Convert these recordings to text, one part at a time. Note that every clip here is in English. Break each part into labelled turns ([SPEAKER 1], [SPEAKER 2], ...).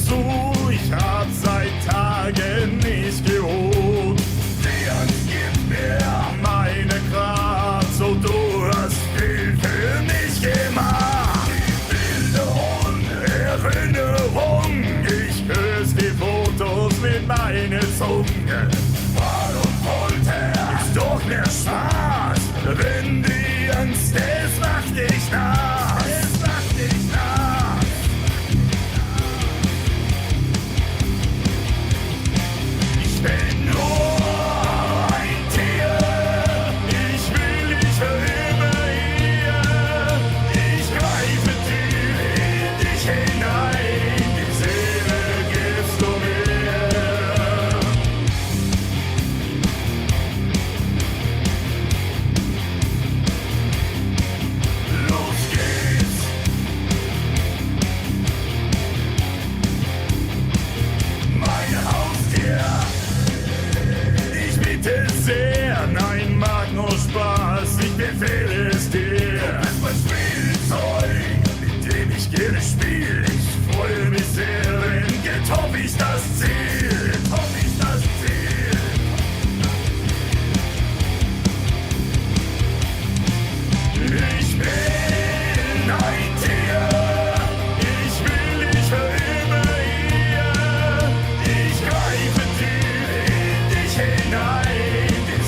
[SPEAKER 1] zu, ich hab seit Tagen nicht geruht. Gib mir meine Kraft, so du hast viel für mich gemacht. Die Erinnerung, ich küsse die Fotos mit meiner Zunge. Warum wollte ist doch mehr Spaß, wenn die Angst, es macht dich nass. Es macht dich nass. Ich bin nur ein Tier, ich will dich für immer hier. Ich greife tief in dich hinein, die Seele gibst du mir. Los geht's. Mein Haustier, ich bitte sehr, nein, mag nur Spaß, ich befehle es dir. Du bist mein Spielzeug, mit dem ich gerne spiel. Ich freue mich sehr, wenn getoppt ich das Ziel. Getoppt ich das Ziel. Ich bin ein Tier, ich will dich für immer hier. Ich greife tief in dich hinein, die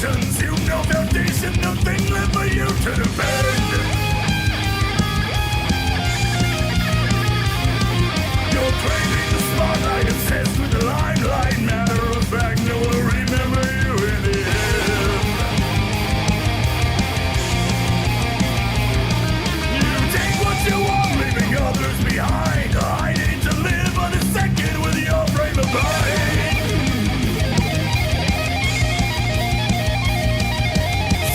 [SPEAKER 1] emotions. You've no foundation, nothing left for you to defend. You're craving the spotlight, obsessed with the limelight. Matter of fact, no one will remember you in the end. You take what you want, leaving others behind. I need to live on a second with your frame of mind.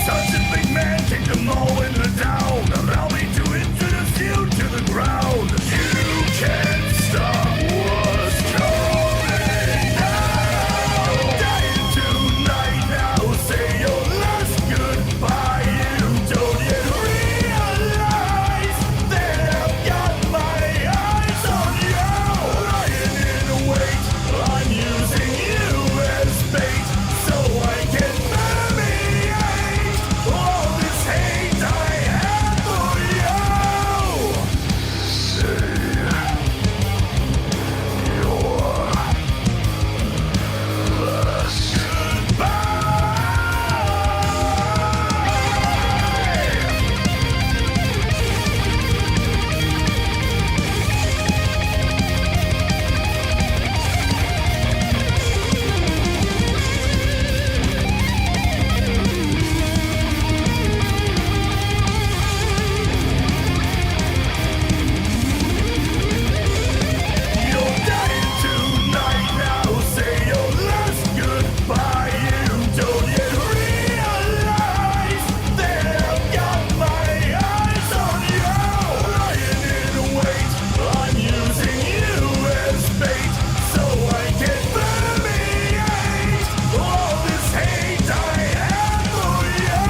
[SPEAKER 1] Such a big man, kick them all into town. Allow me to introduce you to the ground. You can't stop what's coming now. Dying tonight now, say your last goodbye. You don't yet realize that I've got my eyes on you. Lying in wait, I'm using you as bait, so I can permeate all this hate I have for you. Say your last goodbye. You're dying tonight now, say your last goodbye. You don't yet realize that I've got my eyes on you. Lying in wait, I'm using you as bait, so I can permeate all this hate I have for you.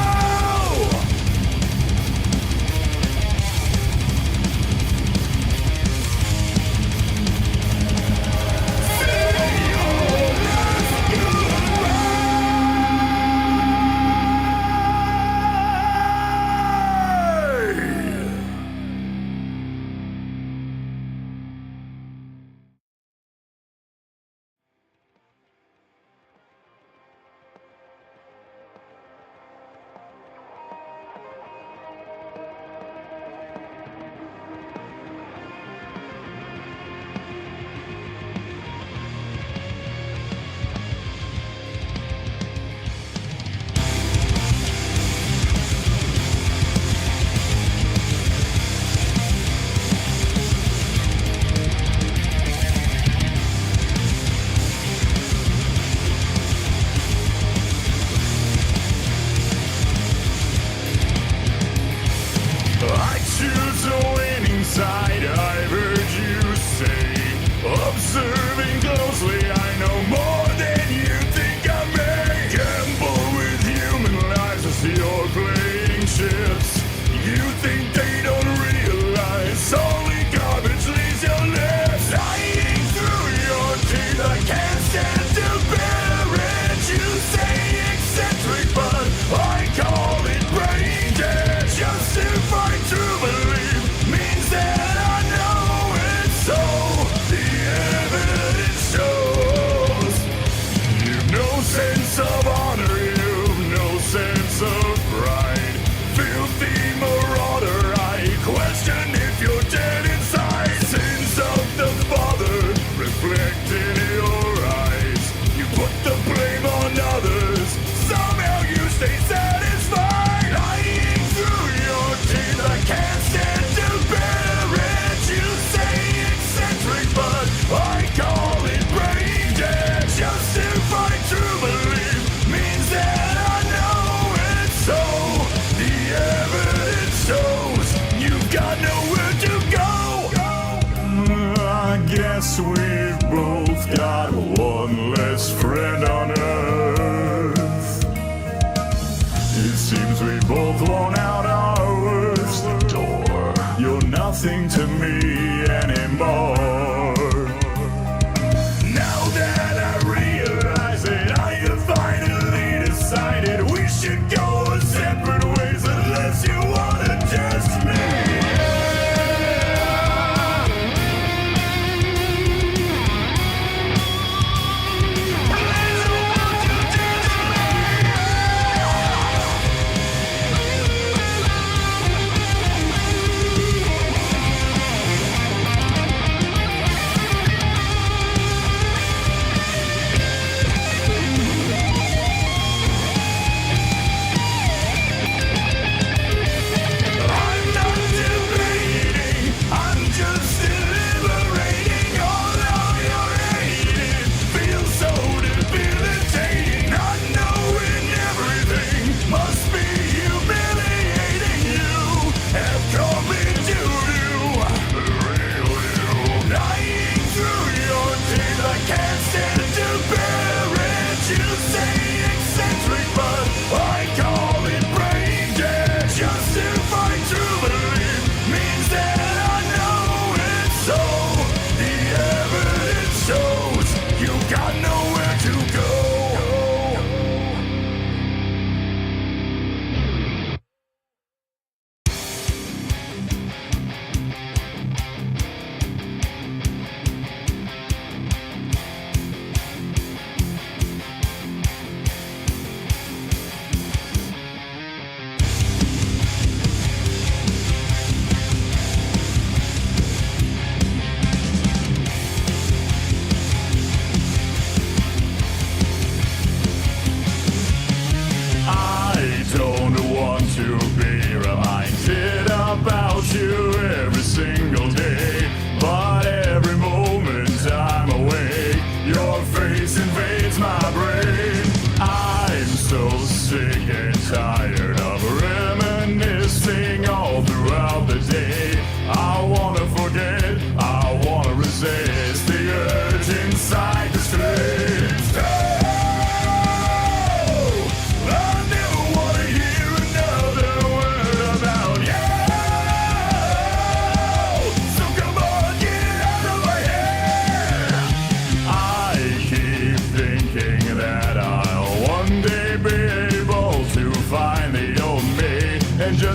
[SPEAKER 1] I choose a winning side, I've heard you say. Observing closely, I know more than you think I may. Gamble with human lives as you're playing chips. You think they don't realize only garbage leaves your lips. Lying through your teeth, I can't stand to bear it. You say eccentric, but I call it brain dead. Justifying true belief means that I know it's so. The evidence shows you've no sense of honor, you've no sense of pride. Filthy marauder, I question if you're dead inside. Sins of the father reflect in your eyes. You put the blame on others, somehow you stay satisfied. Lying through your teeth, I can't stand to bear it. You say eccentric, but I call it brain dead. Justifying true belief means that I know it's so. The evidence shows you've got nowhere to go. I guess we've both got one less friend on earth. It seems we both worn out our worst door. You're nothing to me anymore. Now that I realize it, I have finally decided we should go our separate ways unless you wanna test me. Please, won't you test me?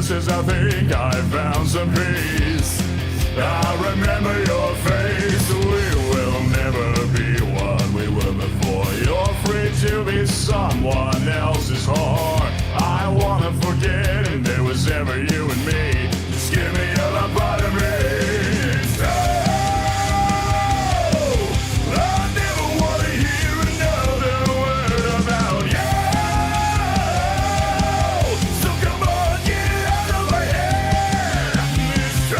[SPEAKER 1] says I think I found some peace. I remember your face. We will never be what we were before. You're free to be someone else's whore. I wanna forget if there was ever you and me. Just give me a lobotomy. I never wanna hear another word about you. So come on, get out of my head. It's true.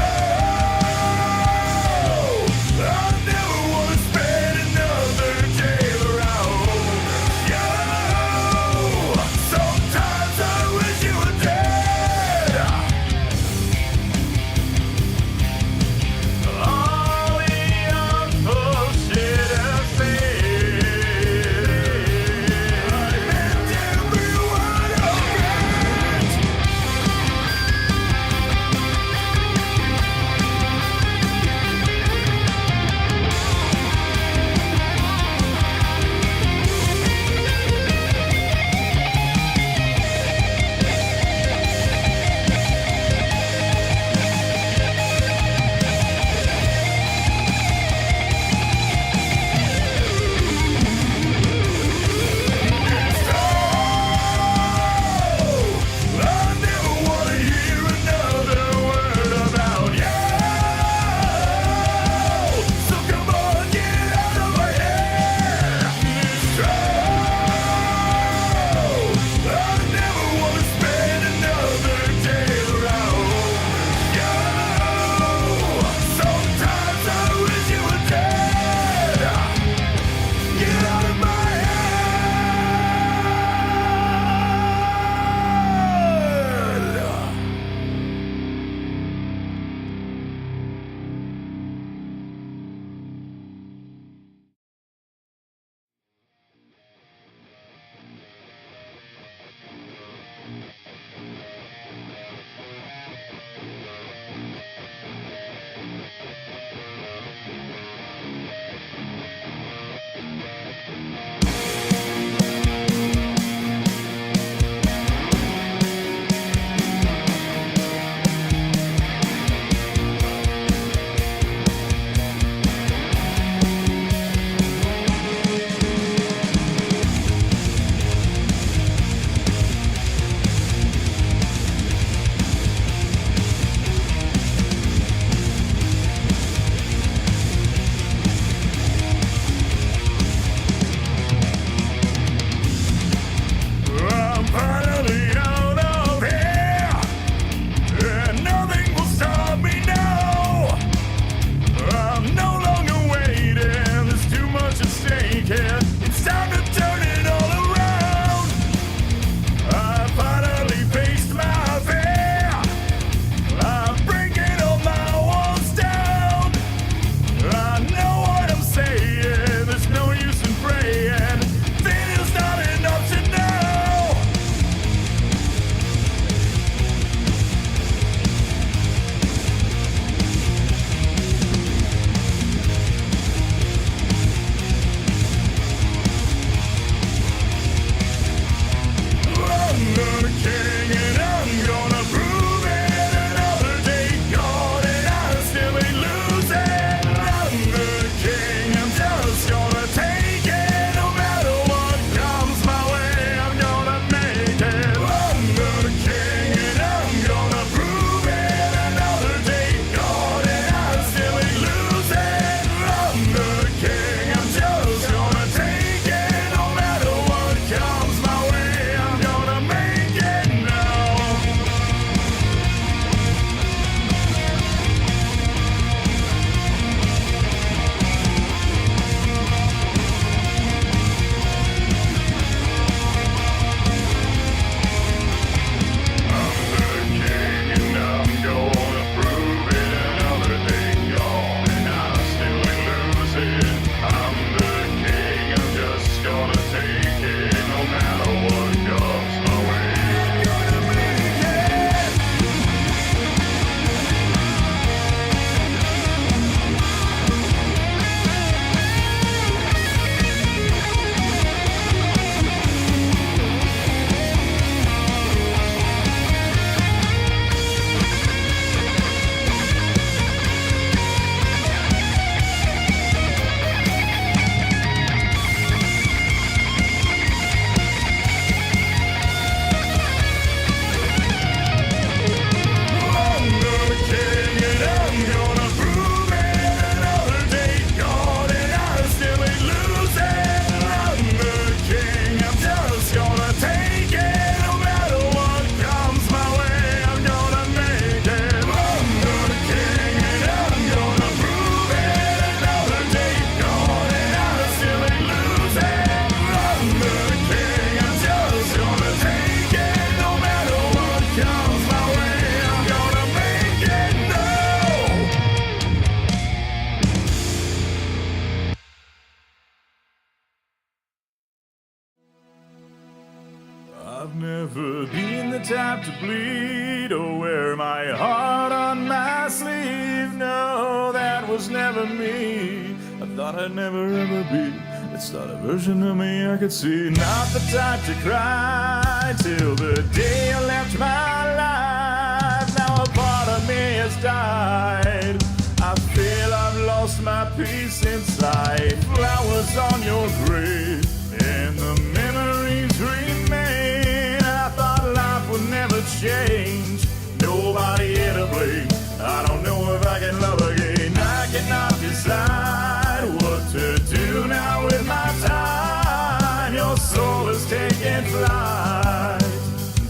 [SPEAKER 1] I've never been the type to bleed or wear my heart on my sleeve. No, that was never me. I thought I'd never ever be. It's not a version of me I could see. Not the type to cry till the day I left my life. Now a part of me has died. I feel I've lost my peace inside. Flowers on your grave and the memories remain. I thought life would never change. Nobody here to blame. I don't know if I can love again. I cannot decide what to do now with my time. Your soul is taking flight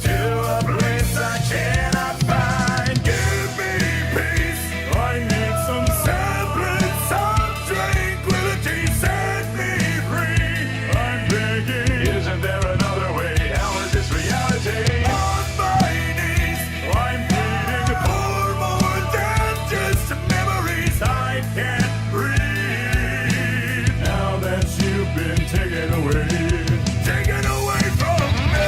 [SPEAKER 1] to a place I cannot find. Give me peace. I need some semblance of tranquility. Set me free. I'm begging. Isn't there another way? How is this reality? On my knees, I'm pleading for more than just memories. I can't breathe now that you've been taken away. Taken away from me.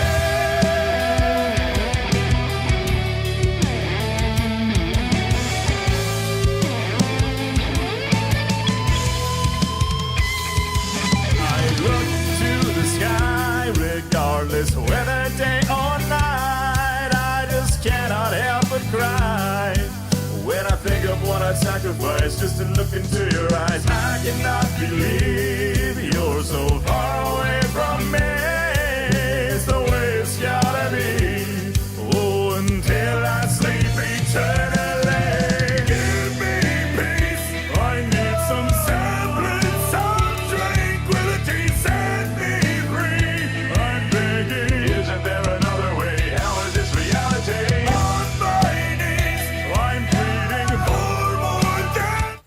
[SPEAKER 1] I look to the sky, regardless whether day or night. I just cannot help but cry when I think of what I'd sacrifice just to look into your eyes. I cannot believe you're so far away from me. It's the way it's gotta be. Oh, until I sleep eternally. Give me peace. I need some semblance of tranquility. Set me free. I'm begging. Isn't there another way? How is this reality? On my knees, I'm pleading for more than.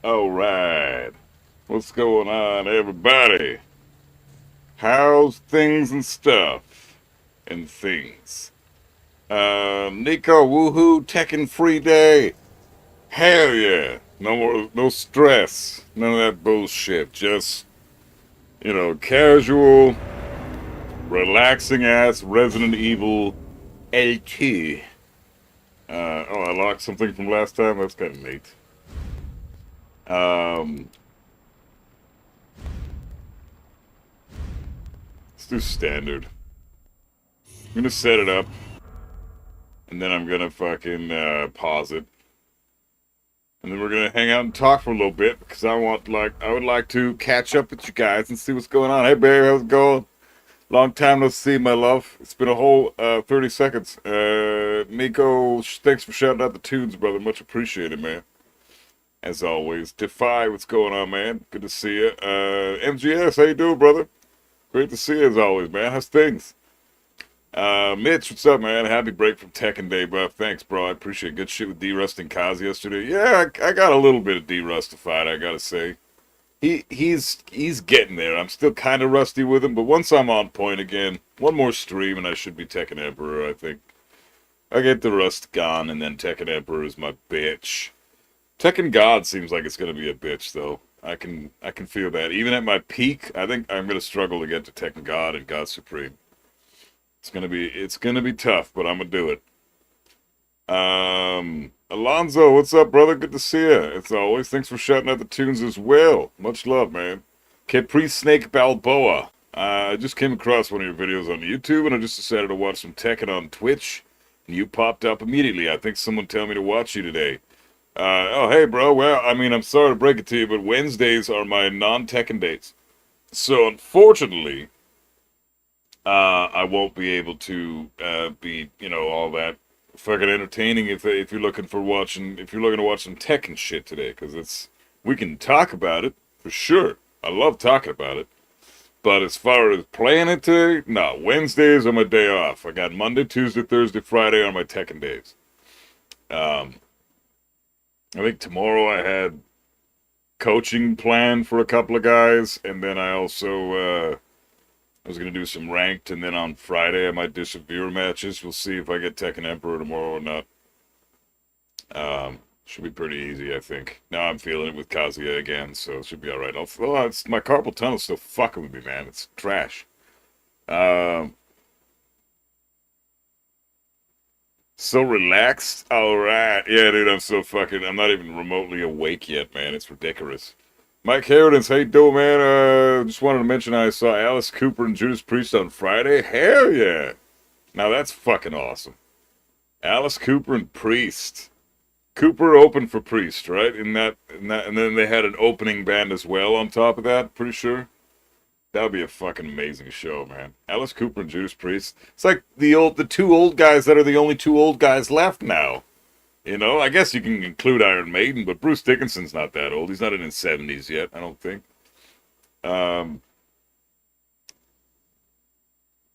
[SPEAKER 2] All right. What's going on, everybody? How's things and stuff? And things. Nico, woohoo, Tekken free day. Hell yeah. No stress. None of that bullshit. Just, casual, relaxing ass Resident Evil L2. I locked something from last time. That's kind of neat. Let's do standard. I'm gonna set it up, and then I'm gonna fucking pause it, and then we're gonna hang out and talk for a little bit because I would like to catch up with you guys and see what's going on. Hey, babe, how's it going? Long time no see, my love. It's been a whole 30 seconds. Nico, thanks for shouting out the tunes, brother. Much appreciated, man. As always, Defy, what's going on, man? Good to see you. MGS, how you doing, brother? Great to see you as always, man. How's things? Mitch, what's up, man? Happy break from Tekken Day, buff. Thanks, bro. I appreciate it. Good shit with D-Rust and Kaz yesterday. Yeah, I got a little bit of D-Rustified, I gotta say. He's getting there. I'm still kind of rusty with him, but once I'm on point again, one more stream and I should be Tekken Emperor, I think. I get the rust gone, and then Tekken Emperor is my bitch. Tekken God seems like it's gonna be a bitch, though. I can feel that. Even at my peak, I think I'm gonna struggle to get to Tekken God and God Supreme. It's gonna be tough, but I'm gonna do it. Alonzo, what's up, brother? Good to see you. As always, thanks for shouting out the tunes as well. Much love, man. Capri Snake Balboa. I just came across one of your videos on YouTube, and I just decided to watch some Tekken on Twitch, and you popped up immediately. I think someone told me to watch you today. Oh, hey, bro. Well, I mean, I'm sorry to break it to you, but Wednesdays are my non-Tekken days. So, unfortunately, I won't be able to be, all that fucking entertaining if you're looking to watch some Tekken shit today, because we can talk about it, for sure. I love talking about it. But as far as playing it today, no, Wednesdays are my day off. I got Monday, Tuesday, Thursday, Friday are my Tekken days. I think tomorrow I had coaching planned for a couple of guys, and then I also I was going to do some ranked, and then on Friday I might do some viewer matches. We'll see if I get Tekken Emperor tomorrow or not. Should be pretty easy, I think. Now I'm feeling it with Kazuya again, so it should be alright. My carpal tunnel's still fucking with me, man. It's trash. Um, so relaxed. All right. Yeah, dude, I'm not even remotely awake yet, man. It's ridiculous. Mike Harridans, how you doing, man? Just wanted to mention I saw Alice Cooper and Judas Priest on Friday. Hell yeah. Now that's fucking awesome. Alice Cooper and Priest. Cooper opened for Priest, right? And then they had an opening band as well on top of that, pretty sure. That would be a fucking amazing show, man. Alice Cooper and Judas Priest. It's like the two old guys that are the only two old guys left now. You know, I guess you can include Iron Maiden, but Bruce Dickinson's not that old. He's not in his 70s yet, I don't think. Um,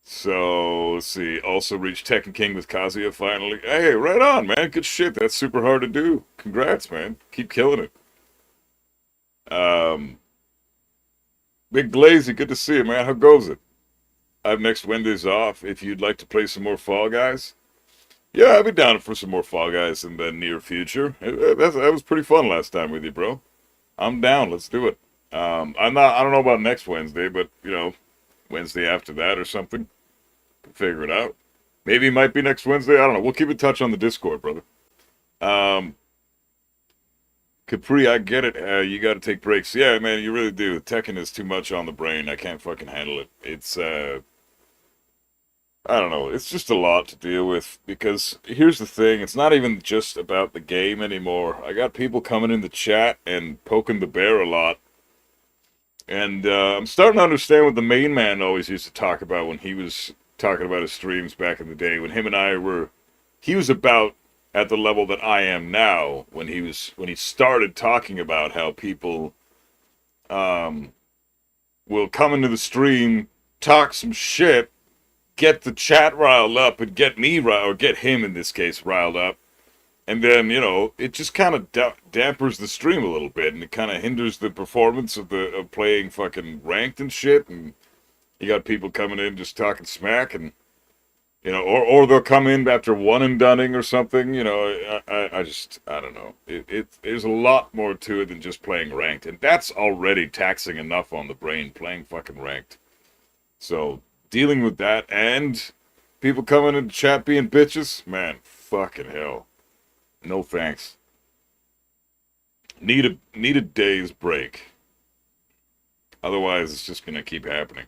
[SPEAKER 2] so, let's see. Also reached Tekken King with Kazuya finally. Hey, right on, man. Good shit. That's super hard to do. Congrats, man. Keep killing it. Um, Big Glazy, good to see you, man. How goes it? I have next Wednesdays off. If you'd like to play some more Fall Guys. Yeah, I'll be down for some more Fall Guys in the near future. That was pretty fun last time with you, bro. I'm down. Let's do it. I don't know about next Wednesday, but, you know, Wednesday after that or something. Figure it out. Maybe it might be next Wednesday. I don't know. We'll keep in touch on the Discord, brother. Um, Capri, I get it. You got to take breaks. Yeah, man, you really do. Tekken is too much on the brain. I can't fucking handle it. It's, I don't know. It's just a lot to deal with because here's the thing. It's not even just about the game anymore. I got people coming in the chat and poking the bear a lot. And I'm starting to understand what the main man always used to talk about when he was talking about his streams back in the day. When him and I were, he was about at the level that I am now. When he started talking about how people will come into the stream, talk some shit, get the chat riled up, and get me riled, or get him in this case riled up. And then, you know, it just kind of dampers the stream a little bit, and it kind of hinders the performance of playing fucking ranked and shit. And you got people coming in just talking smack, and you know, or they'll come in after one and dunning or something. You know, I don't know. There's a lot more to it than just playing ranked, and that's already taxing enough on the brain playing fucking ranked. So dealing with that and people coming in the chat being bitches, man, fucking hell. No thanks. Need a day's break. Otherwise, it's just gonna keep happening.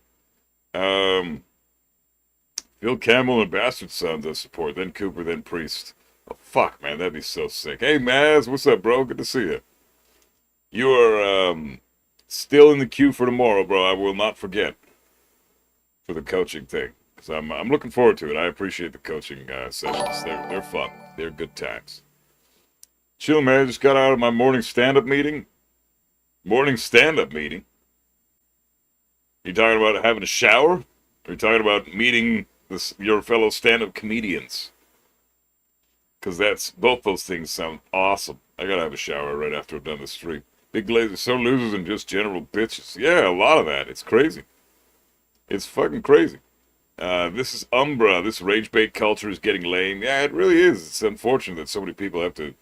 [SPEAKER 2] Phil Campbell and Bastard Sons as support, then Cooper, then Priest. Oh fuck, man, that'd be so sick. Hey, Maz, what's up, bro? Good to see you. You are still in the queue for tomorrow, bro. I will not forget for the coaching thing because I'm looking forward to it. I appreciate the coaching sessions. They're fun. They're good times. Chill, man. I just got out of my morning stand-up meeting. Morning stand-up meeting? You talking about having a shower? Or are you talking about meeting your fellow stand-up comedians? Because both those things sound awesome. I gotta have a shower right after I'm done the stream. Big Laser, so losers and just general bitches. Yeah, a lot of that. It's crazy. It's fucking crazy. This is Umbra. This rage bait culture is getting lame. Yeah, it really is. It's unfortunate that so many people have to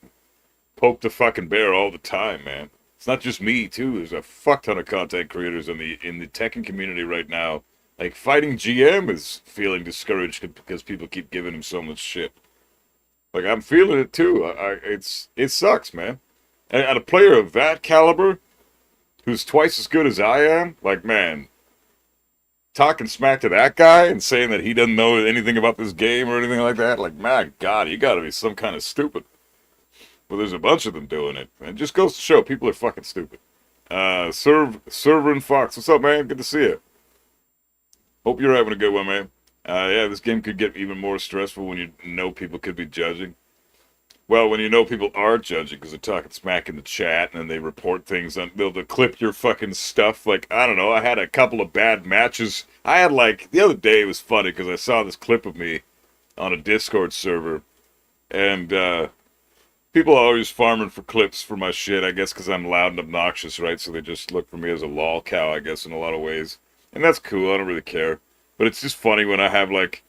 [SPEAKER 2] poke the fucking bear all the time, man. It's not just me, too. There's a fuck ton of content creators in the Tekken community right now. Like, Fighting GM is feeling discouraged because people keep giving him so much shit. Like, I'm feeling it, too. It sucks, man. And a player of that caliber, who's twice as good as I am, like, man, talking smack to that guy and saying that he doesn't know anything about this game or anything like that, like, my God, you gotta be some kind of stupid. Well, there's a bunch of them doing it. And it just goes to show people are fucking stupid. Server and Fox, what's up, man? Good to see you. Hope you're having a good one, man. Yeah, this game could get even more stressful when you know people could be judging. Well, when you know people are judging because they're talking smack in the chat and then they report things and they'll clip your fucking stuff. Like, I don't know, I had a couple of bad matches. I had, like, the other day it was funny because I saw this clip of me on a Discord server and, people are always farming for clips for my shit, I guess because I'm loud and obnoxious, right? So they just look for me as a lol cow, I guess, in a lot of ways. And that's cool, I don't really care. But it's just funny when I have, like,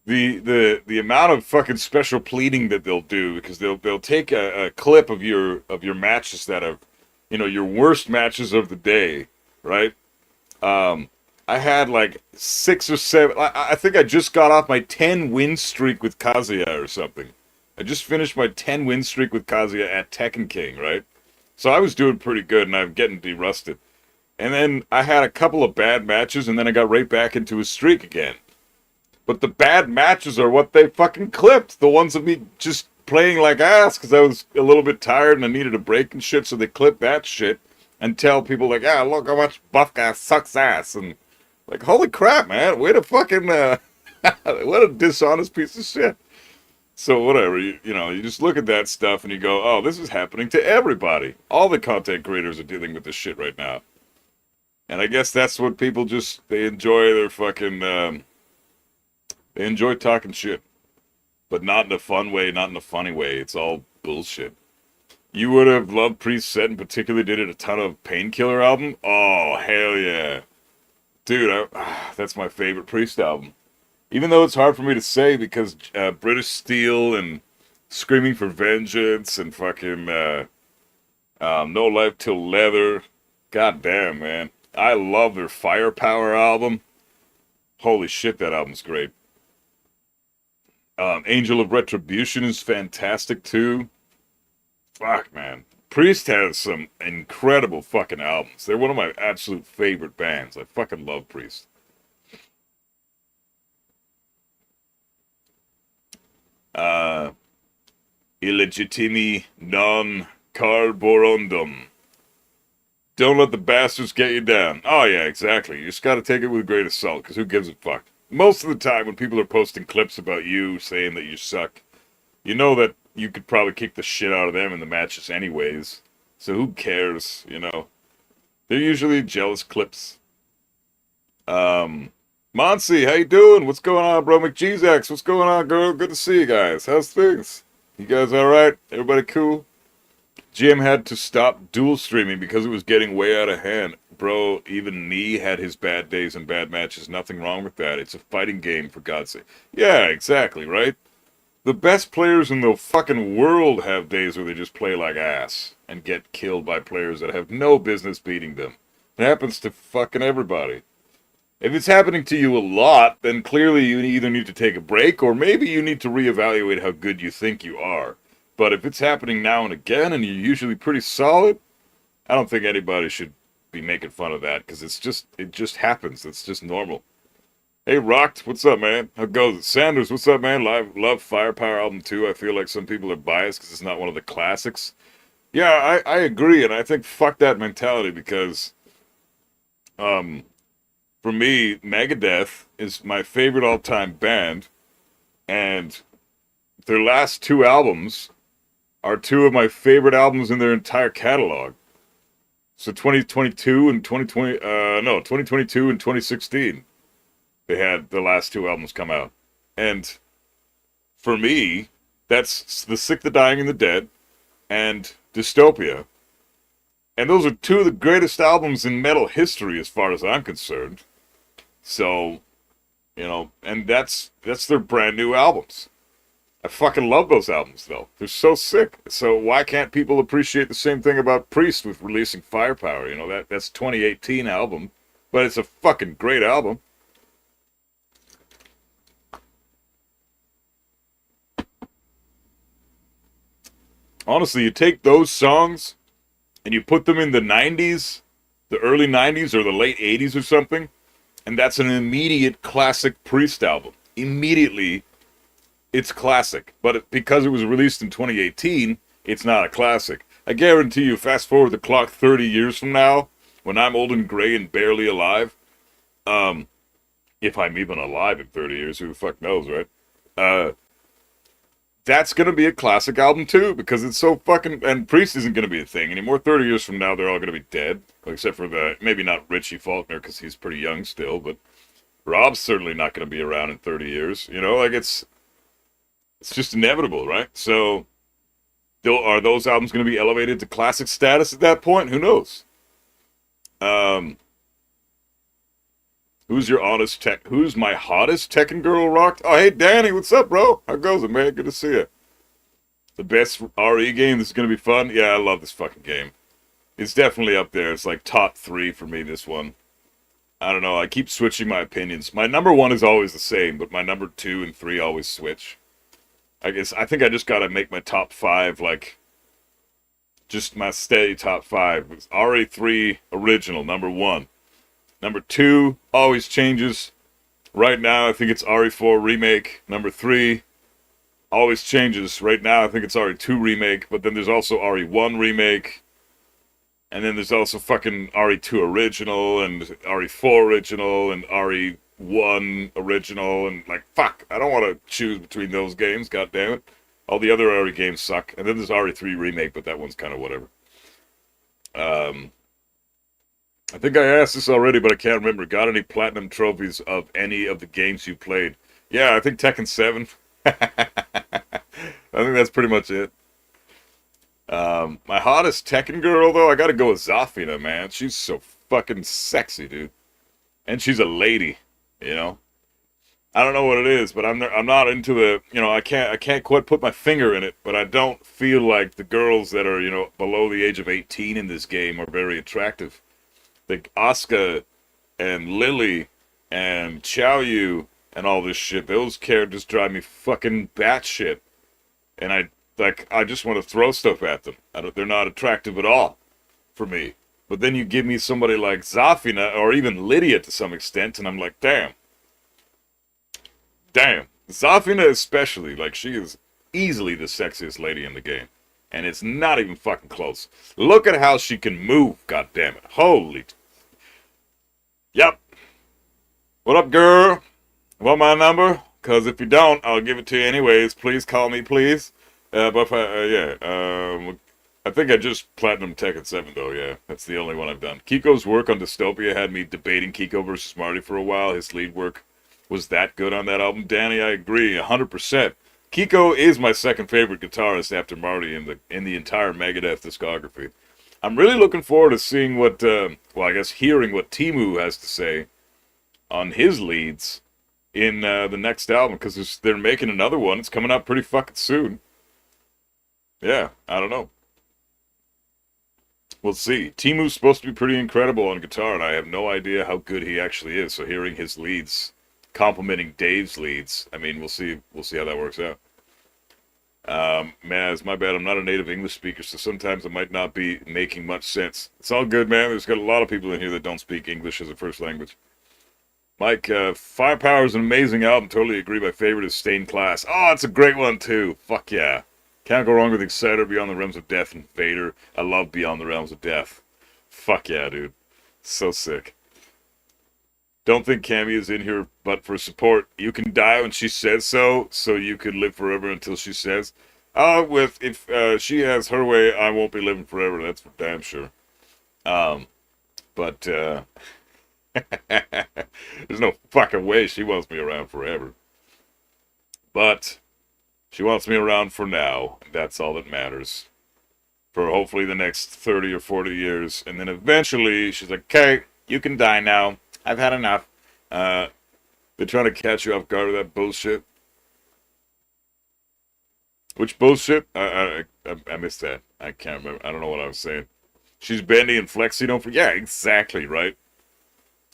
[SPEAKER 2] the amount of fucking special pleading that they'll do, because they'll take a clip of your matches that have, you know, your worst matches of the day, right? I had like 6 or 7. I think I just got off my 10-win streak with Kazuya or something. I just finished my 10-win streak with Kazuya at Tekken King, right? So I was doing pretty good, and I'm getting de-rusted. And then I had a couple of bad matches, and then I got right back into a streak again. But the bad matches are what they fucking clipped. The ones of me just playing like ass because I was a little bit tired and I needed a break and shit, so they clipped that shit and tell people like, ah, look how much buff guy sucks ass. And like, holy crap, man, way to fucking, what a dishonest piece of shit. So whatever, you know, you just look at that stuff and you go, oh, this is happening to everybody. All the content creators are dealing with this shit right now. And I guess that's what people just, they enjoy their fucking, they enjoy talking shit. But not in a fun way, not in a funny way. It's all bullshit. You would have loved Priest Set, and particularly did it a ton of Painkiller album? Oh, hell yeah. Dude, that's my favorite Priest album. Even though it's hard for me to say because British Steel and Screaming for Vengeance and fucking No Life Till Leather. God damn, man. I love their Firepower album. Holy shit, that album's great. Angel of Retribution is fantastic too. Fuck, man. Priest has some incredible fucking albums. They're one of my absolute favorite bands. I fucking love Priest. Illegitimi non carborundum. Don't let the bastards get you down. Oh yeah, exactly. You just gotta take it with a grain of salt, because who gives a fuck? Most of the time when people are posting clips about you saying that you suck, you know that you could probably kick the shit out of them in the matches anyways. So who cares, you know? They're usually jealous clips. Monsi, how you doing? What's going on, bro? McGeezax, what's going on, girl? Good to see you guys. How's things? You guys alright? Everybody cool? Jim had to stop dual streaming because it was getting way out of hand. Bro, even Nee had his bad days and bad matches. Nothing wrong with that. It's a fighting game, for God's sake. Yeah, exactly, right? The best players in the fucking world have days where they just play like ass and get killed by players that have no business beating them. It happens to fucking everybody. If it's happening to you a lot, then clearly you either need to take a break or maybe you need to reevaluate how good you think you are. But if it's happening now and again and you're usually pretty solid, I don't think anybody should be making fun of that because it just happens. It's just normal. Hey, Rocked, what's up, man? How goes it? Sanders, what's up, man? Love Firepower album too. I feel like some people are biased because it's not one of the classics. Yeah, I agree, and I think fuck that mentality because, for me, Megadeth is my favorite all-time band, and their last 2 albums are 2 of my favorite albums in their entire catalog. So 2022 and 2016, they had the last 2 albums come out. And for me, that's The Sick, the Dying, and the Dead, and Dystopia. And those are 2 of the greatest albums in metal history as far as I'm concerned. So, you know, and that's their brand new albums. I fucking love those albums, though. They're so sick. So why can't people appreciate the same thing about Priest with releasing Firepower? You know, that's 2018 album, but it's a fucking great album. Honestly, you take those songs and you put them in the 90s, the early 90s or the late 80s or something, and that's an immediate classic Priest album. Immediately, it's classic. But because it was released in 2018, it's not a classic. I guarantee you, fast forward the clock 30 years from now, when I'm old and gray and barely alive, if I'm even alive in 30 years, who the fuck knows, right? That's going to be a classic album too, because it's so fucking... And Priest isn't going to be a thing anymore. 30 years from now, they're all going to be dead. Except for maybe not Richie Faulkner, because he's pretty young still, but Rob's certainly not going to be around in 30 years. You know, like it's just inevitable, right? So, are those albums going to be elevated to classic status at that point? Who knows? Who's my hottest Tekken girl, Rocked? Oh, hey, Danny, what's up, bro? How goes it, man? Good to see you. The best RE game. This is going to be fun. Yeah, I love this fucking game. It's definitely up there. It's like top 3 for me, this one. I don't know. I keep switching my opinions. My number one is always the same, but my number 2 and 3 always switch. I think I just gotta make my top 5 like just my steady top 5. It's RE3 original, number 1. Number 2 always changes. Right now, I think it's RE4 remake. Number 3 always changes. Right now, I think it's RE2 remake, but then there's also RE1 remake. And then there's also fucking RE2 original and RE4 original and RE1 original and like fuck, I don't want to choose between those games, god damn it. All the other RE games suck. And then there's RE3 remake, but that one's kind of whatever. I think I asked this already, but I can't remember. Got any platinum trophies of any of the games you played? Yeah, I think Tekken 7. I think that's pretty much it. My hottest Tekken girl, though, I gotta go with Zafina, man. She's so fucking sexy, dude. And she's a lady, you know? I don't know what it is, but I'm not into the, you know, I can't quite put my finger in it, but I don't feel like the girls that are, you know, below the age of 18 in this game are very attractive. Like Asuka and Lily and Xiaoyu and all this shit, those characters drive me fucking batshit. And I just want to throw stuff at them. They're not attractive at all for me. But then you give me somebody like Zafina or even Lydia to some extent, and I'm like, damn. Damn. Zafina especially, like, she is easily the sexiest lady in the game. And it's not even fucking close. Look at how she can move, goddammit. Holy. Yep. What up, girl? Want my number? Because if you don't, I'll give it to you anyways. Please call me, please. But if I think I just platinum Tekken 7 though, yeah. That's the only one I've done. Kiko's work on Dystopia had me debating Kiko versus Marty for a while. His lead work was that good on that album. Danny, I agree, 100%. Kiko is my second favorite guitarist after Marty in the entire Megadeth discography. I'm really looking forward to seeing what, hearing what Timu has to say on his leads in the next album, because they're making another one. It's coming out pretty fucking soon. Yeah, I don't know. We'll see. Timu's supposed to be pretty incredible on guitar, and I have no idea how good he actually is. So hearing his leads, complimenting Dave's leads, I mean, we'll see how that works out. Man, it's my bad. I'm not a native English speaker, so sometimes I might not be making much sense. It's all good, man. There's got a lot of people in here that don't speak English as a first language. Mike, Firepower is an amazing album. Totally agree. My favorite is Stained Class. Oh, it's a great one, too. Fuck yeah. Can't go wrong with Exciter, Beyond the Realms of Death, and Vader. I love Beyond the Realms of Death. Fuck yeah, dude. So sick. Don't think Cammy is in here, but for support. You can die when she says so you could live forever until she says. If she has her way, I won't be living forever. That's for damn sure. But there's no fucking way she wants me around forever. But she wants me around for now, and that's all that matters. For hopefully the next 30 or 40 years. And then eventually, she's like, okay, you can die now. I've had enough. They're trying to catch you off guard with that bullshit. Which bullshit? I missed that. I can't remember. I don't know what I was saying. She's bendy and flexy, don't forget. Yeah, exactly, right?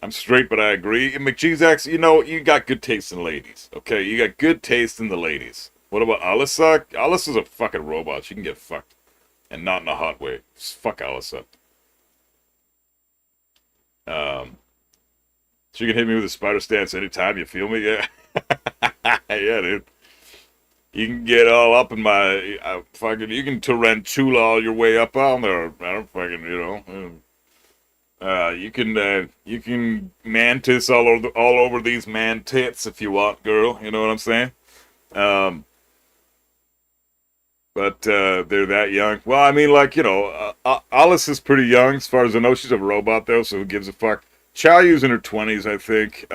[SPEAKER 2] I'm straight, but I agree. And McCheeseax, you know, you got good taste in ladies. Okay, you got good taste in the ladies. What about Alyssa? Alyssa's a fucking robot. She can get fucked. And not in a hot way. Just fuck Alyssa. She can hit me with a spider stance anytime, you feel me? Yeah. Yeah, dude. You can get all up in my... you can tarantula all your way up on there. I don't fucking, you know... you can mantis all over these man tits if you want, girl. You know what I'm saying? But they're that young. Well, I mean, like, you know, Alice is pretty young as far as I know. She's a robot, though, so who gives a fuck? Xiaoyu's in her 20s, I think.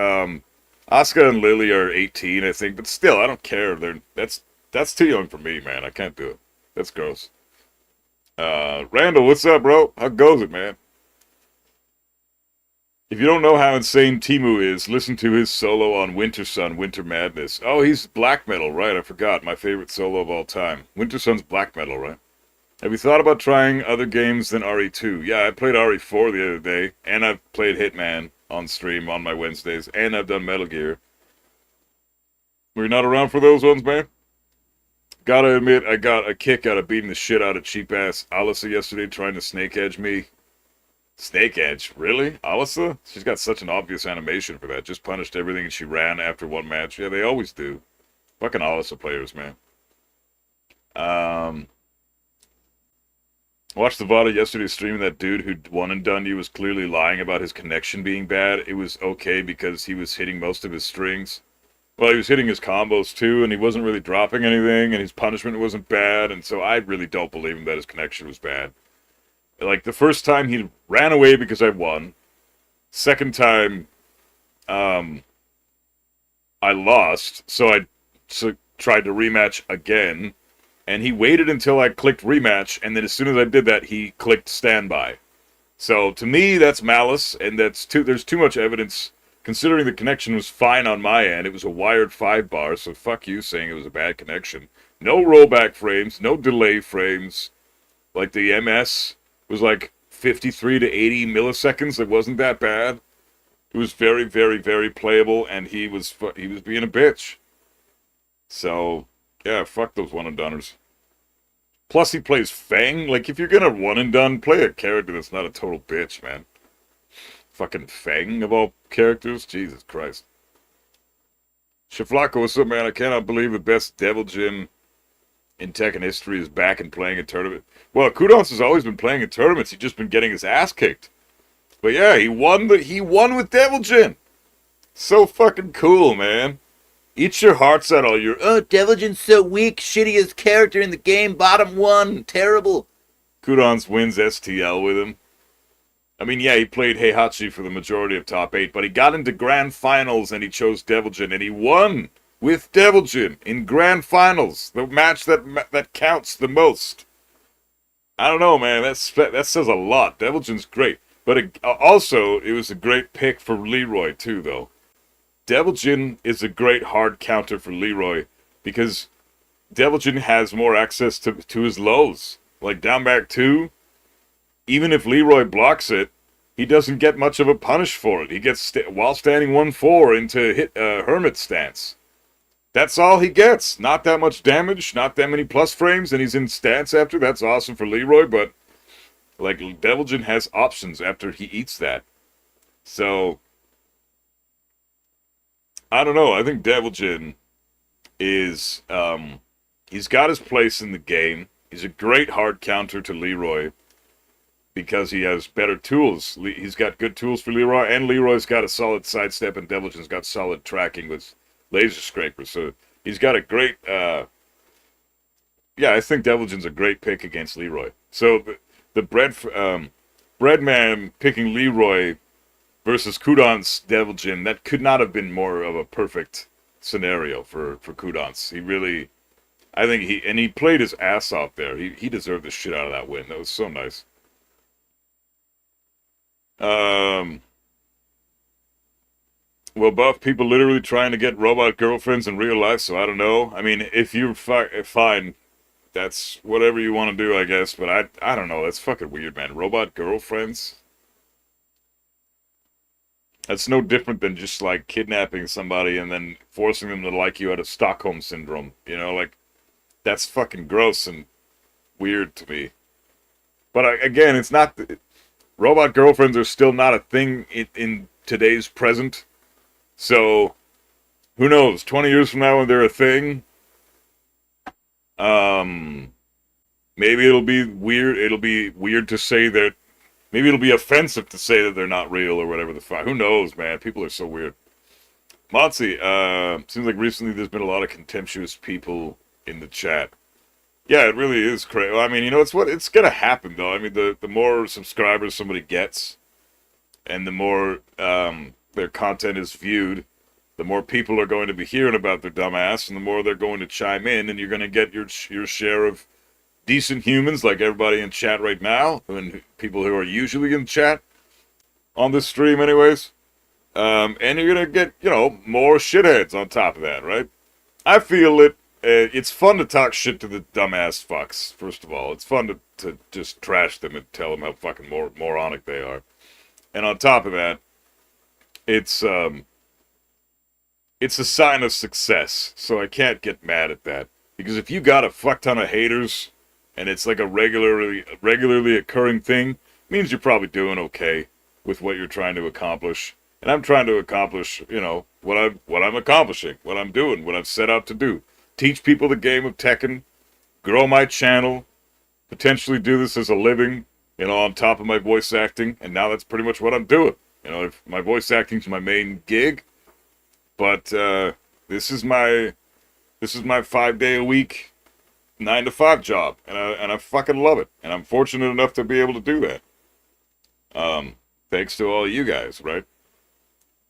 [SPEAKER 2] Asuka and Lily are 18, I think. But still, I don't care. That's too young for me, man. I can't do it. That's gross. Randall, what's up, bro? How goes it, man? If you don't know how insane Timu is, listen to his solo on Winter Sun, Winter Madness. Oh, he's black metal, right? I forgot. My favorite solo of all time. Winter Sun's black metal, right? Have you thought about trying other games than RE2? Yeah, I played RE4 the other day, and I've played Hitman on stream on my Wednesdays, and I've done Metal Gear. Were you not around for those ones, man? Gotta admit, I got a kick out of beating the shit out of cheap-ass Alyssa yesterday trying to snake edge me. Snake edge? Really? Alyssa? She's got such an obvious animation for that. Just punished everything and she ran after one match. Yeah, they always do. Fucking Alyssa players, man. Watched the VOD yesterday's stream. That dude who'd won and done you was clearly lying about his connection being bad. It was okay because he was hitting most of his strings. Well, he was hitting his combos too, and he wasn't really dropping anything, and his punishment wasn't bad, and so I really don't believe him that his connection was bad. Like, the first time he ran away because I won. Second time, I lost, so I tried to rematch again, and he waited until I clicked rematch, and then as soon as I did that, he clicked standby. So, to me, that's malice, and there's too much evidence. Considering the connection was fine on my end, it was a wired 5-bar, so fuck you saying it was a bad connection. No rollback frames, no delay frames. Like, the MS was like 53 to 80 milliseconds. It wasn't that bad. It was very, very, very playable, and he was being a bitch. So, yeah, fuck those one-and-doners. Plus, he plays Fang. Like, if you're gonna one-and-done, play a character that's not a total bitch, man. Fucking Fang of all characters? Jesus Christ. Shaflako, what's up, man? I cannot believe the best Devil Jin in Tekken history is back and playing a tournament. Well, Kudons has always been playing in tournaments. He's just been getting his ass kicked. But yeah, he won with Devil Jin. So fucking cool, man. Eat your hearts out, all your, Devil Jin's so weak, shittiest character in the game, bottom one, terrible. Kudons wins STL with him. I mean, yeah, he played Heihachi for the majority of top 8, but he got into grand finals and he chose Devil Jin, and he won with Devil Jin in grand finals, the match that counts the most. I don't know, man, that says a lot. Devil Jin's great, but also, it was a great pick for Leroy, too, though. Devil Jin is a great hard counter for Leroy, because Devil Jin has more access to his lows. Like, down back 2... even if Leroy blocks it, he doesn't get much of a punish for it. He gets, while standing 1-4 into hit Hermit stance. That's all he gets. Not that much damage, not that many plus frames, and he's in stance after. That's awesome for Leroy, but, like, Devil Jin has options after he eats that. So, I don't know. I think Devil Jin is, he's got his place in the game. He's a great hard counter to Leroy, because he has better tools. He's got good tools for Leroy, and Leroy's got a solid sidestep, and Devil Jin's got solid tracking with laser scraper. So he's got a great, yeah, I think Devil Jin's a great pick against Leroy. So the Breadman picking Leroy versus Kudon's Devil Jin, that could not have been more of a perfect scenario for Kudon's. He really, I think he played his ass off there. He deserved the shit out of that win. That was so nice. Well, Buff, people literally trying to get robot girlfriends in real life, so I don't know. I mean, if you're fine, that's whatever you want to do, I guess, but I don't know. That's fucking weird, man. Robot girlfriends? That's no different than just, like, kidnapping somebody and then forcing them to like you out of Stockholm Syndrome. You know, like, that's fucking gross and weird to me. But, again, it's not... Robot girlfriends are still not a thing in today's present. So, who knows? 20 years from now when they're a thing, maybe it'll be weird. It'll be weird to say that. Maybe it'll be offensive to say that they're not real or whatever the fuck. Who knows, man? People are so weird. Motzi, seems like recently there's been a lot of contemptuous people in the chat. Yeah, it really is crazy. I mean, you know, it's gonna happen though. I mean, the more subscribers somebody gets, and the more their content is viewed, the more people are going to be hearing about their dumbass, and the more they're going to chime in, and you're going to get your share of decent humans like everybody in chat right now, and people who are usually in chat on this stream, anyways. And you're gonna get, you know, more shitheads on top of that, right? I feel it. it's fun to talk shit to the dumbass fucks, first of all. It's fun to just trash them and tell them how fucking moronic they are. And on top of that, it's a sign of success, so I can't get mad at that. Because if you got a fuck ton of haters, and it's like a regularly occurring thing, it means you're probably doing okay with what you're trying to accomplish. And I'm trying to accomplish, you know, what I'm accomplishing, what I'm doing, what I've set out to do. Teach people the game of Tekken, grow my channel, potentially do this as a living, you know, on top of my voice acting, and now that's pretty much what I'm doing. You know, if my voice acting's my main gig, but this is my 5-day a week, 9 to 5 job, and I fucking love it, and I'm fortunate enough to be able to do that. Thanks to all you guys, right?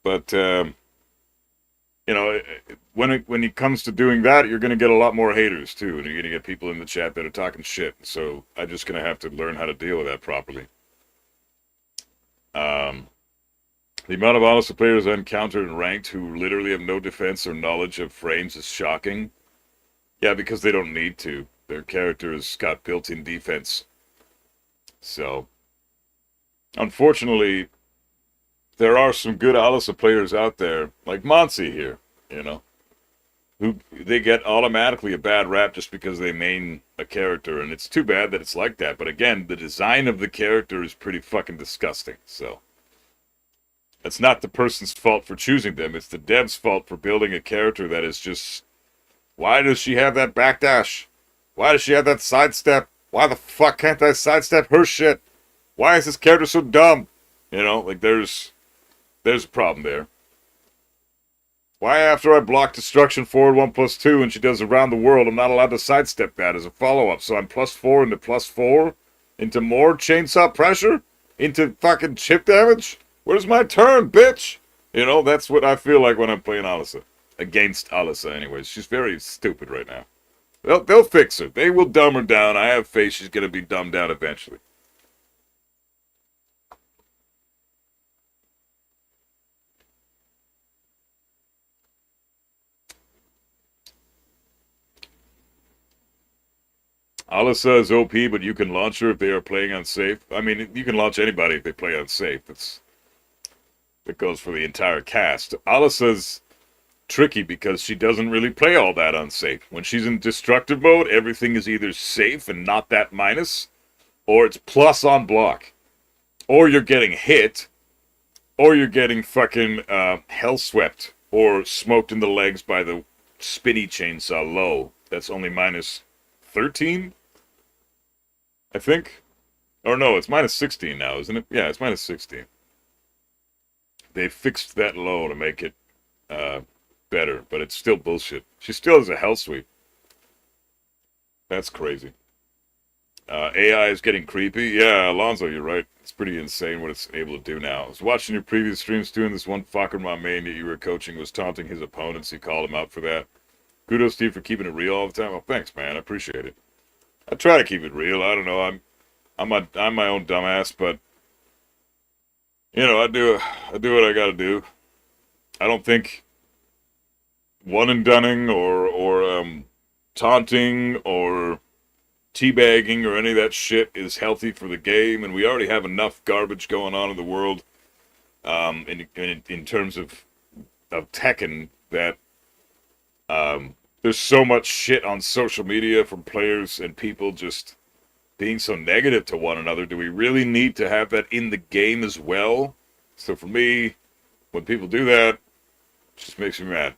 [SPEAKER 2] But you know, when it comes to doing that, you're going to get a lot more haters too, and you're going to get people in the chat that are talking shit. So I'm just going to have to learn how to deal with that properly. The amount of honest players I encountered in ranked who literally have no defense or knowledge of frames is shocking. Yeah, because they don't need to. Their character's got built-in defense. So, unfortunately, there are some good Alisa players out there, like Monsi here, you know, who they get automatically a bad rap just because they main a character, and it's too bad that it's like that. But again, the design of the character is pretty fucking disgusting, so it's not the person's fault for choosing them, it's the dev's fault for building a character that is just, why does she have that backdash? Why does she have that sidestep? Why the fuck can't I sidestep her shit? Why is this character so dumb? You know, like there's a problem there. Why after I block destruction forward 1+2 and she does around the world, I'm not allowed to sidestep that as a follow-up, so I'm +4 into +4 into more chainsaw pressure? Into fucking chip damage? Where's my turn, bitch? You know, that's what I feel like when I'm playing Alisa. Against Alisa, anyways. She's very stupid right now. They'll fix her. They will dumb her down. I have faith she's going to be dumbed down eventually. Alisa is OP, but you can launch her if they are playing unsafe. I mean, you can launch anybody if they play unsafe. It goes for the entire cast. Alisa's tricky because she doesn't really play all that unsafe. When she's in destructive mode, everything is either safe and not that minus, or it's plus on block. Or you're getting hit, or you're getting fucking hell swept, or smoked in the legs by the spinny chainsaw low. That's only minus 13? I think? Or no, it's minus 16 now, isn't it? Yeah, it's minus 16. They fixed that low to make it better, but it's still bullshit. She still has a hell sweep. That's crazy. AI is getting creepy. Yeah, Alonzo, you're right. It's pretty insane what it's able to do now. I was watching your previous streams doing this one fucker, my main that you were coaching was taunting his opponents. You called him out for that. Kudos to you for keeping it real all the time. Well, thanks, man. I appreciate it. I try to keep it real. I don't know. I'm my own dumbass, but you know, I do what I gotta do. I don't think one and dunning or taunting or teabagging or any of that shit is healthy for the game, and we already have enough garbage going on in the world in terms of Tekken that there's so much shit on social media from players and people just being so negative to one another. Do we really need to have that in the game as well? So for me, when people do that, it just makes me mad.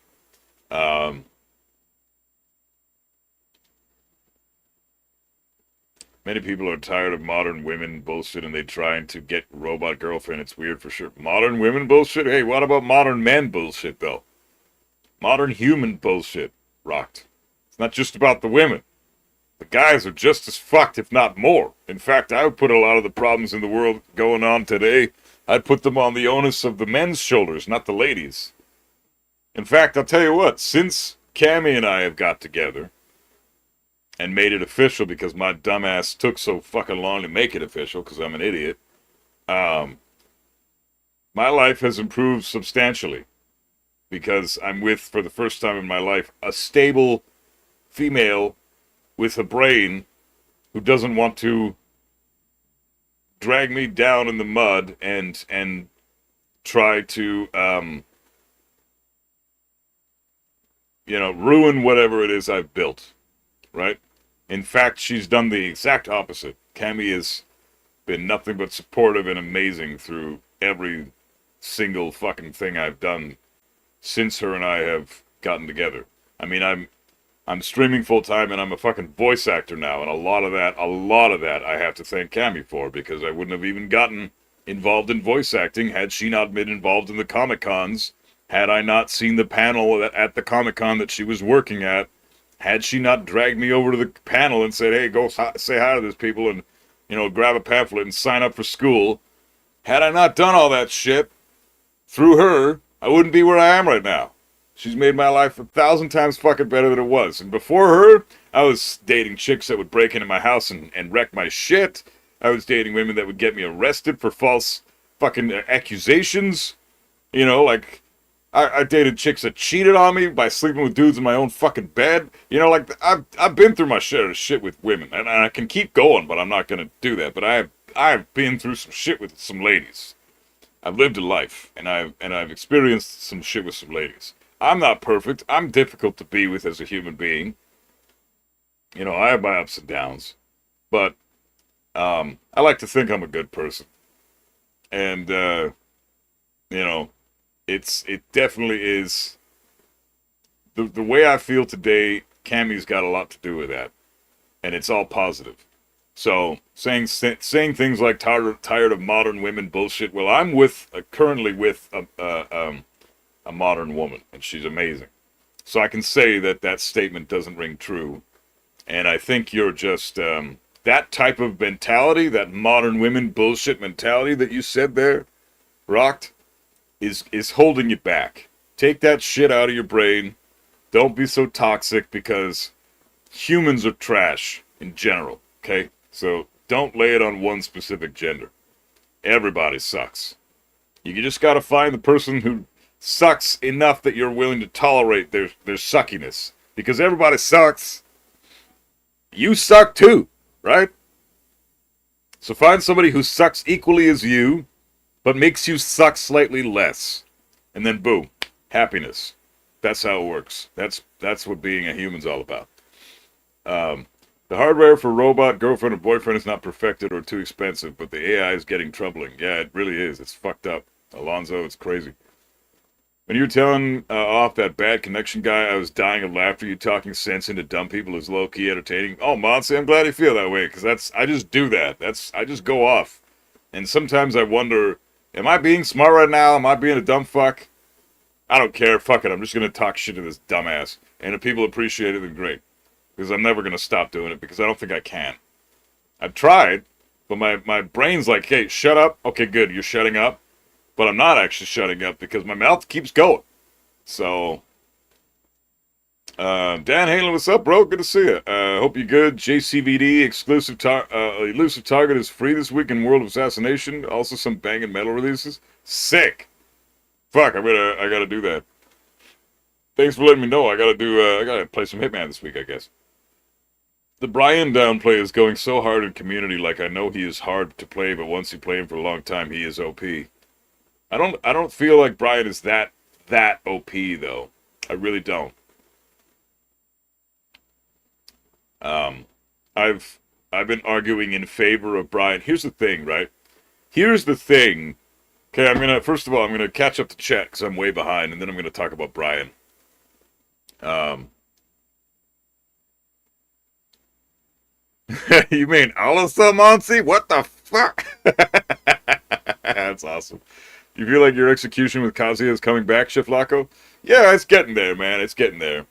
[SPEAKER 2] Many people are tired of modern women bullshit and they trying to get robot girlfriend. It's weird for sure. Modern women bullshit? Hey, what about modern men bullshit, though? Modern human bullshit. Rocked. It's not just about the women. The guys are just as fucked, if not more. In fact, I would put a lot of the problems in the world going on today, I'd put them on the onus of the men's shoulders, not the ladies. In fact, I'll tell you what, since Cammy and I have got together and made it official because my dumbass took so fucking long to make it official because I'm an idiot, my life has improved substantially because I'm with, for the first time in my life, a stable female with a brain who doesn't want to drag me down in the mud and try to ruin whatever it is I've built, right? In fact, she's done the exact opposite. Cammy has been nothing but supportive and amazing through every single fucking thing I've done since her and I have gotten together. I mean, I'm streaming full time and I'm a fucking voice actor now, and a lot of that I have to thank Cammy for, because I wouldn't have even gotten involved in voice acting had she not been involved in the Comic-Cons, had I not seen the panel at the Comic-Con that she was working at, had she not dragged me over to the panel and said, hey, go say hi to these people and, grab a pamphlet and sign up for school. Had I not done all that shit through her, I wouldn't be where I am right now. She's made my life 1,000 times fucking better than it was. And before her, I was dating chicks that would break into my house and wreck my shit. I was dating women that would get me arrested for false fucking accusations. I dated chicks that cheated on me by sleeping with dudes in my own fucking bed. I've been through my share of shit with women, and I can keep going, but I'm not gonna do that. But I've been through some shit with some ladies. I've lived a life, and I've experienced some shit with some ladies. I'm not perfect. I'm difficult to be with as a human being. I have my ups and downs, but I like to think I'm a good person, and it definitely is. The way I feel today, Cammy's got a lot to do with that, and it's all positive. So saying things like tired of modern women bullshit. Well, I'm currently with a modern woman, and she's amazing. So I can say that statement doesn't ring true, and I think you're just that type of mentality, that modern women bullshit mentality that you said there, Rocked, is holding you back. Take that shit out of your brain. Don't be so toxic, because humans are trash in general, okay? So don't lay it on one specific gender. Everybody sucks. You just gotta find the person who sucks enough that you're willing to tolerate their suckiness. Because everybody sucks. You suck too, right? So find somebody who sucks equally as you, but makes you suck slightly less. And then boom, happiness. That's how it works. That's what being a human's all about. The hardware for robot girlfriend or boyfriend is not perfected or too expensive, but the AI is getting troubling. Yeah, it really is. It's fucked up. Alonzo, it's crazy. When you were telling off that bad connection guy, I was dying of laughter. You talking sense into dumb people is low-key entertaining. Oh, Monty, I'm glad you feel that way, because I just do that. I just go off. And sometimes I wonder, am I being smart right now? Am I being a dumb fuck? I don't care. Fuck it. I'm just going to talk shit to this dumbass. And if people appreciate it, then great. Because I'm never going to stop doing it, because I don't think I can. I've tried, but my brain's like, hey, shut up. Okay, good. You're shutting up. But I'm not actually shutting up because my mouth keeps going. So, Dan Halen, what's up, bro? Good to see you. Hope you're good. JCVD elusive target is free this week in World of Assassination. Also some banging metal releases. Sick. Fuck, I gotta do that. Thanks for letting me know. I gotta play some Hitman this week, I guess. The Brian downplay is going so hard in community. Like, I know he is hard to play, but once you play him for a long time, he is OP. I don't feel like Brian is that OP though. I really don't. I've been arguing in favor of Brian. Here's the thing, right? Here's the thing. Okay, first of all, I'm gonna catch up to chat because I'm way behind, and then I'm gonna talk about Brian. You mean Alyssa, Monty? What the fuck? That's awesome. You feel like your execution with Kazuya is coming back, Shiflako? Yeah, it's getting there, man. It's getting there.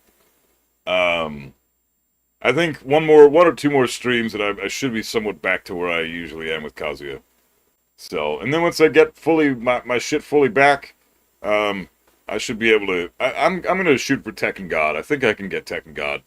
[SPEAKER 2] I think one or two more streams that I should be somewhat back to where I usually am with Kazuya. So, and then once I get my shit fully back, I should be able to. I'm gonna shoot for Tekken God. I think I can get Tekken God.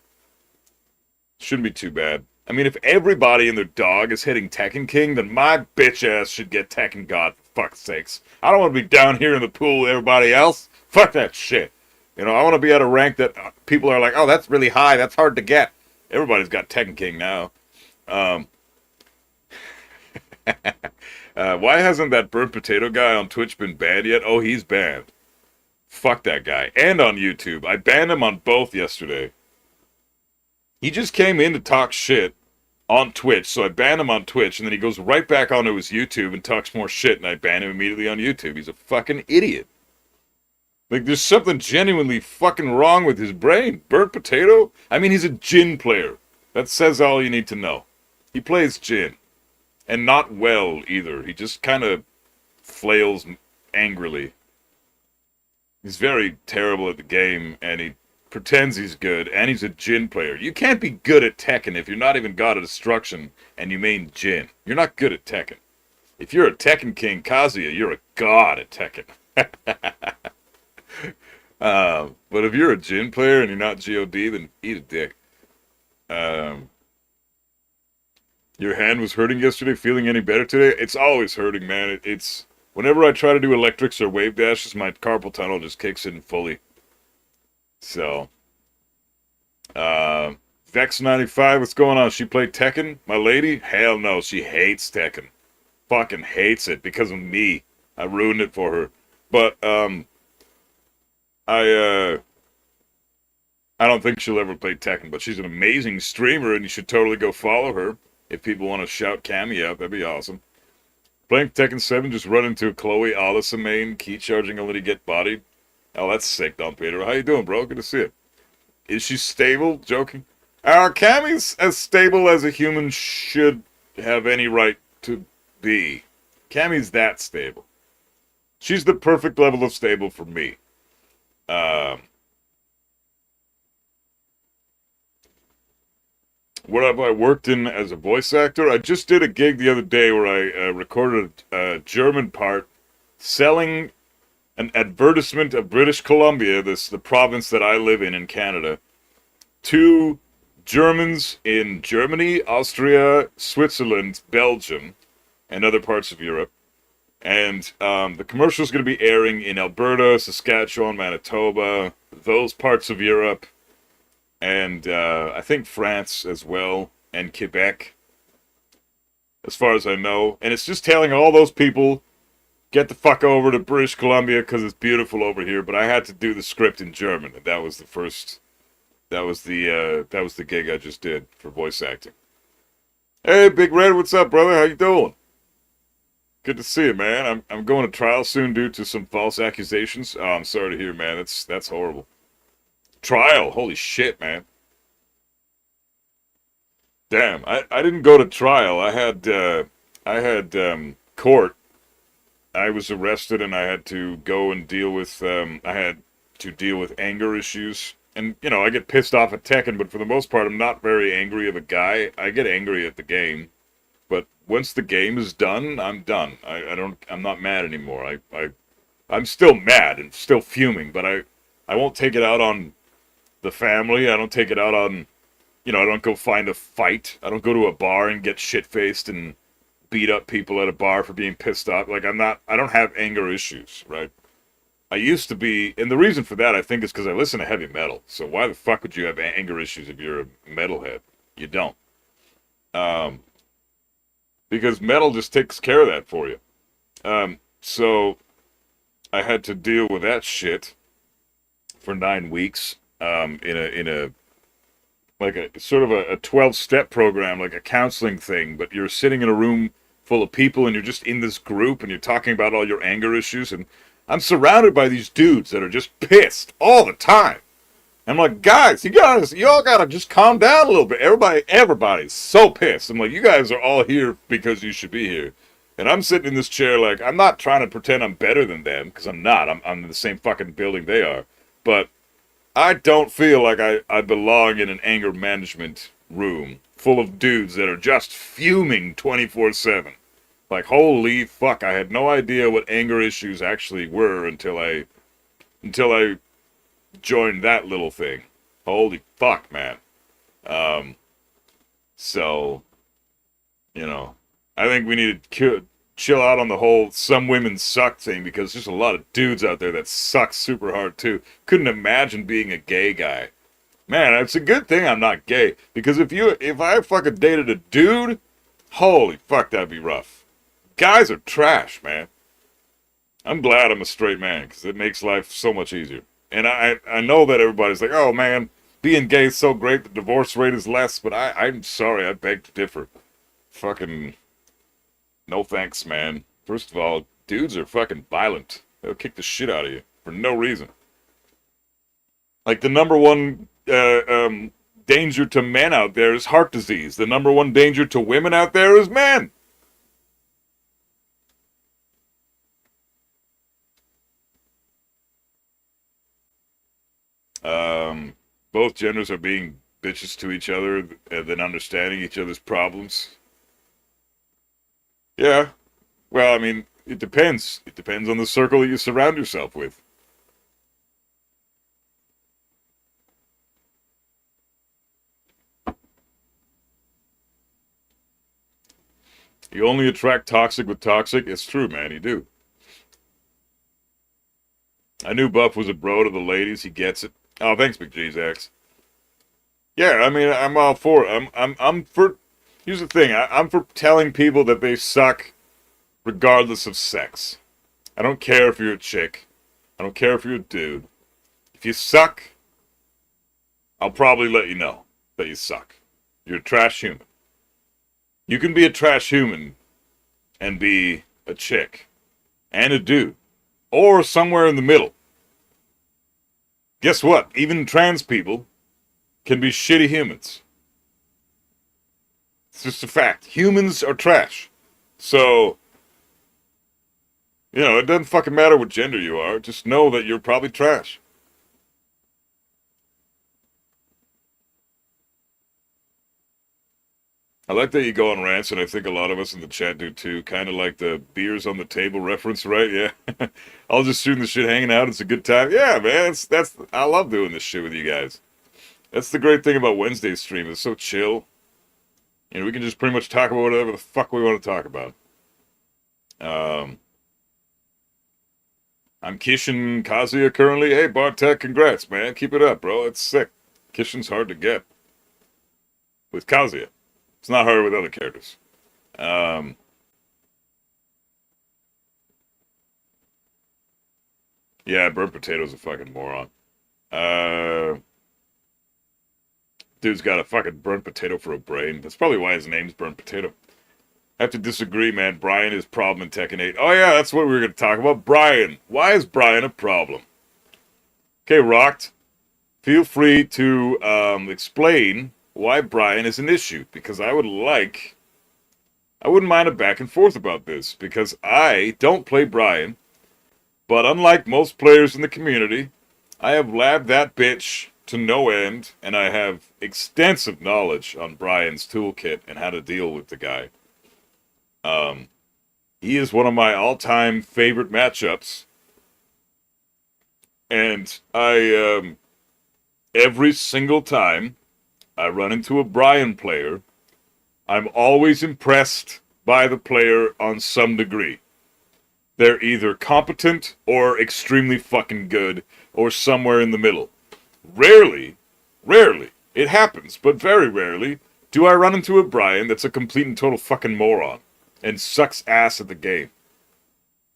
[SPEAKER 2] Shouldn't be too bad. I mean, if everybody and their dog is hitting Tekken King, then my bitch ass should get Tekken God, for fuck's sakes. I don't want to be down here in the pool with everybody else. Fuck that shit. You know, I want to be at a rank that people are like, oh, that's really high. That's hard to get. Everybody's got Tekken King now. Um, why hasn't that burnt potato guy on Twitch been banned yet? Oh, he's banned. Fuck that guy. And on YouTube. I banned him on both yesterday. He just came in to talk shit on Twitch, so I banned him on Twitch, and then he goes right back onto his YouTube and talks more shit, and I ban him immediately on YouTube. He's a fucking idiot. Like, there's something genuinely fucking wrong with his brain. Burnt potato? I mean, he's a Jin player. That says all you need to know. He plays Jin. And not well, either. He just kind of flails angrily. He's very terrible at the game, and he pretends he's good, and he's a Jin player. You can't be good at Tekken if you're not even God of Destruction, and you main Jin. You're not good at Tekken. If you're a Tekken King Kazuya, you're a god at Tekken. But if you're a Jin player and you're not God, then eat a dick. Your hand was hurting yesterday. Feeling any better today? It's always hurting, man. It's whenever I try to do electrics or wave dashes, my carpal tunnel just kicks in fully. So, Vex95, what's going on? She played Tekken? My lady? Hell no, she hates Tekken. Fucking hates it because of me. I ruined it for her. But, I don't think she'll ever play Tekken, but she's an amazing streamer, and you should totally go follow her. If people want to shout Cammy out, that'd be awesome. Playing Tekken 7, just run into a Chloe Alisa main, key charging only to get bodied. Oh, that's sick, Don Pedro. How you doing, bro? Good to see you. Is she stable? Joking. Cammy's as stable as a human should have any right to be. Cammy's that stable. She's the perfect level of stable for me. What have I worked in as a voice actor? I just did a gig the other day where I recorded a German part selling an advertisement of British Columbia, the province that I live in Canada, to Germans in Germany, Austria, Switzerland, Belgium, and other parts of Europe. And the commercial is going to be airing in Alberta, Saskatchewan, Manitoba, those parts of Europe, and I think France as well, and Quebec, as far as I know. And it's just telling all those people, get the fuck over to British Columbia because it's beautiful over here. But I had to do the script in German, and that was the first. That was the gig I just did for voice acting. Hey, Big Red, what's up, brother? How you doing? Good to see you, man. I'm going to trial soon due to some false accusations. Oh, I'm sorry to hear, man. That's horrible. Trial? Holy shit, man. Damn, I didn't go to trial. I had court. I was arrested and I had to go and deal with anger issues. And, you know, I get pissed off at Tekken, but for the most part, I'm not very angry of a guy. I get angry at the game. But once the game is done, I'm done. I'm not mad anymore. I'm still mad and still fuming, but I won't take it out on the family. I don't take it out on, I don't go find a fight. I don't go to a bar and get shit-faced and beat up people at a bar for being pissed off. Like, I don't have anger issues, right? I used to be, and the reason for that, I think, is because I listen to heavy metal. So why the fuck would you have anger issues if you're a metalhead? You don't. Because metal just takes care of that for you. So I had to deal with that shit for 9 weeks, in a like a sort of a 12-step program, like a counseling thing, but you're sitting in a room full of people and you're just in this group and you're talking about all your anger issues, and I'm surrounded by these dudes that are just pissed all the time. I'm like, guys, you all gotta just calm down a little bit. Everybody's so pissed. I'm like, you guys are all here because you should be here. And I'm sitting in this chair like, I'm not trying to pretend I'm better than them, because I'm not. I'm in the same fucking building they are. But I don't feel like I belong in an anger management room full of dudes that are just fuming 24/7. Like, holy fuck, I had no idea what anger issues actually were until I joined that little thing. Holy fuck, man. So, I think we need to chill out on the whole some women suck thing, because there's a lot of dudes out there that suck super hard too. Couldn't imagine being a gay guy. Man, it's a good thing I'm not gay, because if I fucking dated a dude, holy fuck, that'd be rough. Guys are trash, man. I'm glad I'm a straight man, because it makes life so much easier. And I know that everybody's like, oh man, being gay is so great, the divorce rate is less, but I'm sorry, I beg to differ. Fucking, no thanks, man. First of all, dudes are fucking violent. They'll kick the shit out of you for no reason. Like, the number one danger to men out there is heart disease. The number one danger to women out there is men. Both genders are being bitches to each other and then understanding each other's problems. Yeah. Well, I mean, it depends. It depends on the circle that you surround yourself with. You only attract toxic with toxic. It's true, man. You do. I knew Buff was a bro to the ladies. He gets it. Oh, thanks, Big G's X. Yeah, I mean, I'm all for it. I'm for. Here's the thing. I'm for telling people that they suck, regardless of sex. I don't care if you're a chick. I don't care if you're a dude. If you suck, I'll probably let you know that you suck. You're a trash human. You can be a trash human and be a chick and a dude, or somewhere in the middle. Guess what? Even trans people can be shitty humans. It's just a fact. Humans are trash. So, it doesn't fucking matter what gender you are. Just know that you're probably trash. I like that you go on rants, and I think a lot of us in the chat do too. Kind of like the beers on the table reference, right? Yeah. I'll just shooting the shit, hanging out. It's a good time. Yeah, man. I love doing this shit with you guys. That's the great thing about Wednesday's stream. It's so chill. We can just pretty much talk about whatever the fuck we want to talk about. I'm Kishin Kazuya currently. Hey, Bartek, congrats, man. Keep it up, bro. It's sick. Kishin's hard to get. With Kazuya. It's not hard with other characters. Yeah, burnt potato's a fucking moron. Dude's got a fucking burnt potato for a brain. That's probably why his name's Burnt Potato. I have to disagree, man. Brian is problem in Tekken 8. Oh yeah, that's what we were going to talk about. Brian. Why is Brian a problem? Okay, Rocked. Feel free to explain why Brian is an issue, because I wouldn't mind a back and forth about this, because I don't play Brian, but unlike most players in the community, I have labbed that bitch to no end, and I have extensive knowledge on Brian's toolkit and how to deal with the guy. He is one of my all-time favorite matchups, and I, every single time I run into a Brian player, I'm always impressed by the player on some degree. They're either competent or extremely fucking good, or somewhere in the middle. Rarely, it happens, but very rarely, do I run into a Brian that's a complete and total fucking moron, and sucks ass at the game.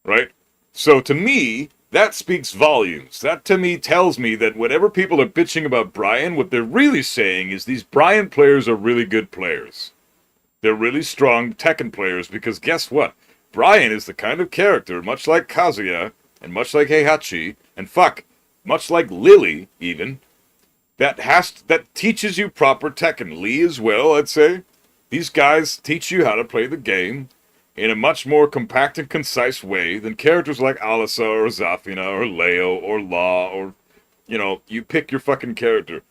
[SPEAKER 2] Right? So to me, that speaks volumes. That to me tells me that whenever people are bitching about Brian, what they're really saying is these Brian players are really good players. They're really strong Tekken players, because guess what? Brian is the kind of character, much like Kazuya, and much like Heihachi, and much like Lily, even, that teaches you proper Tekken. Lee as well, I'd say. These guys teach you how to play the game in a much more compact and concise way than characters like Alisa or Zafina or Leo or Law or, you pick your fucking character.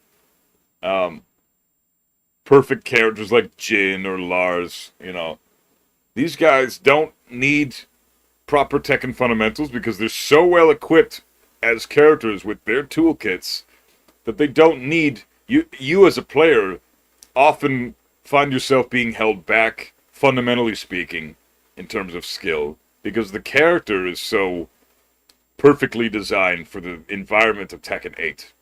[SPEAKER 2] Perfect characters like Jin or Lars, These guys don't need proper Tekken fundamentals because they're so well equipped as characters with their toolkits that they don't need... You as a player often find yourself being held back, fundamentally speaking, in terms of skill, because the character is so perfectly designed for the environment of Tekken 8.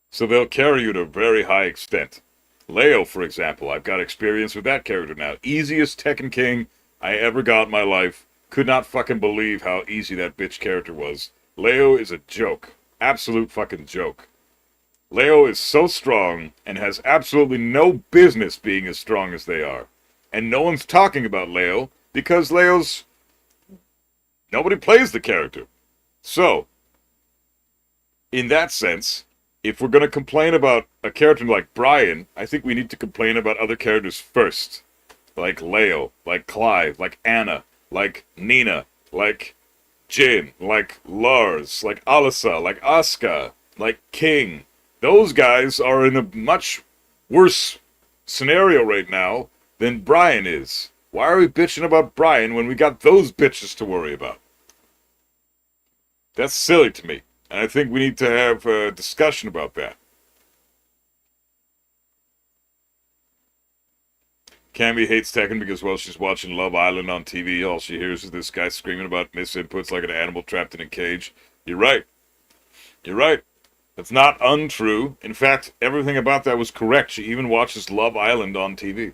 [SPEAKER 2] So they'll carry you to a very high extent. Leo, for example, I've got experience with that character now. Easiest Tekken King I ever got in my life. Could not fucking believe how easy that bitch character was. Leo is a joke. Absolute fucking joke. Leo is so strong and has absolutely no business being as strong as they are. And no one's talking about Leo because nobody plays the character. So, in that sense, if we're going to complain about a character like Brian, I think we need to complain about other characters first. Like Leo, like Clive, like Anna, like Nina, like Jin, like Lars, like Alisa, like Asuka, like King. Those guys are in a much worse scenario right now than Brian is. Why are we bitching about Brian when we got those bitches to worry about? That's silly to me. And I think we need to have a discussion about that. Cammy hates Tekken because, well, she's watching Love Island on TV. All she hears is this guy screaming about misinputs like an animal trapped in a cage. You're right. You're right. That's not untrue. In fact, everything about that was correct. She even watches Love Island on TV.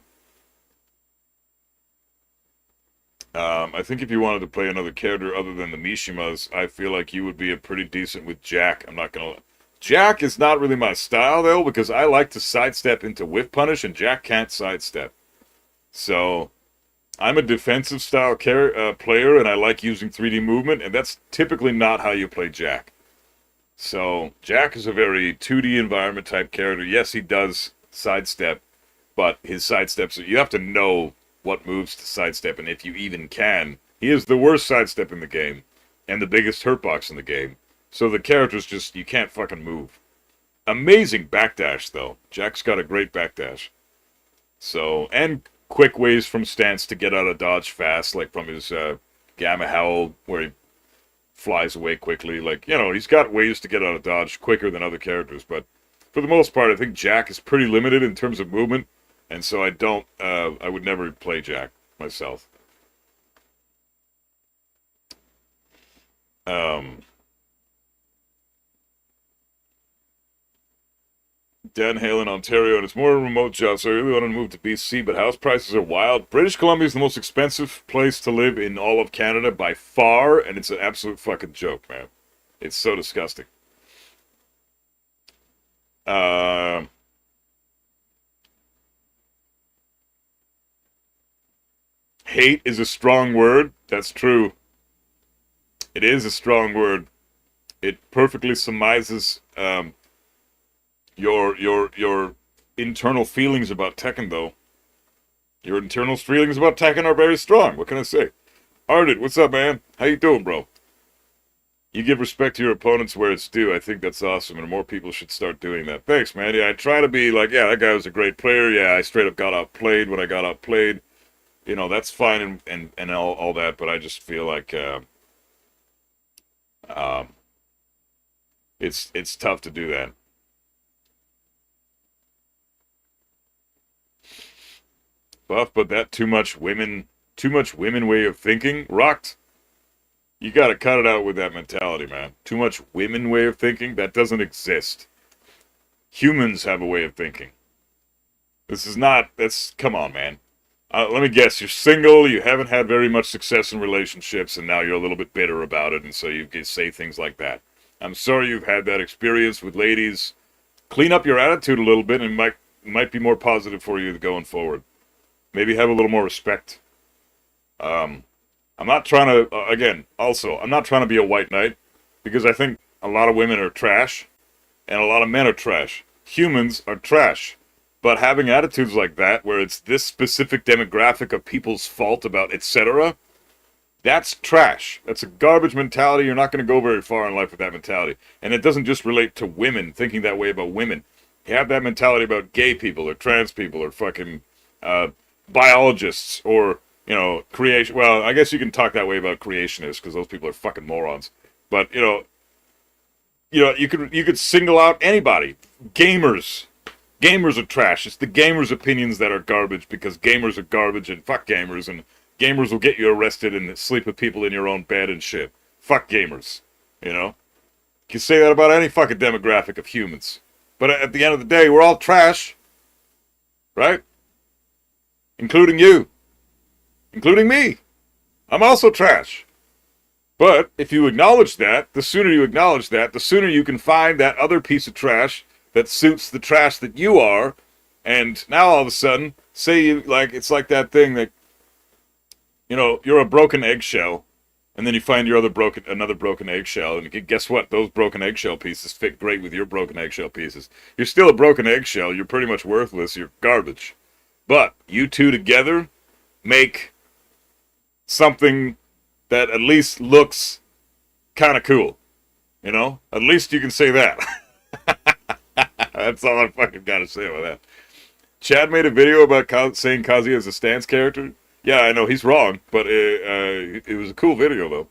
[SPEAKER 2] I think if you wanted to play another character other than the Mishimas, I feel like you would be a pretty decent with Jack. I'm not gonna... Jack is not really my style, though, because I like to sidestep into whiff punish, and Jack can't sidestep. So, I'm a defensive style player, and I like using 3D movement, and that's typically not how you play Jack. So, Jack is a very 2D environment type character. Yes, he does sidestep, but his sidesteps, you have to know what moves to sidestep, and if you even can. He is the worst sidestep in the game, and the biggest hurtbox in the game. So the character's just, you can't fucking move. Amazing backdash, though. Jack's got a great backdash. So, and quick ways from stance to get out of dodge fast, like from his Gamma Howl, where he flies away quickly. Like, you know, he's got ways to get out of dodge quicker than other characters, but for the most part, I think Jack is pretty limited in terms of movement. And so I would never play Jack myself. Dan Hale in Ontario, and it's more a remote job, so I really want to move to BC, but house prices are wild. British Columbia is the most expensive place to live in all of Canada by far, and it's an absolute fucking joke, man. It's so disgusting. Hate is a strong word. That's true. It is a strong word. It perfectly surmises your internal feelings about Tekken, though. Your internal feelings about Tekken are very strong. What can I say? Ardit, what's up, man? How you doing, bro? You give respect to your opponents where it's due. I think that's awesome, and more people should start doing that. Thanks, man. Yeah, I try to be like, yeah, that guy was a great player. Yeah, I straight up got outplayed when I got outplayed. You know, that's fine and all that, but I just feel like it's tough to do that. Buff, but that too much women way of thinking, rocked. You gotta cut it out with that mentality, man. Too much women way of thinking, that doesn't exist. Humans have a way of thinking. Come on, man. Let me guess, you're single, you haven't had very much success in relationships, and now you're a little bit bitter about it, and so you can say things like that. I'm sorry you've had that experience with ladies. Clean up your attitude a little bit, and it might be more positive for you going forward. Maybe have a little more respect. I'm not trying to, I'm not trying to be a white knight, because I think a lot of women are trash, and a lot of men are trash. Humans are trash. But having attitudes like that, where it's this specific demographic of people's fault about etc., that's trash. That's a garbage mentality. You're not going to go very far in life with that mentality. And it doesn't just relate to women, thinking that way about women. You have that mentality about gay people, or trans people, or fucking biologists, or, you know, creation. Well, I guess you can talk that way about creationists, because those people are fucking morons. But, you know, you could single out anybody. Gamers. Gamers are trash. It's the gamers' opinions that are garbage, because gamers are garbage, and fuck gamers, and Gamers will get you arrested and sleep with people in your own bed and shit. Fuck gamers, you know? You can say that about any fucking demographic of humans. But at the end of the day, we're all trash. Right? Including you. Including me. I'm also trash. But if you acknowledge that, the sooner you acknowledge that, the sooner you can find that other piece of trash that suits the trash that you are. And now all of a sudden, say you, like, it's like that thing that, you know, you're a broken eggshell, and then you find your another broken eggshell, and guess what? Those broken eggshell pieces fit great with your broken eggshell pieces. You're still a broken eggshell. You're pretty much worthless. You're garbage. But you two together make something that at least looks kind of cool. You know? At least you can say that. That's all I fucking gotta say about that. Chad made a video about saying Kazuya is a stance character. Yeah, I know, he's wrong, but it was a cool video, though.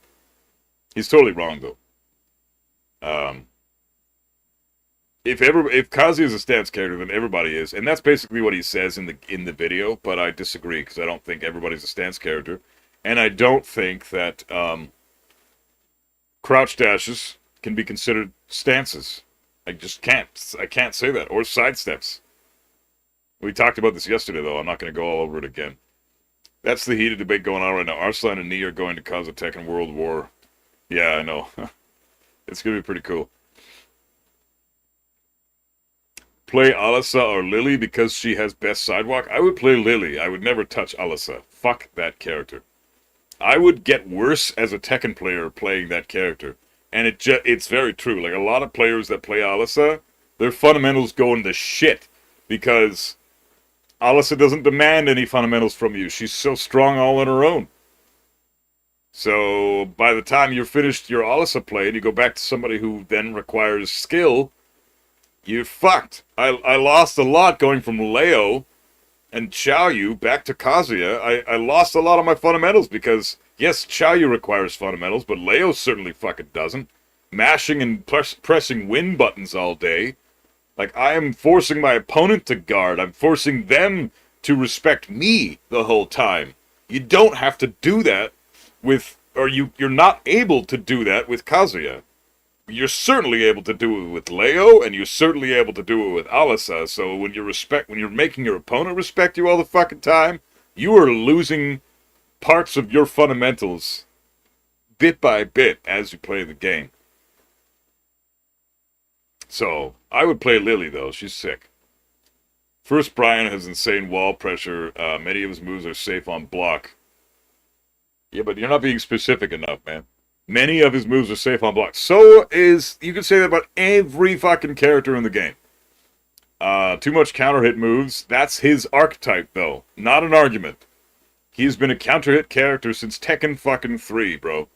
[SPEAKER 2] He's totally wrong, though. If Kazuya is a stance character, then everybody is. And that's basically what he says in the video, but I disagree, because I don't think everybody's a stance character. And I don't think that crouch dashes can be considered stances. I just can't. I can't say that. Or side steps. We talked about this yesterday, though. I'm not going to go all over it again. That's the heated debate going on right now. Arslan and Nee are going to cause a Tekken World War. Yeah, I know. It's going to be pretty cool. Play Alisa or Lily because she has best sidewalk? I would play Lily. I would never touch Alisa. Fuck that character. I would get worse as a Tekken player playing that character. And it's very true. Like, a lot of players that play Alisa, their fundamentals go into shit. Because Alisa doesn't demand any fundamentals from you. She's so strong all on her own. So, by the time you're finished your Alisa play and you go back to somebody who then requires skill, you're fucked. I lost a lot going from Leo and Xiaoyu back to Kazuya. I lost a lot of my fundamentals because, yes, Xiaoyu requires fundamentals, but Leo certainly fucking doesn't. Mashing and pressing win buttons all day. Like, I am forcing my opponent to guard. I'm forcing them to respect me the whole time. You don't have to do that with, or you're not able to do that with Kazuya. You're certainly able to do it with Leo, and you're certainly able to do it with Alisa. So when you're making your opponent respect you all the fucking time, you are losing parts of your fundamentals bit by bit as you play the game. So, I would play Lily, though. She's sick. First, Brian has insane wall pressure. Many of his moves are safe on block. Yeah, but you're not being specific enough, man. Many of his moves are safe on block. So is, you can say that about every fucking character in the game. Too much counter hit moves. That's his archetype, though. Not an argument. He's been a counter hit character since Tekken fucking 3, bro.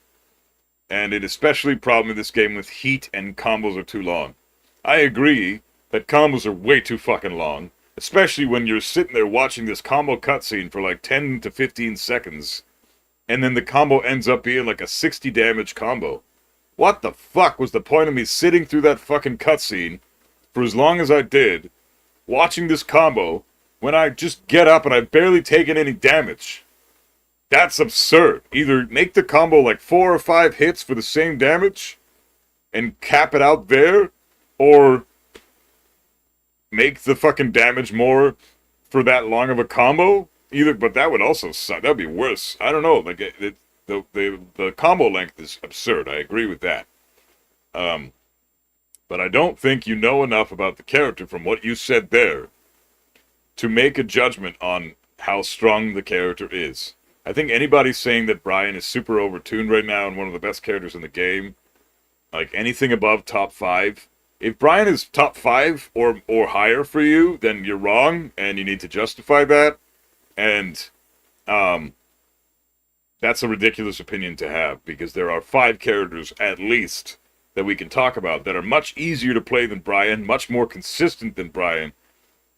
[SPEAKER 2] And it especially problem in this game with heat and combos are too long. I agree that combos are way too fucking long, especially when you're sitting there watching this combo cutscene for like 10 to 15 seconds, and then the combo ends up being like a 60 damage combo. What the fuck was the point of me sitting through that fucking cutscene for as long as I did, watching this combo, when I just get up and I've barely taken any damage? That's absurd. Either make the combo like 4 or 5 hits for the same damage, and cap it out there, or make the fucking damage more for that long of a combo. But that would also suck. That'd be worse. I don't know. Like the combo length is absurd. I agree with that. But I don't think you know enough about the character from what you said there to make a judgment on how strong the character is. I think anybody saying that Brian is super overtuned right now and one of the best characters in the game, like anything above top 5. If Brian is top 5 or higher for you, then you're wrong, and you need to justify that. And that's a ridiculous opinion to have, because there are 5 characters, at least, that we can talk about that are much easier to play than Brian, much more consistent than Brian,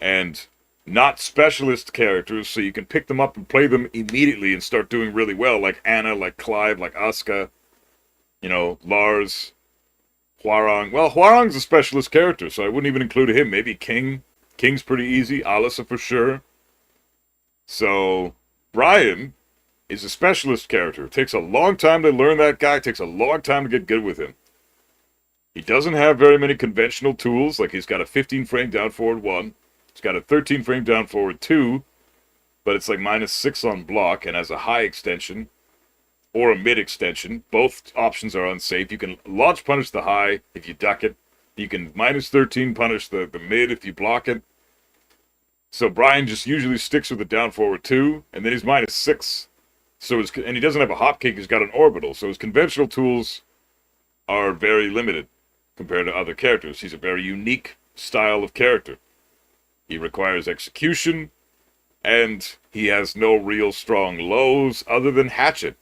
[SPEAKER 2] and not specialist characters, so you can pick them up and play them immediately and start doing really well, like Anna, like Clive, like Asuka, you know, Lars, Hwarang. Well, Hwarang's a specialist character, so I wouldn't even include him. Maybe King. King's pretty easy. Alisa for sure. So, Brian is a specialist character. It takes a long time to learn that guy. It takes a long time to get good with him. He doesn't have very many conventional tools. Like, he's got a 15 frame down forward 1. He's got a 13 frame down forward 2. But it's like -6 on block and has a high extension or a mid extension. Both options are unsafe. You can launch punish the high if you duck it. You can -13 punish the mid if you block it. So Brian just usually sticks with the down forward 2, and then he's -6. So and he doesn't have a hopkick, he's got an orbital. So his conventional tools are very limited compared to other characters. He's a very unique style of character. He requires execution, and he has no real strong lows other than hatchet.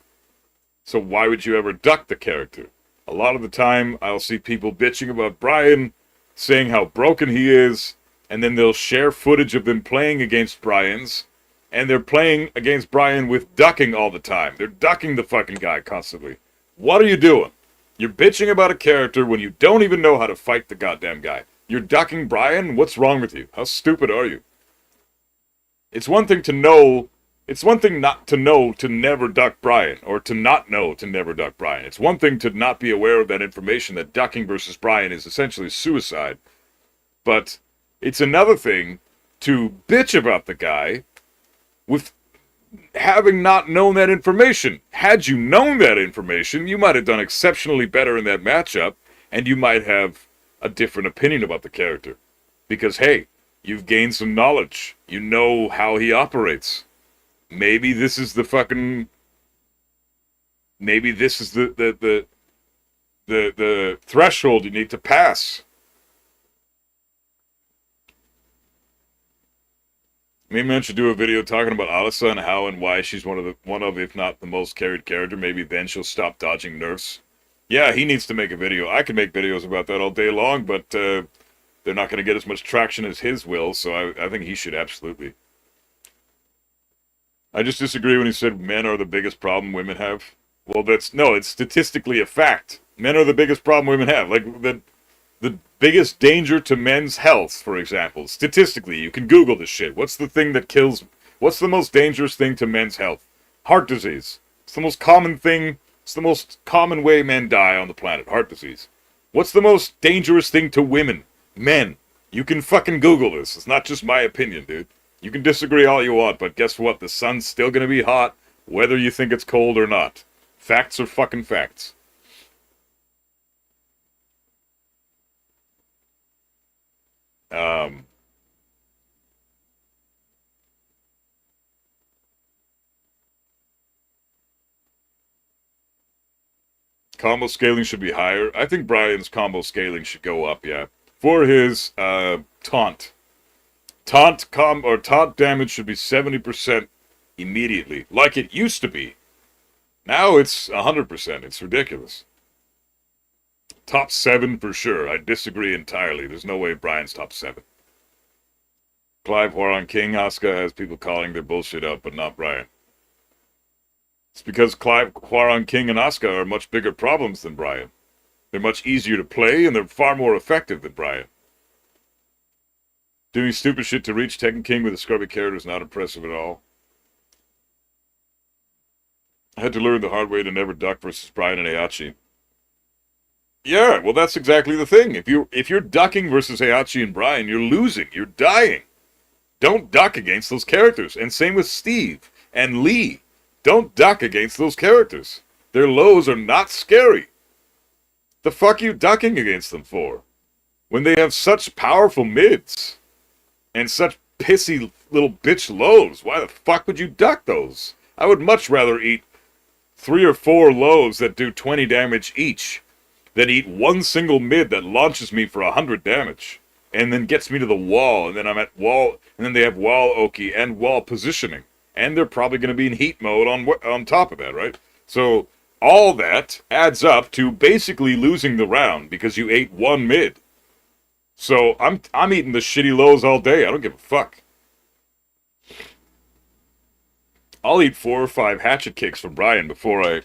[SPEAKER 2] So why would you ever duck the character? A lot of the time, I'll see people bitching about Brian, saying how broken he is, and then they'll share footage of them playing against Brian's, and they're playing against Brian with ducking all the time. They're ducking the fucking guy constantly. What are you doing? You're bitching about a character when you don't even know how to fight the goddamn guy. You're ducking Brian? What's wrong with you? How stupid are you? It's one thing to know... It's one thing not to know to never duck Brian, or to not know to never duck Brian. It's one thing to not be aware of that information, that ducking versus Brian is essentially suicide. But it's another thing to bitch about the guy with having not known that information. Had you known that information, you might have done exceptionally better in that matchup, and you might have a different opinion about the character. Because, hey, you've gained some knowledge. You know how he operates. Maybe this is the fucking... Maybe this is the threshold you need to pass. Maybe I should do a video talking about Alisa and how and why she's one of, if not the most carried character. Maybe then she'll stop dodging nerfs. Yeah, he needs to make a video. I can make videos about that all day long, but they're not going to get as much traction as his will, so I think he should absolutely. I just disagree when he said men are the biggest problem women have. Well, it's statistically a fact. Men are the biggest problem women have. Like, the biggest danger to men's health, for example. Statistically, you can Google this shit. What's the most dangerous thing to men's health? Heart disease. It's the most common thing. It's the most common way men die on the planet. Heart disease. What's the most dangerous thing to women? Men. You can fucking Google this. It's not just my opinion, dude. You can disagree all you want, but guess what? The sun's still gonna be hot, whether you think it's cold or not. Facts are fucking facts. Combo scaling should be higher. I think Brian's combo scaling should go up, yeah. For his taunt. Taunt damage should be 70% immediately, like it used to be. Now it's 100%. It's ridiculous. Top 7 for sure. I disagree entirely. There's no way Brian's top 7. Clive Huaron King, Asuka has people calling their bullshit out, but not Brian. It's because Clive Huaron King and Asuka are much bigger problems than Brian. They're much easier to play, and they're far more effective than Brian. Doing stupid shit to reach Tekken King with a scrubby character is not impressive at all. I had to learn the hard way to never duck versus Brian and Heihachi. Yeah, well that's exactly the thing. If you're ducking versus Heihachi and Brian, you're losing. You're dying. Don't duck against those characters. And same with Steve and Lee. Don't duck against those characters. Their lows are not scary. The fuck are you ducking against them for? When they have such powerful mids and such pissy little bitch lows, why the fuck would you duck those? I would much rather eat 3 or 4 lows that do 20 damage each than eat one single mid that launches me for 100 damage and then gets me to the wall, and then I'm at wall, and then they have wall Oki and wall positioning. And they're probably going to be in heat mode on top of that, right? So all that adds up to basically losing the round because you ate one mid. So I'm eating the shitty lows all day. I don't give a fuck. I'll eat 4 or 5 hatchet kicks from Brian before I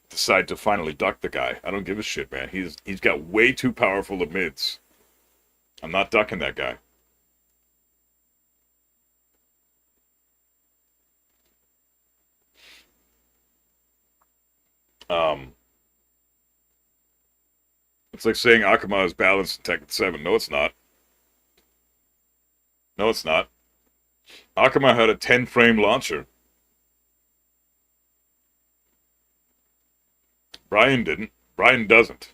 [SPEAKER 2] decide to finally duck the guy. I don't give a shit, man. He's got way too powerful of mids. I'm not ducking that guy. Um, it's like saying Akuma is balanced in Tekken 7. No, it's not. No, it's not. Akuma had a 10-frame launcher. Brian didn't. Brian doesn't.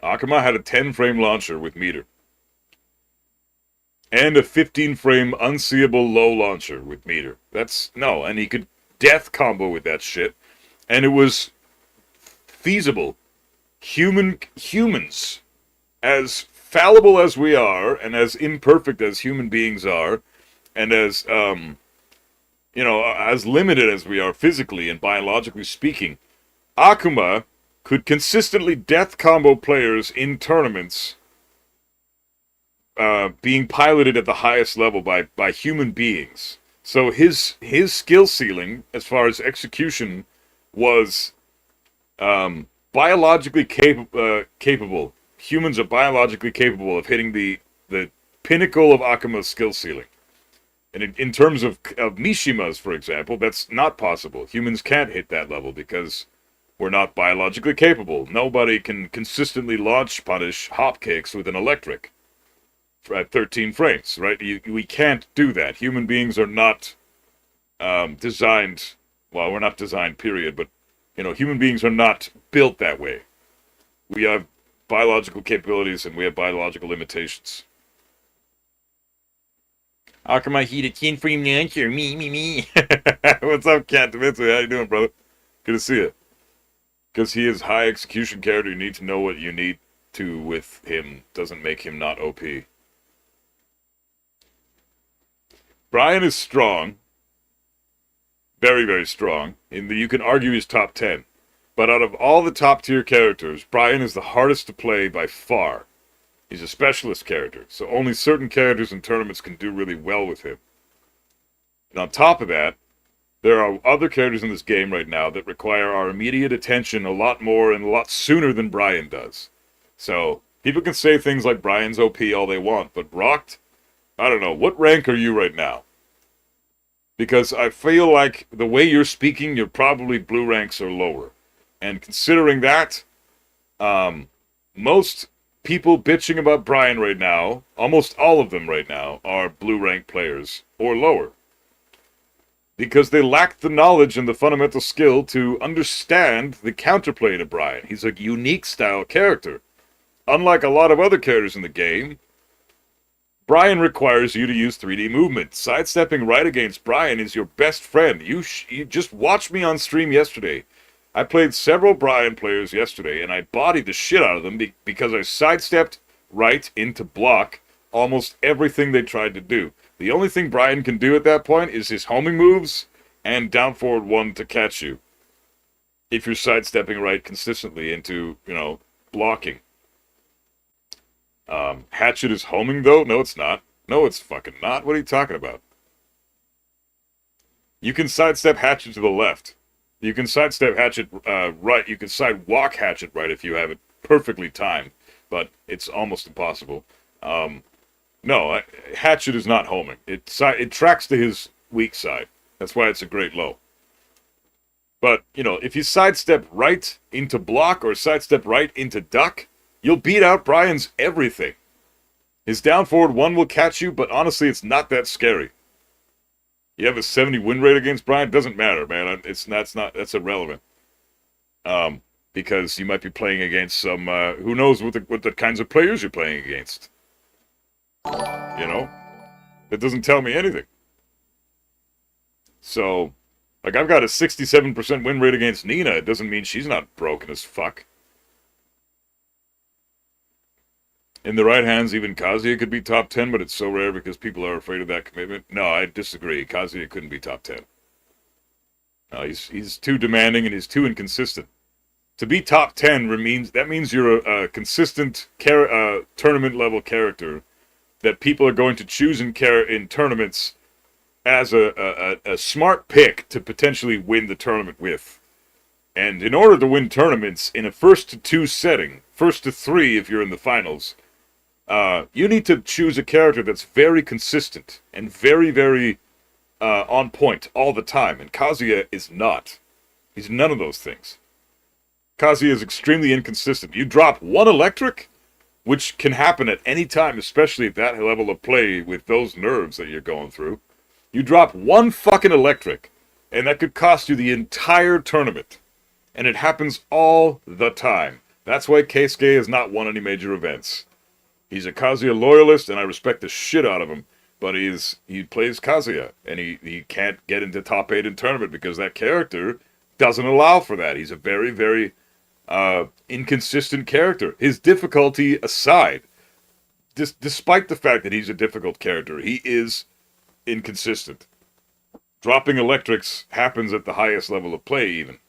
[SPEAKER 2] Akuma had a 10-frame launcher with meter. And a 15-frame unseeable low launcher with meter. And he could death combo with that shit. And it was feasible. Humans, as fallible as we are, and as imperfect as human beings are, and as, as limited as we are physically and biologically speaking, Akuma could consistently death combo players in tournaments being piloted at the highest level by human beings. So his skill ceiling, as far as execution, was biologically capable. Humans are biologically capable of hitting the pinnacle of Akuma's skill ceiling. And in terms of Mishima's, for example, that's not possible. Humans can't hit that level because we're not biologically capable. Nobody can consistently launch punish hop kicks with an electric at 13 frames, right? We can't do that. Human beings are not designed, well, we're not designed, period, but, human beings are not built that way. We have biological capabilities and we have biological limitations. Akuma hit a 10-frame launcher, me. What's up, Cat Demitsu? How you doing, brother? Good to see you. Because he is high execution character, you need to know what you need to with him. Doesn't make him not OP. Brian is strong. Very, very strong. You can argue he's top 10. But out of all the top tier characters, Brian is the hardest to play by far. He's a specialist character, so only certain characters in tournaments can do really well with him. And on top of that, there are other characters in this game right now that require our immediate attention a lot more and a lot sooner than Brian does. So, people can say things like Brian's OP all they want, but Rocked, I don't know, what rank are you right now? Because I feel like the way you're speaking, you're probably blue ranks or lower. And considering that, most people bitching about Brian right now, almost all of them right now, are blue rank players or lower. Because they lack the knowledge and the fundamental skill to understand the counterplay to Brian. He's a unique style character. Unlike a lot of other characters in the game, Brian requires you to use 3D movement. Sidestepping right against Brian is your best friend. You just watched me on stream yesterday. I played several Brian players yesterday, and I bodied the shit out of them because I sidestepped right into block almost everything they tried to do. The only thing Brian can do at that point is his homing moves and down forward 1 to catch you. If you're sidestepping right consistently into, blocking. Hatchet is homing, though? No, it's not. No, it's fucking not. What are you talking about? You can sidestep Hatchet to the left. You can sidestep Hatchet right. You can sidewalk Hatchet right if you have it perfectly timed. But it's almost impossible. No, Hatchet is not homing. It tracks to his weak side. That's why it's a great low. But, if you sidestep right into block or sidestep right into duck, you'll beat out Brian's everything. His down forward 1 will catch you, but honestly, it's not that scary. You have a 70 win rate against Brian, doesn't matter, man. That's irrelevant. Because you might be playing against some, who knows what the kinds of players you're playing against. It doesn't tell me anything. So, like, I've got a 67% win rate against Nina. It doesn't mean she's not broken as fuck. In the right hands, even Kazuya could be top 10, but it's so rare because people are afraid of that commitment. No, I disagree. Kazuya couldn't be top 10. No, he's too demanding and he's too inconsistent. To be top 10 means you're a consistent tournament-level character that people are going to choose in tournaments as a smart pick to potentially win the tournament with. And in order to win tournaments in a 1-2 setting, 1-3 if you're in the finals, you need to choose a character that's very consistent and very, very on point all the time. And Kazuya is not. He's none of those things. Kazuya is extremely inconsistent. You drop one electric, which can happen at any time, especially at that level of play with those nerves that you're going through. You drop one fucking electric, and that could cost you the entire tournament. And it happens all the time. That's why Keisuke has not won any major events. He's a Kazuya loyalist, and I respect the shit out of him. But he plays Kazuya, and he can't get into top 8 in tournament because that character doesn't allow for that. He's a very, very inconsistent character. His difficulty aside, despite the fact that he's a difficult character, he is inconsistent. Dropping electrics happens at the highest level of play, even.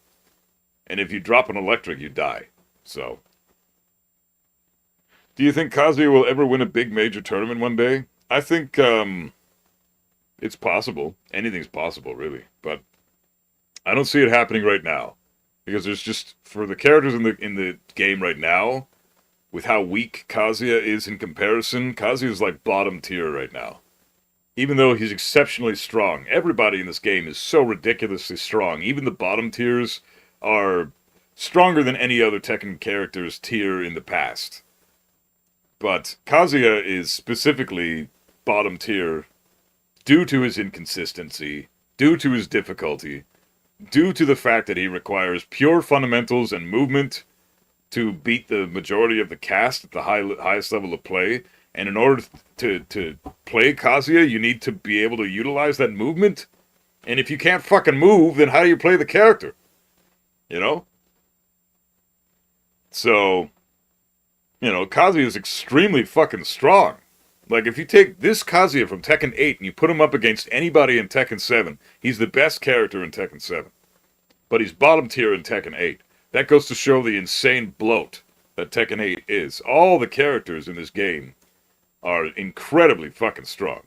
[SPEAKER 2] And if you drop an electric, you die. So, do you think Kazuya will ever win a big major tournament one day? I think it's possible. Anything's possible, really. But I don't see it happening right now. Because there's just, for the characters in the game right now, with how weak Kazuya is in comparison, Kazuya is like bottom tier right now. Even though he's exceptionally strong. Everybody in this game is so ridiculously strong. Even the bottom tiers are stronger than any other Tekken character's tier in the past. But Kazuya is specifically bottom tier due to his inconsistency, due to his difficulty, due to the fact that he requires pure fundamentals and movement to beat the majority of the cast at the highest level of play. And in order to play Kazuya, you need to be able to utilize that movement. And if you can't fucking move, then how do you play the character? You know? So, Kazuya is extremely fucking strong. Like, if you take this Kazuya from Tekken 8 and you put him up against anybody in Tekken 7, he's the best character in Tekken 7. But he's bottom tier in Tekken 8. That goes to show the insane bloat that Tekken 8 is. All the characters in this game are incredibly fucking strong.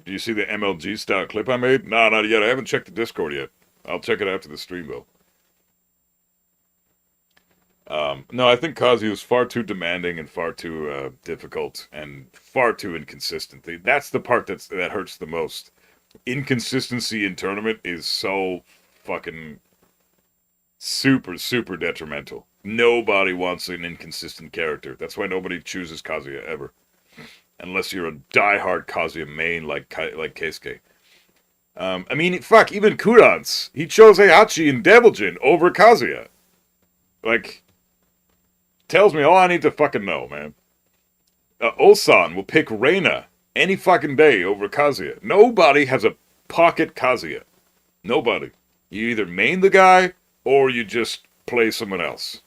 [SPEAKER 2] Do you see the MLG style clip I made? No, not yet. I haven't checked the Discord yet. I'll check it after the stream, though. No, I think Kazuya is far too demanding and far too difficult and far too inconsistent. That's the part that hurts the most. Inconsistency in tournament is so fucking super, super detrimental. Nobody wants an inconsistent character. That's why nobody chooses Kazuya ever. Unless you're a diehard Kazuya main like Keisuke. I mean, fuck, even Kurance. He chose Heihachi and Deviljin over Kazuya. Like, tells me all I need to fucking know, man. Ulsan will pick Reina any fucking day over Kazuya. Nobody has a pocket Kazuya. Nobody. You either main the guy, or you just play someone else.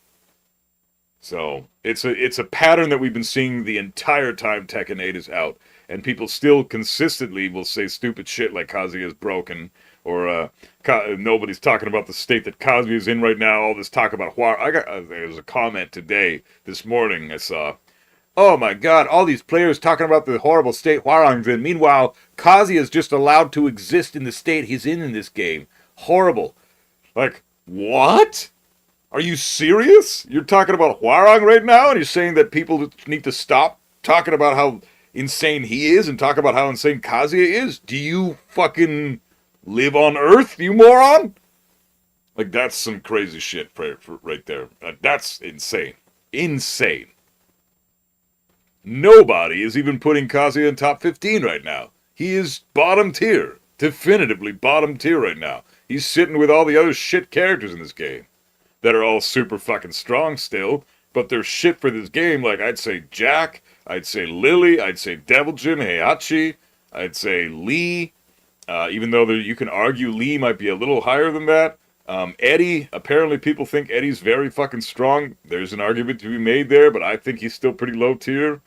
[SPEAKER 2] So, it's a pattern that we've been seeing the entire time Tekken 8 is out. And people still consistently will say stupid shit like Kazuya is broken, or nobody's talking about the state that Kazuya is in right now. All this talk about Hwar. There was a comment this morning I saw. Oh my god, all these players talking about the horrible state Hwarang's in. Meanwhile, Kazuya is just allowed to exist in the state he's in this game. Horrible. Like, what? Are you serious? You're talking about Hwarang right now, and you're saying that people need to stop talking about how insane he is and talk about how insane Kazuya is? Do you fucking live on Earth, you moron? Like, that's some crazy shit right there. That's insane. Insane. Nobody is even putting Kazuya in top 15 right now. He is bottom tier. Definitively bottom tier right now. He's sitting with all the other shit characters in this game that are all super fucking strong still, but they're shit for this game. Like, I'd say Jack, I'd say Lily, I'd say Deviljin, Heihachi, I'd say Lee, even though you can argue Lee might be a little higher than that. Eddie, apparently people think Eddie's very fucking strong. There's an argument to be made there, but I think he's still pretty low tier.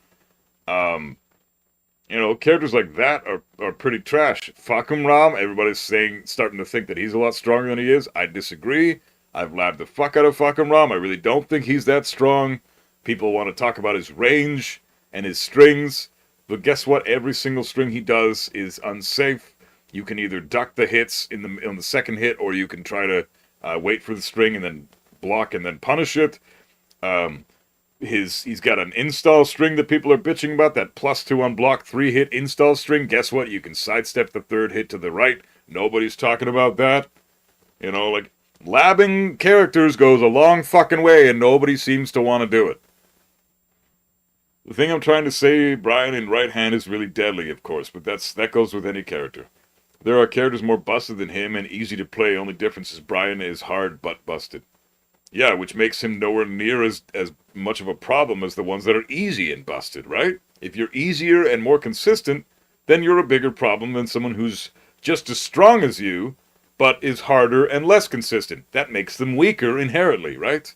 [SPEAKER 2] Characters like that are pretty trash. Fakum Ram, everybody's starting to think that he's a lot stronger than he is. I disagree. I've labbed the fuck out of Fakum Ram. I really don't think he's that strong. People want to talk about his range and his strings, but guess what? Every single string he does is unsafe. You can either duck the hits on the second hit, or you can try to wait for the string and then block and then punish it. He's got an install string that people are bitching about, that +2 on block 3-hit install string. Guess what? You can sidestep the third hit to the right. Nobody's talking about that. Labbing characters goes a long fucking way and nobody seems to want to do it. The thing I'm trying to say, Brian in right hand is really deadly, of course, but that goes with any character. There are characters more busted than him and easy to play. Only difference is Brian is hard but busted. Yeah, which makes him nowhere near as much of a problem as the ones that are easy and busted, right? If you're easier and more consistent, then you're a bigger problem than someone who's just as strong as you, but is harder and less consistent. That makes them weaker inherently, right?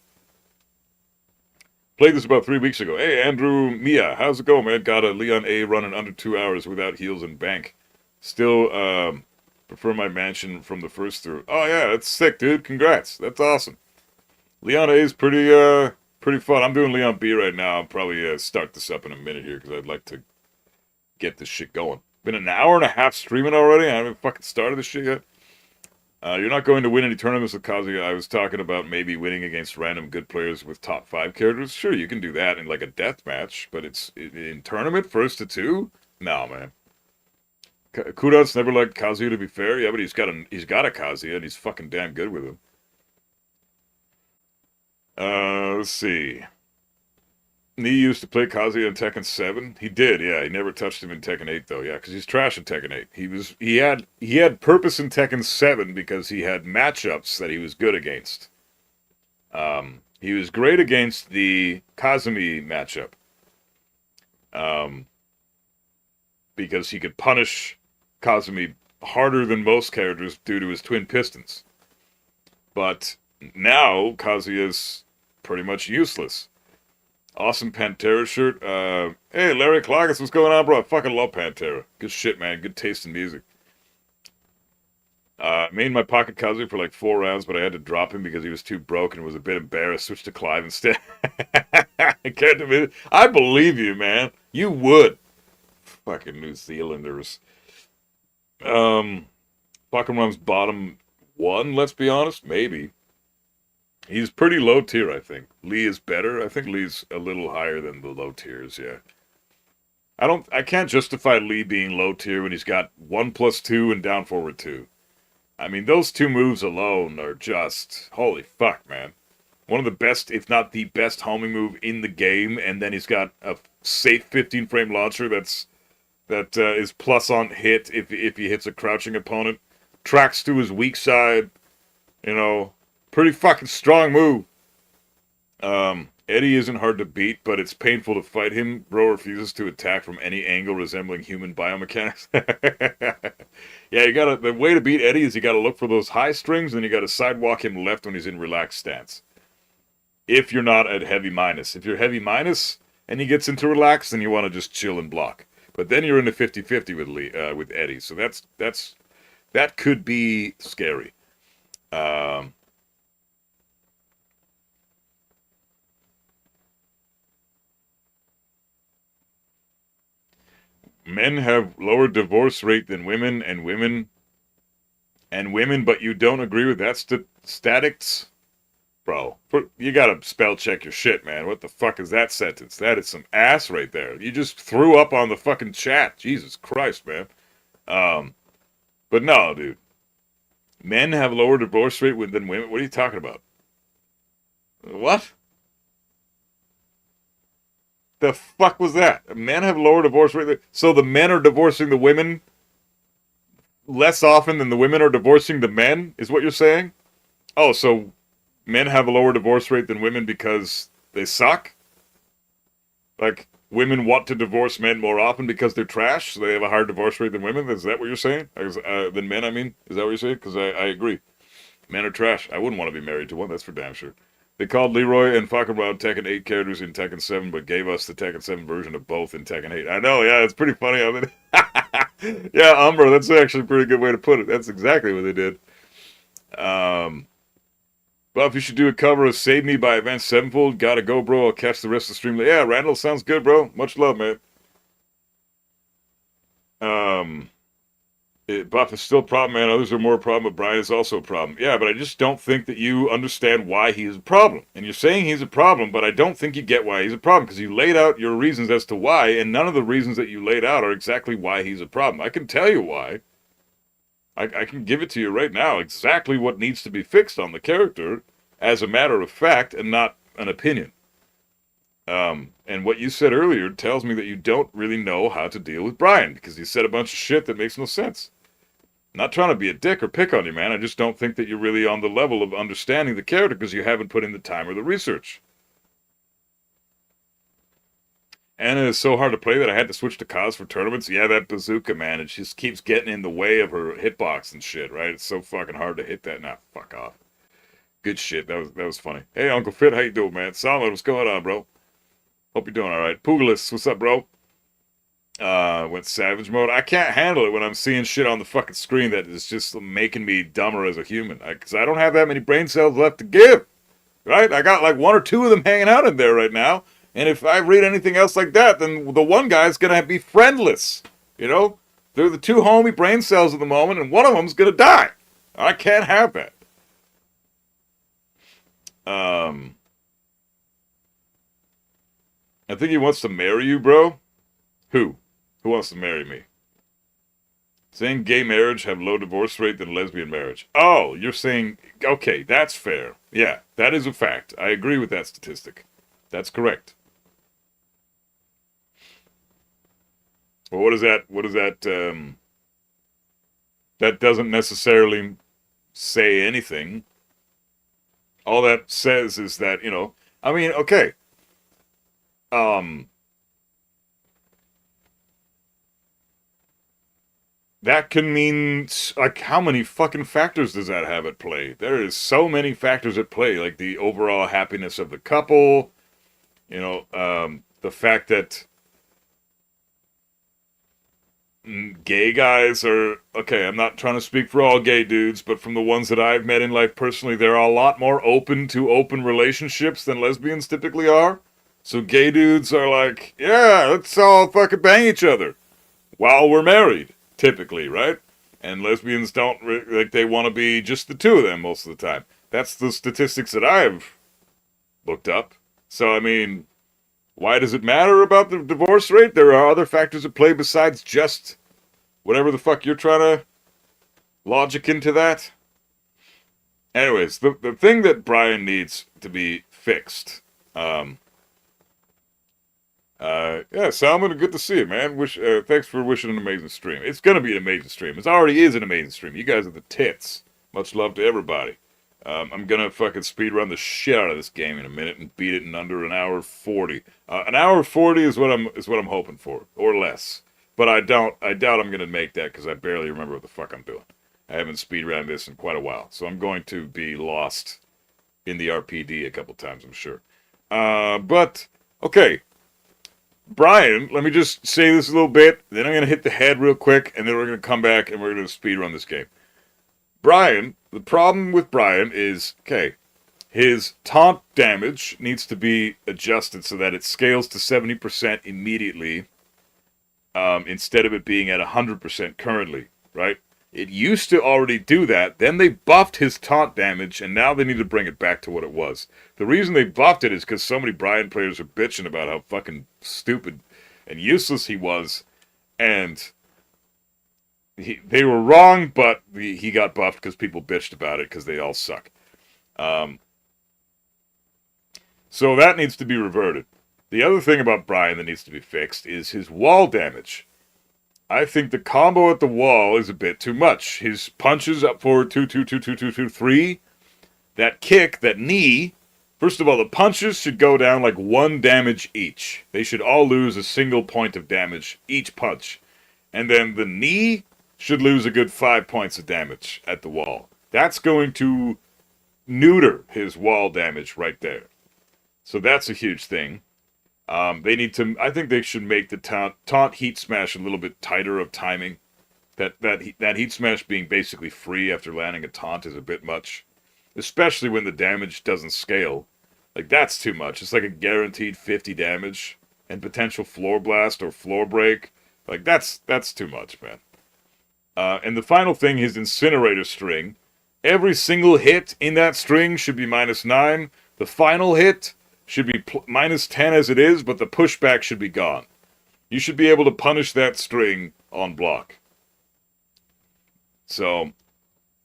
[SPEAKER 2] Played this about 3 weeks ago. Hey, Andrew Mia, how's it going, man? Got a Leon A run in under 2 hours without heals and bank. Still prefer my mansion from the first through. Oh yeah, that's sick, dude. Congrats. That's awesome. Leon A is pretty fun. I'm doing Leon B right now. I'll probably start this up in a minute here because I'd like to get this shit going. Been an hour and a half streaming already. I haven't fucking started this shit yet. You're not going to win any tournaments with Kazuya. I was talking about maybe winning against random good players with top 5 characters. Sure, you can do that in like a death match, but it's in tournament first to 2. No, man. Kudot's never liked Kazuya, to be fair. Yeah, but he's got a Kazuya and he's fucking damn good with him. Let's see. Nee used to play Kazuya in Tekken 7. He did, yeah. He never touched him in Tekken 8, though. Yeah, because he's trash in Tekken 8. He had purpose in Tekken 7 because he had matchups that he was good against. He was great against the Kazumi matchup. Because he could punish Kazumi harder than most characters due to his twin pistons. But now Kazuya's pretty much useless. Awesome Pantera shirt. Hey, Larry Cloggis, what's going on, bro? I fucking love Pantera. Good shit, man. Good taste in music. Made my pocket Kazuya for like 4 rounds, but I had to drop him because he was too broke and was a bit embarrassed. Switched to Clive instead. I can't admit it. I believe you, man. You would. Fucking New Zealanders. Pokemon bottom 1, let's be honest. Maybe. He's pretty low tier, I think. Lee is better. I think Lee's a little higher than the low tiers, yeah. I can't justify Lee being low tier when he's got 1+2 and down forward 2. I mean, those 2 moves alone are just, holy fuck, man. One of the best, if not the best homing move in the game, and then he's got a safe 15 frame launcher that is plus on hit if he hits a crouching opponent. Tracks to his weak side, you know. Pretty fucking strong move. Eddie isn't hard to beat, but it's painful to fight him. Bro refuses to attack from any angle resembling human biomechanics. Yeah, the way to beat Eddie is you gotta look for those high strings, and you gotta sidewalk him left when he's in relaxed stance. If you're not at heavy minus. If you're heavy minus and he gets into relaxed, then you want to just chill and block. But then you're in the 50-50 with Eddie, so that could be scary. Men have lower divorce rate than women, and women, but you don't agree with that statistics? Bro, you gotta spell check your shit, man. What the fuck is that sentence? That is some ass right there. You just threw up on the fucking chat. Jesus Christ, man. But no, dude. Men have lower divorce rate than women? What are you talking about? What? The fuck was that? Men have lower divorce rate. So the men are divorcing the women less often than the women are divorcing the men, is what you're saying? Oh, so men have a lower divorce rate than women because they suck? Like, women want to divorce men more often because they're trash, so they have a higher divorce rate than women? Is that what you're saying? Than men, I mean? Is that what you're saying? Because I agree. Men are trash. I wouldn't want to be married to one, that's for damn sure. They called Leroy and fucking around Tekken 8 characters in Tekken 7, but gave us the Tekken 7 version of both in Tekken 8. I know, yeah, it's pretty funny. I mean, yeah, Umbra, that's actually a pretty good way to put it. That's exactly what they did. Buff, you should do a cover of Save Me by Avenged Sevenfold. Gotta go, bro. I'll catch the rest of the stream. Yeah, Randall, sounds good, bro. Much love, man. Buff is still a problem, man. Others are more a problem, but Brian is also a problem. Yeah, but I just don't think that you understand why he's a problem. And you're saying he's a problem, but I don't think you get why he's a problem, because you laid out your reasons as to why, and none of the reasons that you laid out are exactly why he's a problem. I can tell you why. I can give it to you right now, exactly what needs to be fixed on the character as a matter of fact and not an opinion. And what you said earlier tells me that you don't really know how to deal with Brian, because you said a bunch of shit that makes no sense. I'm not trying to be a dick or pick on you, man. I just don't think that you're really on the level of understanding the character because you haven't put in the time or the research. Anna is so hard to play that I had to switch to Kaz for tournaments. Yeah, that bazooka, man, it just keeps getting in the way of her hitbox and shit, right? It's so fucking hard to hit that. Nah, fuck off. Good shit. That was funny. Hey, Uncle Fit, how you doing, man? Solid, what's going on, bro? Hope you're doing all right. Pugalis, what's up, bro? Went savage mode. I can't handle it when I'm seeing shit on the fucking screen that is just making me dumber as a human. Because I don't have that many brain cells left to give, right? I got like one or two of them hanging out in there right now. And if I read anything else like that, then the one guy's going to be friendless. You know? They're the two homie brain cells at the moment, and one of them's going to die. I can't have that. I think he wants to marry you, bro. Who? Who wants to marry me? Saying gay marriage have low divorce rate than lesbian marriage. Oh, you're saying... Okay, that's fair. Yeah, that is a fact. I agree with that statistic. That's correct. Well, what is that, that doesn't necessarily say anything. All that says is that, you know... I mean, okay. That can mean, like, how many fucking factors does that have at play? There is so many factors at play, like the overall happiness of the couple, you know, the fact that gay guys are, okay, I'm not trying to speak for all gay dudes, but from the ones that I've met in life personally, they're a lot more open to open relationships than lesbians typically are. So gay dudes are like, yeah, let's all fucking bang each other while we're married. Typically, right? And lesbians don't, like, they want to be just the two of them most of the time. That's the statistics that I've looked up. So, I mean, why does it matter about the divorce rate? There are other factors at play besides just whatever the fuck you're trying to logic into that. Anyways, the thing that Brian needs to be fixed, yeah, Salmon, good to see you, man. Thanks for wishing an amazing stream. It's gonna be an amazing stream. It already is an amazing stream. You guys are the tits. Much love to everybody. I'm gonna fucking speedrun the shit out of this game in a minute and beat it in under an hour 40. An hour 40 is what I'm hoping for, or less. But I doubt I'm gonna make that because I barely remember what the fuck I'm doing. I haven't speedrun this in quite a while, so I'm going to be lost in the RPD a couple times, I'm sure. But okay. Brian, let me just say this a little bit, then I'm going to hit the head real quick, and then we're going to come back and we're going to speedrun this game. Brian, the problem with Brian is, okay, his taunt damage needs to be adjusted so that it scales to 70% immediately, instead of it being at 100% currently, right? It used to already do that, then they buffed his taunt damage, and now they need to bring it back to what it was. The reason they buffed it is because so many Brian players are bitching about how fucking stupid and useless he was, and they were wrong, but he got buffed because people bitched about it because they all suck. So that needs to be reverted. The other thing about Brian that needs to be fixed is his wall damage. I think the combo at the wall is a bit too much. His punches up forward 2, 2, 2, 2, 2, 2, 3. That kick, that knee. First of all, the punches should go down like 1 damage each. They should all lose a single point of damage each punch. And then the knee should lose a good 5 points of damage at the wall. That's going to neuter his wall damage right there. So that's a huge thing. They need to. I think they should make the taunt heat smash a little bit tighter of timing. That heat smash being basically free after landing a taunt is a bit much, especially when the damage doesn't scale. Like that's too much. It's like a guaranteed 50 damage and potential floor blast or floor break. Like that's too much, man. And the final thing, his incinerator string. Every single hit in that string should be -9. The final hit should be -10 as it is, but the pushback should be gone. You should be able to punish that string on block. So,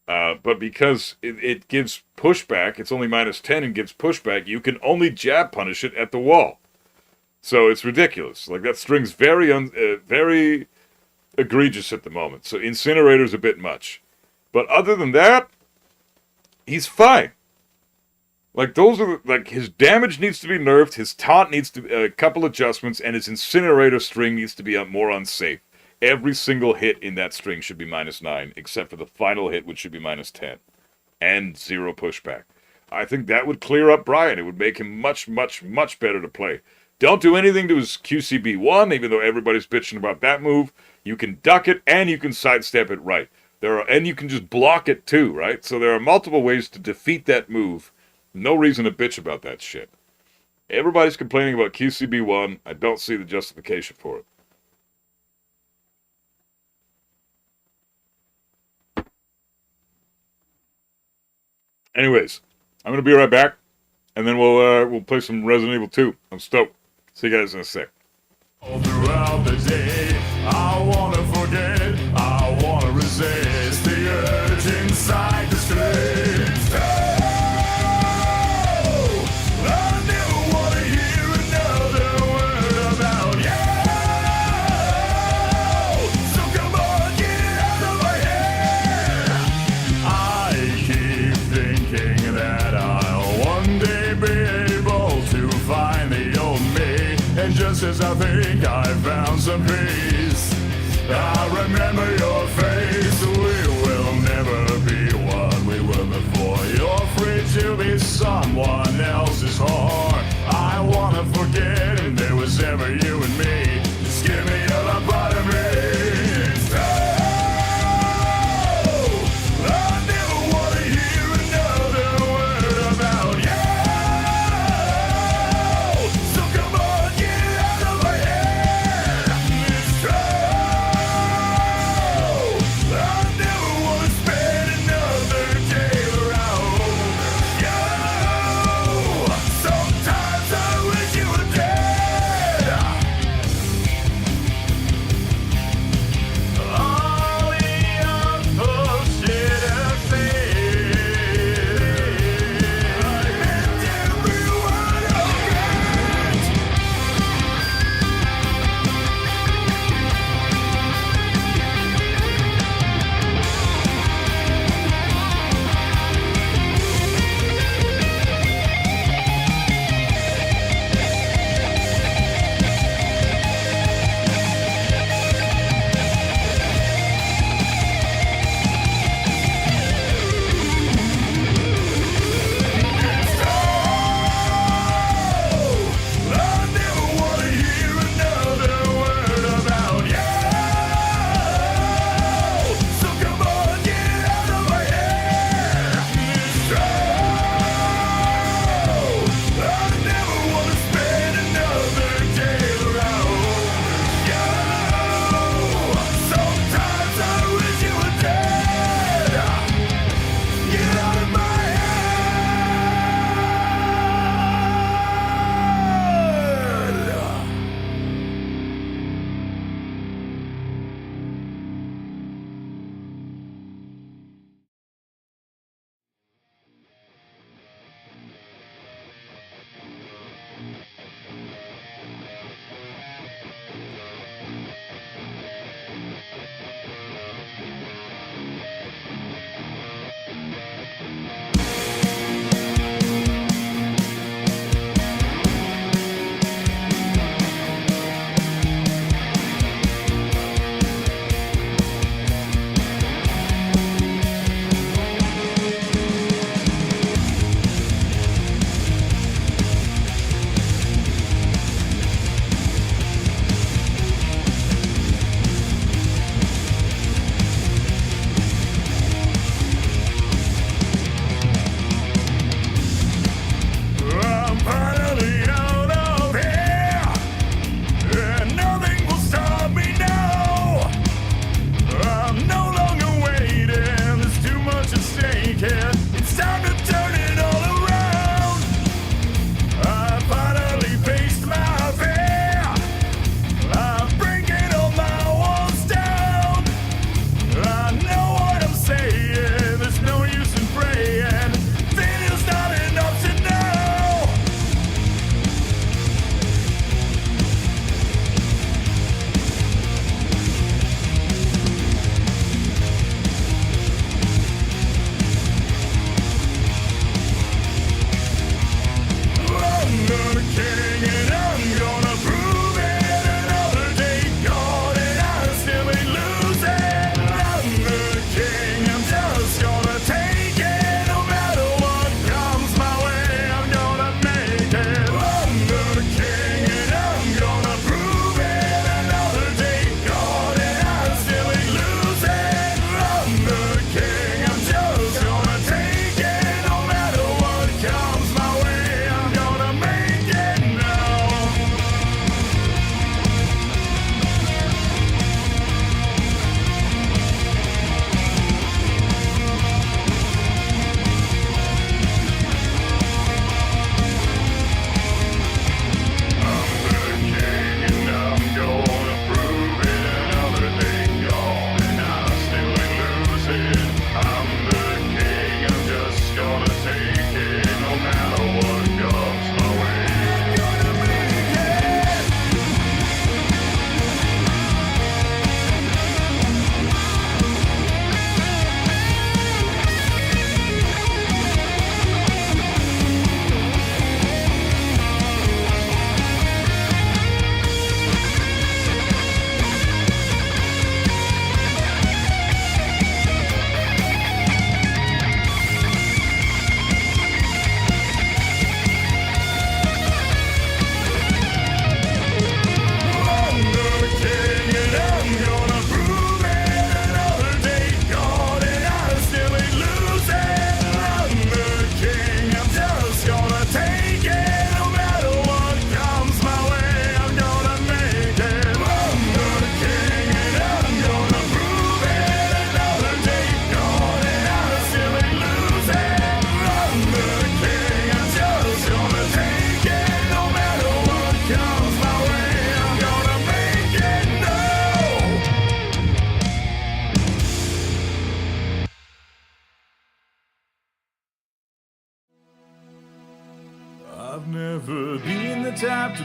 [SPEAKER 2] but because it gives pushback, it's only -10 and gives pushback, you can only jab punish it at the wall. So it's ridiculous. Like, that string's very egregious at the moment. So Incinerator's a bit much. But other than that, he's fine. Like, those are, like, his damage needs to be nerfed, his taunt needs to be a couple adjustments, and his Incinerator string needs to be more unsafe. Every single hit in that string should be -9, except for the final hit, which should be -10. And 0 pushback. I think that would clear up Brian. It would make him much, much, much better to play. Don't do anything to his QCB1, even though everybody's bitching about that move. You can duck it, and you can sidestep it right. And you can just block it too, right? So there are multiple ways to defeat that move. No reason to bitch about that shit. Everybody's complaining about QCB1. I don't see the justification for it. Anyways, I'm going to be right back, and then we'll play some Resident Evil 2. I'm stoked. See you guys in a sec.
[SPEAKER 1] All throughout the day, I wanna forget, I wanna resist the urge inside the streets. Oh, I never wanna hear another word about you. So come on, get it out of my head. I keep thinking that I'll one day be able to find the old me. And just as I think I found some peace, I remember your face. We will never be what we were before. You're free to be someone else's whore. I wanna forget if there was ever you and me. Just give me a part of me. Oh, I never wanna hear another word about you. So come on, get it out of my head. It's true. I never wanna spend another day around you. Sometimes I wish you were dead.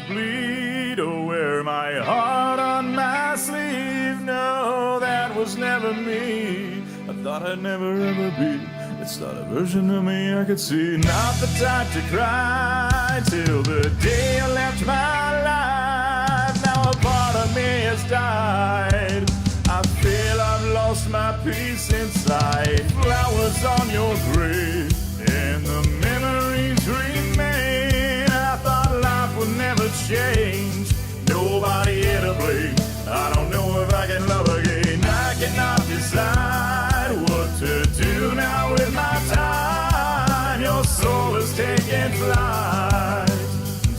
[SPEAKER 1] bleed, or wear my heart on my sleeve. No, that was never me. I thought I'd never ever be. It's not a version of me I could see. Not the type to cry till the day I left my life. Now a part of me has died. I feel I've lost my peace inside. Flowers on your grave and the memories remain. I thought life would never change. Nobody here to blame. I don't know if I can love again. I cannot decide what to do now with my time. Your soul is taking flight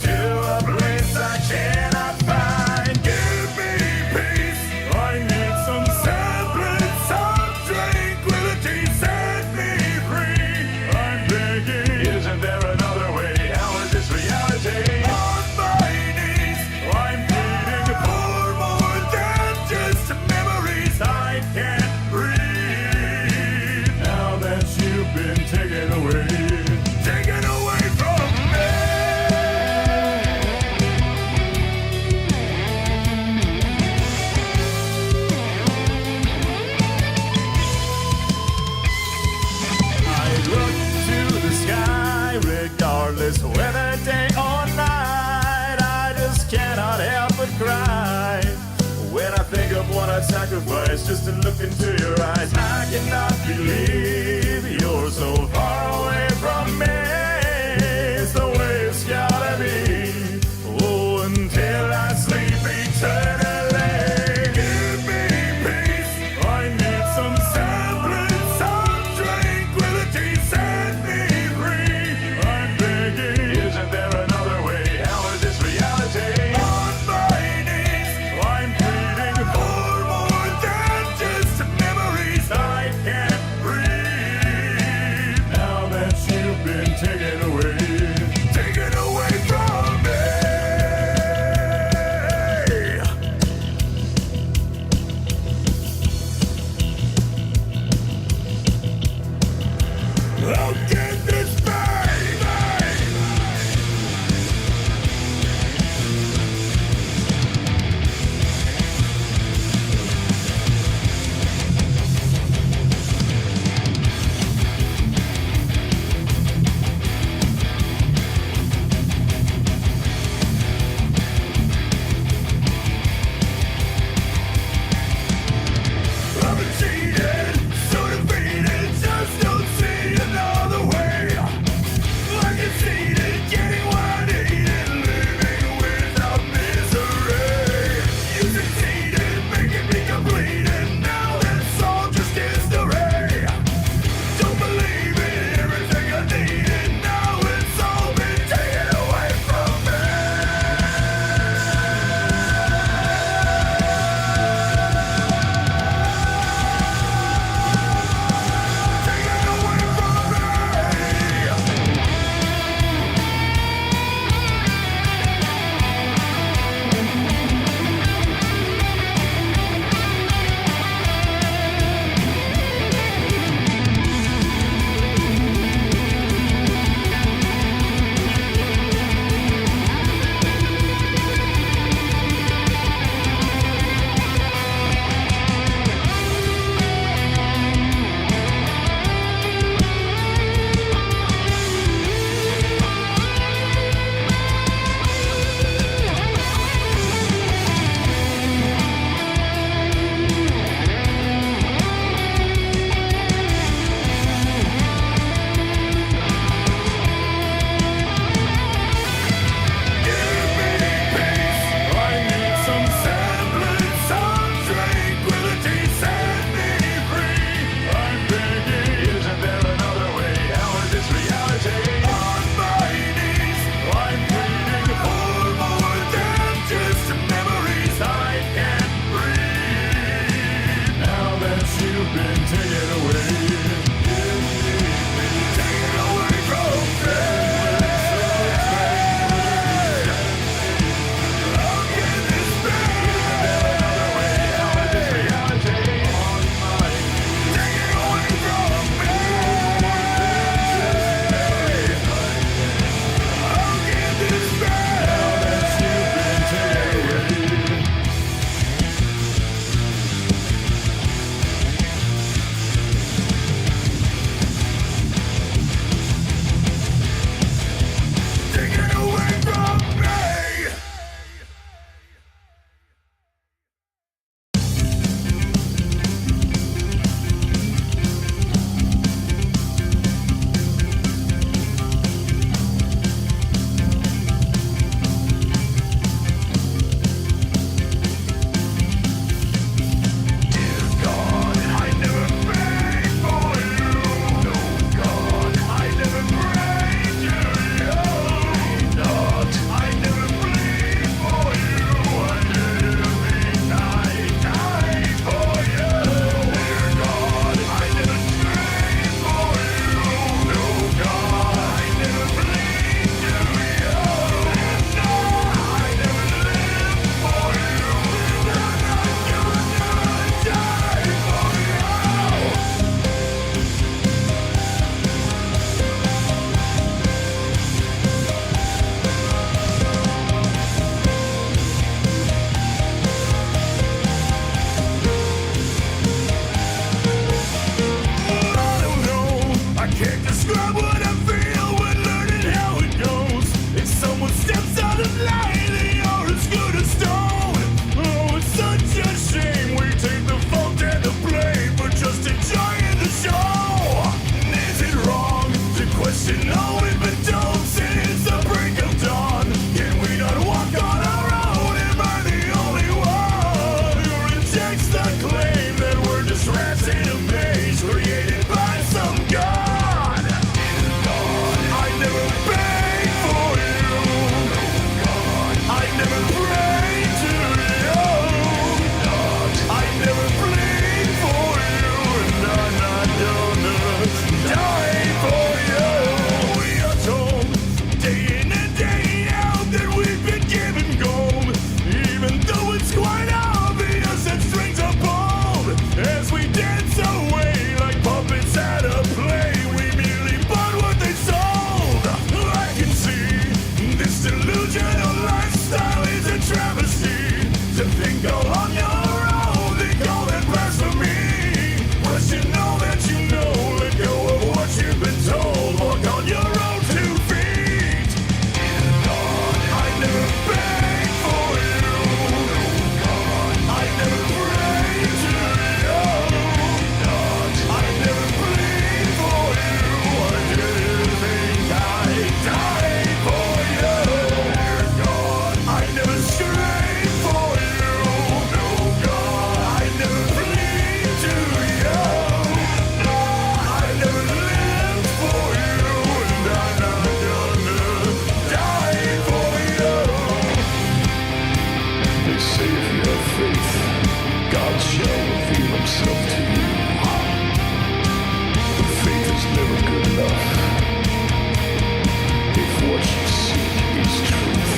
[SPEAKER 1] to a place I cannot find. Give me peace. I need some semblance of tranquility. Set me free. I'm begging. Isn't there another way? How is this reality? On my knees, I'm pleading for more than just memories. I can't breathe now that you've been taken away. Taken away from me. I look to the sky regardless whether day or night. I just cannot help but cry when I think of what I'd sacrifice just to look into your eyes. I cannot believe you're so far away from me. It's the way it's gotta be. Oh, until I sleep eternally. Give me peace. I need some semblance of tranquility. Set me free. I'm begging. Isn't there another way? How is this reality? On my knees, I'm pleading for more than just memories. I can't breathe now that you've been Save your faith, God shall reveal himself to you. But faith is never good enough if what you seek is truth.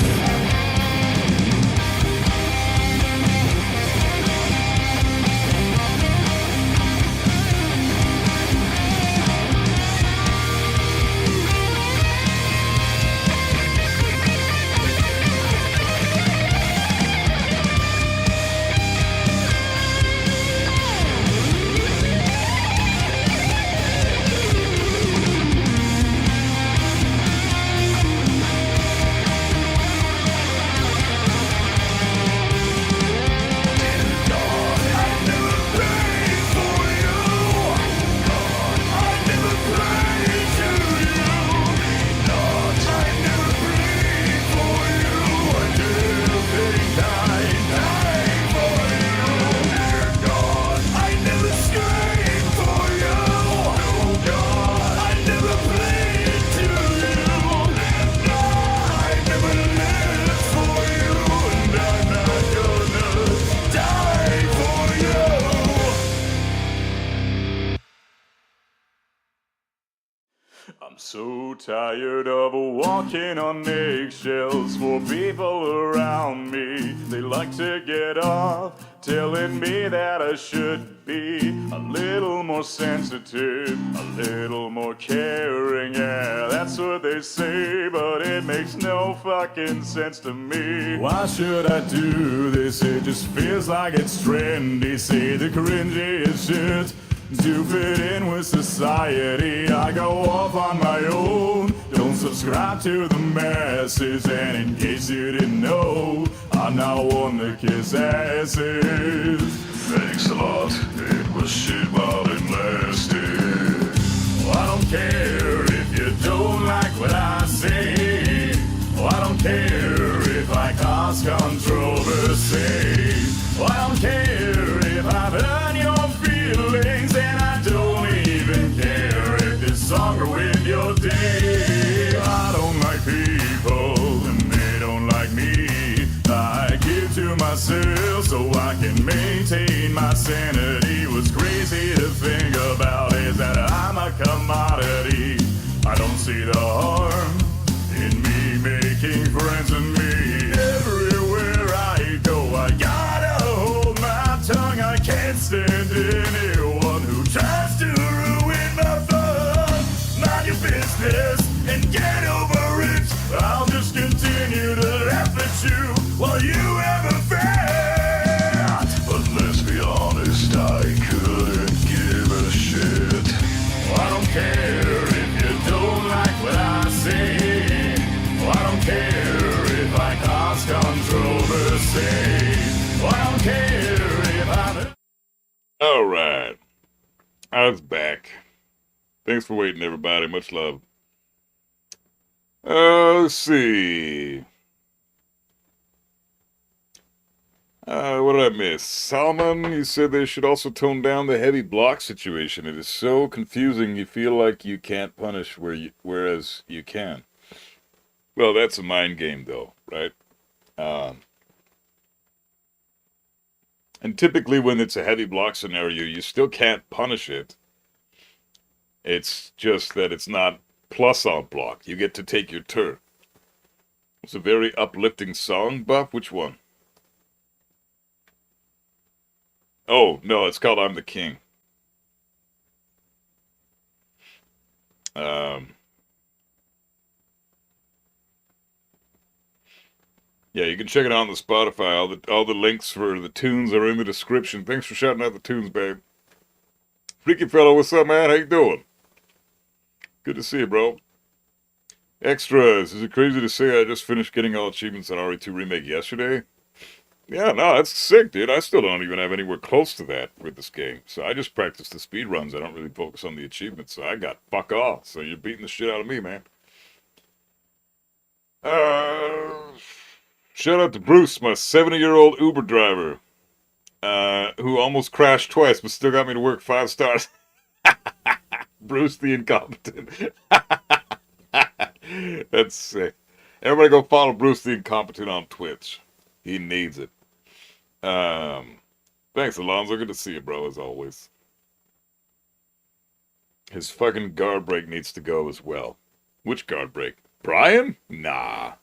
[SPEAKER 1] I'm so tired of walking on eggshells for people around me. They like to get off telling me that I should be a little more sensitive, a little more caring. Yeah, that's what they say, but it makes no fucking sense to me. Why should I do this? It just feels like it's trendy. Say the cringiest shit to fit in with society. I go off on my own, don't subscribe to the masses. And in case you didn't know, I'm now one to kiss asses. Thanks a lot, it was shit while it lasted. Well, I don't care if you don't like what I say. Well, I don't care if I cause controversy. Well, I don't care if I've hurt your feelings, and I don't even care if this song ruined your day. I don't like people, and they don't like me. I give to myself so I can maintain my sanity. What's crazy to think about is that I'm a commodity. I don't see the harm in me making friends and me. Everywhere I go, I gotta hold my tongue. I can't stand anyone who tries to ruin my fun. Mind your business and get over it. I'll just continue to laugh at you while you have a fit. But let's be honest, I couldn't give a shit. I don't care if you don't like what I say. I don't care if I cause controversy. I don't care if I'm...
[SPEAKER 2] Alright. I was back. Thanks for waiting, everybody. Much love. Let's see. What did I miss? Salmon, you said they should also tone down the heavy block situation. It is so confusing, you feel like you can't punish whereas you can. Well, that's a mind game, though, right? And typically when it's a heavy block scenario, you still can't punish it. It's just that it's not plus on block. You get to take your turn. It's a very uplifting song. Buff, which one? Oh, no, it's called I'm the King. Yeah, you can check it out on the Spotify. All the links for the tunes are in the description. Thanks for shouting out the tunes, babe. Freaky fellow, what's up, man? How you doing? Good to see you, bro. Extras. Is it crazy to say I just finished getting all achievements on RE2 Remake yesterday? Yeah, no, that's sick, dude. I still don't even have anywhere close to that with this game. So I just practice the speedruns. I don't really focus on the achievements. So I got fuck off. So you're beating the shit out of me, man. Shout out to Bruce, my 70-year-old Uber driver, who almost crashed twice, but still got me to work 5 stars. Bruce the Incompetent. That's sick. Everybody go follow Bruce the Incompetent on Twitch. He needs it. Thanks, Alonzo. Good to see you, bro, as always. His fucking guard break needs to go as well. Which guard break? Brian? Nah.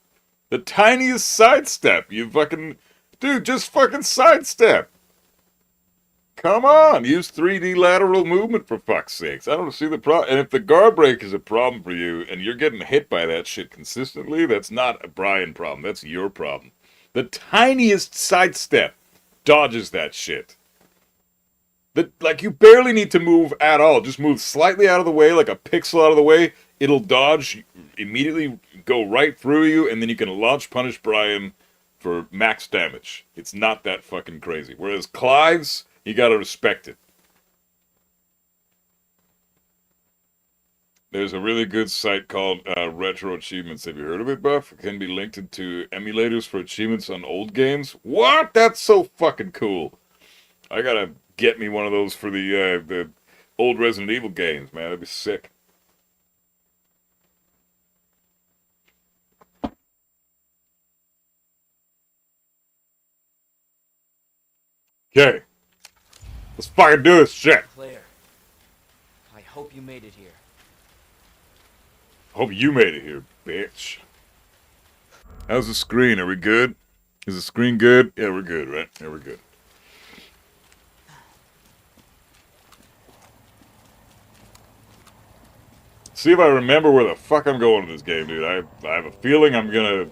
[SPEAKER 2] The tiniest sidestep. You fucking... Dude, just fucking sidestep. Come on. Use 3D lateral movement, for fuck's sakes. I don't see the problem. And if the guard break is a problem for you and you're getting hit by that shit consistently, that's not a Brian problem. That's your problem. The tiniest sidestep dodges that shit. Like, you barely need to move at all. Just move slightly out of the way, like a pixel out of the way. It'll dodge, immediately go right through you, and then you can launch punish Brian for max damage. It's not that fucking crazy. Whereas Clive's, you gotta respect it. There's a really good site called Retro Achievements. Have you heard of it, Buff? It can be linked to emulators for achievements on old games. What? That's so fucking cool. I gotta get me one of those for the old Resident Evil games, man. That'd be sick. Okay. Let's fucking do this shit.
[SPEAKER 3] Claire, I hope you made it here.
[SPEAKER 2] Hope you made it here, bitch. How's the screen? Are we good? Is the screen good? Yeah, we're good, right? Yeah, we're good. See if I remember where the fuck I'm going in this game, dude. I have a feeling I'm gonna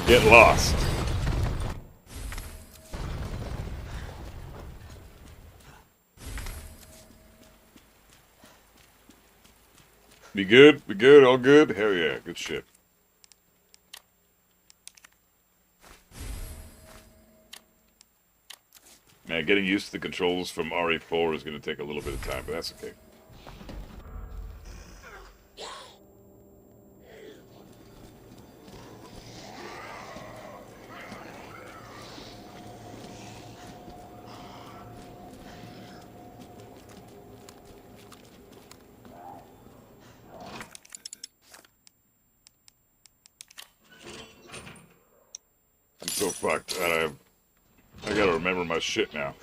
[SPEAKER 2] get lost. Be good? Be good? All good? Hell yeah, good shit. Man, getting used to the controls from RE4 is gonna take a little bit of time, but that's okay. I'm so fucked. I gotta remember my shit now.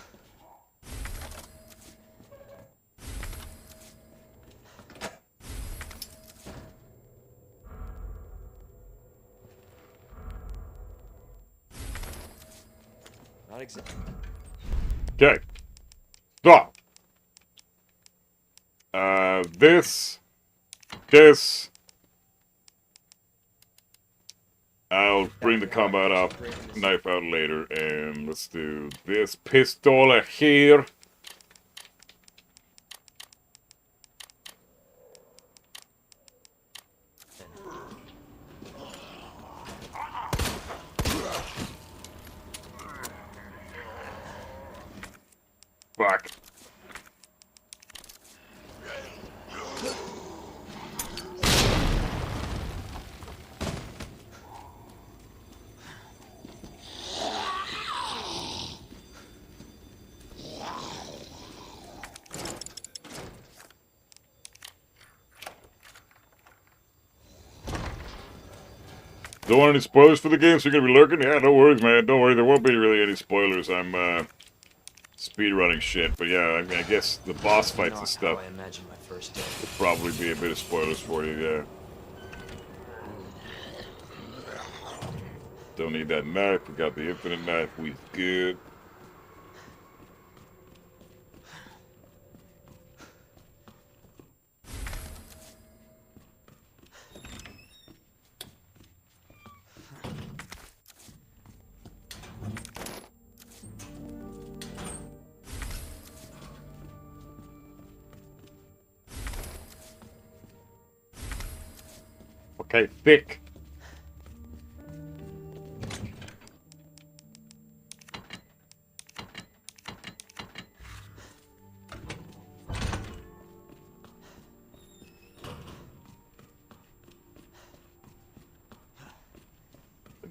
[SPEAKER 3] Not exactly.
[SPEAKER 2] Okay. Stop. This. I'll bring the combat up, knife out later, and let's do this pistol here. Fuck. Don't want any spoilers for the game, so you're gonna be lurking? Yeah, no worries, man. Don't worry, there won't be really any spoilers. I'm, speedrunning shit, but yeah, I mean, I guess the boss fights and stuff
[SPEAKER 3] I imagine my first day.
[SPEAKER 2] will probably be a bit of spoilers for you, yeah. Don't need that knife, we got the infinite knife, we good. Okay, thick.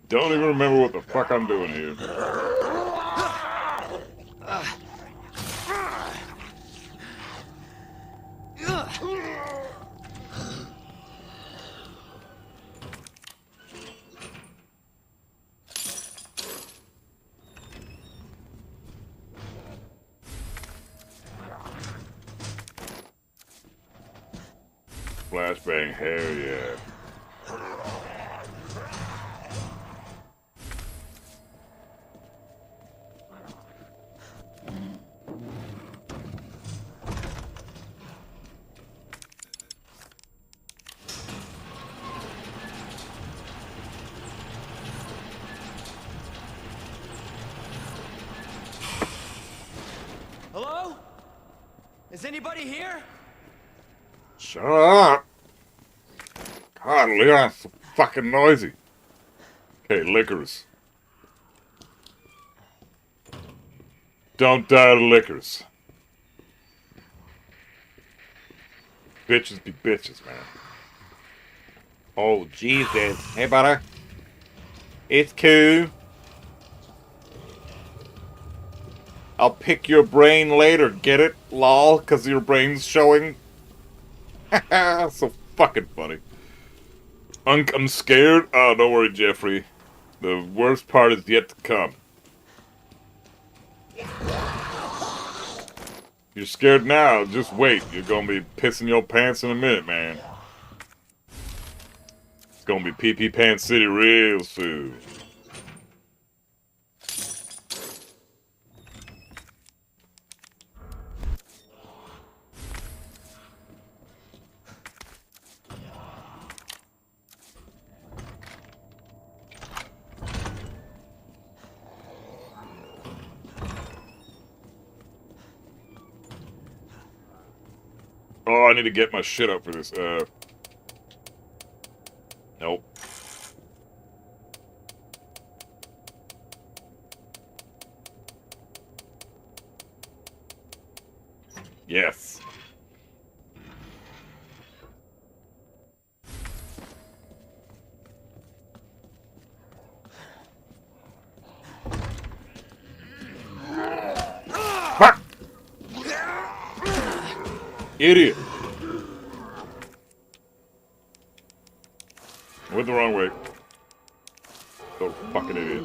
[SPEAKER 2] Don't even remember what the fuck I'm doing here. Flashbang, hell yeah.
[SPEAKER 3] Hello? Is anybody here?
[SPEAKER 2] Shut up! God, Leon's so fucking noisy. Okay, liquors. Don't die to liquors. Bitches be bitches, man. Oh, Jesus. Hey, brother. It's cool. I'll pick your brain later, get it? Lol, because your brain's showing. So fucking funny. I'm scared. Oh, don't worry, Jeffrey. The worst part is yet to come. You're scared now. Just wait. You're gonna be pissing your pants in a minute, man. It's gonna be pee-pee pants city real soon. Oh, I need to get my shit up for this. Nope. Yes. Fuck! Idiot. Went the wrong way. So fucking idiot.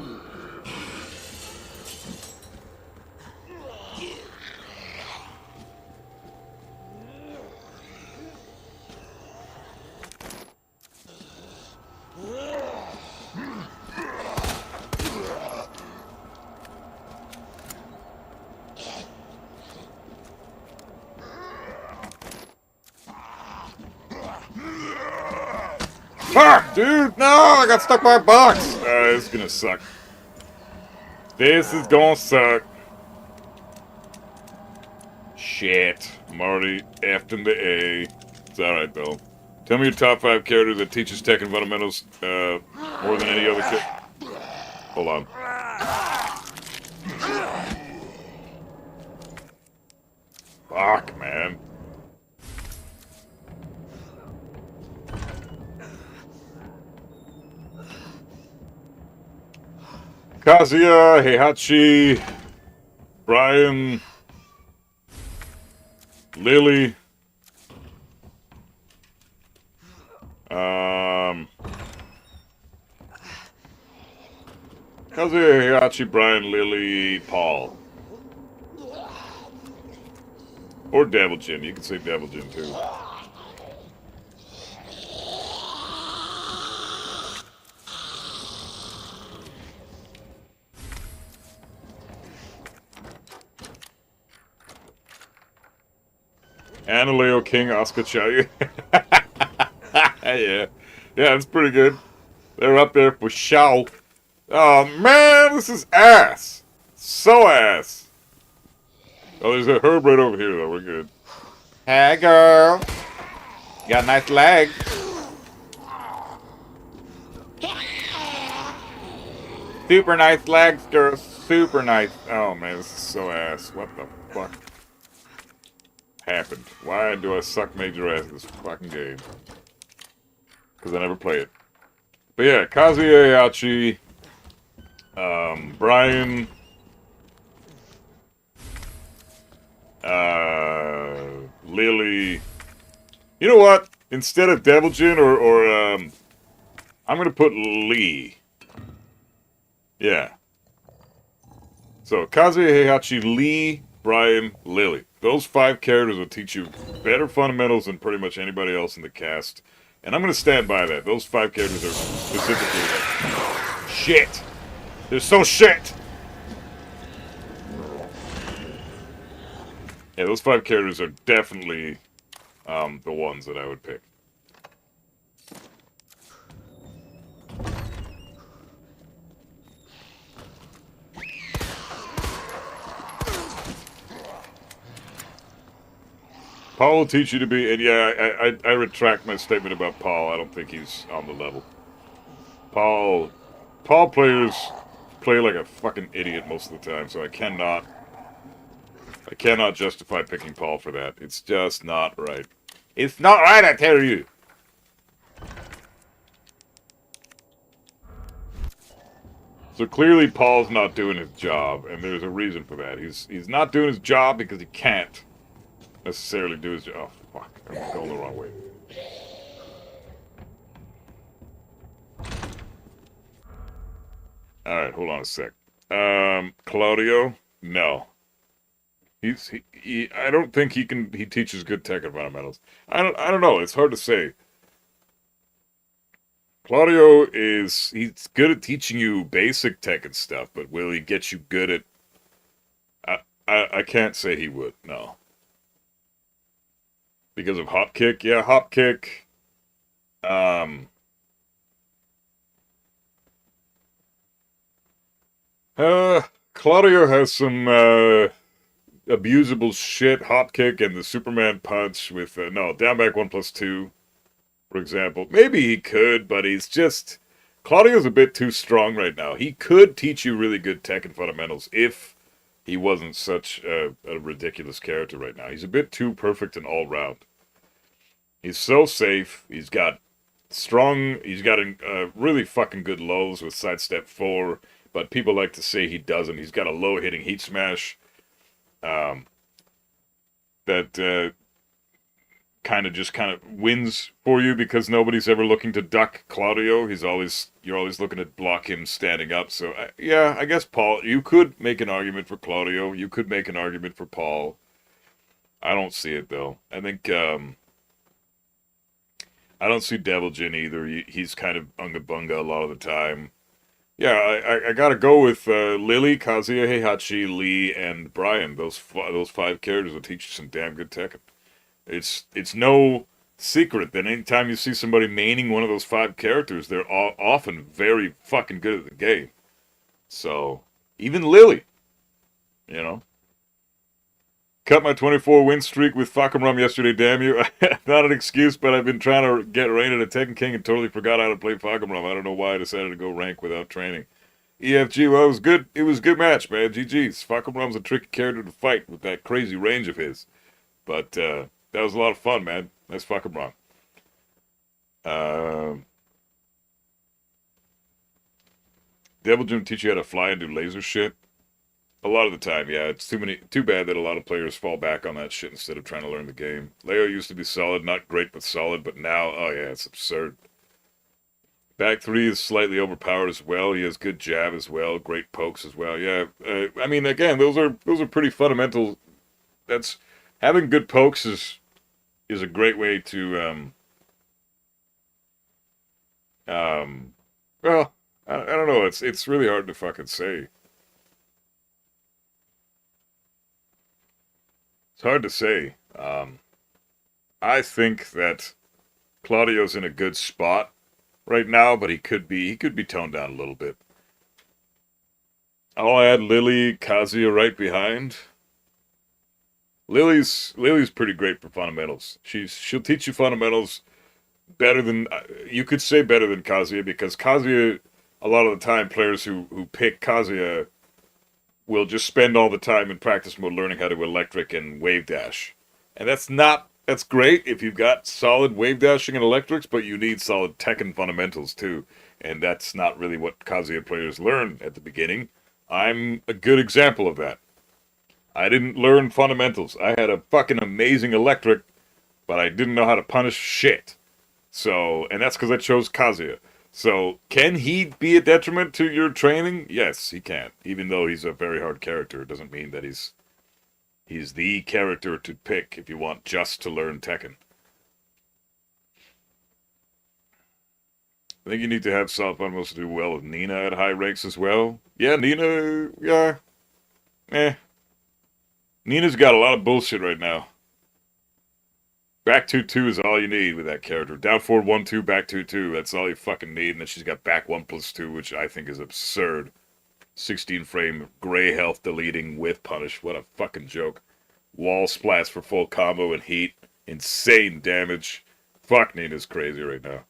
[SPEAKER 2] Fuck, dude! No, I got stuck by a box! This is gonna suck. This is gonna suck. Shit. I'm already effed in the A. It's alright, though. Tell me your top 5 character that teaches tech and fundamentals more than any other kid. Hold on. Fuck, man. Kazuya, Heihachi, Brian, Lily, Kazuya, Heihachi, Brian, Lily, Paul. Or Devil Jin. You can say Devil Jin too. Anna Leo King, Oscar Chayu. Yeah. Yeah, that's pretty good. They're up there for show. Oh, man, this is ass. So ass. Oh, there's a herb right over here, though. We're good. Hey, girl. You got nice legs. Super nice legs, girl. Super nice. Oh, man, this is so ass. What the fuck happened? Why do I suck major ass at this fucking game? Because I never play it. But yeah, Kazuya Heihachi, Brian, Lily. You know what? Instead of Devil Jin I'm gonna put Lee. Yeah. So Kazuya Heihachi, Lee, Brian, Lily. Those 5 characters will teach you better fundamentals than pretty much anybody else in the cast. And I'm going to stand by that. Those 5 characters are specifically like, shit. They're so shit. Yeah, those 5 characters are definitely the ones that I would pick. Paul will teach you to be, and yeah, I retract my statement about Paul. I don't think he's on the level. Paul players play like a fucking idiot most of the time, so I cannot justify picking Paul for that. It's just not right. It's not right, I tell you. So clearly Paul's not doing his job, and there's a reason for that. He's not doing his job because he can't necessarily do his job. Oh, fuck. I'm going the wrong way. Alright, hold on a sec. Claudio? No. I don't think he teaches good tech and fundamentals. I don't know, it's hard to say. Claudio he's good at teaching you basic tech and stuff, but will he get you good at... I can't say he would, no. Because of Hopkick? Yeah, Hopkick. Claudio has some, abusable shit. Hopkick and the Superman punch with, no, down back 1+2, for example. Maybe he could, but he's just... Claudio's a bit too strong right now. He could teach you really good tech and fundamentals if he wasn't such a ridiculous character right now. He's a bit too perfect and all round. He's so safe. He's got really fucking good lows with sidestep 4, but people like to say he doesn't. He's got a low hitting heat smash that kind of wins for you because nobody's ever looking to duck Claudio. You're always looking to block him standing up. So yeah, I guess Paul. You could make an argument for Claudio. You could make an argument for Paul. I don't see it though. I think I don't see Devil Jin either. He's kind of unga bunga a lot of the time. Yeah, I gotta go with Lily, Kazuya, Heihachi, Lee, and Brian. Those 5 characters will teach you some damn good Tekken. It's no secret that anytime you see somebody maining one of those 5 characters, they're often very fucking good at the game. So, even Lily, you know. Cut my 24 win streak with Fakumram yesterday, damn you. Not an excuse, but I've been trying to get rated at Tekken King and totally forgot how to play Fakumram. I don't know why I decided to go rank without training. EFG, well, it was good. It was a good match, man. GG's. Fakumram's a tricky character to fight with that crazy range of his. But that was a lot of fun, man. Nice Fakumram. Devil Jim teach you how to fly and do laser shit. A lot of the time, yeah. It's too bad that a lot of players fall back on that shit instead of trying to learn the game. Leo used to be solid, not great, but solid, but now, oh yeah, it's absurd. Back 3 is slightly overpowered as well. He has good jab as well, great pokes as well. Yeah, I mean, again, those are pretty fundamental. Having good pokes is a great way to well, I don't know. It's really hard to fucking say. It's hard to say. I think that Claudio's in a good spot right now, but he could be toned down a little bit. I'll add Lily, Kazuya right behind. Lily's pretty great for fundamentals. She'll teach you fundamentals better than you could say better than Kazuya, because Kazuya, a lot of the time players who pick Kazuya will just spend all the time in practice mode learning how to electric and wave dash. And that's great if you've got solid wave dashing and electrics, but you need solid Tekken fundamentals too. And that's not really what Kazuya players learn at the beginning. I'm a good example of that. I didn't learn fundamentals. I had a fucking amazing electric, but I didn't know how to punish shit. So, and that's because I chose Kazuya. So, can he be a detriment to your training? Yes, he can. Even though he's a very hard character, it doesn't mean that he's He's the character to pick if you want just to learn Tekken. I think you need to have soft fundamentals to do well with Nina at high ranks as well. Yeah, Nina, yeah. Nina's got a lot of bullshit right now. Back 2-2 is all you need with that character. Down forward 1-2, back 2-2. That's all you fucking need. And then she's got back 1+2, which I think is absurd. 16 frame, gray health deleting with punish. What a fucking joke. Wall splats for full combo and heat. Insane damage. Fuck, Nina's crazy right now.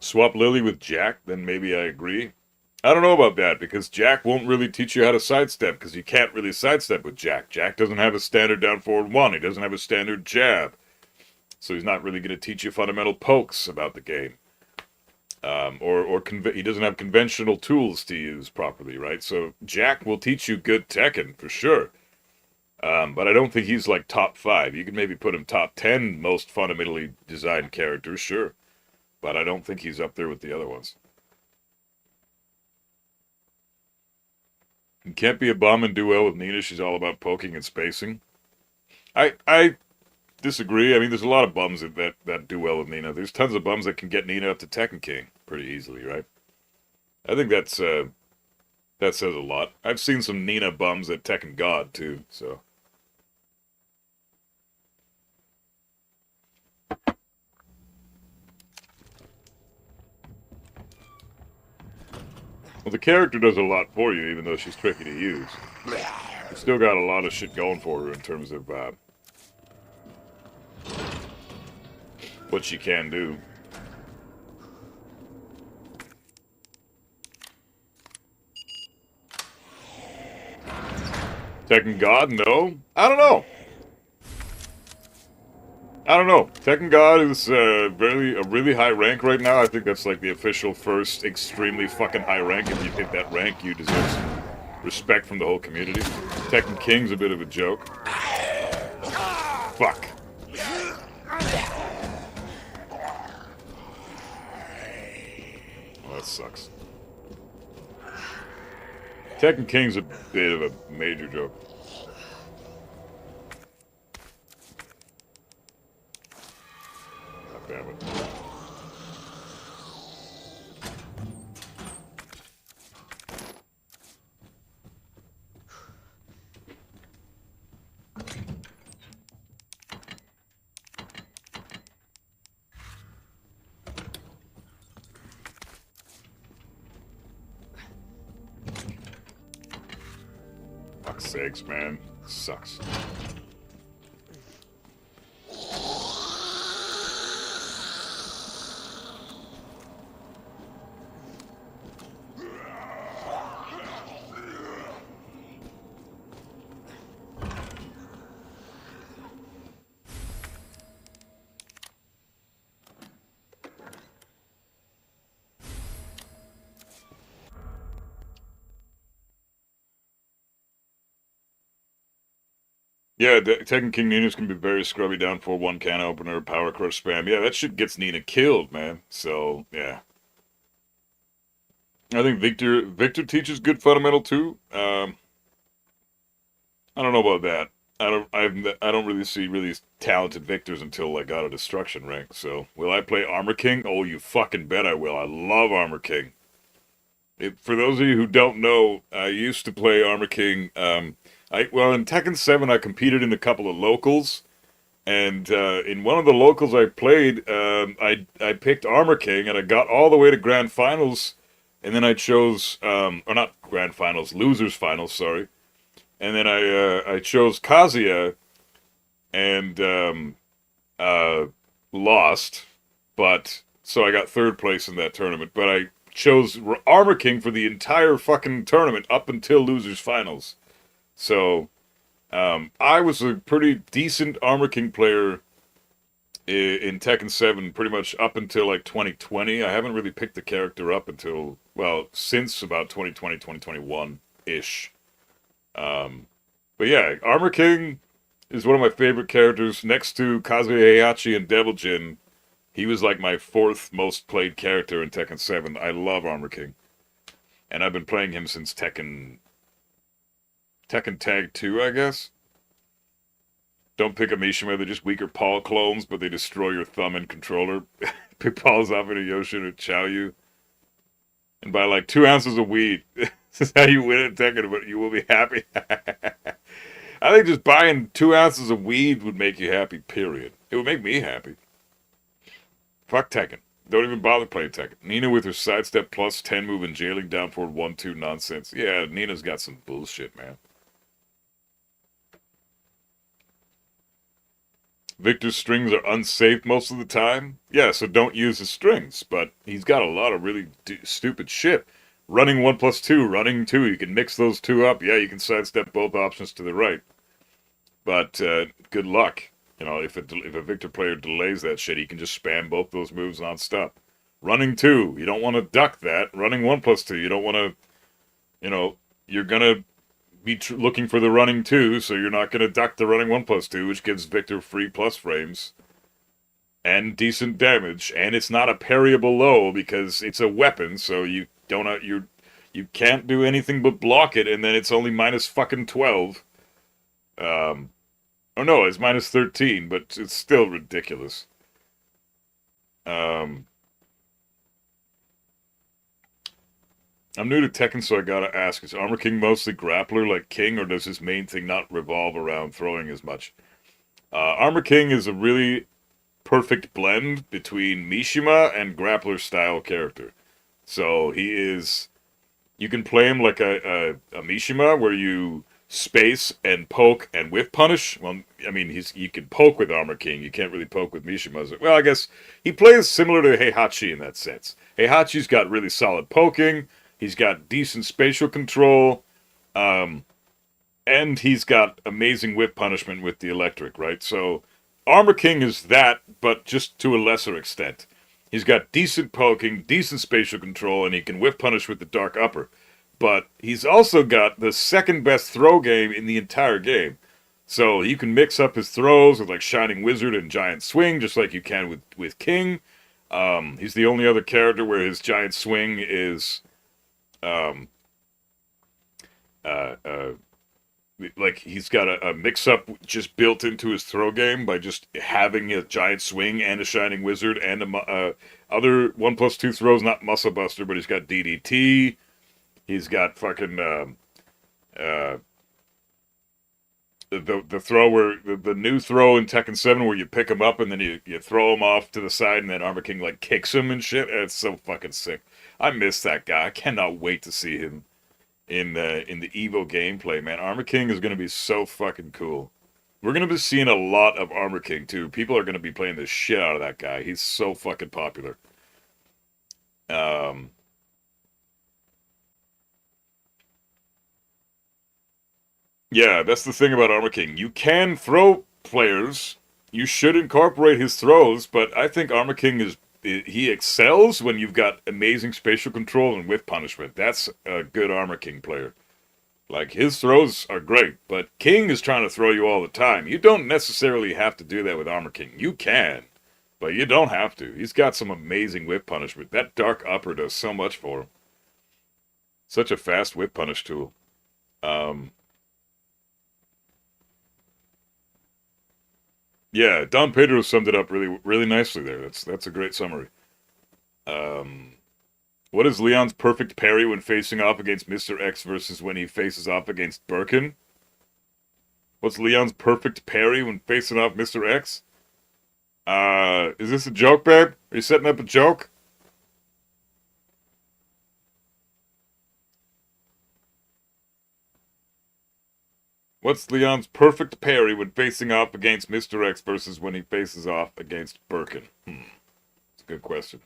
[SPEAKER 2] Swap Lily with Jack, then maybe I agree. I don't know about that, because Jack won't really teach you how to sidestep, because you can't really sidestep with Jack. Jack doesn't have a standard down forward 1. He doesn't have a standard jab. So he's not really going to teach you fundamental pokes about the game. He doesn't have conventional tools to use properly, right? So Jack will teach you good Tekken, for sure. But I don't think he's like top 5. You can maybe put him top 10 most fundamentally designed characters, sure. But I don't think he's up there with the other ones. You can't be a bum and do well with Nina. She's all about poking and spacing. I disagree. I mean, there's a lot of bums that do well with Nina. There's tons of bums that can get Nina up to Tekken King pretty easily, right? I think that says a lot. I've seen some Nina bums at Tekken God, too, so... Well, the character does a lot for you, even though she's tricky to use. She's still got a lot of shit going for her in terms of what she can do. Tekken God? No. I don't know. Tekken God is a really high rank right now. I think that's like the official first extremely fucking high rank. If you hit that rank, you deserve some respect from the whole community. Tekken King's a bit of a joke. Fuck. Well, that sucks. Tekken King's a bit of a major joke. God damn it. Fuck's sakes, man. Sucks. Yeah, Tekken King Nina's can be very scrubby down for one can opener, power crush spam. Yeah, that shit gets Nina killed, man. So, yeah. I think Victor teaches good fundamental too. I don't know about that. I don't really see really talented Victors until like out of Destruction rank. So, will I play Armor King? Oh, you fucking bet I will. I love Armor King. For those of you who don't know, I used to play Armor King. Well, in Tekken 7, I competed in a couple of locals, and in one of the locals I played, I picked Armor King, and I got all the way to Grand Finals, and then I chose, or not Grand Finals, Losers Finals, sorry, and then I chose Kazuya, and lost, but, so I got 3rd place in that tournament, but I chose Armor King for the entire fucking tournament up until Losers Finals. So, I was a pretty decent Armor King player in Tekken 7 pretty much up until like 2020. I haven't really picked the character up until, well, since about 2020, 2021-ish. But yeah, Armor King is one of my favorite characters next to Kazuya Heihachi and Devil Jin. He was like my 4th most played character in Tekken 7. I love Armor King. And I've been playing him since Tekken Tag 2, I guess. Don't pick a Mishima, they're just weaker Paul clones, but they destroy your thumb and controller. Pick Paul's off into Yoshin or Chow Yu. And buy like 2 ounces of weed. This is how you win at Tekken, but you will be happy. I think just buying 2 ounces of weed would make you happy, period. It would make me happy. Fuck Tekken. Don't even bother playing Tekken. Nina with her sidestep plus 10 move and jailing down forward 1-2 nonsense. Yeah, Nina's got some bullshit, man. Victor's strings are unsafe most of the time. Yeah, so don't use his strings. But he's got a lot of really stupid shit. Running 1+2, running 2. You can mix those 2 up. Yeah, you can sidestep both options to the right. But good luck. You know, if a Victor player delays that shit, he can just spam both those moves non-stop. Running 2, you don't want to duck that. Running 1+2, you don't want to, you know, you're going to be looking for the running 2, so you're not going to duck the running 1+2, which gives Victor free plus frames and decent damage. And it's not a parryable low because it's a weapon, so you don't you can't do anything but block it, and then it's only minus fucking 12. Oh no, it's minus 13, but it's still ridiculous. I'm new to Tekken, so I gotta ask, is Armor King mostly grappler like King, or does his main thing not revolve around throwing as much? Armor King is a really perfect blend between Mishima and grappler-style character. So he is... You can play him like a Mishima, where you space and poke and whiff punish. Well, I mean, you can poke with Armor King. You can't really poke with Mishima. Well, I guess he plays similar to Heihachi in that sense. Heihachi's got really solid poking. He's got decent spatial control. And he's got amazing whip punishment with the electric, right? So Armor King is that, but just to a lesser extent. He's got decent poking, decent spatial control, and he can whip punish with the dark upper. But he's also got the second best throw game in the entire game. So you can mix up his throws with like Shining Wizard and Giant Swing, just like you can with King. He's the only other character where his Giant Swing is... like he's got a mix-up just built into his throw game by just having a Giant Swing and a Shining Wizard and other 1+2 throws, not Muscle Buster, but he's got DDT. He's got fucking the throw where the new throw in Tekken 7 where you pick him up and then you throw him off to the side and then Armor King like kicks him and shit. It's so fucking sick. I miss that guy. I cannot wait to see him in the Evo gameplay, man. Armor King is going to be so fucking cool. We're going to be seeing a lot of Armor King, too. People are going to be playing the shit out of that guy. He's so fucking popular. Yeah, that's the thing about Armor King. You can throw players. You should incorporate his throws, but I think Armor King he excels when you've got amazing spatial control and whip punishment. That's a good Armor King player. Like, his throws are great, but King is trying to throw you all the time. You don't necessarily have to do that with Armor King. You can, but you don't have to. He's got some amazing whip punishment. That dark upper does so much for him. Such a fast whip punish tool. Yeah, Don Pedro summed it up really, really nicely there. That's a great summary. What is Leon's perfect parry when facing off against Mr. X versus when he faces off against Birkin? What's Leon's perfect parry when facing off Mr. X? Is this a joke, babe? Are you setting up a joke? What's Leon's perfect parry when facing off against Mr. X versus when he faces off against Birkin? It's a good question.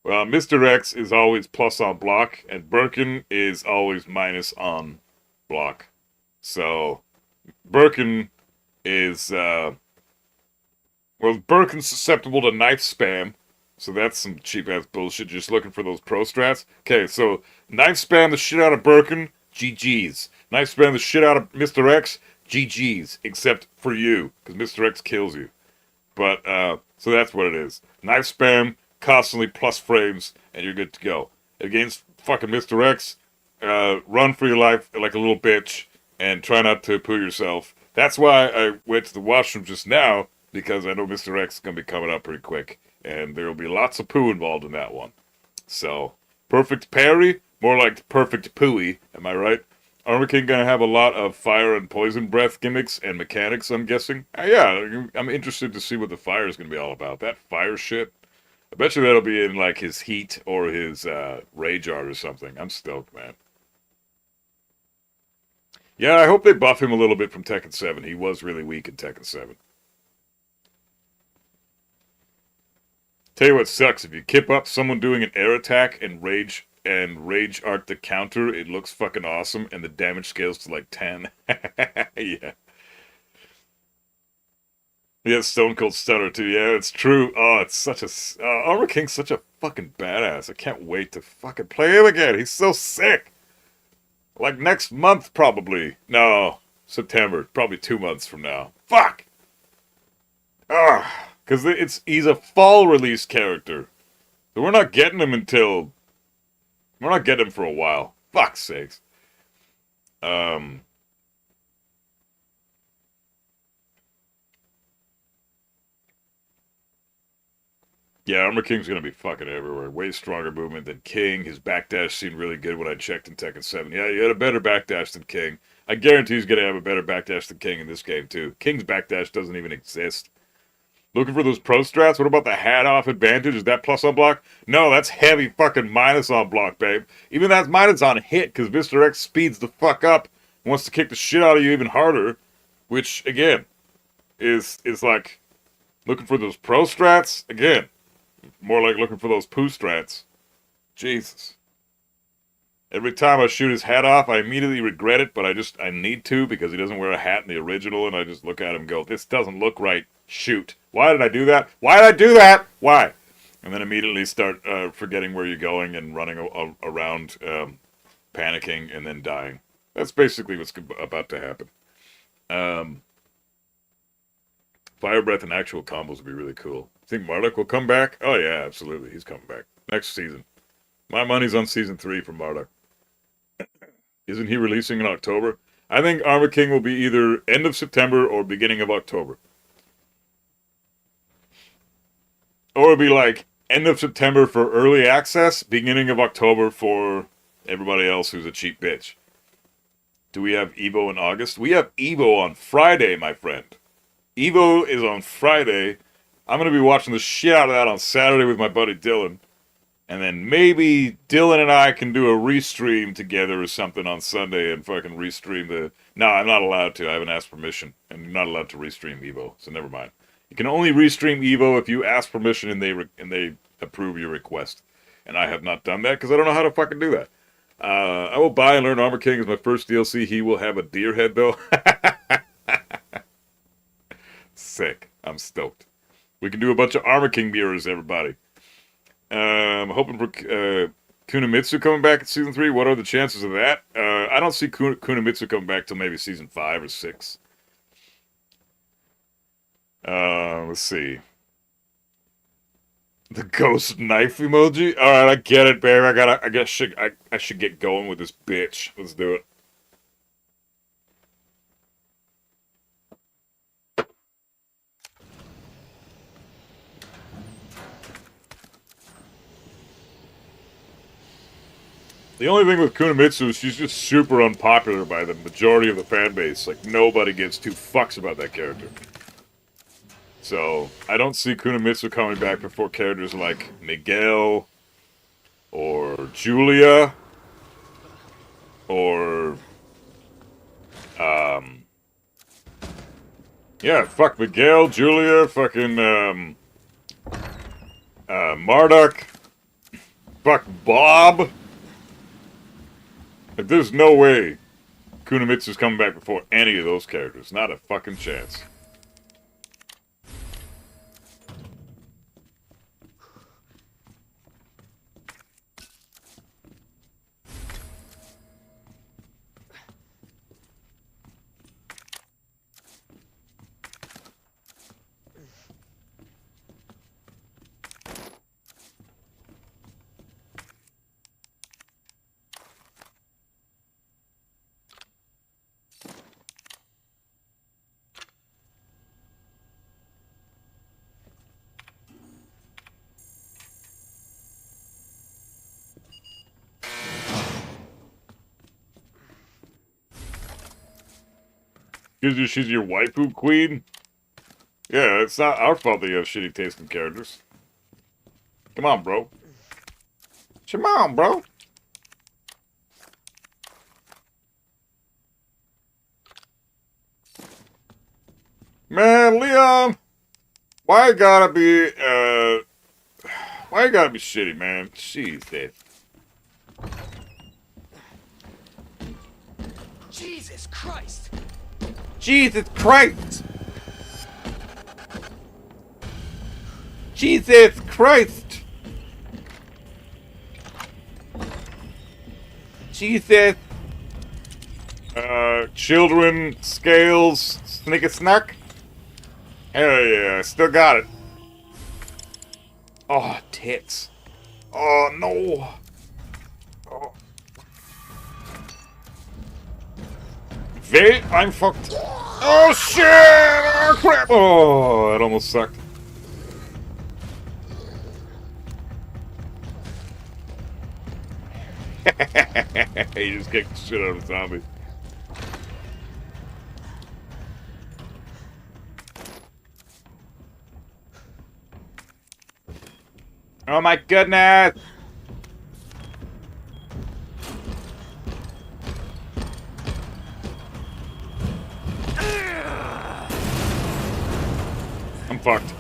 [SPEAKER 2] Well, Mr. X is always plus on block, and Birkin is always minus on block. So, Birkin is, well, Birkin's susceptible to knife spam, so that's some cheap-ass bullshit, just looking for those pro strats. Okay, so, knife spam the shit out of Birkin, GG's. Knife spam the shit out of Mr. X, GG's, except for you, because Mr. X kills you. But, So that's what it is. Knife spam, constantly plus frames, and you're good to go. Against fucking Mr. X, run for your life like a little bitch, and try not to poo yourself. That's why I went to the washroom just now, because I know Mr. X is going to be coming up pretty quick, and there will be lots of poo involved in that one. So, perfect parry, more like perfect pooey, am I right? Armor King gonna have a lot of fire and poison breath gimmicks and mechanics, I'm guessing. Yeah, I'm interested to see what the fire is gonna be all about. That fire shit, I bet you that'll be in like his heat or his rage art or something. I'm stoked, man. Yeah, I hope they buff him a little bit from Tekken 7. He was really weak in Tekken 7. Tell you what sucks, if you kip up someone doing an air attack and rage art the counter, it looks fucking awesome, and the damage scales to like 10. Yeah. Yeah, Stone Cold Stunner too. Yeah, it's true. Oh, it's such a Armor King's such a fucking badass. I can't wait to fucking play him again. He's so sick. Like next month, probably. No, September. Probably 2 months from now. Fuck. Ah, because he's a fall release character, so we're not getting him for a while. Fuck's sakes. Yeah, Armor King's gonna be fucking everywhere. Way stronger movement than King. His backdash seemed really good when I checked in Tekken 7. Yeah, he had a better backdash than King. I guarantee he's gonna have a better backdash than King in this game too. King's backdash doesn't even exist. Looking for those pro strats? What about the hat off advantage? Is that plus on block? No, that's heavy fucking minus on block, babe. Even that's minus on hit, because Mr. X speeds the fuck up and wants to kick the shit out of you even harder. Which, again, is like looking for those pro strats. Again, more like looking for those poo strats. Jesus. Every time I shoot his hat off, I immediately regret it, but I need to, because he doesn't wear a hat in the original, and I just look at him and go, this doesn't look right. Shoot. Why did I do that? Why did I do that? Why? And then immediately start forgetting where you're going and running around, panicking, and then dying. That's basically what's about to happen. Fire Breath and actual combos would be really cool. Think Marduk will come back? Oh yeah, absolutely. He's coming back. Next season. My money's on season 3 for Marduk. Isn't he releasing in October? I think Armor King will be either end of September or beginning of October. Or it'll be like end of September for early access, beginning of October for everybody else who's a cheap bitch. Do we have Evo in August? We have Evo on Friday, my friend. Evo is on Friday. I'm going to be watching the shit out of that on Saturday with my buddy Dylan. And then maybe Dylan and I can do a restream together or something on Sunday and fucking restream the... No, I'm not allowed to. I haven't asked permission. And you're not allowed to restream Evo, so never mind. You can only restream Evo if you ask permission and they approve your request. And I have not done that because I don't know how to fucking do that. I will buy and learn Armor King as my first DLC. He will have a deer head, though. Sick. I'm stoked. We can do a bunch of Armor King mirrors, everybody. I'm hoping for Kunimitsu coming back in Season 3. What are the chances of that? I don't see Kunimitsu coming back till maybe Season 5 or 6. Let's see. The ghost knife emoji? Alright, I get it, babe. I should get going with this bitch. Let's do it. The only thing with Kunimitsu is she's just super unpopular by the majority of the fan base. Like, nobody gives two fucks about that character. So, I don't see Kunimitsu coming back before characters like Miguel, or Julia, or, yeah, fuck Miguel, Julia, fucking, Marduk, fuck Bob. Like, there's no way Kunimitsu's coming back before any of those characters. Not a fucking chance. Because she's your waifu queen? Yeah, it's not our fault that you have shitty taste in characters. Come on, bro. Come on, bro. Man, Leon, why you gotta be shitty, man? Jeez,
[SPEAKER 3] Jesus Christ!
[SPEAKER 2] Jesus Christ! Jesus Christ! Jesus! Children, scales, snick a snack? Hell yeah, I still got it. Oh, tits. Oh, no. Oh. Wait, I'm fucked. Oh, shit! Oh, crap! Oh, that almost sucked. He just kicked the shit out of a zombie. Oh my goodness! I'm fucked.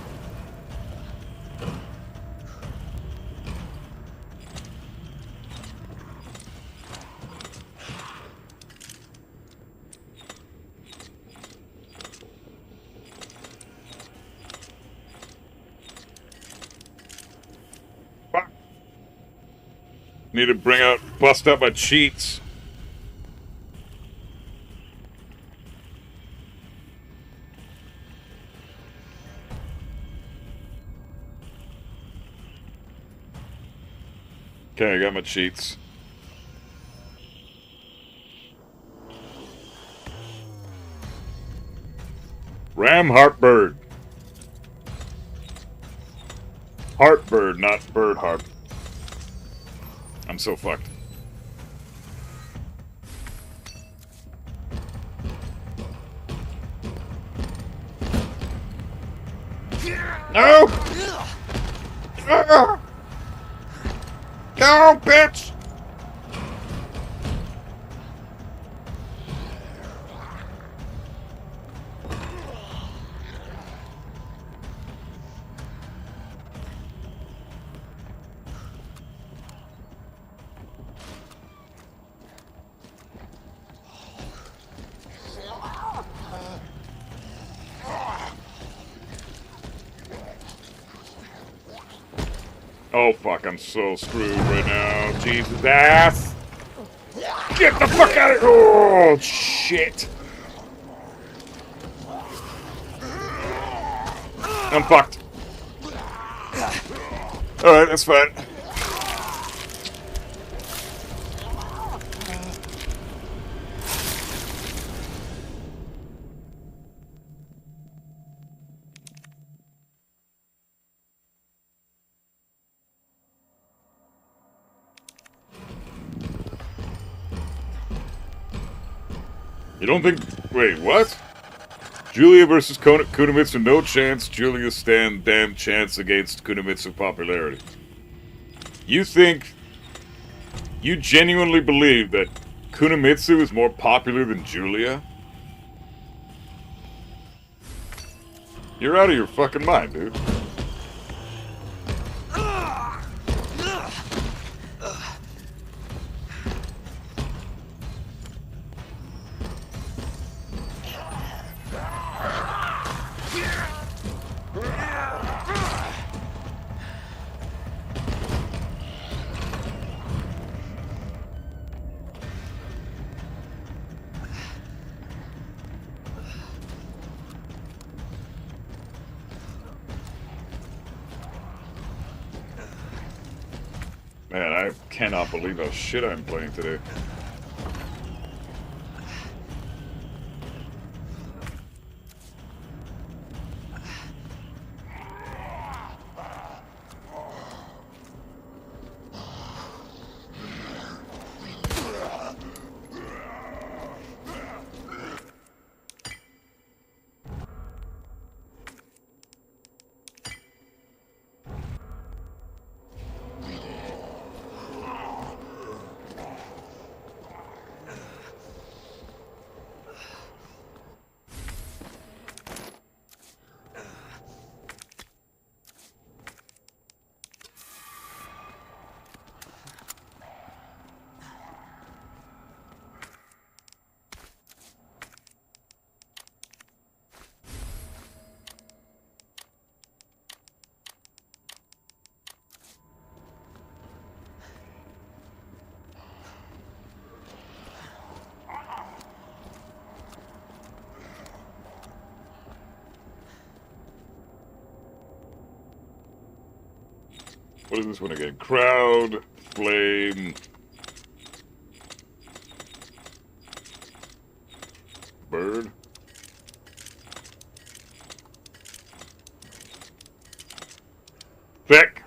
[SPEAKER 2] Fuck. Need to bust out my cheats. Okay, I got my cheats. Ram Heartbird. Heartbird, not bird heart. I'm so fucked. No! Go, bitch! Oh fuck, I'm so screwed right now. Jesus ass! Get the fuck out of here! Oh shit! I'm fucked. Alright, that's fine. You don't think... Wait, what? Julia versus Kunimitsu, no chance. Julia stand damn chance against Kunimitsu popularity. You think... You genuinely believe that Kunimitsu is more popular than Julia? You're out of your fucking mind, dude. Man, I cannot believe how shit I'm playing today. What is this one again? Crowd, flame, bird. Thick.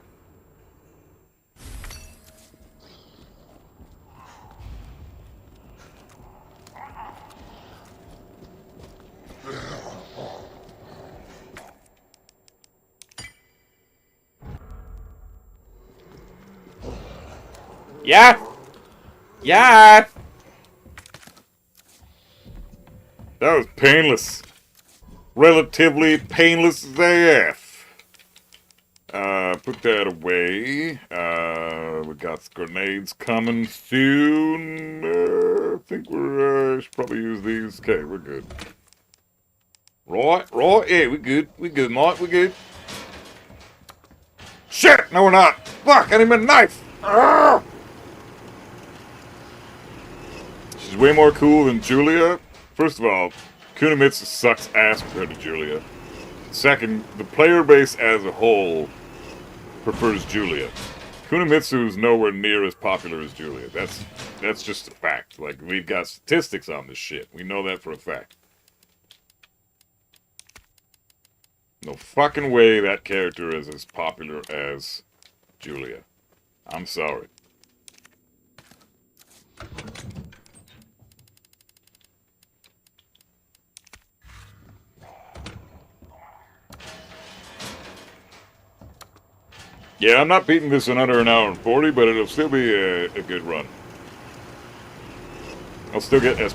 [SPEAKER 2] Yeah. Yeah. That was painless. Relatively painless AF. Put that away. We got grenades coming soon. I think we're, should probably use these. Okay, we're good. Right, yeah, we good. We good, mate, we good. Shit, no we're not. Fuck, I need my knife. Arrgh! She's way more cool than Julia. First of all, Kunimitsu sucks ass compared to Julia. Second, the player base as a whole prefers Julia. Kunimitsu is nowhere near as popular as Julia. That's just a fact. Like, we've got statistics on this shit. We know that for a fact. No fucking way that character is as popular as Julia. I'm sorry. Yeah, I'm not beating this in under an hour and 40, but it'll still be a good run. I'll still get S+.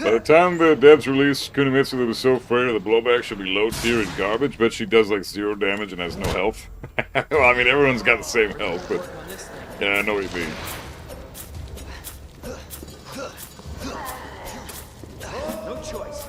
[SPEAKER 2] By the time the devs release Kunimitsu, they was so afraid of the blowback should be low tier and garbage, but she does like 0 damage and has no health. Well, I mean, everyone's got the same health, but yeah, I know what you mean.
[SPEAKER 3] No choice.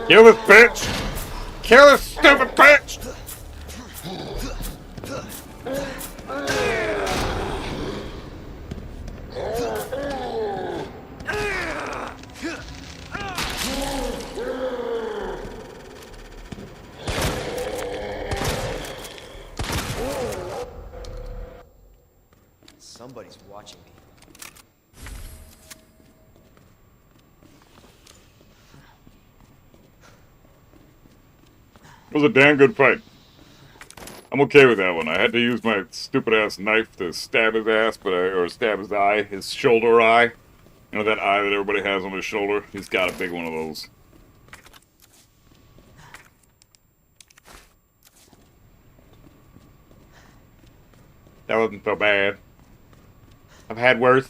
[SPEAKER 2] Kill this bitch! Kill this stupid bitch!
[SPEAKER 3] Somebody's watching me.
[SPEAKER 2] It was a damn good fight. I'm okay with that one. I had to use my stupid ass knife to stab his ass, or stab his eye, his shoulder eye. You know that eye that everybody has on their shoulder? He's got a big one of those. That wasn't so bad. I've had worse.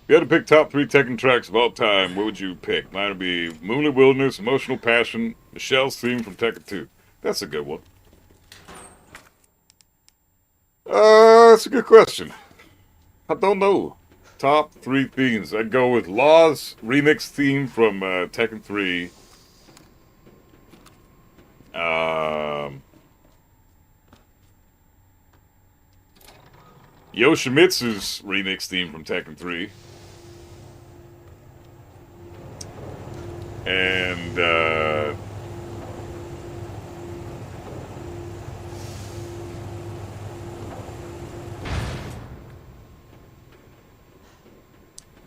[SPEAKER 2] If you had to pick top 3 Tekken tracks of all time, what would you pick? Mine would be Moonlit Wilderness, Emotional Passion, Michelle's theme from Tekken 2. That's a good one. That's a good question. I don't know. Top 3 themes. I'd go with Law's remix theme from Tekken 3. Yoshimitsu's remix theme from Tekken 3. And,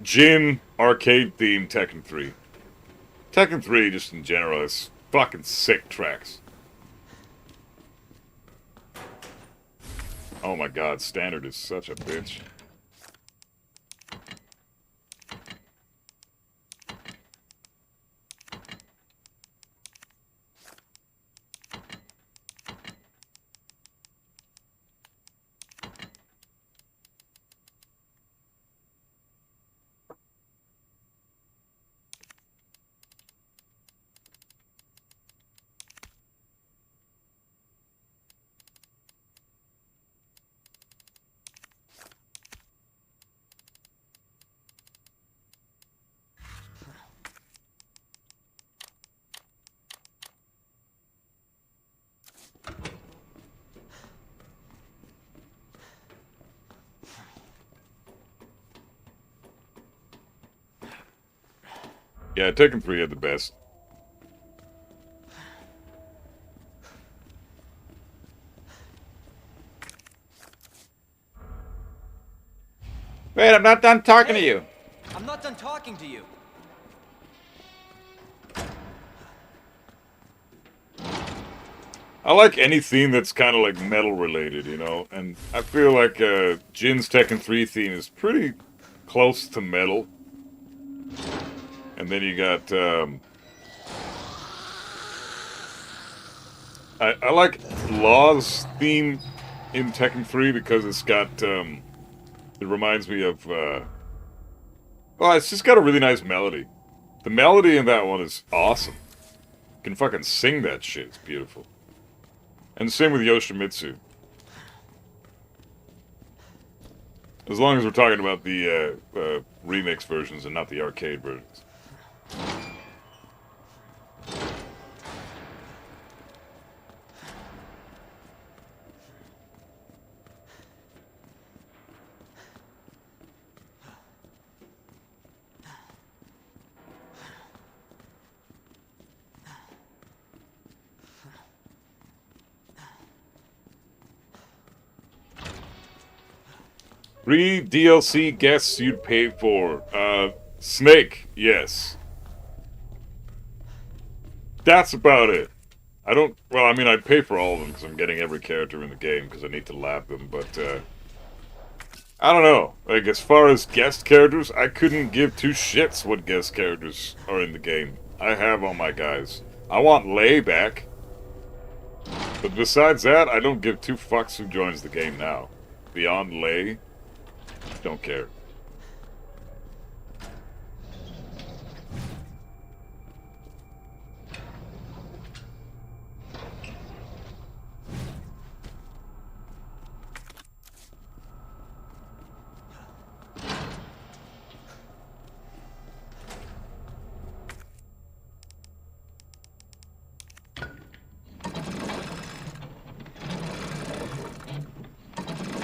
[SPEAKER 2] Jin arcade theme Tekken 3. Tekken 3, just in general, is fucking sick tracks. Oh my god, standard is such a bitch. Yeah, Tekken 3 had the best.
[SPEAKER 4] Wait, I'm not done talking to you.
[SPEAKER 3] I'm not done talking to you.
[SPEAKER 2] I like any theme that's kind of like metal related, you know? And I feel like Jin's Tekken 3 theme is pretty close to metal. And then you got, I like Law's theme in Tekken 3 because it's got, it reminds me of, well, it's just got a really nice melody. The melody in that one is awesome. You can fucking sing that shit, it's beautiful. And the same with Yoshimitsu. As long as we're talking about the remix versions and not the arcade versions. Three DLC guests you'd pay for. Snake, yes. That's about it. I don't, well, I mean, I'd pay for all of them because I'm getting every character in the game because I need to lab them, but, I don't know. Like, as far as guest characters, I couldn't give two shits what guest characters are in the game. I have all my guys. I want Lei back. But besides that, I don't give two fucks who joins the game now. Beyond Lei, don't care.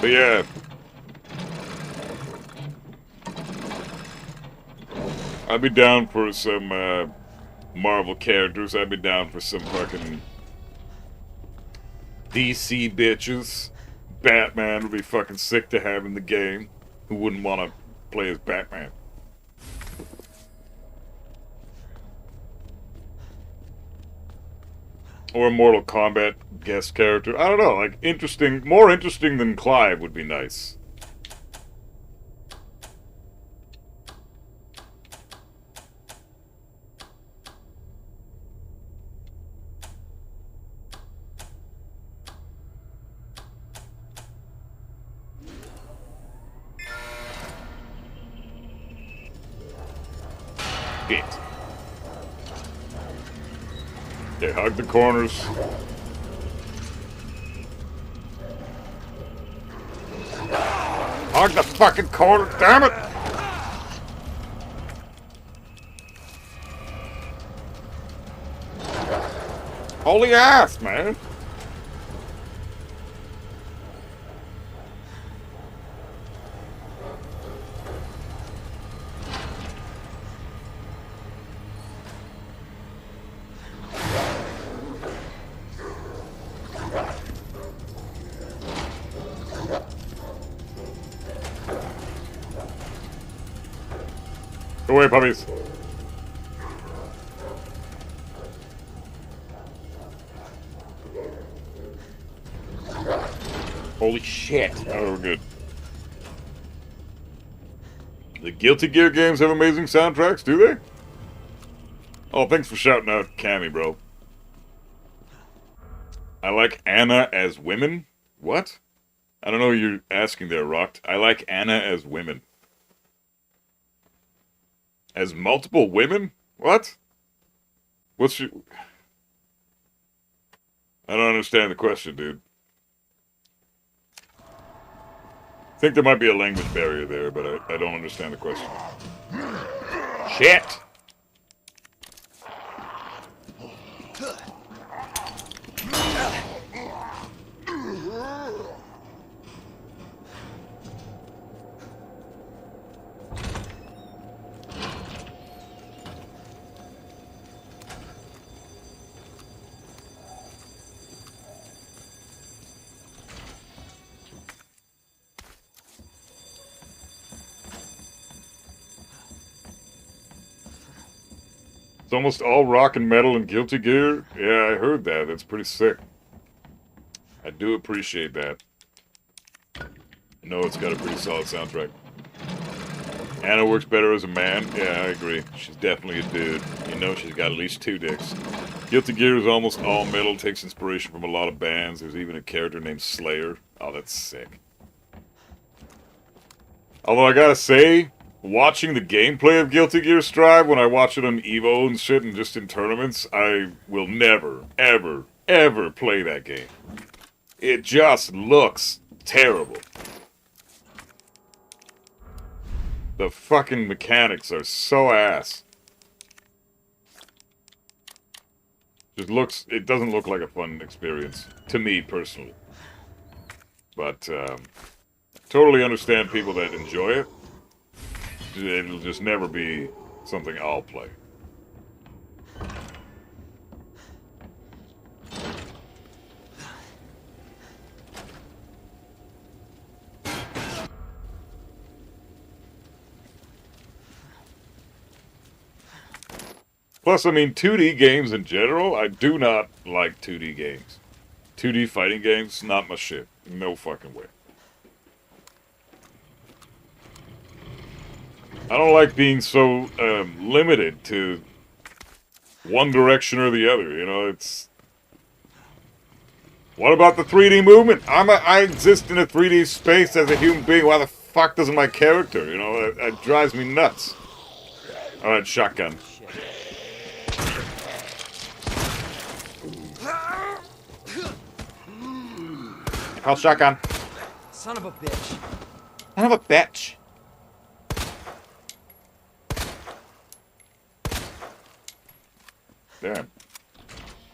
[SPEAKER 2] But yeah. I'd be down for some Marvel characters. I'd be down for some fucking DC bitches. Batman would be fucking sick to have in the game. Who wouldn't want to play as Batman? Or a Mortal Kombat guest character. I don't know, like interesting, more interesting than Clive would be nice. shit. Okay, hug the corners. Hug the fucking corner, damn it! Holy ass, man! Go away, puppies. Holy shit. Oh, we're good. The Guilty Gear games have amazing soundtracks, do they? Oh, thanks for shouting out Cammy, bro. I like Anna as women? What? I don't know what you're asking there, Rocked. I like Anna as women. As multiple women? What? What's your... I don't understand the question, dude. I think there might be a language barrier there, but I don't understand the question. Shit! It's almost all rock and metal and Guilty Gear. Yeah, I heard that. That's pretty sick. I do appreciate that. I know it's got a pretty solid soundtrack. Anna works better as a man. Yeah, I agree. She's definitely a dude. You know she's got at least 2 dicks. Guilty Gear is almost all metal, takes inspiration from a lot of bands. There's even a character named Slayer. Oh, that's sick. Although I gotta say, watching the gameplay of Guilty Gear Strive, when I watch it on EVO and shit and just in tournaments, I will never, ever, ever play that game. It just looks terrible. The fucking mechanics are so ass. It doesn't look like a fun experience, to me personally. But, totally understand people that enjoy it. It'll just never be something I'll play. Plus, I mean, 2D games in general, I do not like 2D games. 2D fighting games, not my shit. No fucking way. I don't like being so limited to one direction or the other, you know, it's... What about the 3D movement? I exist in a 3D space as a human being. Why the fuck doesn't my character, you know, it drives me nuts. Alright, shotgun. Call shotgun.
[SPEAKER 3] Son of a bitch.
[SPEAKER 4] Son of a bitch.
[SPEAKER 2] Damn.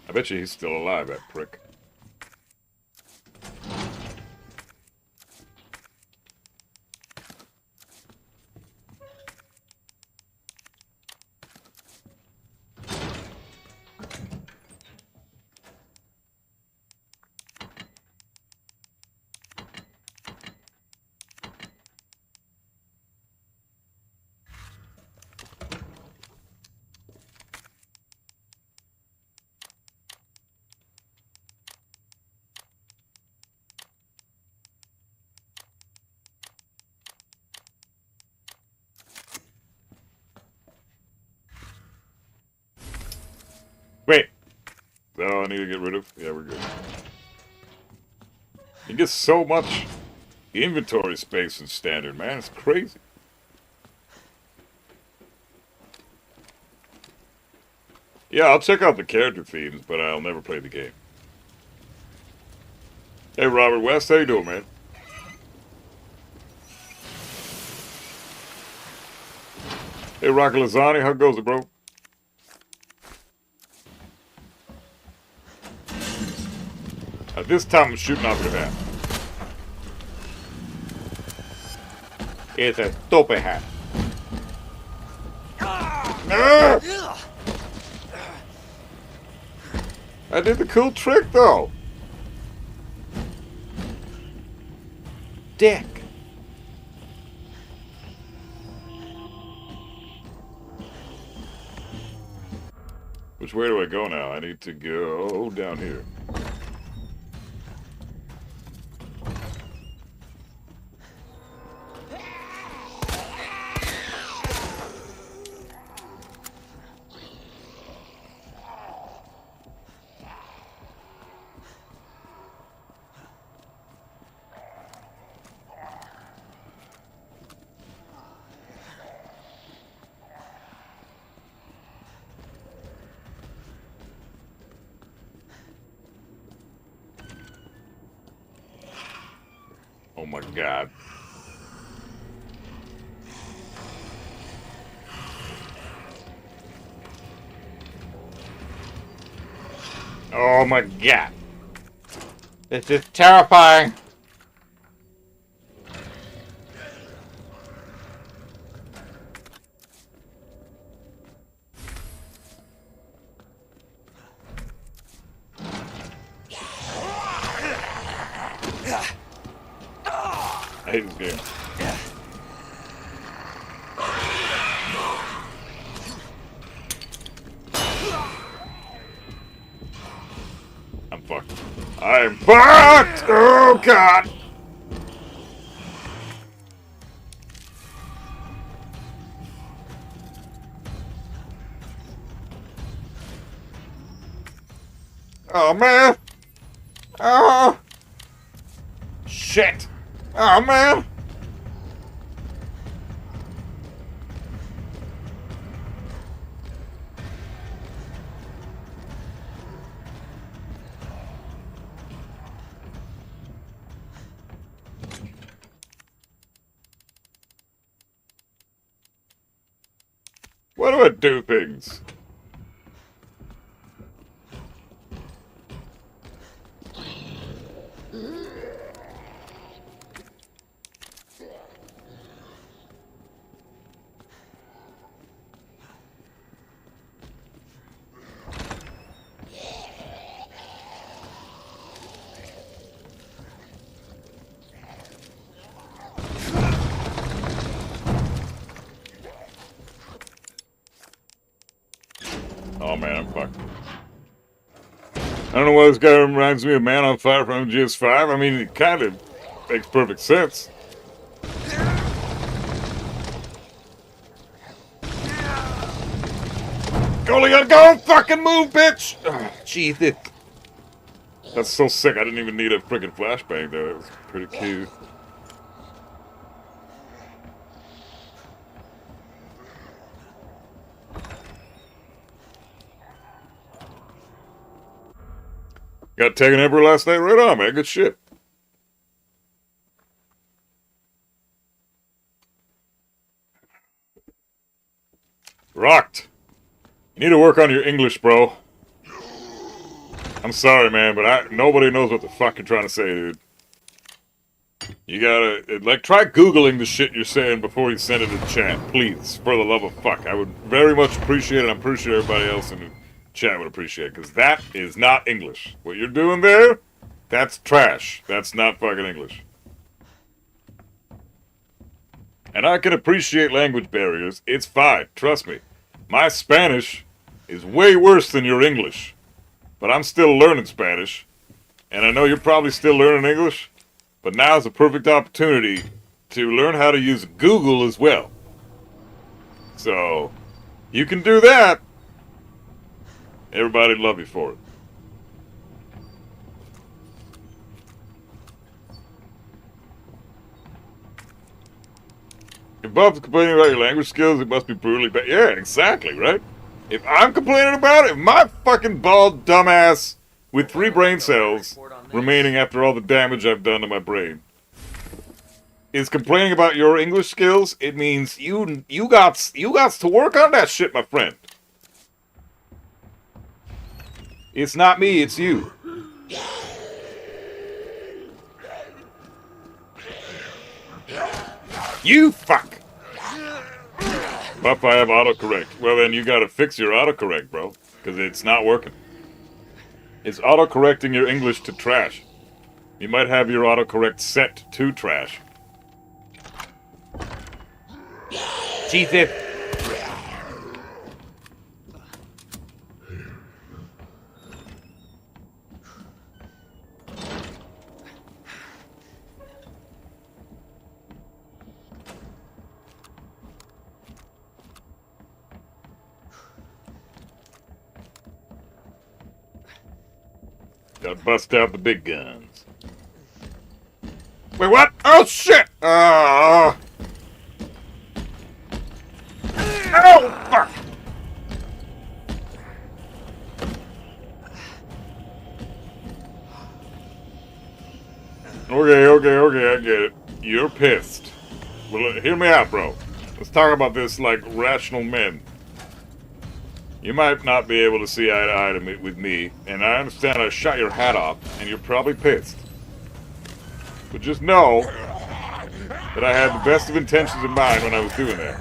[SPEAKER 2] I bet you he's still alive, that prick. Wait. Oh, I need to get rid of... Yeah, we're good. You get so much inventory space in Standard, man. It's crazy. Yeah, I'll check out the character themes, but I'll never play the game. Hey, Robert West, how you doing, man? Hey, Rocky Lasagna, how goes it, bro? This time I'm shooting off your hat.
[SPEAKER 4] It's a stupid hat.
[SPEAKER 2] Ah! I did the cool trick, though.
[SPEAKER 4] Dick.
[SPEAKER 2] Which way do I go now? I need to go down here. Oh my god. Oh my god.
[SPEAKER 4] This is terrifying.
[SPEAKER 2] I hate this game. I'm fucked. I'm fucked! Oh god! Oh man! Oh! Shit! Oh man! Why do I do things? Oh man, I'm fucked. I don't know why this guy reminds me of Man on Fire from MGS5. I mean, it kind of makes perfect sense. Go fucking move, bitch! Oh, Jesus. That's so sick. I didn't even need a freaking flashbang, though. It was pretty cute. Got taken Emperor last night? Right on, man. Good shit. Rocked. You need to work on your English, bro. I'm sorry, man, but nobody knows what the fuck you're trying to say, dude. You gotta, like, try Googling the shit you're saying before you send it in chat, please. For the love of fuck. I would very much appreciate it. I'm pretty sure everybody else in the chat would appreciate it, because that is not English. What you're doing there, that's trash. That's not fucking English. And I can appreciate language barriers. It's fine. Trust me. My Spanish is way worse than your English. But I'm still learning Spanish. And I know you're probably still learning English. But now's a perfect opportunity to learn how to use Google as well. So, you can do that. Everybody'd love you for it. If Bob's complaining about your language skills, it must be brutally bad. Yeah, exactly, right? If I'm complaining about it, if my fucking bald dumbass with 3 brain cells remaining after all the damage I've done to my brain is complaining about your English skills, it means you got to work on that shit, my friend. It's not me, it's you. You fuck! But if I have autocorrect, well then you gotta fix your autocorrect, bro. Because it's not working. It's autocorrecting your English to trash. You might have your autocorrect set to trash. Jesus! Gotta bust out the big guns. Wait, what? Oh, shit! Oh, fuck! Okay, I get it. You're pissed. Well, hear me out, bro. Let's talk about this like rational men. You might not be able to see eye to eye with me, and I understand I shot your hat off, and you're probably pissed. But just know that I had the best of intentions in mind when I was doing that.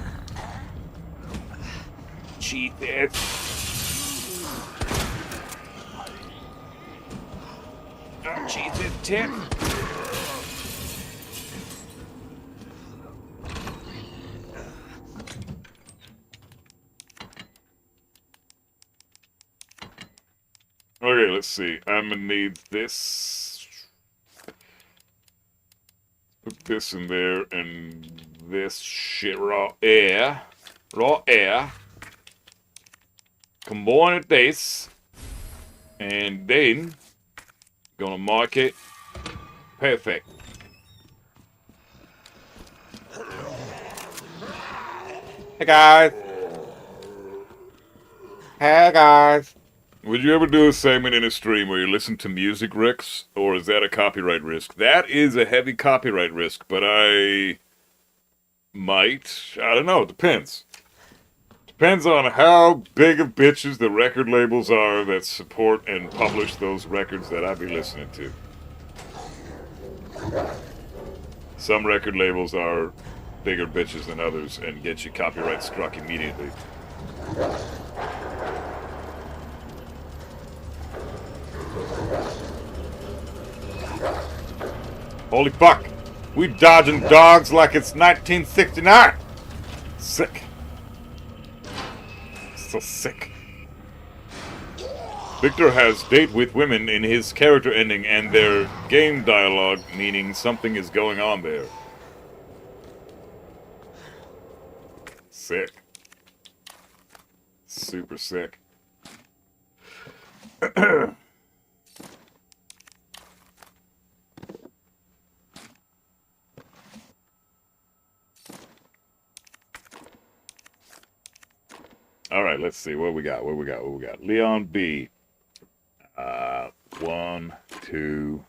[SPEAKER 2] Jesus. Oh, Jesus, Tim. Okay, let's see. I'm gonna need this. Put this in there and this shit. Raw air. Raw air. Combine with this. And then gonna mark it. Perfect. Hey guys. Hey guys. Would you ever do a segment in a stream where you listen to music rics, or is that a copyright risk? That is a heavy copyright risk, but I might. I don't know, it depends. Depends on how big of bitches the record labels are that support and publish those records that I be listening to. Some record labels are bigger bitches than others and get you copyright struck immediately. Holy fuck! We dodging dogs like it's 1969! Sick. So sick. Victor has date with women in his character ending and their game dialogue, meaning something is going on there. Sick. Super sick. All right, let's see what we got. Leon B. 1, 2.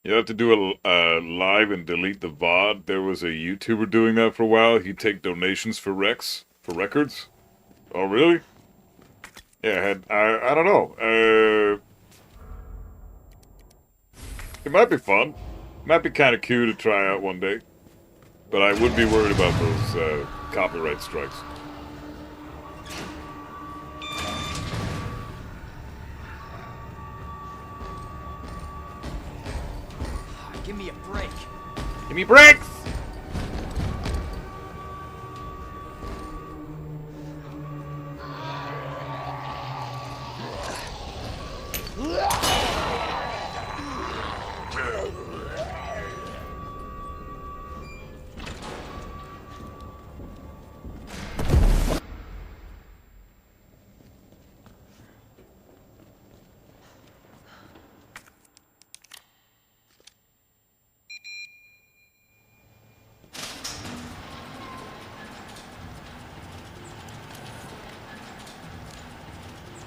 [SPEAKER 2] You have to do a live and delete the VOD. There was a YouTuber doing that for a while. He'd take donations for records. Oh, really? Yeah, I don't know. It might be fun. Might be kind of cool to try out one day. But I would be worried about those copyright strikes.
[SPEAKER 3] Give me a break.
[SPEAKER 2] Give me breaks!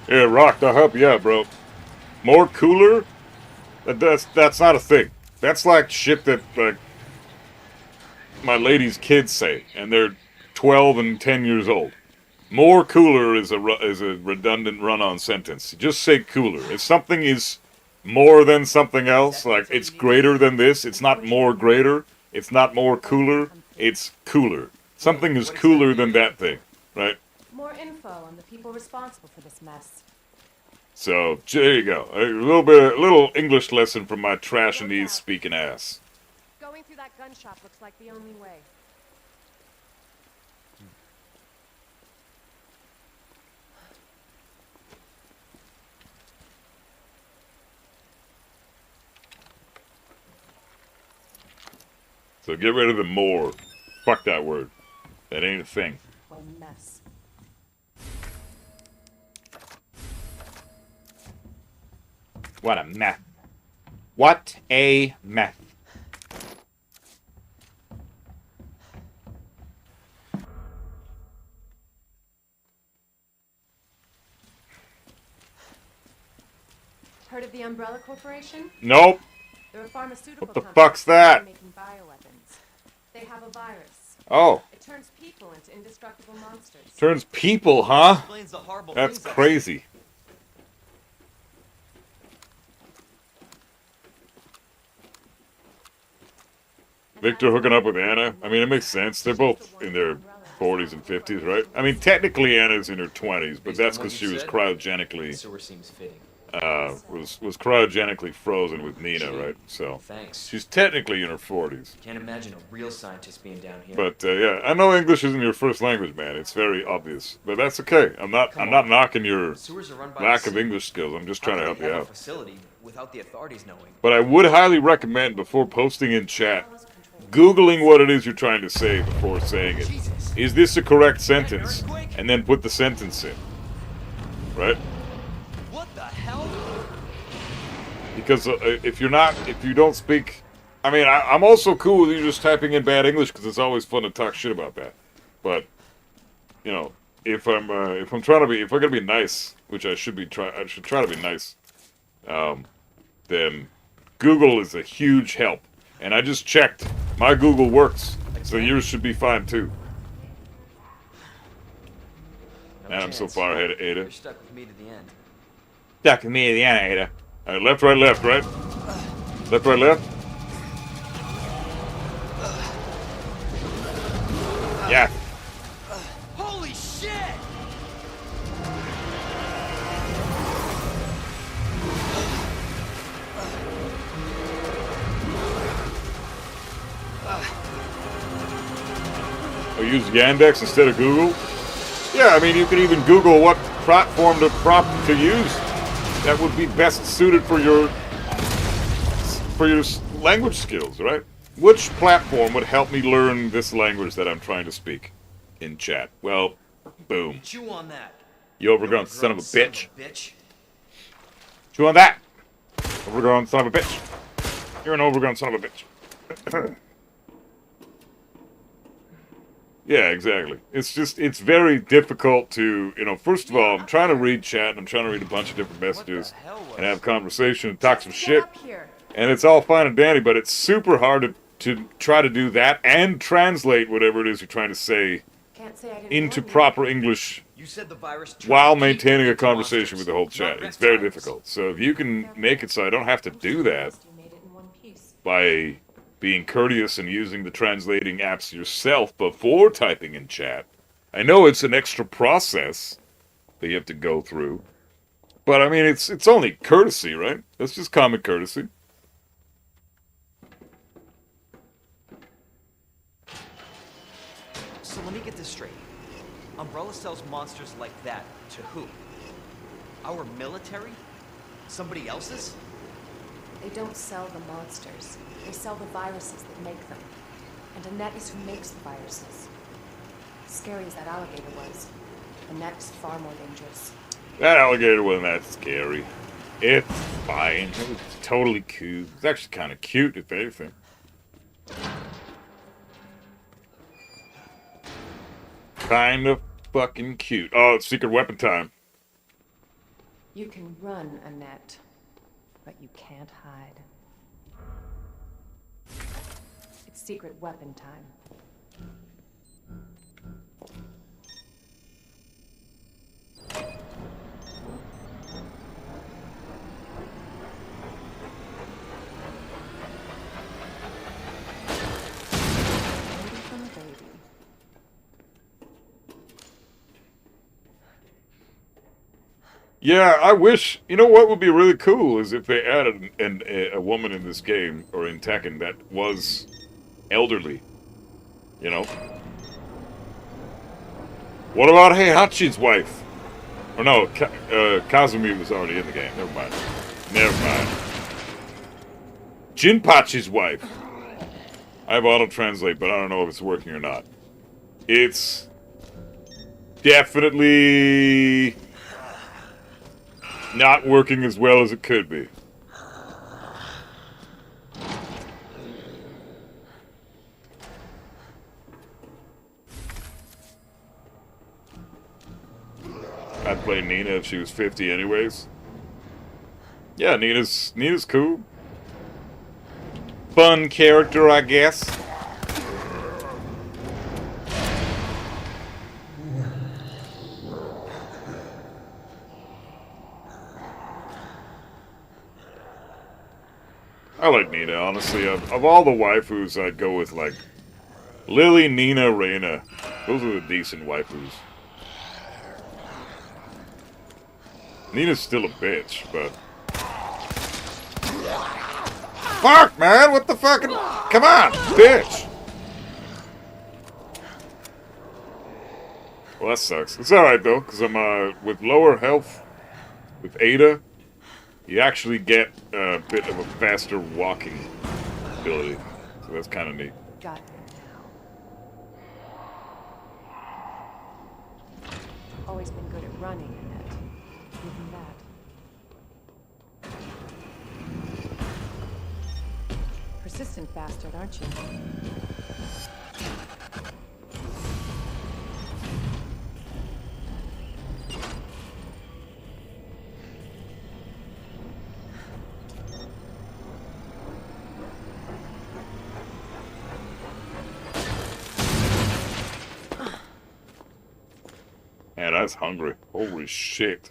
[SPEAKER 2] Yeah, rock the hub, yeah, bro. More cooler? That's not a thing. That's like shit that like my lady's kids say, and they're 12 and 10 years old. More cooler is a redundant run-on sentence. Just say cooler. If something is more than something else, like it's greater than this, it's not more greater, it's not more cooler, it's cooler. Something is cooler than that thing, right?
[SPEAKER 5] More info on the people responsible for this mess.
[SPEAKER 2] So there you go. A little English lesson from my Trashanese speaking ass.
[SPEAKER 5] Going through that gun shop looks like the only way.
[SPEAKER 2] So get rid of the more. Fuck that word. That ain't a thing.
[SPEAKER 5] What a mess.
[SPEAKER 4] What a mess. What a mess.
[SPEAKER 5] Heard of the Umbrella Corporation?
[SPEAKER 2] Nope.
[SPEAKER 5] They're a pharmaceutical
[SPEAKER 2] What the
[SPEAKER 5] company
[SPEAKER 2] fuck's that?
[SPEAKER 5] making bioweapons. They have a virus.
[SPEAKER 4] Oh.
[SPEAKER 5] It turns people into indestructible monsters.
[SPEAKER 2] Turns people, huh?
[SPEAKER 3] Explains the horrible
[SPEAKER 2] That's
[SPEAKER 3] things I've
[SPEAKER 2] crazy. Victor hooking up with Anna? I mean, it makes sense. They're both in their 40s and 50s, right? I mean, technically Anna's in her 20s, but that's because she was cryogenically
[SPEAKER 3] Sewer seems fitting.
[SPEAKER 2] was cryogenically frozen with Nina, right? So
[SPEAKER 3] Thanks.
[SPEAKER 2] she's technically in her 40s.
[SPEAKER 3] Can't imagine a real scientist being down here.
[SPEAKER 2] But yeah, I know English isn't your first language, man. It's very obvious, but that's okay. I'm not knocking your
[SPEAKER 3] Sewers are run by
[SPEAKER 2] lack
[SPEAKER 3] the
[SPEAKER 2] of
[SPEAKER 3] city.
[SPEAKER 2] English skills. I'm just
[SPEAKER 3] How
[SPEAKER 2] trying to
[SPEAKER 3] could
[SPEAKER 2] help
[SPEAKER 3] they
[SPEAKER 2] you
[SPEAKER 3] have a
[SPEAKER 2] out.
[SPEAKER 3] facility without the authorities knowing?
[SPEAKER 2] But I would highly recommend before posting in chat, Googling what it is you're trying to say before saying it.
[SPEAKER 3] Jesus.
[SPEAKER 2] Is this a correct sentence? And then put the sentence in. Right?
[SPEAKER 3] What the hell?
[SPEAKER 2] Because if you don't speak, I mean, I'm also cool with you just typing in bad English because it's always fun to talk shit about that. But you know, if I'm gonna be nice, which I should try to be nice. Then Google is a huge help, and I just checked. My Google works, so yours should be fine too.
[SPEAKER 3] No
[SPEAKER 2] And I'm so
[SPEAKER 3] chance.
[SPEAKER 2] far ahead of Ada.
[SPEAKER 3] You're stuck with me to the end.
[SPEAKER 4] Stuck with me at the end, Ada.
[SPEAKER 2] All right, left, right, left, right? Left, right, left? Yeah.
[SPEAKER 3] Holy shit!
[SPEAKER 2] Oh, use Yandex instead of Google? Yeah, I mean, you can even Google what platform to use that would be best suited for your language skills, right? Which platform would help me learn this language that I'm trying to speak in chat? Well, boom.
[SPEAKER 3] Chew on that.
[SPEAKER 2] You overgrown son of a bitch.
[SPEAKER 3] Bitch.
[SPEAKER 2] Chew on that. Overgrown son of a bitch. You're an overgrown son of a bitch. Yeah, exactly. It's very difficult to, first of all, I'm trying to read chat, and I'm trying to read a bunch of different messages,
[SPEAKER 3] hell was
[SPEAKER 2] and have conversation, and talk some shit,
[SPEAKER 5] Get up here.
[SPEAKER 2] and it's all fine and dandy, but it's super hard to try to do that and translate whatever it is you're trying to say
[SPEAKER 5] Can't say I didn't
[SPEAKER 2] into
[SPEAKER 5] warn you.
[SPEAKER 2] proper English
[SPEAKER 3] You said the virus turned
[SPEAKER 2] while
[SPEAKER 3] people
[SPEAKER 2] maintaining a
[SPEAKER 3] into
[SPEAKER 2] conversation
[SPEAKER 3] monsters,
[SPEAKER 2] with the whole
[SPEAKER 3] not
[SPEAKER 2] chat. It's very
[SPEAKER 3] reptiles.
[SPEAKER 2] difficult. So if you can make it so I don't have to do that
[SPEAKER 5] You made it in one piece.
[SPEAKER 2] by being courteous and using the translating apps yourself before typing in chat. I know it's an extra process that you have to go through, but I mean, it's only courtesy, right? That's just common courtesy.
[SPEAKER 3] So let me get this straight. Umbrella sells monsters like that to who? Our military? Somebody else's?
[SPEAKER 5] They don't sell the monsters. They sell the viruses that make them. And Annette is who makes the viruses. Scary as that alligator was, Annette is far more dangerous.
[SPEAKER 2] That alligator wasn't that scary. It's fine. It was totally cute. It's actually kind of cute, if anything. Kind of fucking cute. Oh, it's secret weapon time.
[SPEAKER 5] You can run, Annette, but you can't hide. It's secret weapon time. Baby from a baby.
[SPEAKER 2] Yeah, I wish... You know what would be really cool is if they added a woman in this game, or in Tekken, that was elderly. You know? What about Heihachi's wife? Or no, Kazumi was already in the game. Never mind. Never mind. Jinpachi's wife. I have auto-translate, but I don't know if it's working or not. It's... definitely... not working as well as it could be. I'd play Nina if she was 50 anyways. Yeah, Nina's cool. Fun character, I guess. I like Nina, honestly. Of all the waifus, I'd go with, like, Lily, Nina, Reina. Those are the decent waifus. Nina's still a bitch, but... Fuck, man! What the fucking... Come on, bitch! Well, that sucks. It's alright, though, because I'm, with lower health, with Ada, you actually get a bit of a faster walking ability. So that's kind of neat.
[SPEAKER 5] Got it now. Always been good at running, Annette. Even that. Persistent bastard, aren't you?
[SPEAKER 2] Man, that's hungry. Holy shit.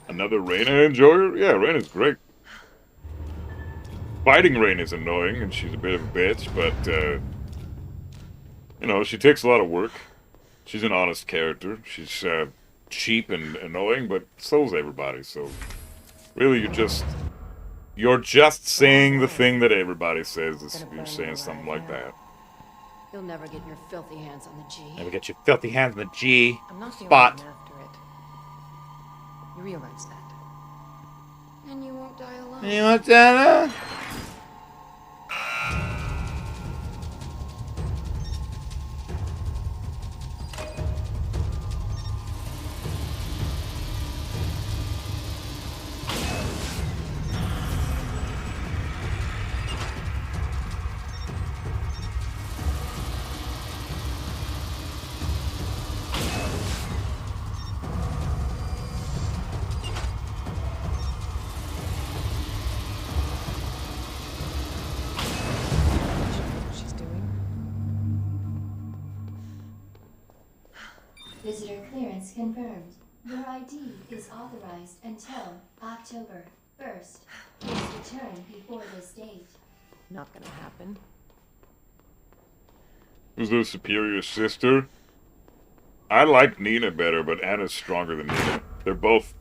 [SPEAKER 2] Another Reina enjoyer? Yeah, Reina's great. Fighting Reina's annoying, and she's a bit of a bitch, but, you know, she takes a lot of work. She's an honest character. She's cheap and annoying, but so's everybody. So really, you're just saying the thing that everybody says. If you're saying something like that.
[SPEAKER 5] You'll never get your filthy hands on the G.
[SPEAKER 4] Never get your filthy hands on the G
[SPEAKER 5] I'm not the
[SPEAKER 4] spot.
[SPEAKER 5] only one after it. You realize that. And you won't die alone.
[SPEAKER 4] You want that?
[SPEAKER 5] She's doing.
[SPEAKER 6] Visitor clearance confirmed. Your ID is authorized until October 1st. Please return before this date.
[SPEAKER 5] Not gonna happen.
[SPEAKER 2] Who's the superior sister? I like Nina better, but Anna's stronger than Nina. They're both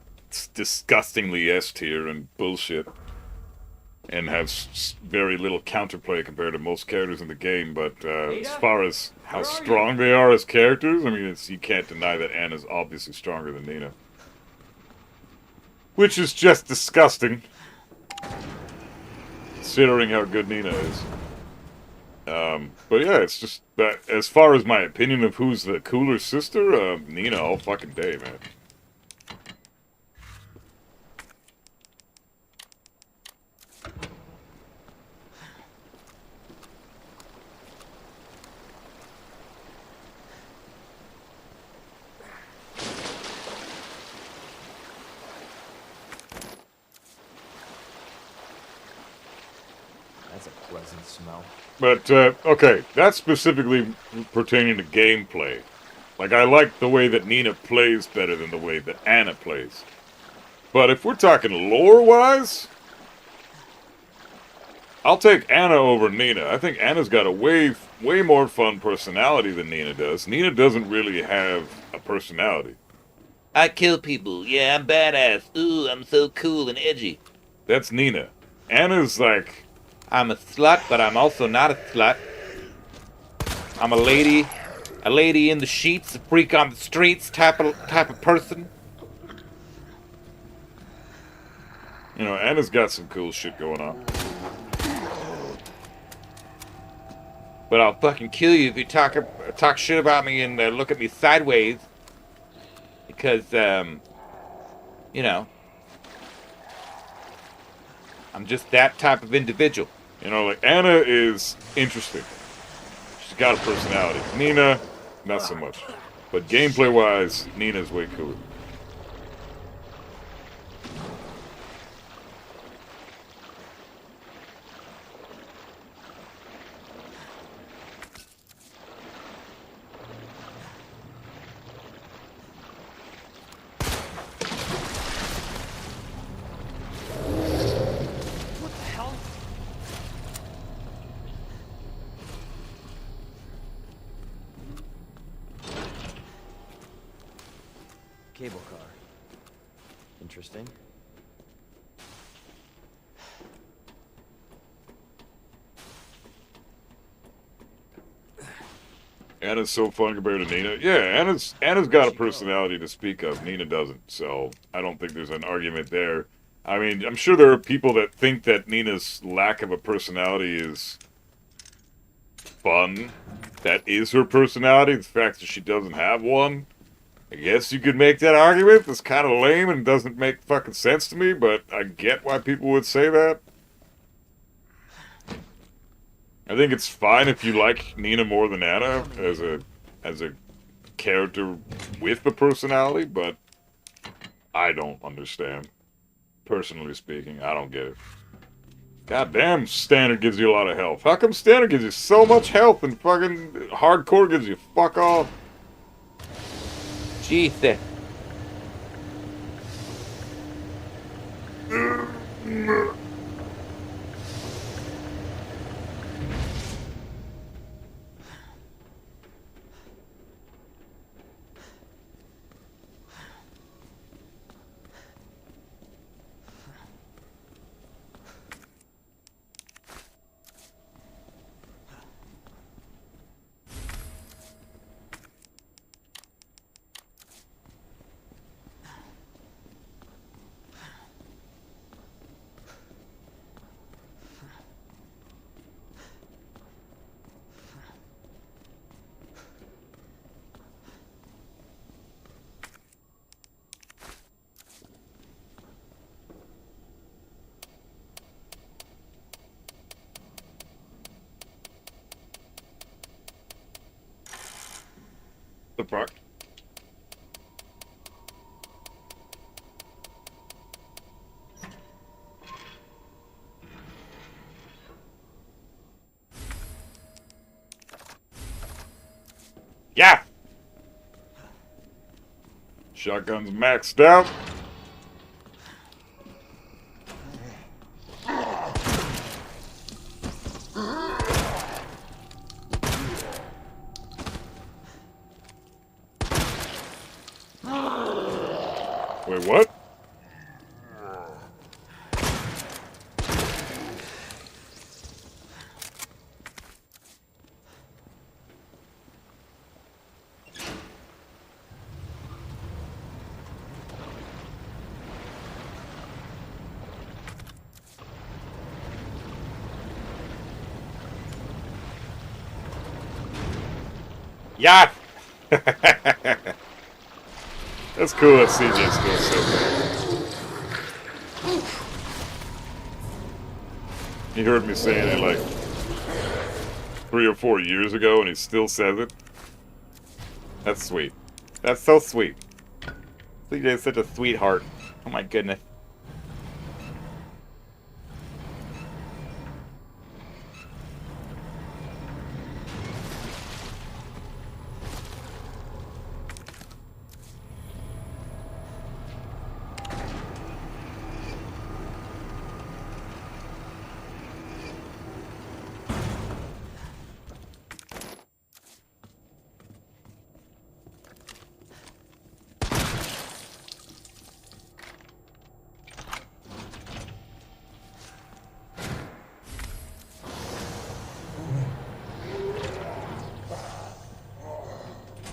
[SPEAKER 2] disgustingly S-tier and bullshit. And have very little counterplay compared to most characters in the game, but as far as how strong they are as characters, I mean, you can't deny that Anna's obviously stronger than Nina. Which is just disgusting, considering how good Nina is. But yeah, it's just that as far as my opinion of who's the cooler sister, Nina all fucking day, man.
[SPEAKER 3] That's a pleasant smell.
[SPEAKER 2] But, okay, that's specifically pertaining to gameplay. Like, I like the way that Nina plays better than the way that Anna plays. But if we're talking lore-wise, I'll take Anna over Nina. I think Anna's got a way more fun personality than Nina does. Nina doesn't really have a personality.
[SPEAKER 4] I kill people. Yeah, I'm badass. Ooh, I'm so cool and edgy.
[SPEAKER 2] That's Nina. Anna's like...
[SPEAKER 4] I'm a slut, but I'm also not a slut. I'm a lady in the sheets, a freak on the streets type of person.
[SPEAKER 2] You know, Anna's got some cool shit going on.
[SPEAKER 4] But I'll fucking kill you if you talk shit about me and look at me sideways. Because, you know, I'm just that type of individual.
[SPEAKER 2] You know, like, Anna is interesting. She's got a personality. Nina, not so much. But gameplay-wise, Nina's way cooler.
[SPEAKER 3] What the hell? Cable car. Interesting.
[SPEAKER 2] Anna's so fun compared to Nina. Yeah, Anna's got a personality to speak of. Nina doesn't, so I don't think there's an argument there. I mean, I'm sure there are people that think that Nina's lack of a personality is fun. That is her personality. The fact that she doesn't have one. I guess you could make that argument. That's kind of lame and doesn't make fucking sense to me, but I get why people would say that. I think it's fine if you like Nina more than Anna as a character with a personality, but I don't understand. Personally speaking, I don't get it. Goddamn, Standard gives you a lot of health. How come Standard gives you so much health and fucking Hardcore gives you fuck all?
[SPEAKER 4] Jesus.
[SPEAKER 2] The fuck?
[SPEAKER 4] Yeah.
[SPEAKER 2] Shotgun's maxed out. Wait, what?
[SPEAKER 4] Yeah.
[SPEAKER 2] That's cool that CJ still says that. He heard me saying it like 3 or 4 years ago, and he still says it. That's sweet.
[SPEAKER 4] That's so sweet. CJ is such a sweetheart. Oh my goodness.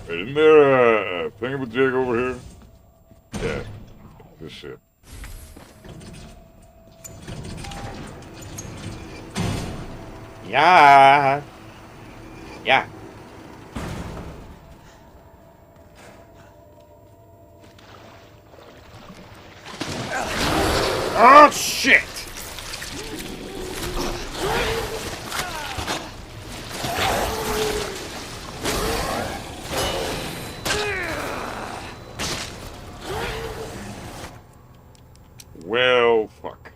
[SPEAKER 2] Hey, isn't there a thingamajig over here? Yeah. This shit.
[SPEAKER 4] Yeah. Yeah. Oh shit!
[SPEAKER 2] Well, fuck.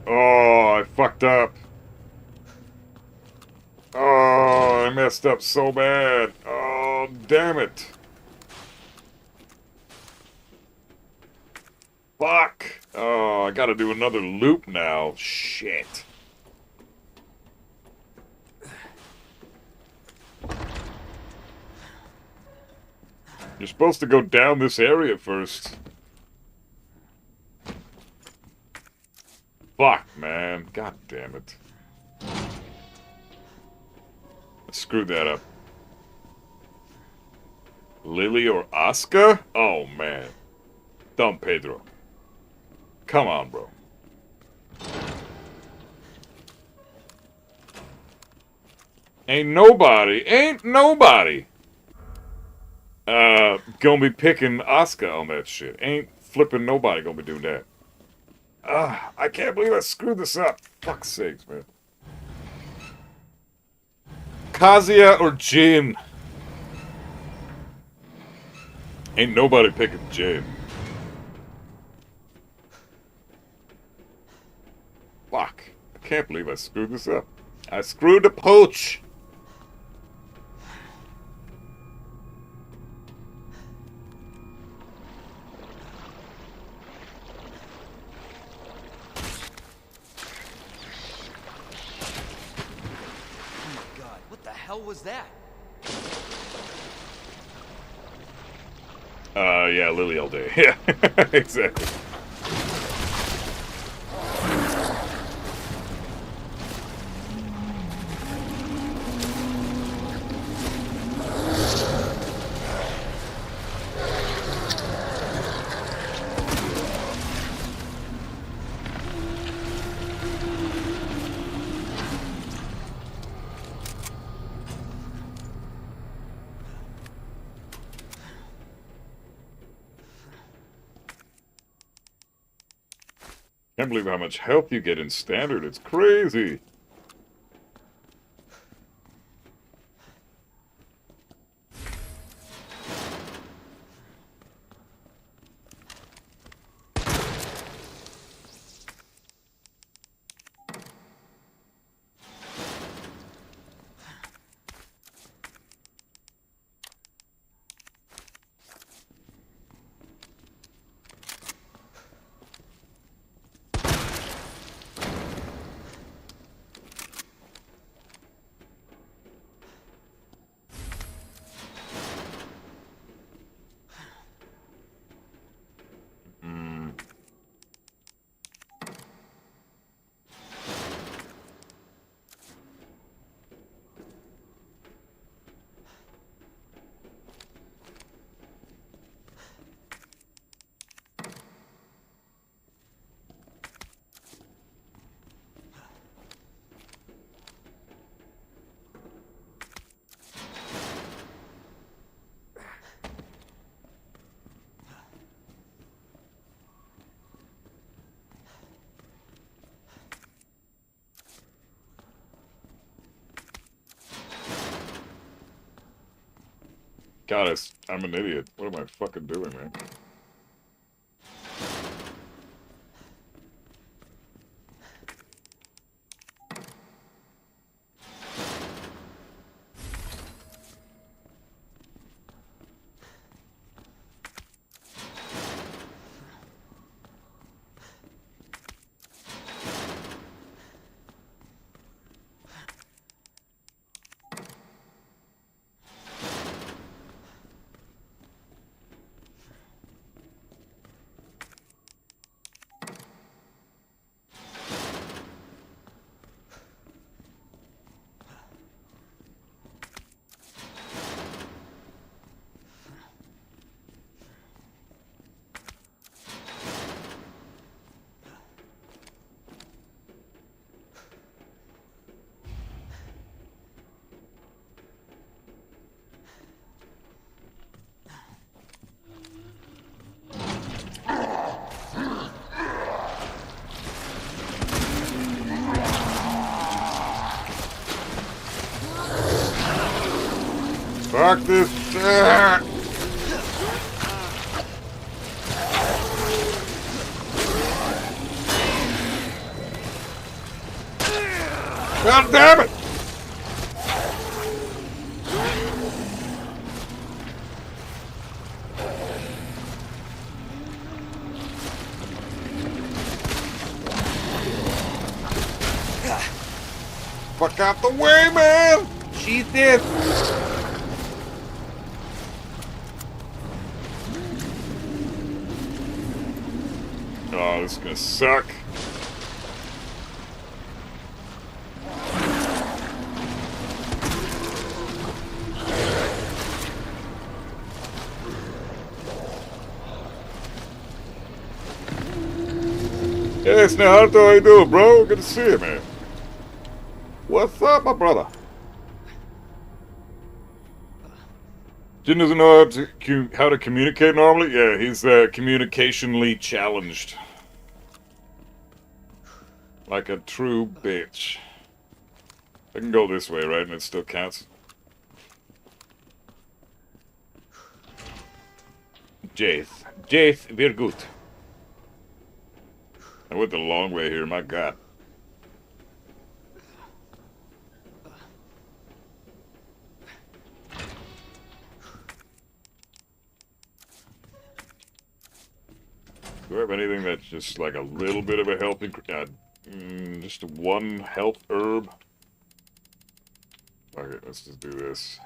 [SPEAKER 2] Oh, I fucked up. Oh, I messed up so bad. Oh, damn it. Fuck. Oh, I gotta do another loop now. Shit. You're supposed to go down this area first. Fuck, man. God damn it. I screwed that up. Lily or Oscar? Oh, man. Don Pedro. Come on, bro. Ain't nobody gonna be picking Oscar on that shit. Ain't flipping nobody gonna be doing that. I can't believe I screwed this up. Fuck's sakes, man. Kazuya or Jin? Ain't nobody picking Jin. Fuck. I can't believe I screwed this up. I screwed the pooch.
[SPEAKER 3] Oh my god, what the hell was that?
[SPEAKER 2] Yeah, Lily all day. Yeah, exactly. Can't believe how much health you get in standard. It's crazy. God, I'm an idiot. What am I fucking doing, man? Fuck this shit! God damn it! Fuck out the way, man!
[SPEAKER 4] Jesus!
[SPEAKER 2] Oh, this is gonna suck. Yes, now how do I do, bro? Good to see you, man. What's up, my brother? Jin doesn't know how to communicate normally? Yeah, he's communicationally challenged. Like a true bitch. I can go this way, right? And it still counts.
[SPEAKER 4] Jace, we're good.
[SPEAKER 2] I went the long way here, my god. Do I have anything that's just like a little bit of a healthy... just one health herb? Okay, let's just do this.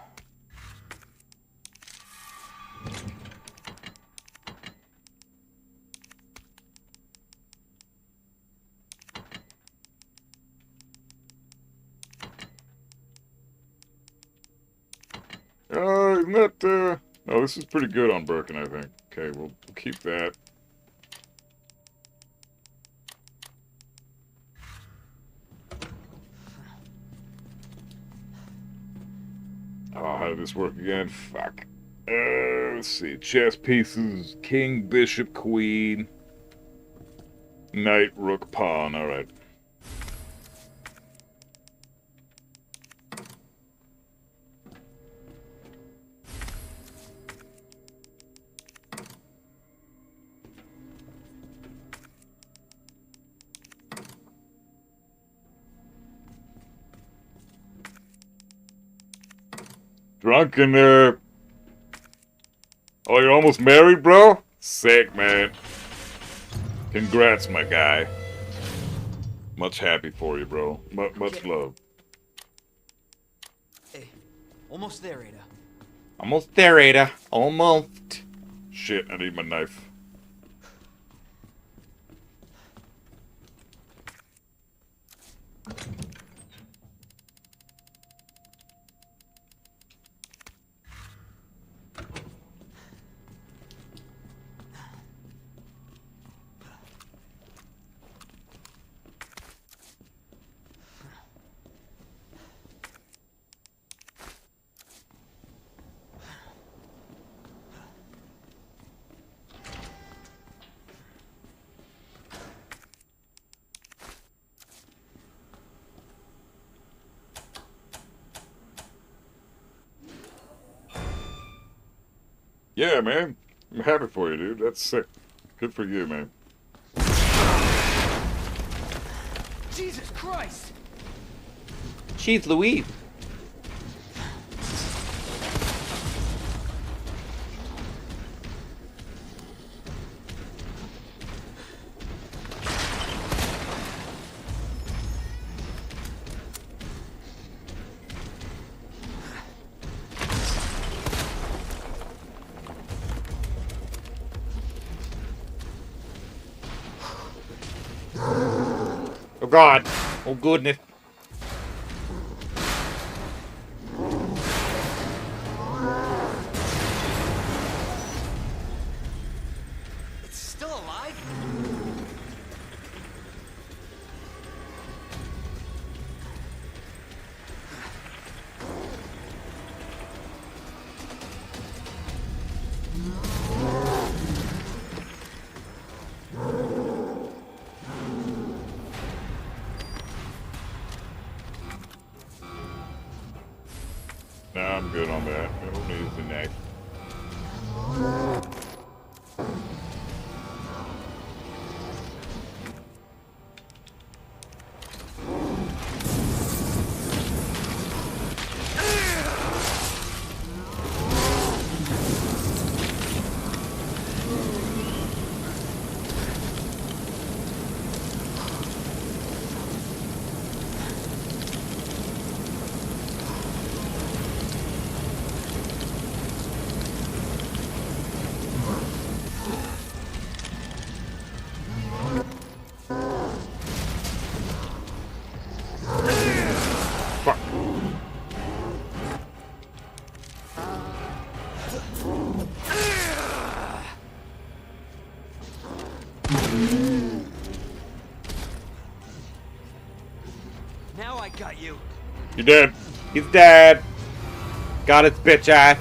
[SPEAKER 2] Isn't that, oh, this is pretty good on Birkin, I think. Okay, we'll keep that. Oh, how did this work again? Fuck. Let's see. Chess pieces. King, bishop, queen. Knight, rook, pawn. Alright. Drunk and, oh, you're almost married, bro? Sick, man. Congrats, my guy. Much happy for you, bro. Much love.
[SPEAKER 3] Hey, almost there, Ada.
[SPEAKER 4] Almost there, Ada. Almost.
[SPEAKER 2] Shit, I need my knife. Yeah, man. I'm happy for you, dude. That's sick. Good for you, man.
[SPEAKER 3] Jesus Christ!
[SPEAKER 4] Jeez Louise. Oh God. Oh goodness.
[SPEAKER 3] It's still alive?
[SPEAKER 2] Nah, I'm good on that. I don't need the neck. Fuck.
[SPEAKER 3] Now I got you.
[SPEAKER 2] You're dead.
[SPEAKER 4] He's dead. Got his bitch ass.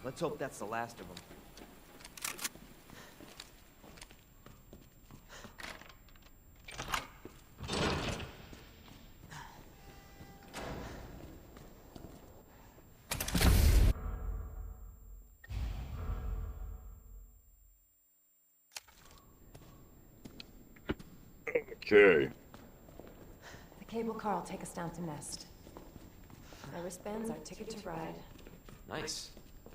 [SPEAKER 3] Let's hope that's the last of them.
[SPEAKER 2] Okay.
[SPEAKER 5] The cable car will take us down to Nest. My wristband's our ticket to ride.
[SPEAKER 3] Nice.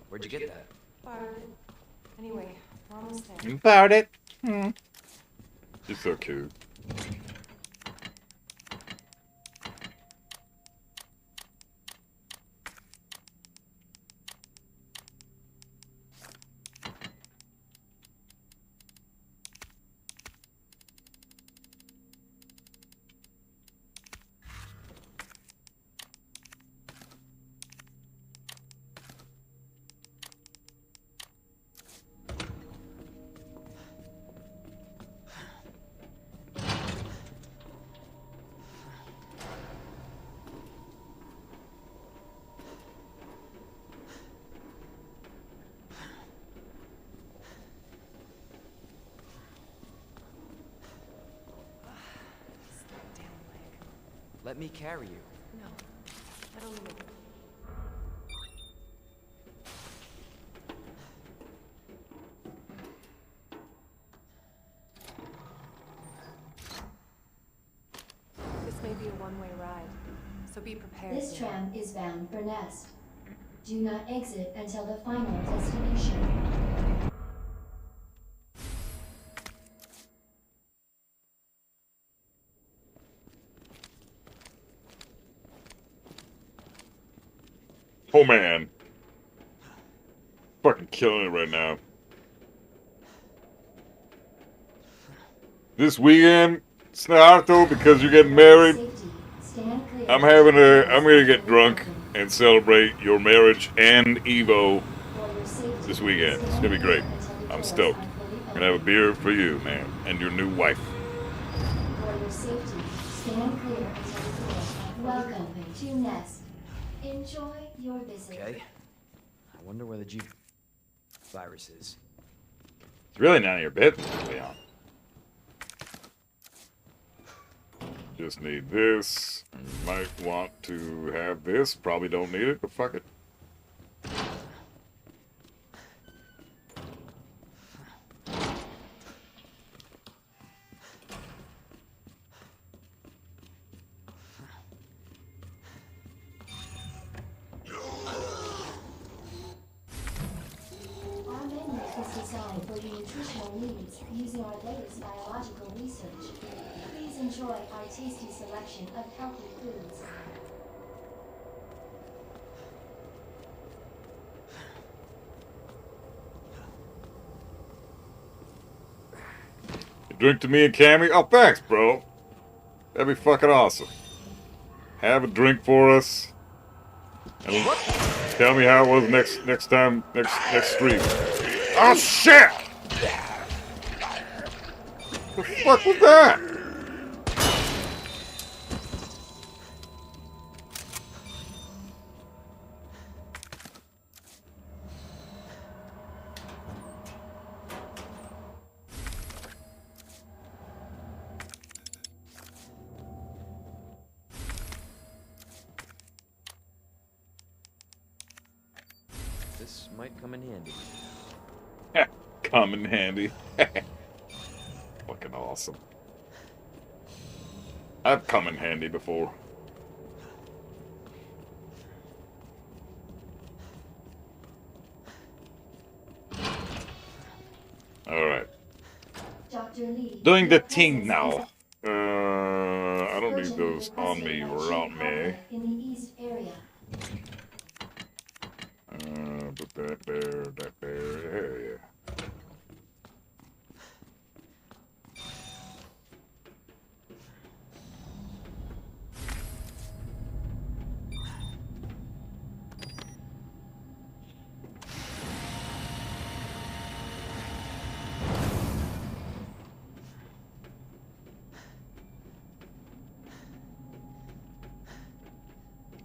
[SPEAKER 3] Where'd you get that?
[SPEAKER 5] Borrowed it. Anyway, we're almost there.
[SPEAKER 4] About it.
[SPEAKER 2] You're so cute.
[SPEAKER 5] Damn leg.
[SPEAKER 3] Let me carry you.
[SPEAKER 5] No. I don't need it. This may be a one-way ride, so be prepared.
[SPEAKER 6] This tram is bound for Nest. Do not exit until the final destination.
[SPEAKER 2] Oh man. Fucking killing it right now. This weekend, it's not hard though because you're getting married.
[SPEAKER 6] Safety. Stand clear.
[SPEAKER 2] I'm gonna get drunk and celebrate your marriage and Evo
[SPEAKER 6] For your safety,
[SPEAKER 2] this weekend. It's
[SPEAKER 6] stand
[SPEAKER 2] gonna be great.
[SPEAKER 6] clear until the
[SPEAKER 2] I'm
[SPEAKER 6] doors
[SPEAKER 2] stoked.
[SPEAKER 6] are fully
[SPEAKER 2] I'm gonna have a
[SPEAKER 6] open.
[SPEAKER 2] beer for you, man, and your new wife.
[SPEAKER 6] For your safety, stand clear until the doors are welcome to Nest. Enjoy your visit.
[SPEAKER 3] Okay. I wonder where the Jeep... viruses.
[SPEAKER 2] It's really none of your business, Leon. Just need this. Might want to have this. Probably don't need it, but fuck it.
[SPEAKER 6] Our menu is designed for your nutritional needs using our latest biological research. Please enjoy our tasty selection of healthy foods.
[SPEAKER 2] A drink to me and Cammy? Oh, thanks, bro. That'd be fucking awesome. Have a drink for us. And tell me how it was next time, next stream. Oh, shit! The fuck was that?
[SPEAKER 3] This might come in handy.
[SPEAKER 2] Come in handy. Fucking awesome. I've come in handy before. Alright.
[SPEAKER 6] Dr. Lee.
[SPEAKER 2] Doing the
[SPEAKER 6] your
[SPEAKER 2] thing
[SPEAKER 6] presence
[SPEAKER 2] now. I don't need those on me, around me.
[SPEAKER 6] in the east area.
[SPEAKER 2] Put that there, yeah.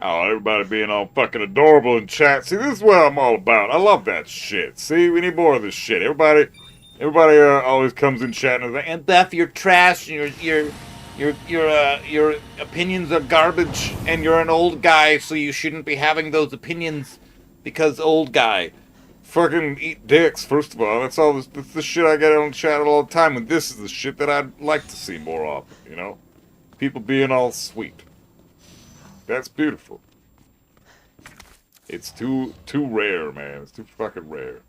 [SPEAKER 2] Oh, everybody being all fucking adorable in chat. See, this is what I'm all about. I love that shit. See, we need more of this shit. Everybody always comes in chat and is like, and Beth, you're trash, and your opinions are garbage, and you're an old guy, so you shouldn't be having those opinions because old guy. Fucking eat dicks, first of all. That's the shit I get on chat all the time, and this is the shit that I'd like to see more often, you know? People being all sweet. That's beautiful. It's too rare, man. It's too fucking rare.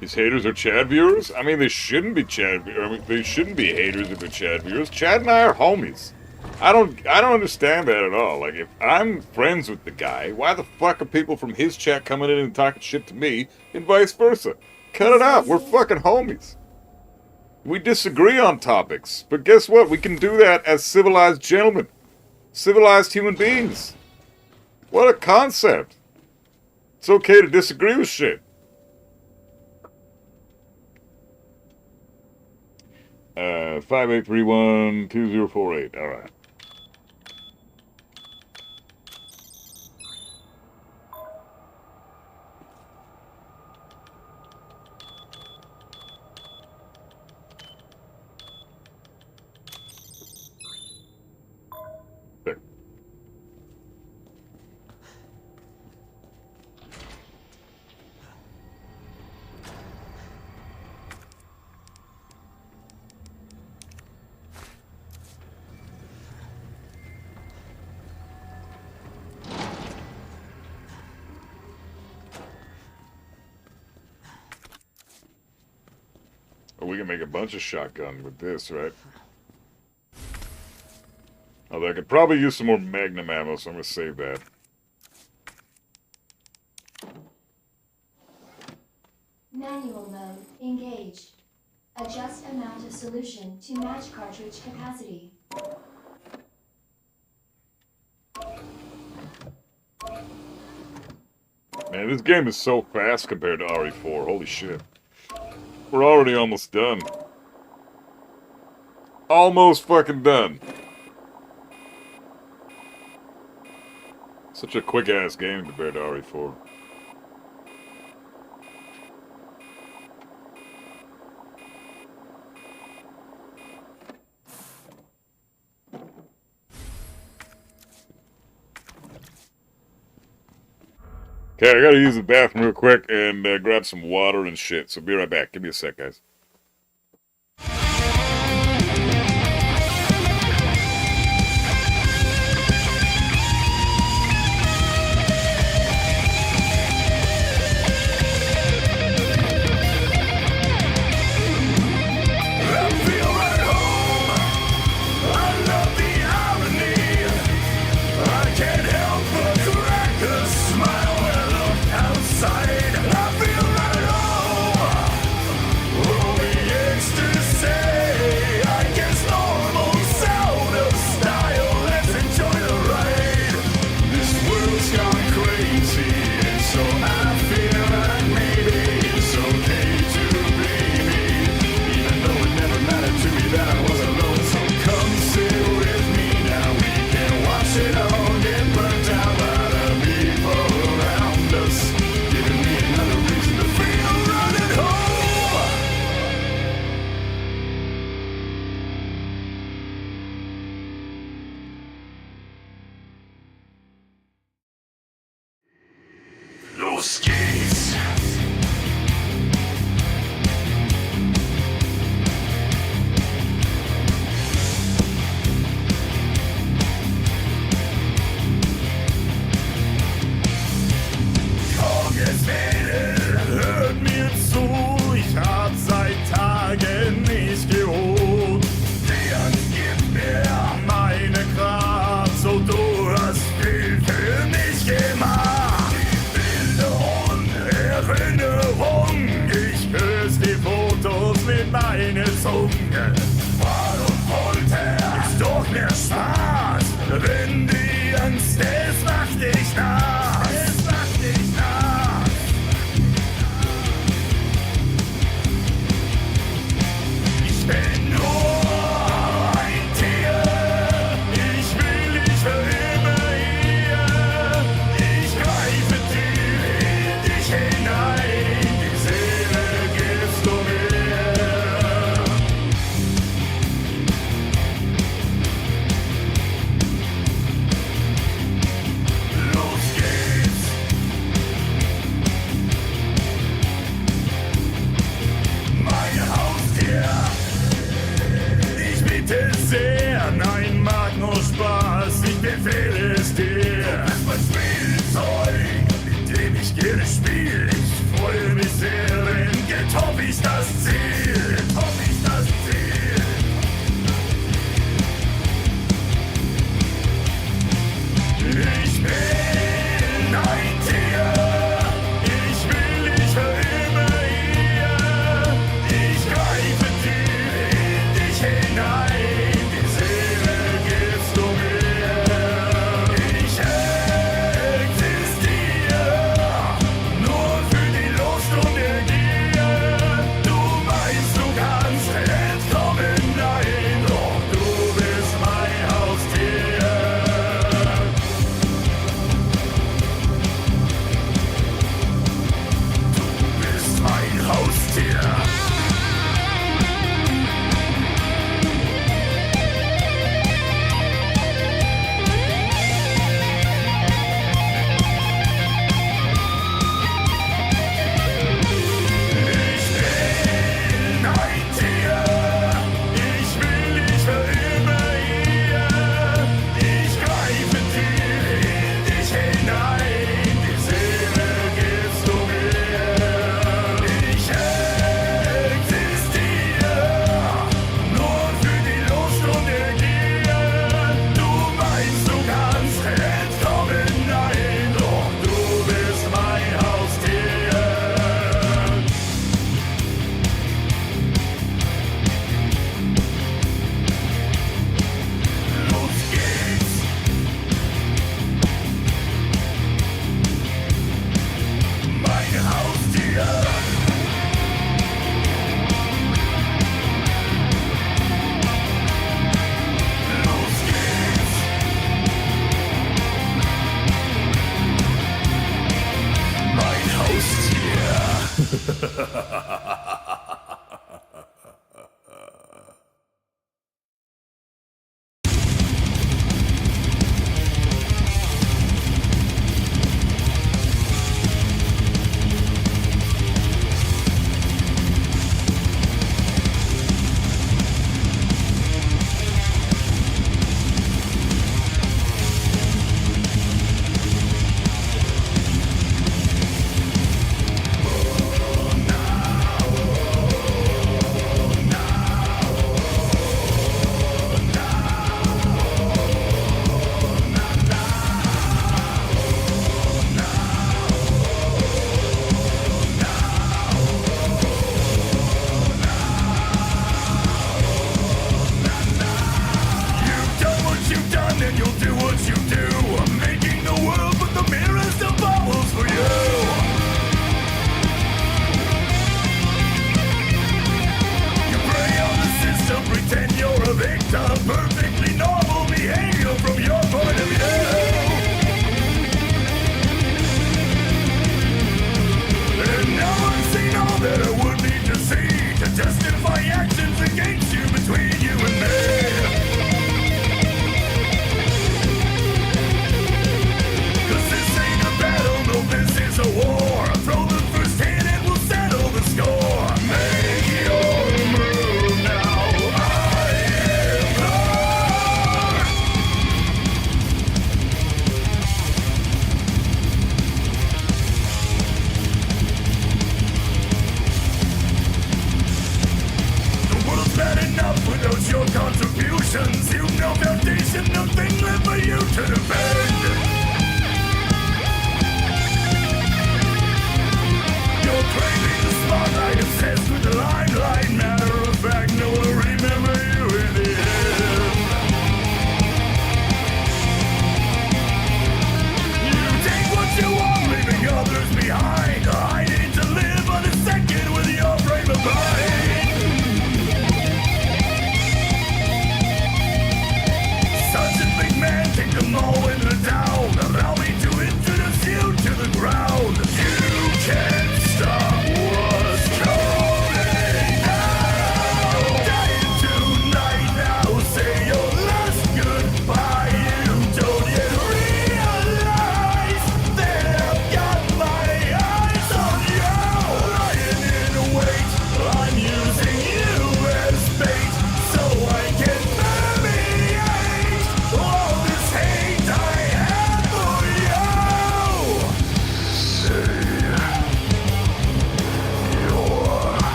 [SPEAKER 2] These haters are Chad viewers? I mean, they shouldn't be Chad. I mean, they shouldn't be haters if they're Chad viewers. Chad and I are homies. I don't understand that at all. Like, if I'm friends with the guy, why the fuck are people from his chat coming in and talking shit to me, and vice versa? Cut it out. We're fucking homies. We disagree on topics, but guess what? We can do that as civilized gentlemen, civilized human beings. What a concept. It's okay to disagree with shit. 5831-2048. All right. There. We can make a bunch of shotgun with this, right? Although I could probably use some more magnum ammo, so I'm going to save that.
[SPEAKER 6] Manual mode engaged. Adjust amount of solution to match cartridge capacity.
[SPEAKER 2] Man, this game is so fast compared to RE4. Holy shit. We're already almost done. Almost fucking done. Such a quick-ass game compared to RE4. Okay, I gotta use the bathroom real quick and grab some water and shit, so be right back. Give me a sec, guys.
[SPEAKER 1] I feel right home. I love the irony. I can't help but crack a smile when I look outside. I feel right home. Oh, the ecstasy. I guess normal's out of style. Let's enjoy the ride. This world's gone crazy, and so I feel like maybe it's okay to be me. Even though it never mattered to me that I was alone. So come sit with me now. We can watch it all get burnt out by the people around us, giving me another reason to feel running home. Los geht's. Tageswelle, hört mir zu, ich hab seit Tagen nicht geruht. Der gibt mir meine Kraft, so du hast viel für mich gemacht. Bilder und Erinnerung, ich küsse die Fotos mit meiner Zunge. Warum wollte ist doch mehr Spaß, wenn die Angst, es macht dich nass. Es macht dich nass. Ich bin nur ein Tier, ich will dich für immer hier. Ich greife tief in dich hinein, die Seele gibst du mir. Los geht's.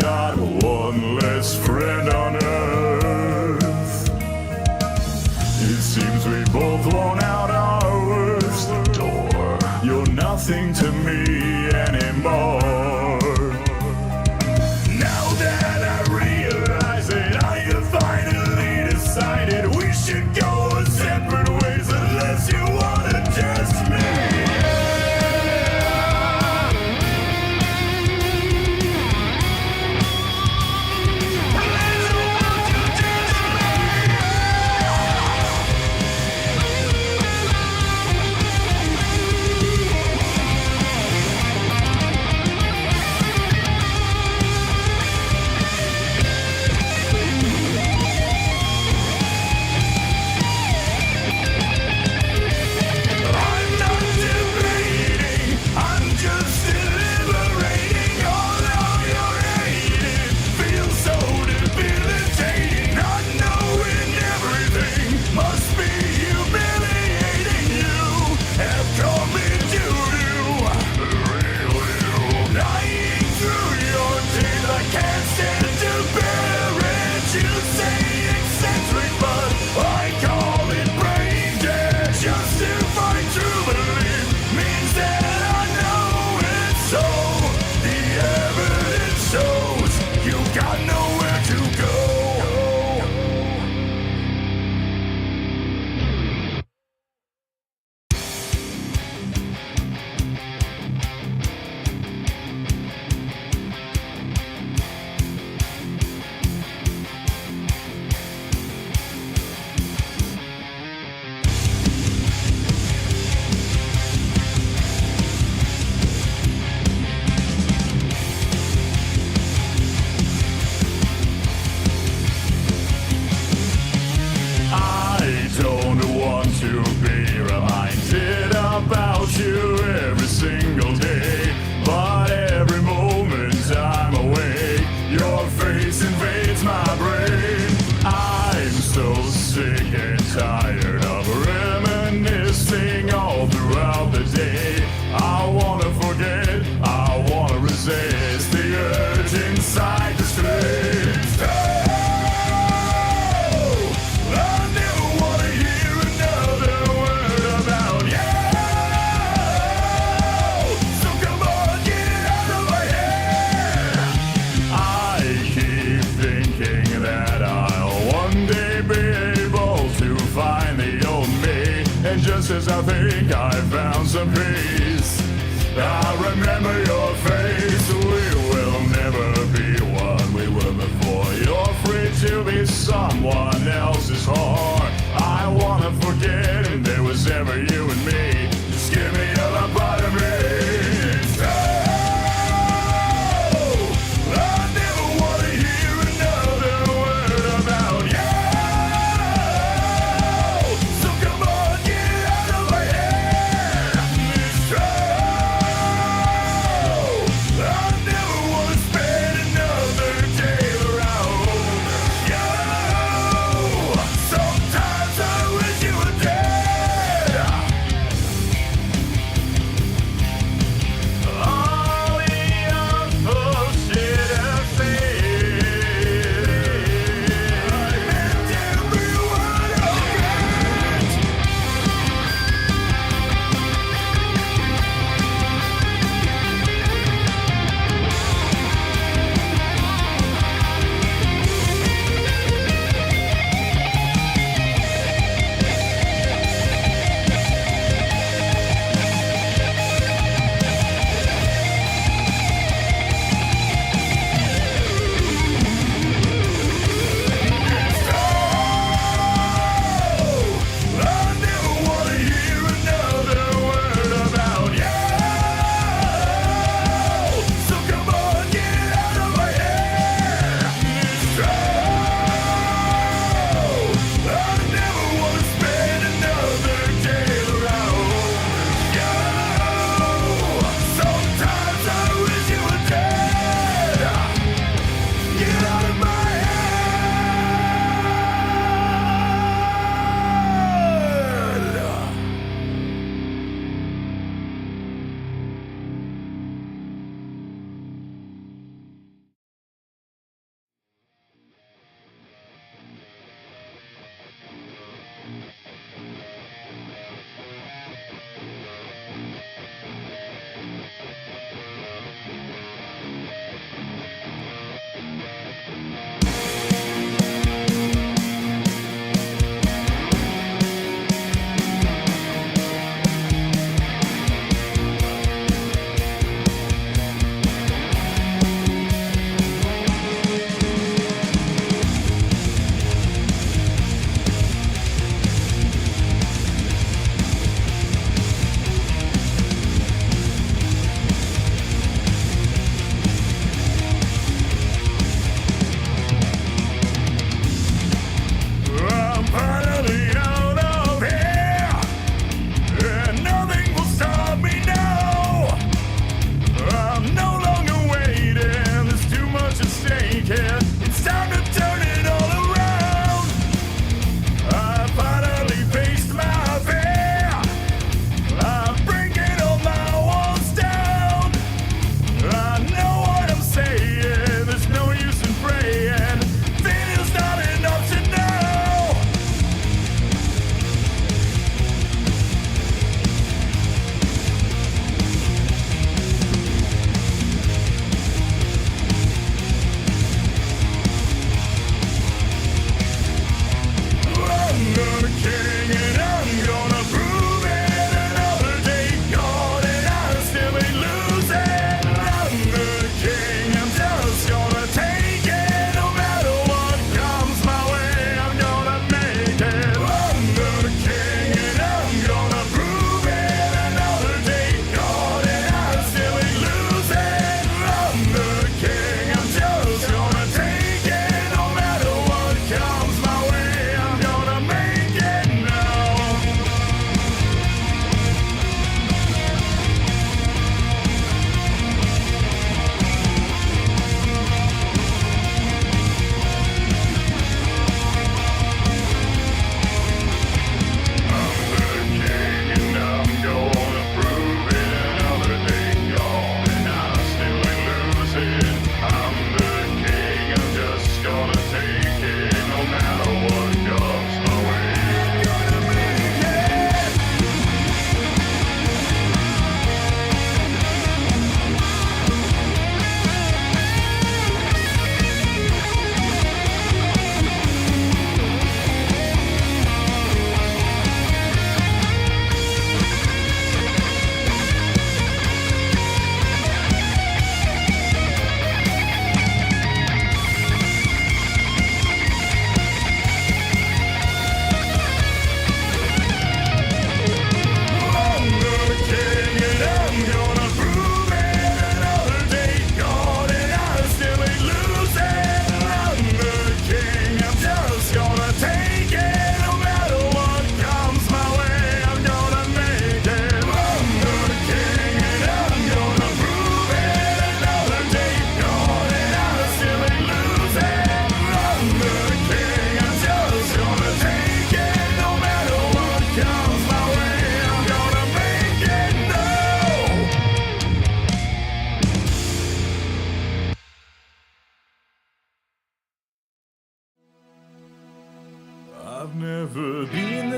[SPEAKER 1] got one less friend on earth. It seems we both worn out our worst door. You're nothing to me anymore. Now that I realize it, I have finally decided we should go our separate ways unless you wanna test me. I'm not debating, I'm just deliberating. All of your hating feels so debilitating. Not knowing everything must be humiliating. You have called me doo-doo, real you. Lying through your teeth, I can't stand to bear it. You say eccentric, but I call it brain dead. Justify true belief means that I know it's so. The evidence shows you got nowhere to go. I don't want to be reminded about you every single day, but every moment I'm awake, your face invades my brain. I'm so sick and tired of reminiscing all throughout the day. I wanna forget, I wanna resist the urge inside the streets. I never wanna hear another word about you. So come on, get it out of my head. I keep thinking that I'll one day be able to find the old me. And just as I think I found some peace, I remember your face. We will never be what we were before. You're free to be someone else's whore. I wanna forget if there was ever you and me. Just give me a lobotomy. I never wanna hear another word about you. So come on, get it out of my head. It's true. I never wanna spend another day around you.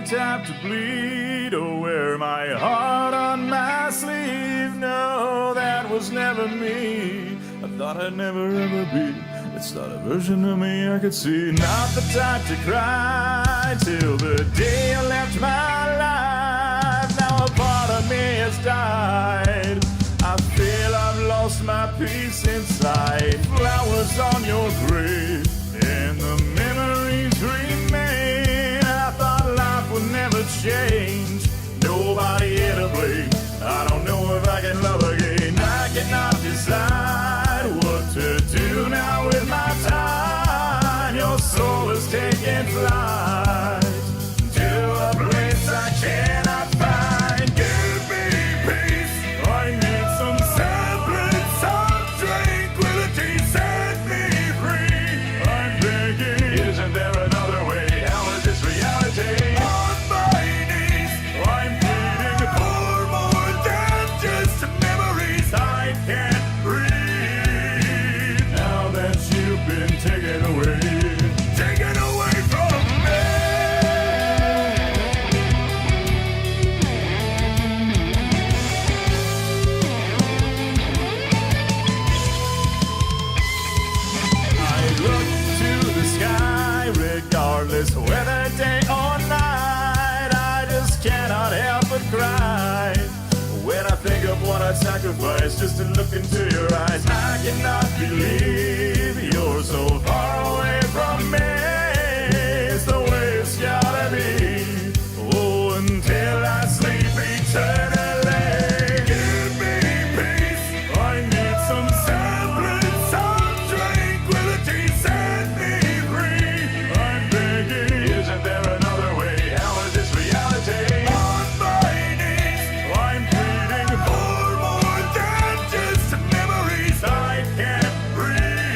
[SPEAKER 1] type to bleed or wear my heart on my sleeve. No, that was never me. I thought I'd never ever be. It's not a version of me I could see. Not the type to cry till the day I left my life. Now a part of me has died. I feel I've lost my peace inside. Flowers on your grave and the memories remain. I thought life would never change. Nobody here to blame. I don't know if I can love again. I cannot decide what to do now with my time. Your soul is taking flight to a place I cannot find. Give me peace. I need some semblance of tranquility. Set me free. I'm begging. Isn't there another way? How is this reality? On my knees, I'm pleading for more than just memories. I can't breathe now that you've been taken away. Taken away from me. I look to the sky, regardless whether day or night. I just cannot help but cry when I think of what I've sacrificed just to look into your eyes. I cannot believe you're so far away from me. It's the way it's gotta be. Oh, until I sleep eternally. Give me peace. I need some semblance of tranquility. Set me free. I'm begging. Isn't there another way? How is this reality? On my knees, I'm pleading for more than just memories. I can't breathe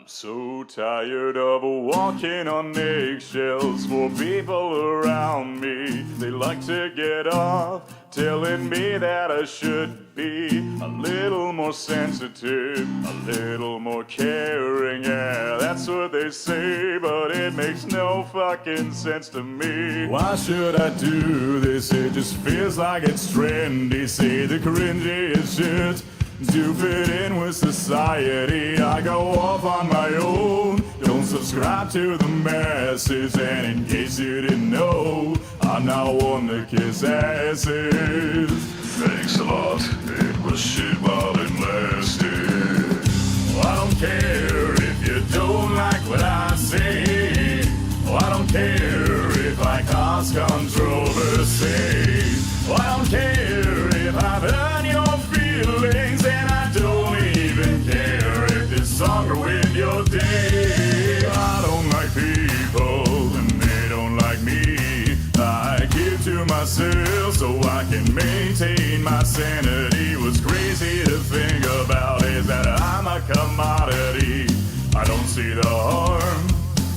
[SPEAKER 1] I'm so tired of walking on eggshells for people around me. They like to get off telling me that I should be a little more sensitive, a little more caring. Yeah, that's what they say, but it makes no fucking sense to me. Why should I do this? It just feels like it's trendy. Say the cringiest shit to fit in with society. I go off on my own, don't subscribe to the masses. And in case you didn't know, I'm now one to kiss asses. Thanks a lot, it was shit while it lasted. I don't care if you don't like what I say. I don't care if I cause controversy. I don't care if I've hurt your feelings, and I don't even care if this song ruined your day. I don't like people and they don't like me. I keep to myself so I can maintain my sanity. What's crazy to think about is that I'm a commodity. I don't see the harm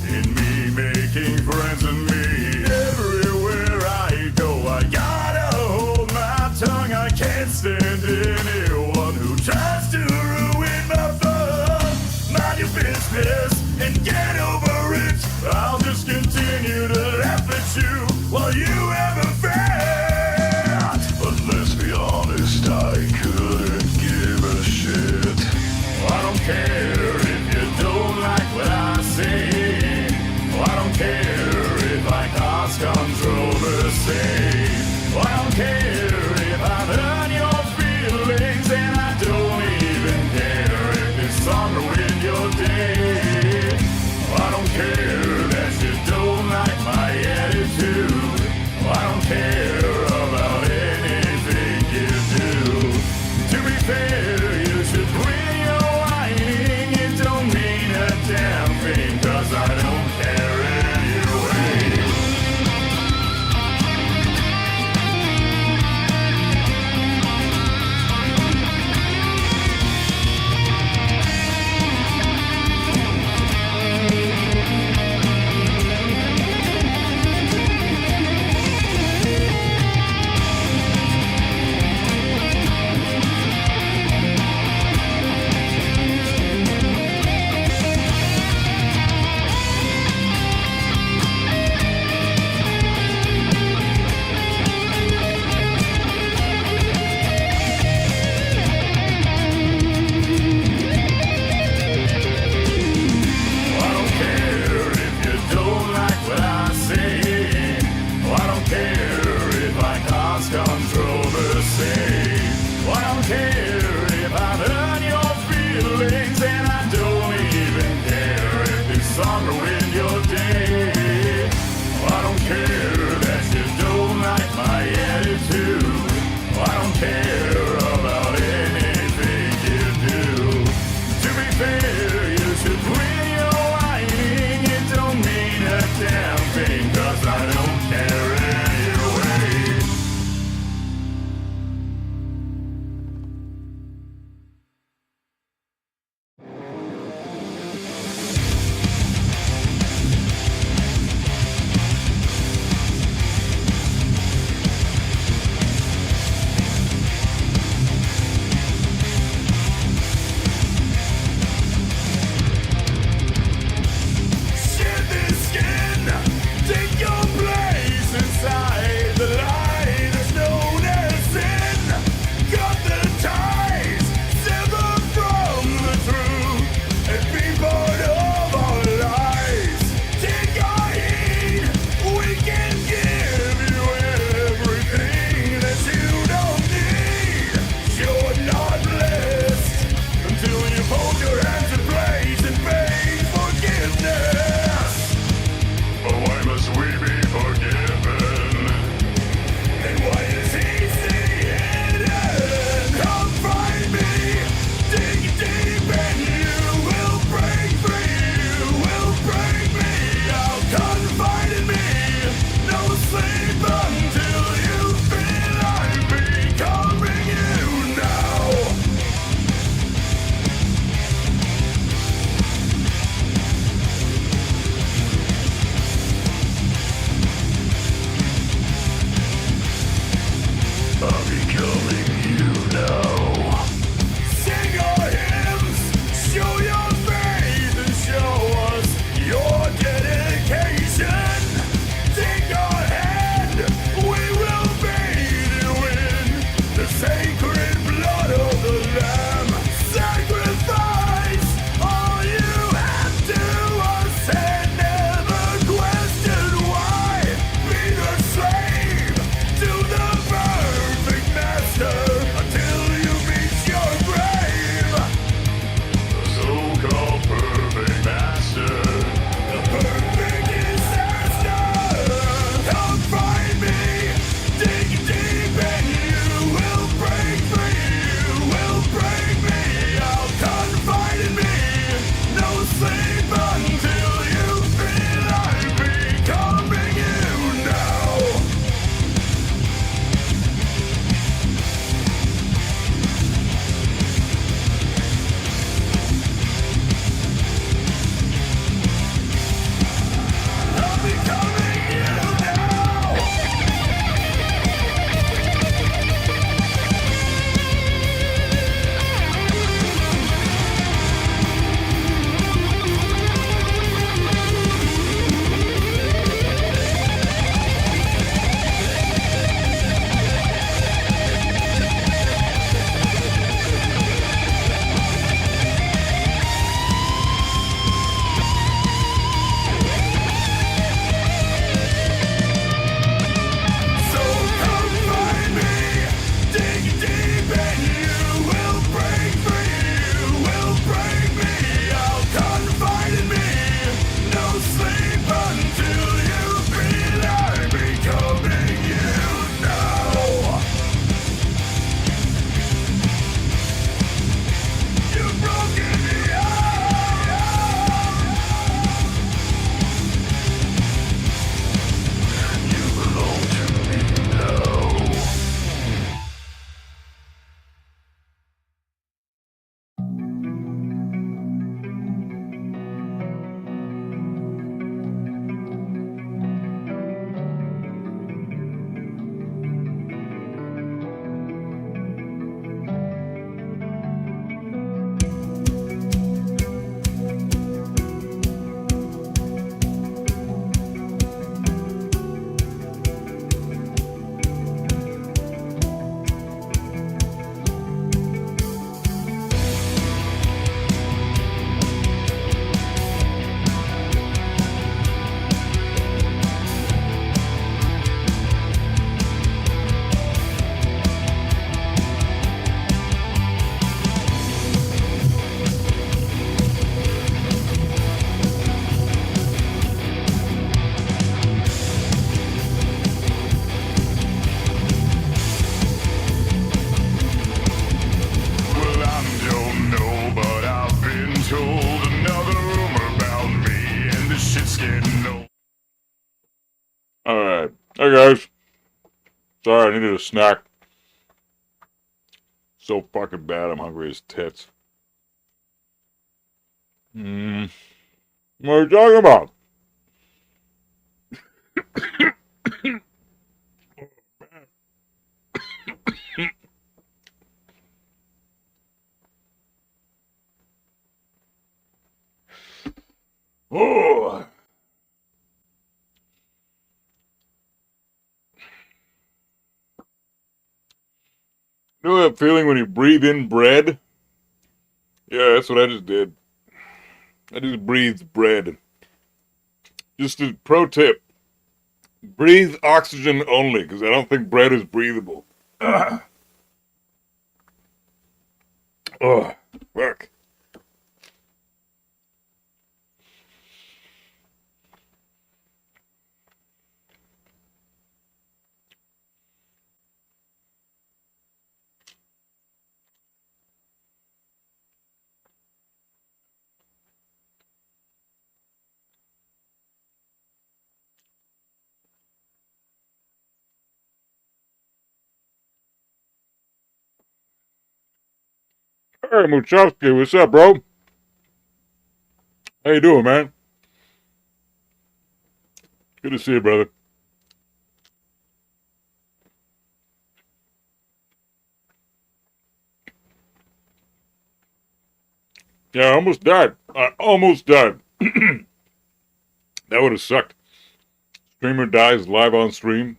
[SPEAKER 1] in me making friends with me. Everywhere I go, I gotta hold my tongue. I can't stand anyone who tries to ruin my fun. Mind your business and get over it. I'll just continue to laugh at you while you have a fit. But let's be honest, I couldn't give a shit. I don't care if you don't like what I say. I don't care if I cause controversy. I don't care if I've hurt your feelings, and I don't even care if this song ruined your day. I don't care that you don't like my attitude. I don't care about anything you do. To be fair, you should quit your whining. It don't mean a damn thing, 'cause I don't care anyway.
[SPEAKER 2] Hi, guys. Sorry, I needed a snack. So fucking bad, I'm hungry as tits. What are you talking about? Oh. You know that feeling when you breathe in bread? Yeah, that's what I just did. I just breathed bread. Just a pro tip. Breathe oxygen only, because I don't think bread is breathable. Oh, fuck. Hey, Muchowski, what's up, bro? How you doing, man? Good to see you, brother. Yeah, I almost died. I almost died. That would have sucked. Streamer dies live on stream.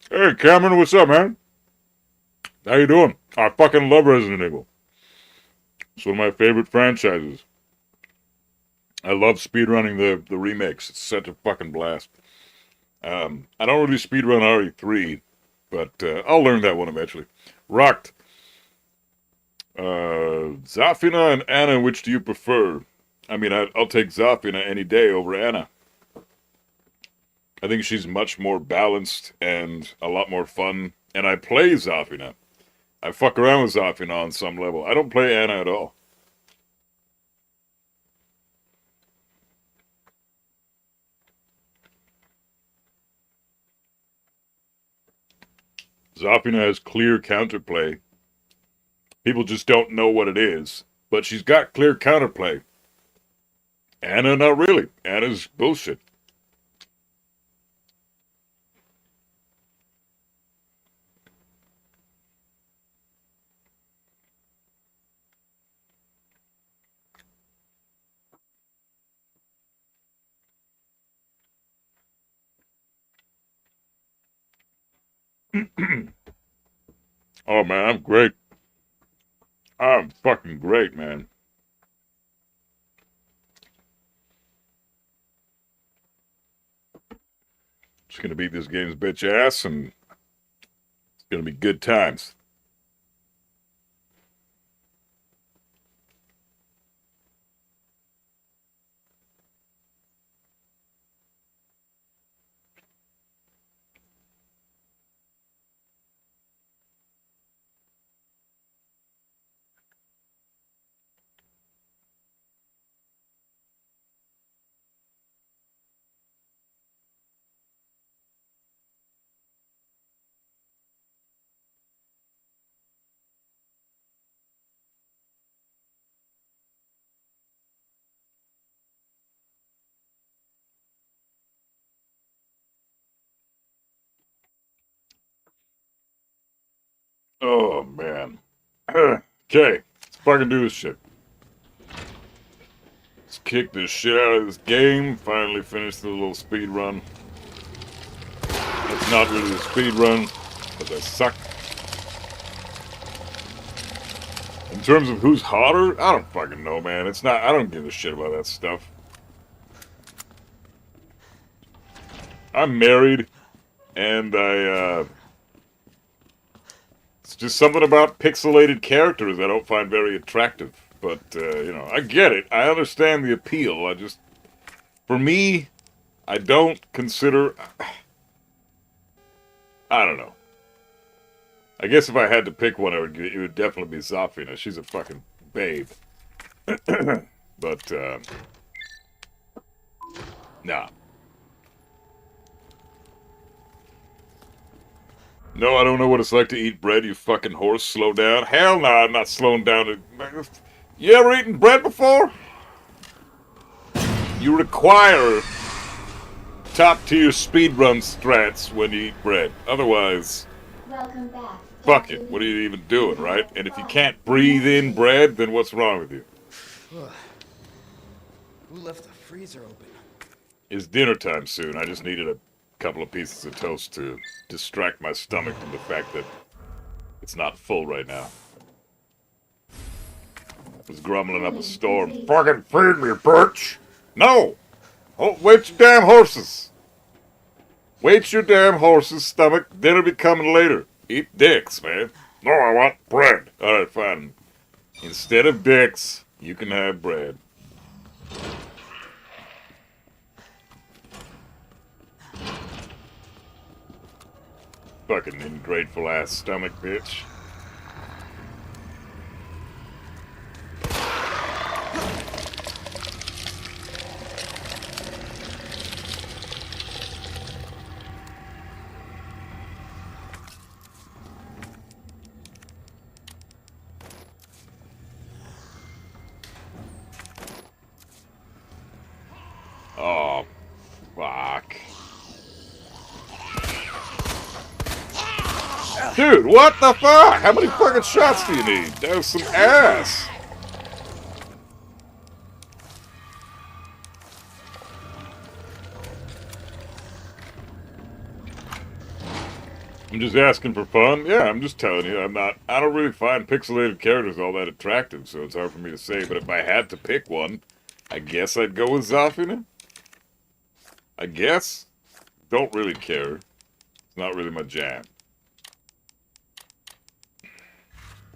[SPEAKER 2] Hey, Cameron, what's up, man? How you doing? I fucking love Resident Evil. It's one of my favorite franchises. I love speedrunning the remakes. It's such a fucking blast. I don't really speedrun RE3, but I'll learn that one eventually. Rocked. Zafina and Anna, which do you prefer? I mean, I'll take Zafina any day over Anna. I think she's much more balanced and a lot more fun. And I play Zafina. I fuck around with Zafina on some level. I don't play Anna at all. Zafina has clear counterplay. People just don't know what it is. But she's got clear counterplay. Anna, not really. Anna's bullshit. Oh, man, I'm great. I'm fucking great, man. Just gonna beat this game's bitch ass, and it's gonna be good times. Oh, man. Okay, let's fucking do this shit. Let's kick this shit out of this game. Finally finish the little speed run. It's not really a speed run, because I suck. In terms of who's hotter, I don't fucking know, man. It's not. I don't give a shit about that stuff. I'm married, and it's just something about pixelated characters I don't find very attractive. But, you know, I get it. I understand the appeal. For me, I don't consider... I don't know. I guess if I had to pick one, it would definitely be Zafina. She's a fucking babe. But, nah. No, I don't know what it's like to eat bread, you fucking horse. Slow down. Hell no, I'm not slowing down. You ever eaten bread before? You require top-tier speedrun strats when you eat bread. Otherwise,
[SPEAKER 6] Welcome back.
[SPEAKER 2] fuck it. What are you even doing, right? And if you can't breathe in bread, then what's wrong with you?
[SPEAKER 3] Who left the freezer open?
[SPEAKER 2] It's dinner time soon. I just needed a couple of pieces of toast to distract my stomach from the fact that it's not full right now. I was grumbling up a storm. Fucking feed me, bitch! No! Oh, wait your damn horses! Wait your damn horses' stomach. Dinner be coming later. Eat dicks, man. No, I want bread. Alright, fine. Instead of dicks, you can have bread. Fucking ungrateful ass stomach, bitch. Oh, fuck. Dude, what the fuck? How many fucking shots do you need? That was some ass. I'm just asking for fun. Yeah, I'm just telling you. I don't really find pixelated characters all that attractive, so it's hard for me to say. But if I had to pick one, I guess I'd go with Zafina. I guess. Don't really care. It's not really my jam.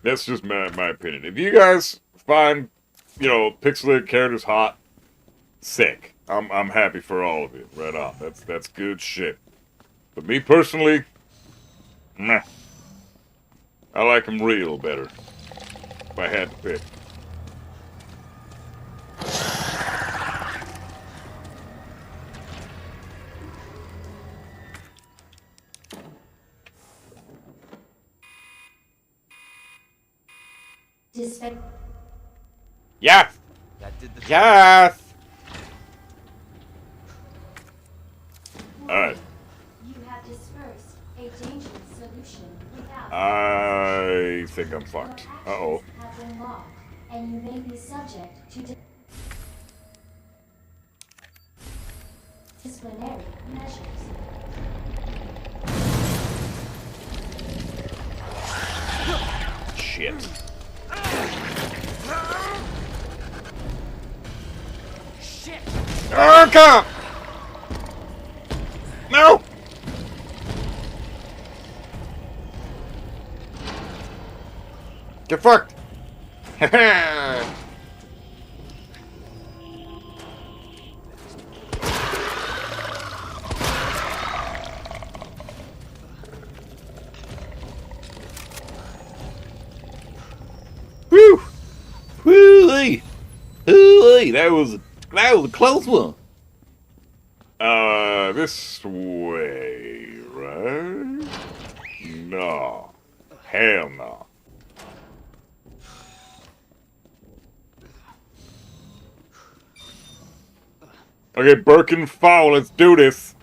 [SPEAKER 2] That's just my opinion. If you guys find, pixelated characters hot, sick. I'm happy for all of you. Right on. That's good shit. But me personally, meh. I like them real better. If I had to pick. Yes!
[SPEAKER 3] That did the
[SPEAKER 2] Yes! Alright.
[SPEAKER 6] You have dispersed a dangerous solution without.
[SPEAKER 2] I think I'm fucked.
[SPEAKER 6] Your
[SPEAKER 2] Uh-oh.
[SPEAKER 6] actions have been logged, and you may be subject to disciplinary measures.
[SPEAKER 2] Shit.
[SPEAKER 3] shit.
[SPEAKER 2] Oh, come! No! Get fucked! Woo! Woo-wee! Woo-wee! That was a close one. This way, right? No. Hell no. Okay, Birkin Fowl, let's do this.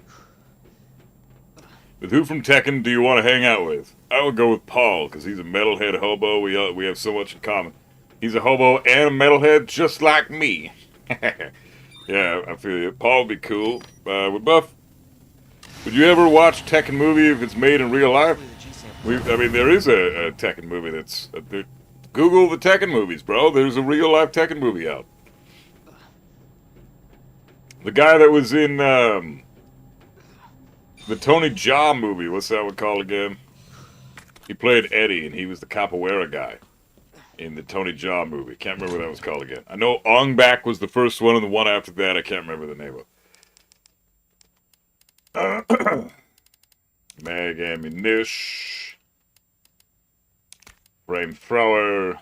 [SPEAKER 2] With who from Tekken do you want to hang out with? I would go with Paul, because he's a metalhead hobo. We have so much in common. He's a hobo and a metalhead just like me. Yeah, I feel you. Paul would be cool. With Buff, would you ever watch Tekken movie if it's made in real life? There is a Tekken movie that's... Google the Tekken movies, bro. There's a real-life Tekken movie out. The guy that was in the Tony Jaa movie, what's that one called again? He played Eddie, and he was the capoeira guy in the Tony Jaa movie. Can't remember what that was called again. I know Ong Bak was the first one, and the one after that, I can't remember the name of. Mag Ammunition. Flame Thrower.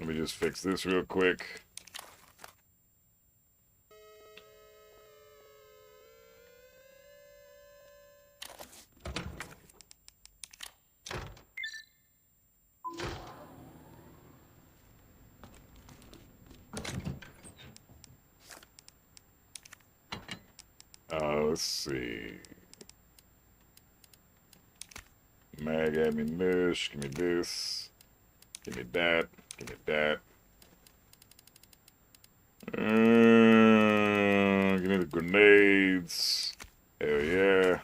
[SPEAKER 2] Let me just fix this real quick. Let's see. Mag ammunition, give me this. Give me that. Give me that. Give me the grenades. Hell yeah.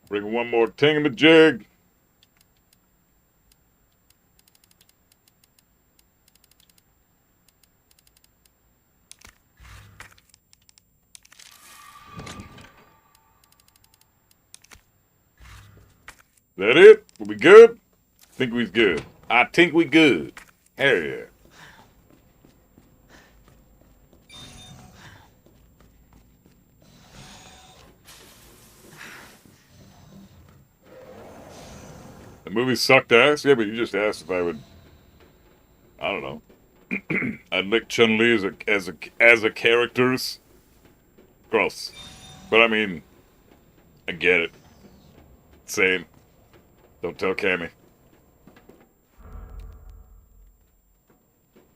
[SPEAKER 2] Bring one more tingamajig. That it? Are we good? Think we's good. I think we good. Hell yeah. The movie sucked ass? Yeah, but you just asked if I would, I don't know. I'd lick Chun-Li as a character's. Gross. But I mean, I get it. Same. Don't tell Cammy.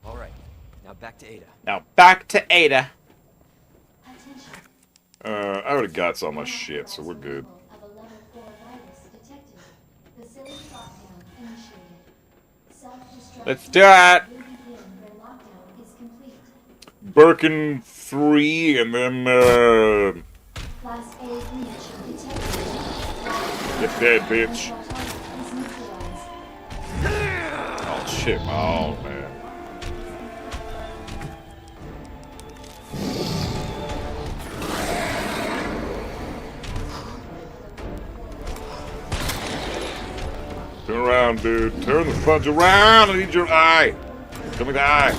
[SPEAKER 3] All right, now back to Ada.
[SPEAKER 4] Now back to Ada.
[SPEAKER 6] Attention.
[SPEAKER 2] I already got all my shit, so we're good.
[SPEAKER 6] Of a level 4 virus detected. Facility lockdown initiated. Self-destruct
[SPEAKER 4] Let's do it.
[SPEAKER 6] will begin when lockdown is complete.
[SPEAKER 2] Birkin 3 and then
[SPEAKER 6] Class A breach detected.
[SPEAKER 2] get dead, bitch.
[SPEAKER 6] Is neutralized.
[SPEAKER 2] Oh shit, oh man. Turn around, dude. Turn the fudge around. I need your eye. Give me the eye.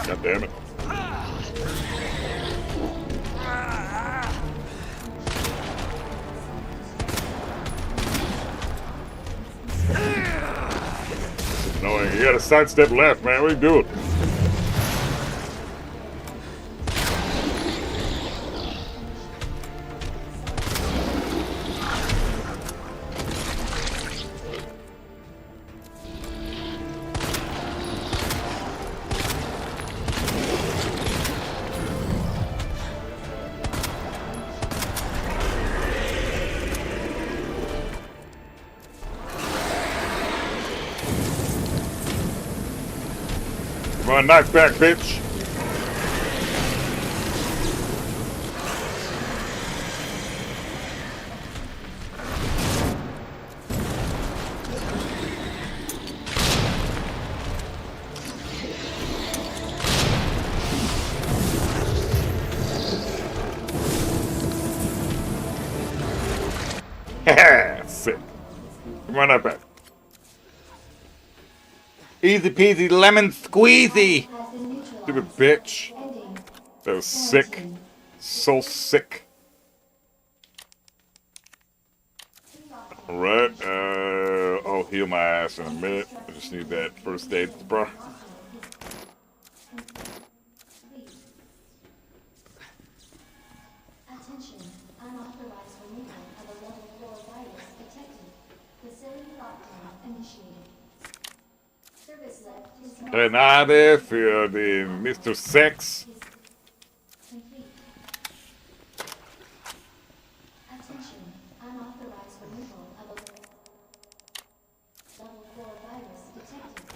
[SPEAKER 2] God damn it. Annoying. You gotta sidestep left, man. What are you doing? Come on, knife back, bitch. Sick. Come on, knife back.
[SPEAKER 4] Easy peasy lemon squeezy.
[SPEAKER 6] Has been neutralized.
[SPEAKER 2] Stupid bitch.
[SPEAKER 6] Ending.
[SPEAKER 2] That was sick.
[SPEAKER 6] Quarantine.
[SPEAKER 2] So sick. Alright, I'll heal my ass in a minute. I just need that first aid, bro.
[SPEAKER 6] Attention. Unauthorized removal of a level 4 virus detected. Facility lockdown initiated.
[SPEAKER 2] Renade für den Mr. Sex.
[SPEAKER 6] Complete. Attention. Unauthorized removal of a level 4 virus detected.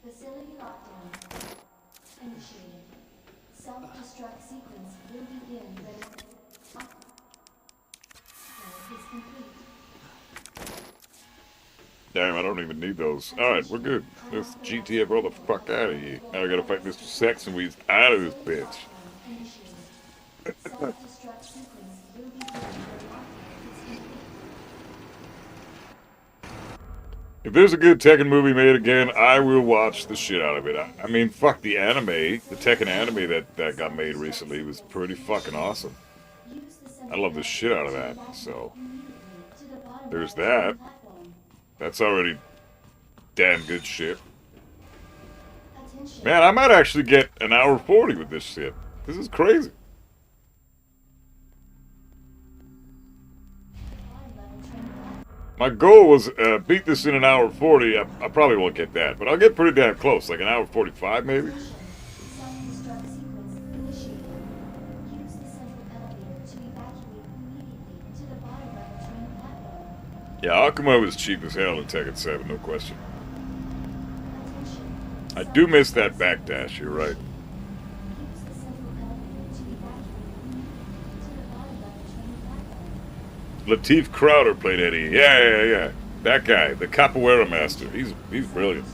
[SPEAKER 6] Facility lockdown. Initiated. Self-destruct sequence will begin when is complete.
[SPEAKER 2] Damn, I don't even need those. Alright, we're good. Let's GTF roll the fuck out of here. Now I gotta fight Mr. Sex and we's out of this bitch.
[SPEAKER 6] Initiated. Self-destruct sequence will begin when lockdown is complete.
[SPEAKER 2] If there's a good Tekken movie made again, I will watch the shit out of it. I mean, fuck, the anime, the Tekken anime that got made recently was pretty fucking awesome. I love the shit out of that, so there's that. That's already damn good shit. Man, I might actually get an hour 40 with this shit. This is crazy. My goal was beat this in an hour 40. I probably won't get that, but I'll get pretty damn close, like an hour 45 maybe.
[SPEAKER 6] Self-destruct sequence initiated. Use the central elevator to evacuate immediately to the bottom level train platform.
[SPEAKER 2] Yeah, Akuma was cheap as hell in Tekken 7, no question.
[SPEAKER 6] Attention.
[SPEAKER 2] I do miss that backdash, you're right.
[SPEAKER 6] Use the central elevator to evacuate immediately to the bottom level train platform.
[SPEAKER 2] Lateef Crowder played Eddie. Yeah. That guy, the Capoeira master. He's brilliant.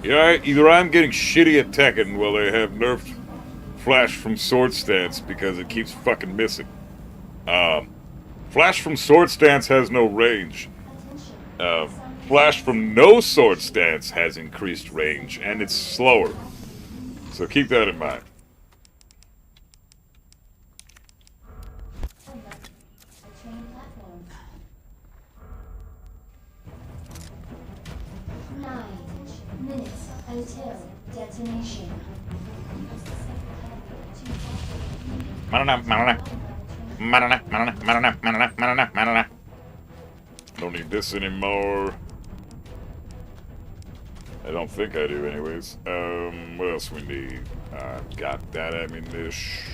[SPEAKER 2] You know, either I'm getting shitty at Tekken while they have nerfed Flash from Sword Stance because it keeps fucking missing. Flash from Sword Stance has no range. Flash from no Sword Stance has increased range, and it's slower. So keep that in mind.
[SPEAKER 6] Train platform. 9 minutes until detonation. Use the central elevator to evacuate.
[SPEAKER 2] Don't need this anymore. I don't think I do anyways. What else we need? Got that ammunition.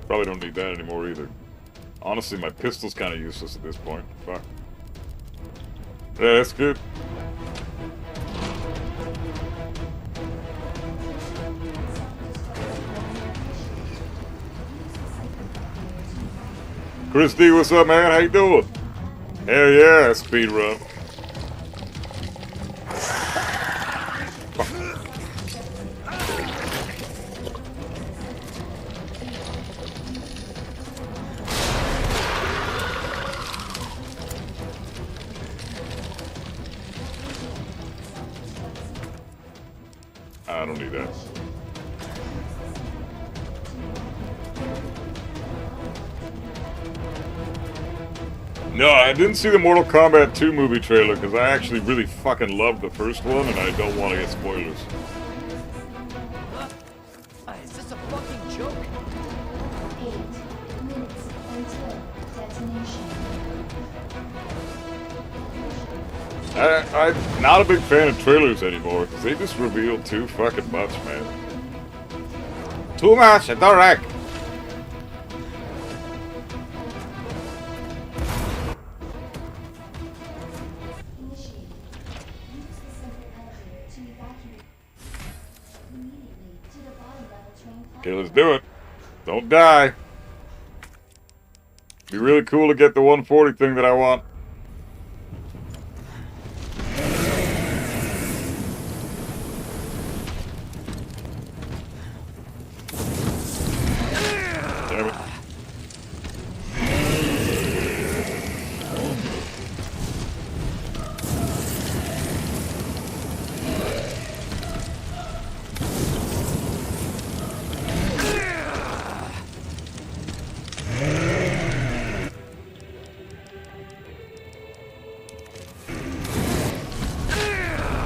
[SPEAKER 2] Probably don't need that anymore either. Honestly, my pistol's kind of useless at this point. Fuck. Yeah, that's good. Christy, what's up, man? How you doing? Hell yeah, speedrun. I don't need that. No, I didn't see the Mortal Kombat 2 movie trailer because I actually really fucking loved the first one and I don't want to get spoilers.
[SPEAKER 3] Is this a fucking joke?
[SPEAKER 6] 8 minutes until detonation.
[SPEAKER 2] I'm not a big fan of trailers anymore because they just reveal too fucking much, man.
[SPEAKER 4] Too much, it's alright.
[SPEAKER 6] Initiated. Use the central elevator to evacuate immediately to the bottom level train platform.
[SPEAKER 2] Okay, let's do it. Don't die. Be really cool to get the 140 thing that I want. Damn it.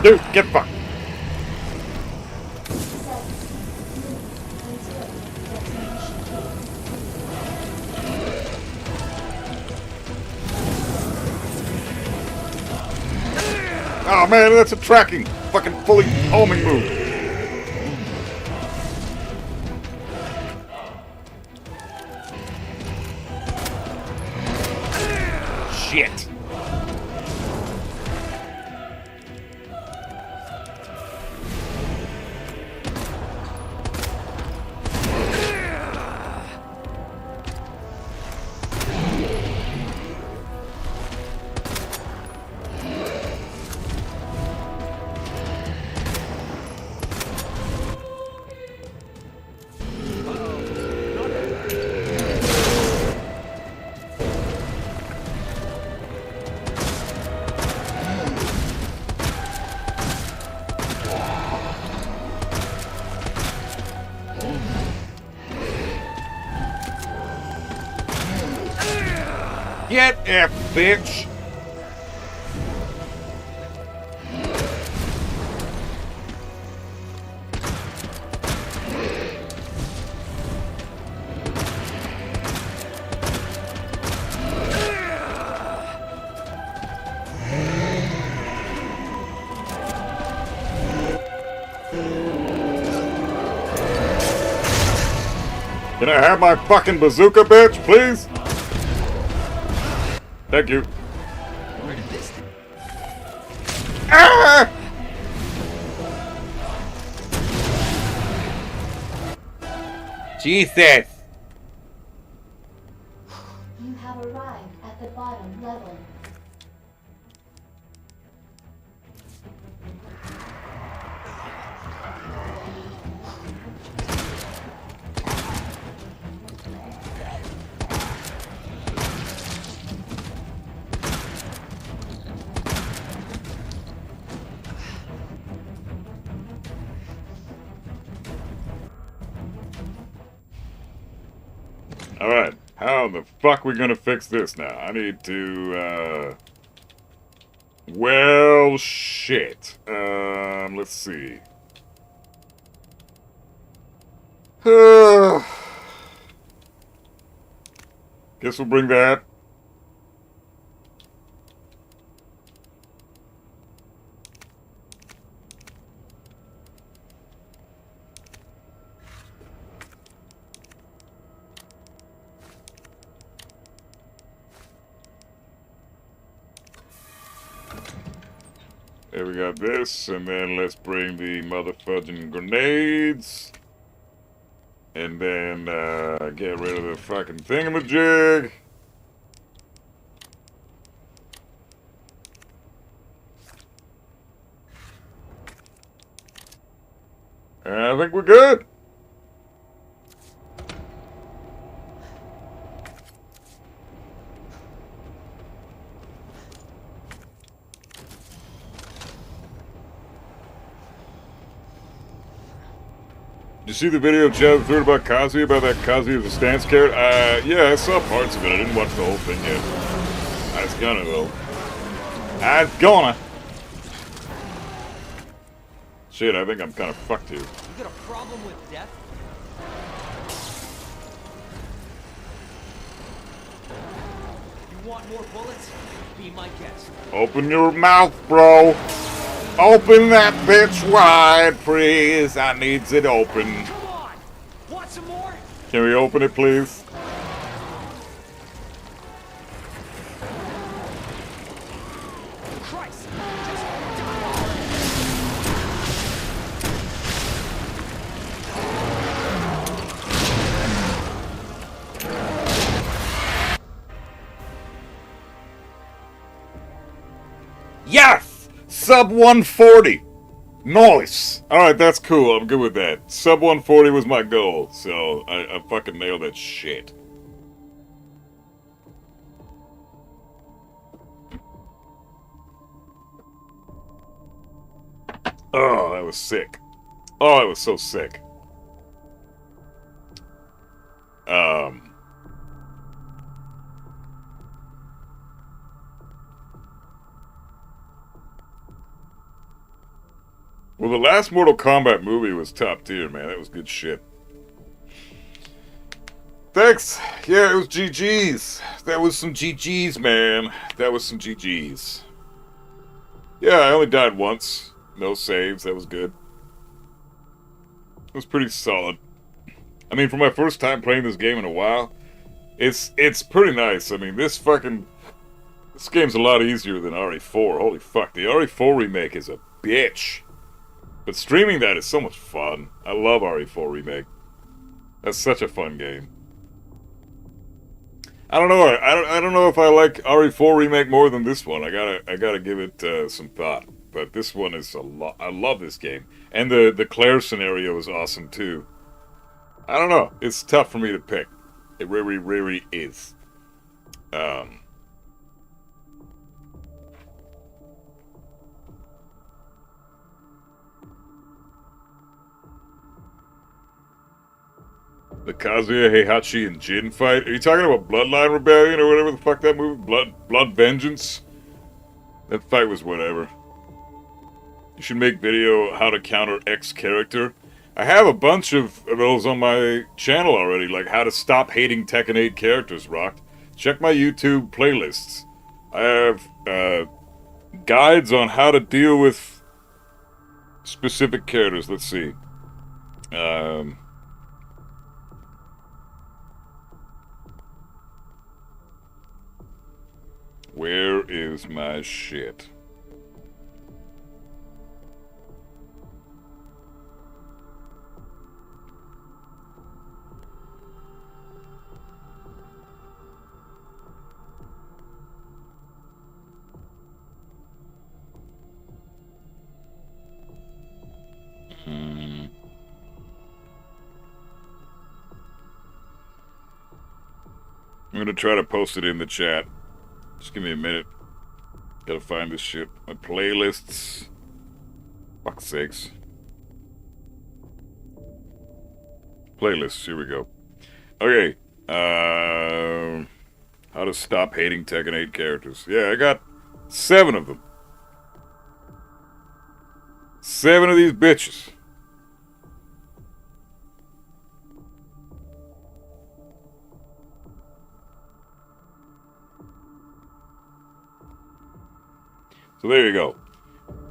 [SPEAKER 2] Dude, get fucked. Oh man, that's a tracking. Fuck. fucking fully homing move. Shit. Get F, bitch! Can I have my fucking bazooka, bitch, please? Thank you.
[SPEAKER 3] Where did this?
[SPEAKER 2] Ah!
[SPEAKER 4] Jesus!
[SPEAKER 6] You have arrived at the bottom level.
[SPEAKER 2] Alright, how the fuck we gonna fix this now? I need to, well, shit. Let's see. Guess we'll bring that. There we got this, and then let's bring the motherfucking grenades. And then, get rid of the fucking thingamajig. And I think we're good. Did you see the video of Chad threw about Kazuya, about that Kazuya the stance carrot? Yeah, I saw parts of it. I didn't watch the whole thing yet. I was gonna, though. I was gonna. Shit, I think I'm kind of fucked here.
[SPEAKER 3] You got a problem with death? You want more bullets? Be my guest.
[SPEAKER 2] Open your mouth, bro. Open that bitch wide, please. I needs it open.
[SPEAKER 3] Come on! Want some more?
[SPEAKER 2] Can we open it, please?
[SPEAKER 3] Christ! Just die!
[SPEAKER 2] Yes! Sub 140. Nice. Alright, that's cool. I'm good with that. Sub 140 was my goal, so I fucking nailed that shit. Oh, that was sick. Oh, it was so sick. Well, the last Mortal Kombat movie was top tier, man. That was good shit. Thanks. Yeah, it was GG's. That was some GG's, man. That was some GG's. Yeah, I only died once. No saves. That was good. It was pretty solid. I mean, for my first time playing this game in a while, it's pretty nice. I mean, this game's a lot easier than RE4. Holy fuck, the RE4 remake is a bitch. But streaming that is so much fun. I love RE4 remake. That's such a fun game. I don't know. I don't know if I like RE4 remake more than this one. I gotta give it some thought. But this one is a lot. I love this game, and the Claire scenario is awesome too. I don't know. It's tough for me to pick. It really is. The Kazuya Heihachi and Jin fight? Are you talking about Bloodline Rebellion or whatever the fuck that movie? Blood Vengeance? That fight was whatever. You should make video how to counter X character. I have a bunch of those on my channel already, like how to stop hating Tekken 8 characters, Rocked. Check my YouTube playlists. I have guides on how to deal with specific characters. Let's see. Where is my shit? I'm gonna try to post it in the chat. Just give me a minute. Gotta find this shit. My playlists. Fuck's sakes. Playlists, here we go. Okay. How to stop hating Tekken 8 characters. Yeah, I got 7 of them. 7 of these bitches. So there you go.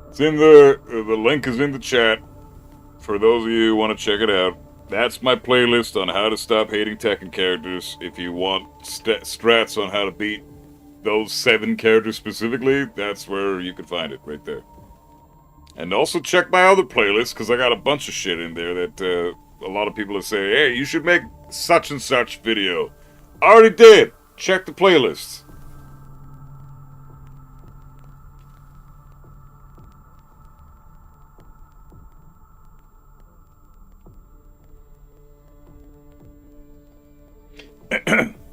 [SPEAKER 2] It's in the link is in the chat for those of you who want to check it out. That's my playlist on how to stop hating Tekken characters. If you want strats on how to beat those 7 characters specifically, that's where you can find it, right there. And also check my other playlists, because I got a bunch of shit in there that a lot of people are saying, hey, you should make such and such video. I already did. Check the playlists.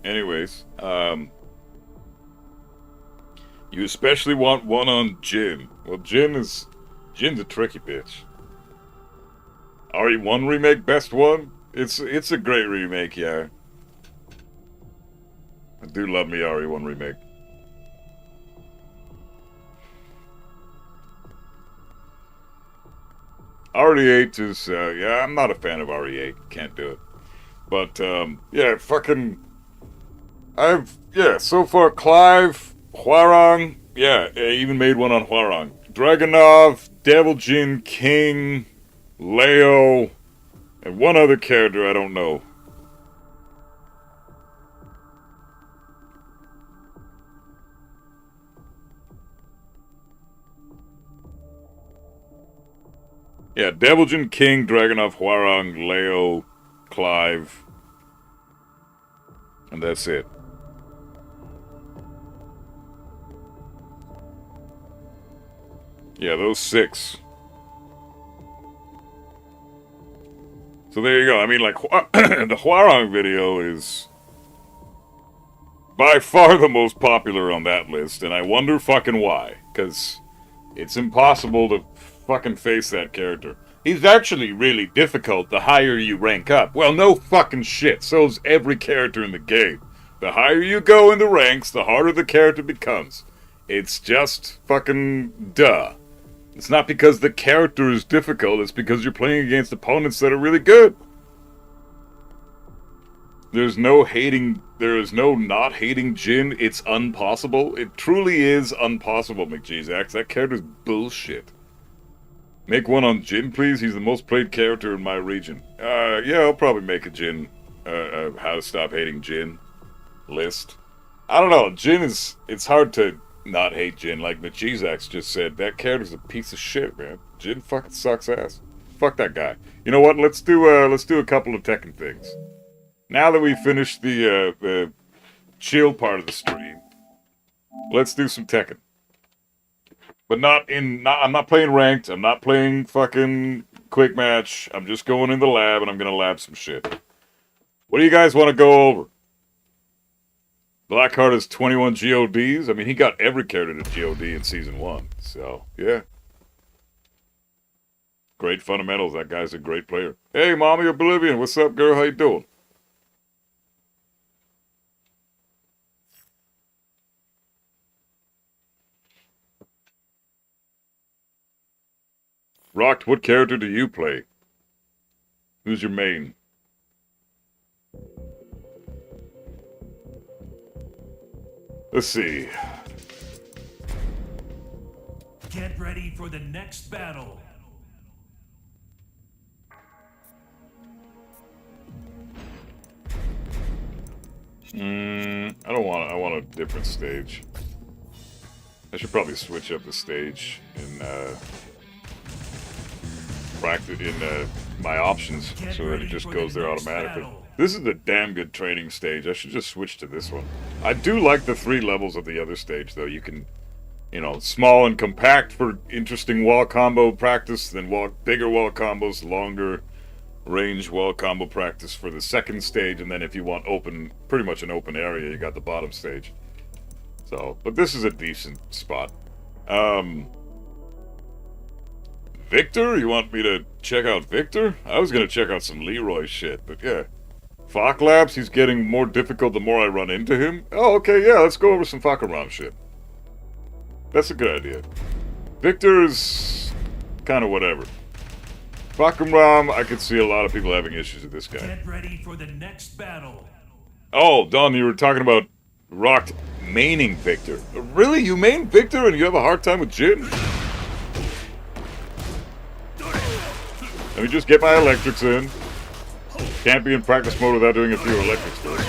[SPEAKER 2] Anyways, you especially want one on Jin. Well, Jin's a tricky bitch. RE1 remake, best one? It's a great remake, yeah. I do love me RE1 remake. RE8 is, yeah, I'm not a fan of RE8. Can't do it. But, yeah, fucking... so far, Clive, Hwarang, yeah, I even made one on Hwarang. Dragunov, Devil Jin, King, Leo, and one other character I don't know. Yeah, Devil Jin, King, Dragunov, Hwarang, Leo, Clive, and that's it. Yeah, those 6. So there you go. I mean, like, the Hwarang video is by far the most popular on that list, and I wonder fucking why. Because it's impossible to fucking face that character. He's actually really difficult the higher you rank up. Well, no fucking shit. So's every character in the game. The higher you go in the ranks, the harder the character becomes. It's just fucking duh. It's not because the character is difficult, it's because you're playing against opponents that are really good. There is no not hating Jin. It's impossible. It truly is impossible, McJesus. That character's bullshit. Make one on Jin, please. He's the most played character in my region. Yeah, I'll probably make a Jin, how to stop hating Jin list. I don't know, Jin is, it's hard to not hate Jin. Like Machizax just said, that character's a piece of shit, man. Jin fucking sucks ass. Fuck that guy. You know what? Let's do a couple of Tekken things. Now that we've finished the chill part of the stream, let's do some Tekken. But I'm not playing ranked. I'm not playing fucking quick match. I'm just going in the lab and I'm gonna lab some shit. What do you guys want to go over? Blackheart has 21 GODs. I mean, he got every character to GOD in Season 1. So, yeah. Great fundamentals. That guy's a great player. Hey, Mommy Oblivion. What's up, girl? How you doing? Rocked, what character do you play? Who's your main? Let's see.
[SPEAKER 7] Get ready for the next battle.
[SPEAKER 2] I want a different stage. I should probably switch up the stage in practice in my options so that it just goes there automatically. This is a damn good training stage. I should just switch to this one. I do like the 3 levels of the other stage, though. You can, you know, small and compact for interesting wall combo practice, then bigger wall combos, longer range wall combo practice for the second stage, and then if you want open, pretty much an open area, you got the bottom stage. So, but this is a decent spot. Victor? You want me to check out Victor? I was gonna check out some Leroy shit, but yeah. Fak Labs, he's getting more difficult the more I run into him. Oh, okay, yeah, let's go over some Fakaram shit. That's a good idea. Victor's kind of whatever. Fakaram, I could see a lot of people having issues with this guy.
[SPEAKER 7] Get ready for the next battle.
[SPEAKER 2] Oh, Don, you were talking about Rocked maining Victor. Really? You main Victor and you have a hard time with Jin? Let me just get my electrics in. Can't be in practice mode without doing a few electrics first.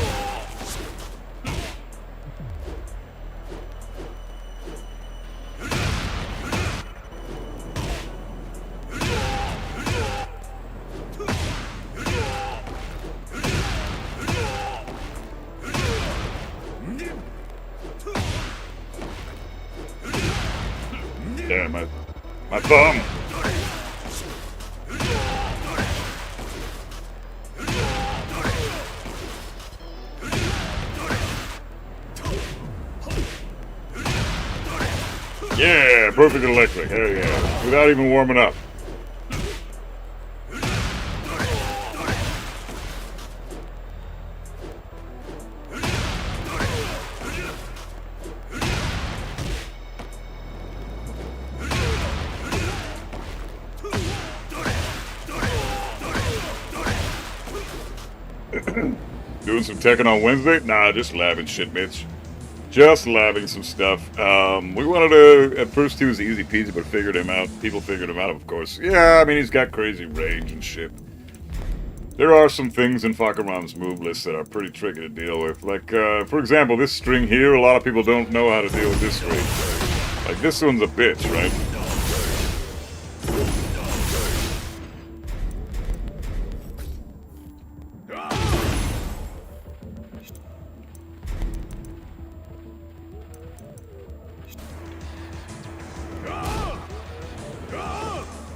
[SPEAKER 2] Damn, my thumb! Yeah, perfect electric, hell yeah. Without even warming up. Doing some Tekken on Wednesday? Nah, just labbing shit, Mitch. Just labbing some stuff. We wanted to, at first he was easy peasy, but figured him out. People figured him out, of course. Yeah, I mean, he's got crazy range and shit. There are some things in Fakaram's move list that are pretty tricky to deal with. Like, for example, this string here, a lot of people don't know how to deal with this string. Like, this one's a bitch, right?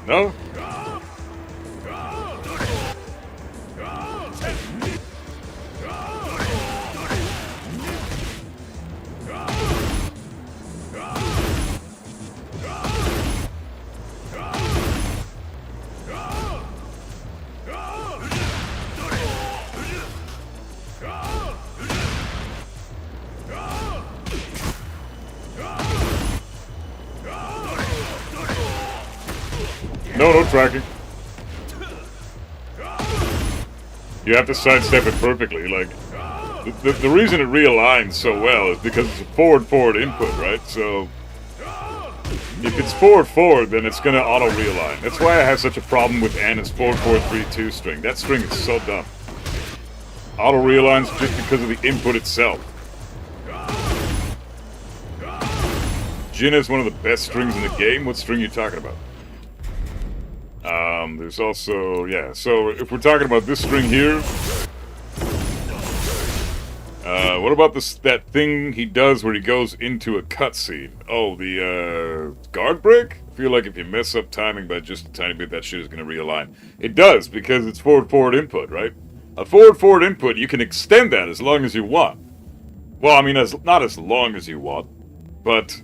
[SPEAKER 2] No? No tracking. You have to sidestep it perfectly. Like, the reason it realigns so well is because it's a forward input, right? So, if it's forward, then it's gonna auto realign. That's why I have such a problem with Anna's 4-4-3-2 string. That string is so dumb. Auto realigns just because of the input itself. Jin is one of the best strings in the game. What string are you talking about? There's also, yeah, so if we're talking about this string here, what about that thing he does where he goes into a cutscene? Oh, the guard break? I feel like if you mess up timing by just a tiny bit, that shit is going to realign. It does, because it's forward input, right? A forward input, you can extend that as long as you want. Well, I mean, not as long as you want, but,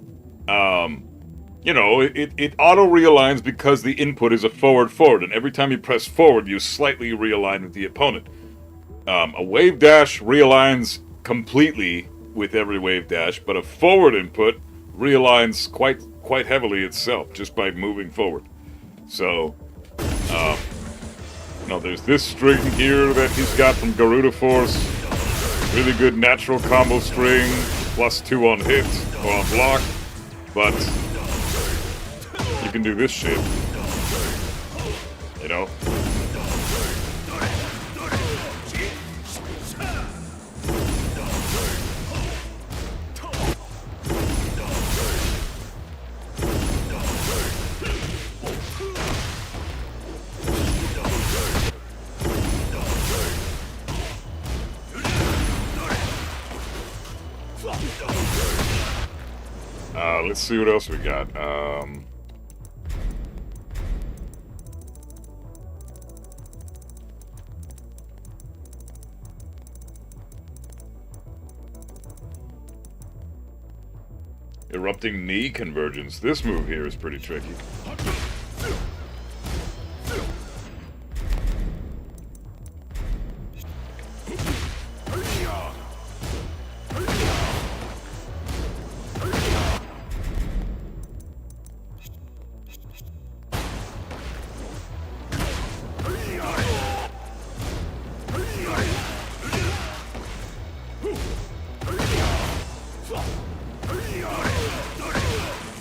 [SPEAKER 2] you know, it auto-realigns because the input is a forward, and every time you press forward, you slightly realign with the opponent. A wave dash realigns completely with every wave dash, but a forward input realigns quite heavily itself just by moving forward. So, you know, there's this string here that he's got from Garuda Force. Really good natural combo string, +2 on hit or on block, but you can do this shit, you know? Let's see what else we got. Erupting knee convergence. This move here is pretty tricky.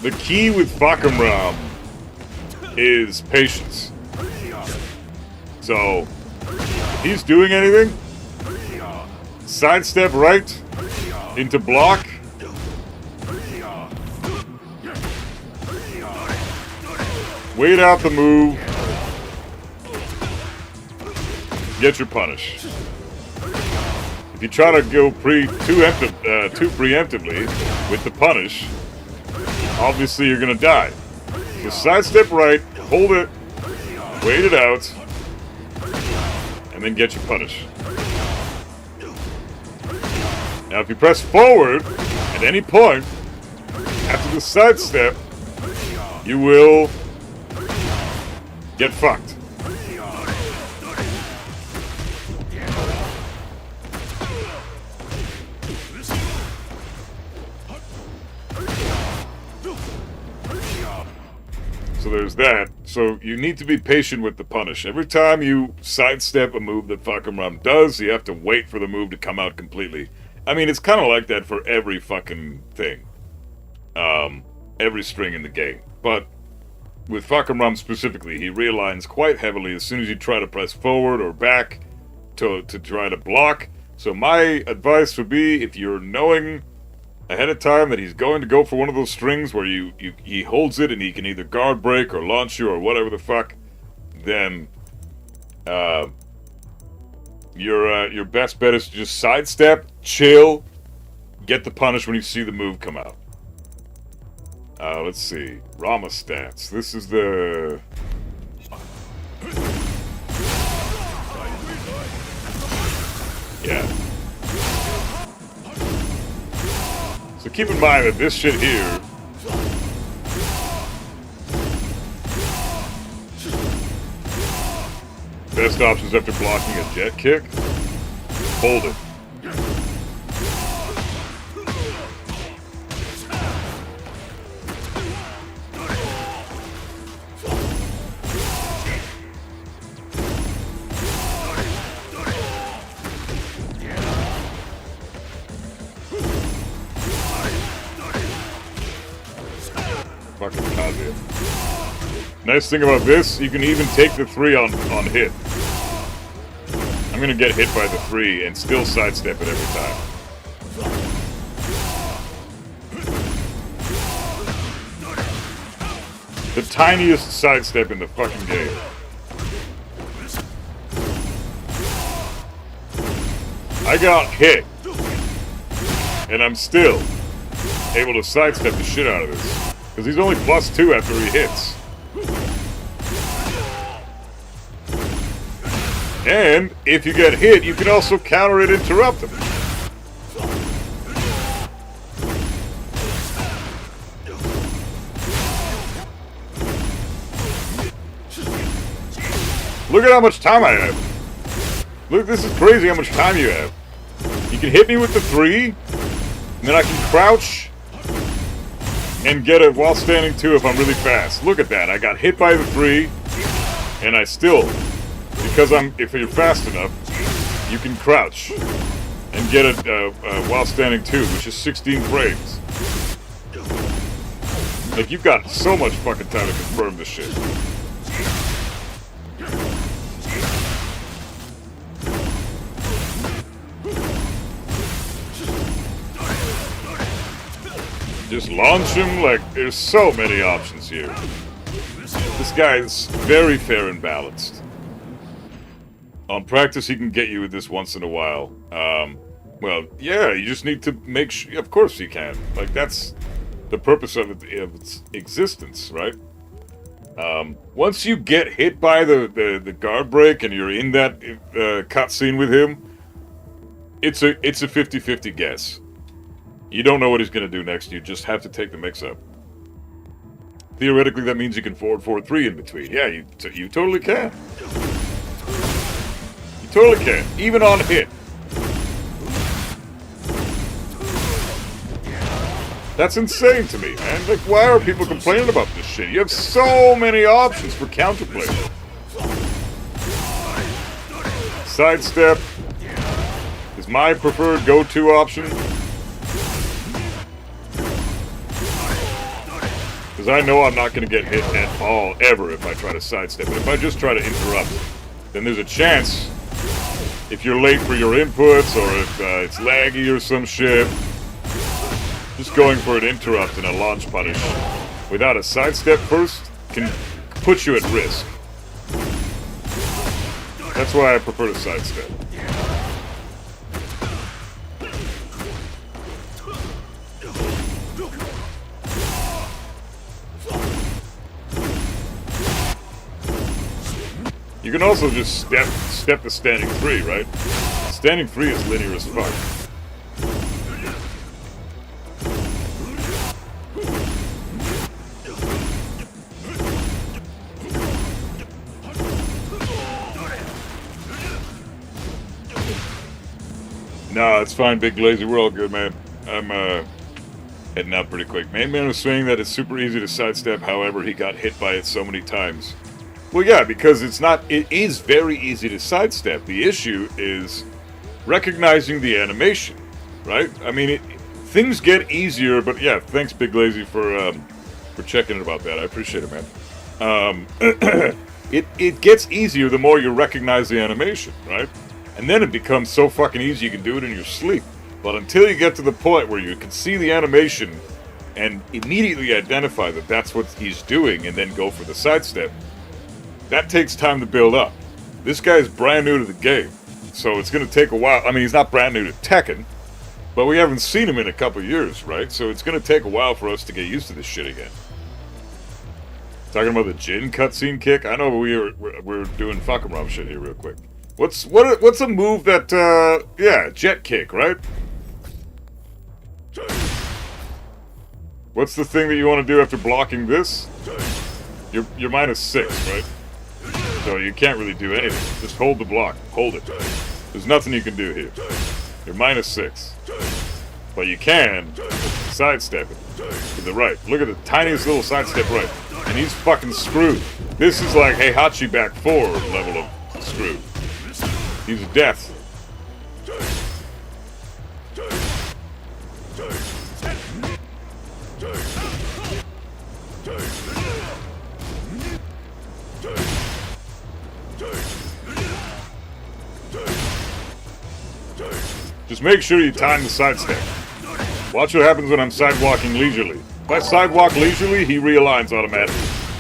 [SPEAKER 2] The key with Fakamram is patience. So, if he's doing anything, sidestep right into block. Wait out the move. Get your punish. If you try to go too preemptively with the punish, obviously you're gonna die. So sidestep right, hold it, wait it out, and then get your punish. Now if you press forward at any point after the sidestep, you will get fucked. So there's that. So you need to be patient with the punish. Every time you sidestep a move that Fakamram does, you have to wait for the move to come out completely. I mean, it's kind of like that for every fucking thing. Every string in the game. But with Fakamram specifically, he realigns quite heavily as soon as you try to press forward or back to try to block. So my advice would be, if you're knowing ahead of time that he's going to go for one of those strings where he holds it and he can either guard break or launch you or whatever the fuck, then your best bet is to just sidestep, chill, get the punish when you see the move come out. Let's see. Rama stats. This is the... Yeah. So keep in mind that this shit here best options after blocking a jet kick, hold it. Fucking Nice thing about this, you can even take the 3 on hit. I'm gonna get hit by the 3 and still sidestep it every time. The tiniest sidestep in the fucking game. I got hit. And I'm still able to sidestep the shit out of this. Because he's only +2 after he hits. And if you get hit, you can also counter it, interrupt him. Look at how much time I have. Look, this is crazy how much time you have. You can hit me with the 3, and then I can crouch and get it while standing 2 if I'm really fast. Look at that. I got hit by the 3, and I still, because if you're fast enough, you can crouch and get it while standing 2, which is 16 frames. Like, you've got so much fucking time to confirm this shit. Just launch him, like, there's so many options here. This guy is very fair and balanced. On practice, he can get you with this once in a while. Well, yeah, you just need to make sure, of course he can. Like, that's the purpose of its existence, right? Once you get hit by the guard break and you're in that cutscene with him, it's a 50-50 guess. You don't know what he's going to do next. You just have to take the mix-up. Theoretically, that means you can forward 3 in between. Yeah, you totally can. You totally can. Even on hit. That's insane to me, man. Like, why are people complaining about this shit? You have so many options for counterplay. Sidestep is my preferred go-to option. Because I know I'm not going to get hit at all, ever, if I try to sidestep it. If I just try to interrupt, then there's a chance, if you're late for your inputs, or if it's laggy or some shit, just going for an interrupt and a launch punish without a sidestep first can put you at risk. That's why I prefer to sidestep. You can also just step the standing 3, right? Standing 3 is linear as fuck. No, it's fine, Big Glazy. We're all good, man. I'm heading out pretty quick. Man was saying that it's super easy to sidestep, however, he got hit by it so many times. Well, yeah, because it is very easy to sidestep. The issue is recognizing the animation, right? I mean, things get easier, but yeah, thanks, Big Lazy, for checking about that. I appreciate it, man. It gets easier the more you recognize the animation, right? And then it becomes so fucking easy you can do it in your sleep. But until you get to the point where you can see the animation and immediately identify that that's what he's doing and then go for the sidestep, that takes time to build up. This guy's brand new to the game, so it's going to take a while. I mean, he's not brand new to Tekken, but we haven't seen him in a couple years, right? So it's going to take a while for us to get used to this shit again. Talking about the Jin cutscene kick? I know we're doing fuck 'em rum shit here real quick. What's a move that, yeah, jet kick, right? What's the thing that you want to do after blocking this? You're -6, right? So you can't really do anything. Just hold the block. Hold it. There's nothing you can do here. You're -6. But you can sidestep it to the right. Look at the tiniest little sidestep right. And he's fucking screwed. This is like Heihachi back 4 level of screwed. He's death. Just make sure you time the sidestep. Watch what happens when I'm sidewalking leisurely. If I sidewalk leisurely, he realigns automatically.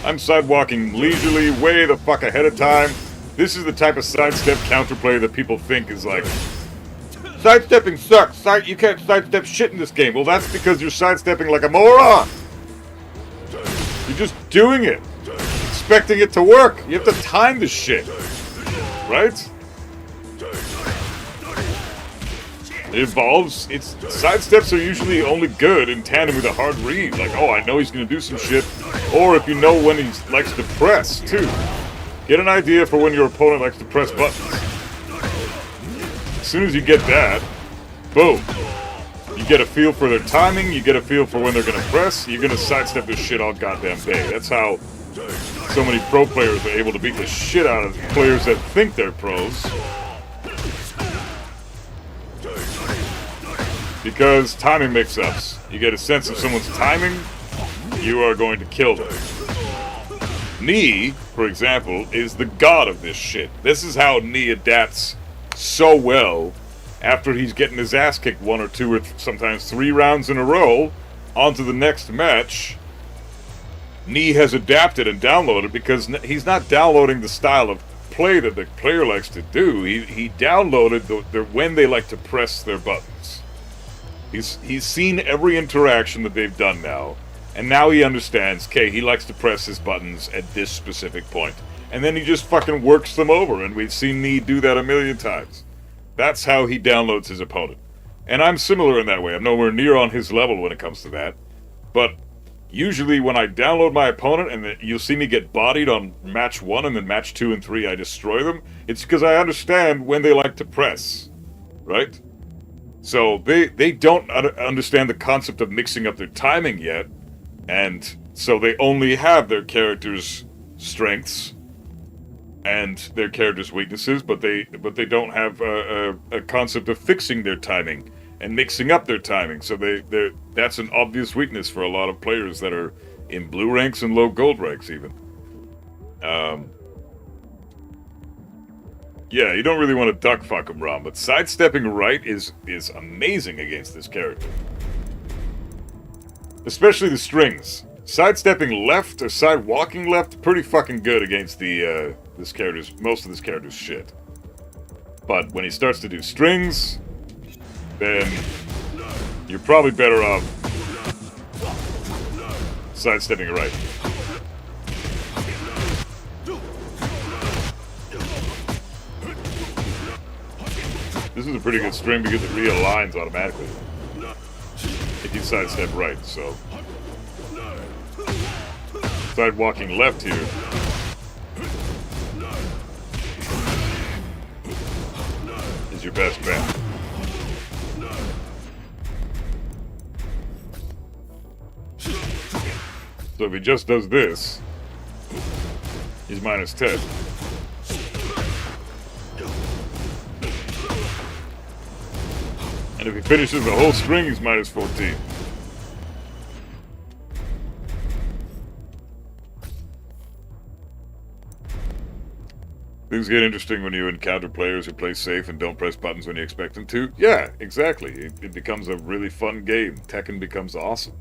[SPEAKER 2] I'm sidewalking leisurely, way the fuck ahead of time. This is the type of sidestep counterplay that people think is like, sidestepping sucks. You can't sidestep shit in this game. Well, that's because you're sidestepping like a moron. You're just doing it, expecting it to work. You have to time this shit, right? It evolves. Sidesteps are usually only good in tandem with a hard read. Like, oh, I know he's gonna do some shit. Or if you know when he likes to press, too. Get an idea for when your opponent likes to press buttons. As soon as you get that, boom. You get a feel for their timing, you get a feel for when they're gonna press, you're gonna sidestep this shit all goddamn day. That's how so many pro players are able to beat the shit out of players that think they're pros. Because timing mix-ups. You get a sense of someone's timing, you are going to kill them. Knee, for example, is the god of this shit. This is how Knee adapts so well after he's getting his ass kicked 1 or 2 or sometimes 3 rounds in a row onto the next match. Knee has adapted and downloaded because he's not downloading the style of play that the player likes to do. He downloaded when they like to press their buttons. He's seen every interaction that they've done now, and now he understands, okay, he likes to press his buttons at this specific point. And then he just fucking works them over, and we've seen Knee do that a million times. That's how he downloads his opponent. And I'm similar in that way. I'm nowhere near on his level when it comes to that. But usually when I download my opponent, and you'll see me get bodied on match 1, and then match 2 and 3 I destroy them, it's because I understand when they like to press. Right? So they don't understand the concept of mixing up their timing yet, and so they only have their character's strengths and their character's weaknesses, but they don't have a concept of fixing their timing and mixing up their timing. So that's an obvious weakness for a lot of players that are in blue ranks and low gold ranks even. Yeah, you don't really want to duck fuck him, Ron, but sidestepping right is amazing against this character. Especially the strings. Sidestepping left or sidewalking left, pretty fucking good against most of this character's shit. But when he starts to do strings, then you're probably better off sidestepping right. This is a pretty good string because it realigns automatically if you sidestep right, so. Sidewalking left here. Is your best bet. So if he just does this, he's minus 10. And if he finishes the whole string, he's minus 14. Things get interesting when you encounter players who play safe and don't press buttons when you expect them to. Yeah, exactly. It becomes a really fun game. Tekken becomes awesome.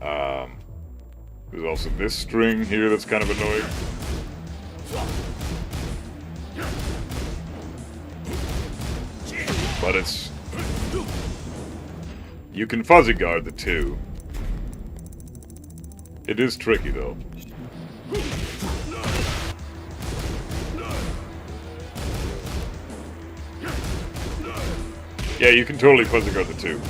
[SPEAKER 2] There's also this string here that's kind of annoying. But it's... You can fuzzy guard the 2. It is tricky, though. Yeah, you can totally fuzzy guard the 2.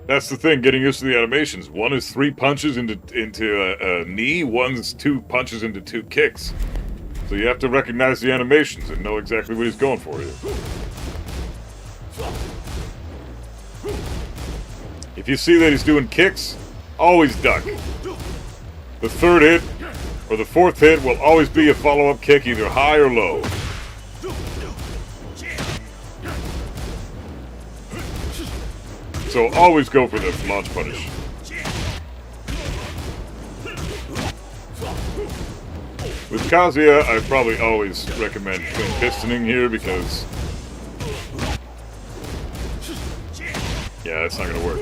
[SPEAKER 2] That's the thing, getting used to the animations. One is 3 punches into a knee, one's 2 punches into 2 kicks. So you have to recognize the animations and know exactly what he's going for here. If you see that he's doing kicks, always duck. The 3rd hit or the 4th hit will always be a follow-up kick, either high or low. So always go for the launch punish. With Kazuya, I probably always recommend twin pistoning here because... yeah, that's not gonna work.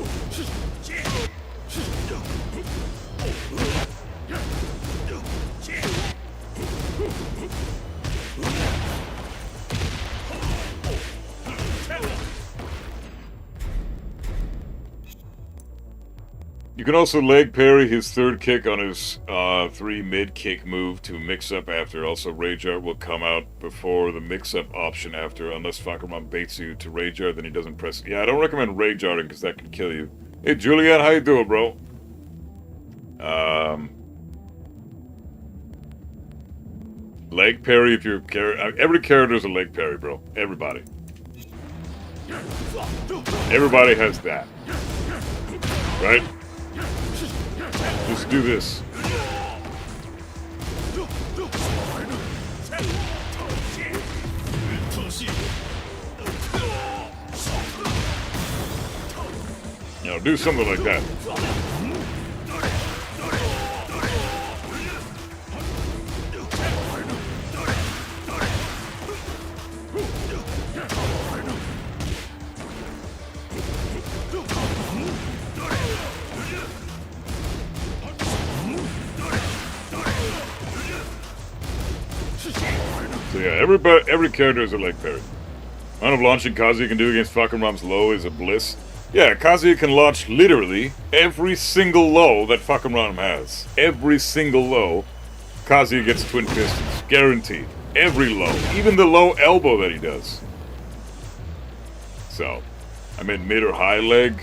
[SPEAKER 2] You can also leg parry his third kick on his 3 mid kick move to mix up after. Also, Rage Art will come out before the mix up option after, unless Fakumon baits you to Rage Art, then he doesn't press. Yeah, I don't recommend Rage Arting because that can kill you. Hey, Julian, how you doing, bro? Leg parry if you're every character is a leg parry, bro. Everybody. Everybody has that, right? Just do this. You know, do something like that. So yeah, every character is a leg parry. Amount of launching Kazuya can do against Fakumram's low is a bliss. Yeah, Kazuya can launch literally every single low that Fakumram has. Every single low, Kazuya gets twin pistons. Guaranteed. Every low. Even the low elbow that he does. So, I meant mid or high leg.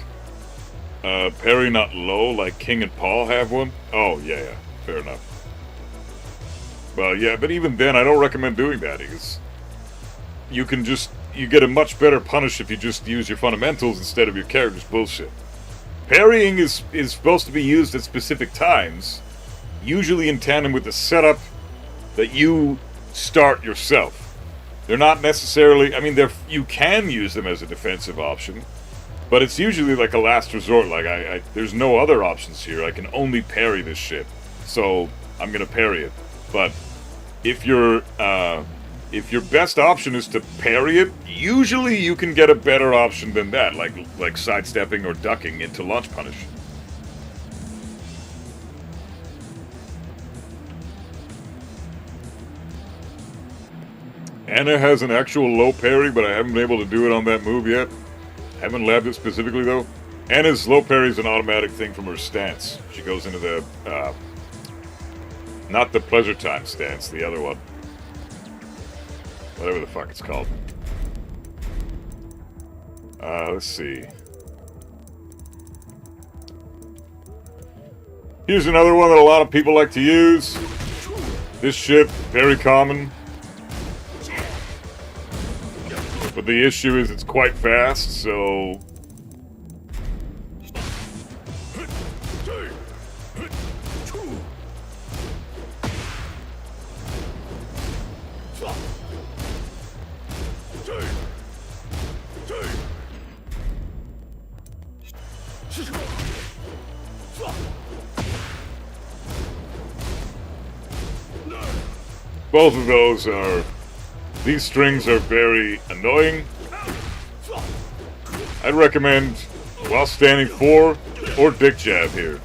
[SPEAKER 2] Parry not low like King and Paul have one. Oh, yeah, fair enough. Well, yeah, but even then, I don't recommend doing that, because you get a much better punish if you just use your fundamentals instead of your character's bullshit. Parrying is supposed to be used at specific times, usually in tandem with the setup that you start yourself. They're not necessarily, I mean, you can use them as a defensive option, but it's usually like a last resort, like there's no other options here, I can only parry this shit, so I'm gonna parry it. But if your best option is to parry it, usually you can get a better option than that, like sidestepping or ducking into launch punish. Anna has an actual low parry, but I haven't been able to do it on that move yet. Haven't labbed it specifically though. Anna's low parry is an automatic thing from her stance. She goes into the not the pleasure time stance, the other one. Whatever the fuck it's called. Let's see. Here's another one that a lot of people like to use. This shit, very common. But the issue is it's quite fast, so... Both of those are... These strings are very annoying. I'd recommend while standing 4 or dick jab here.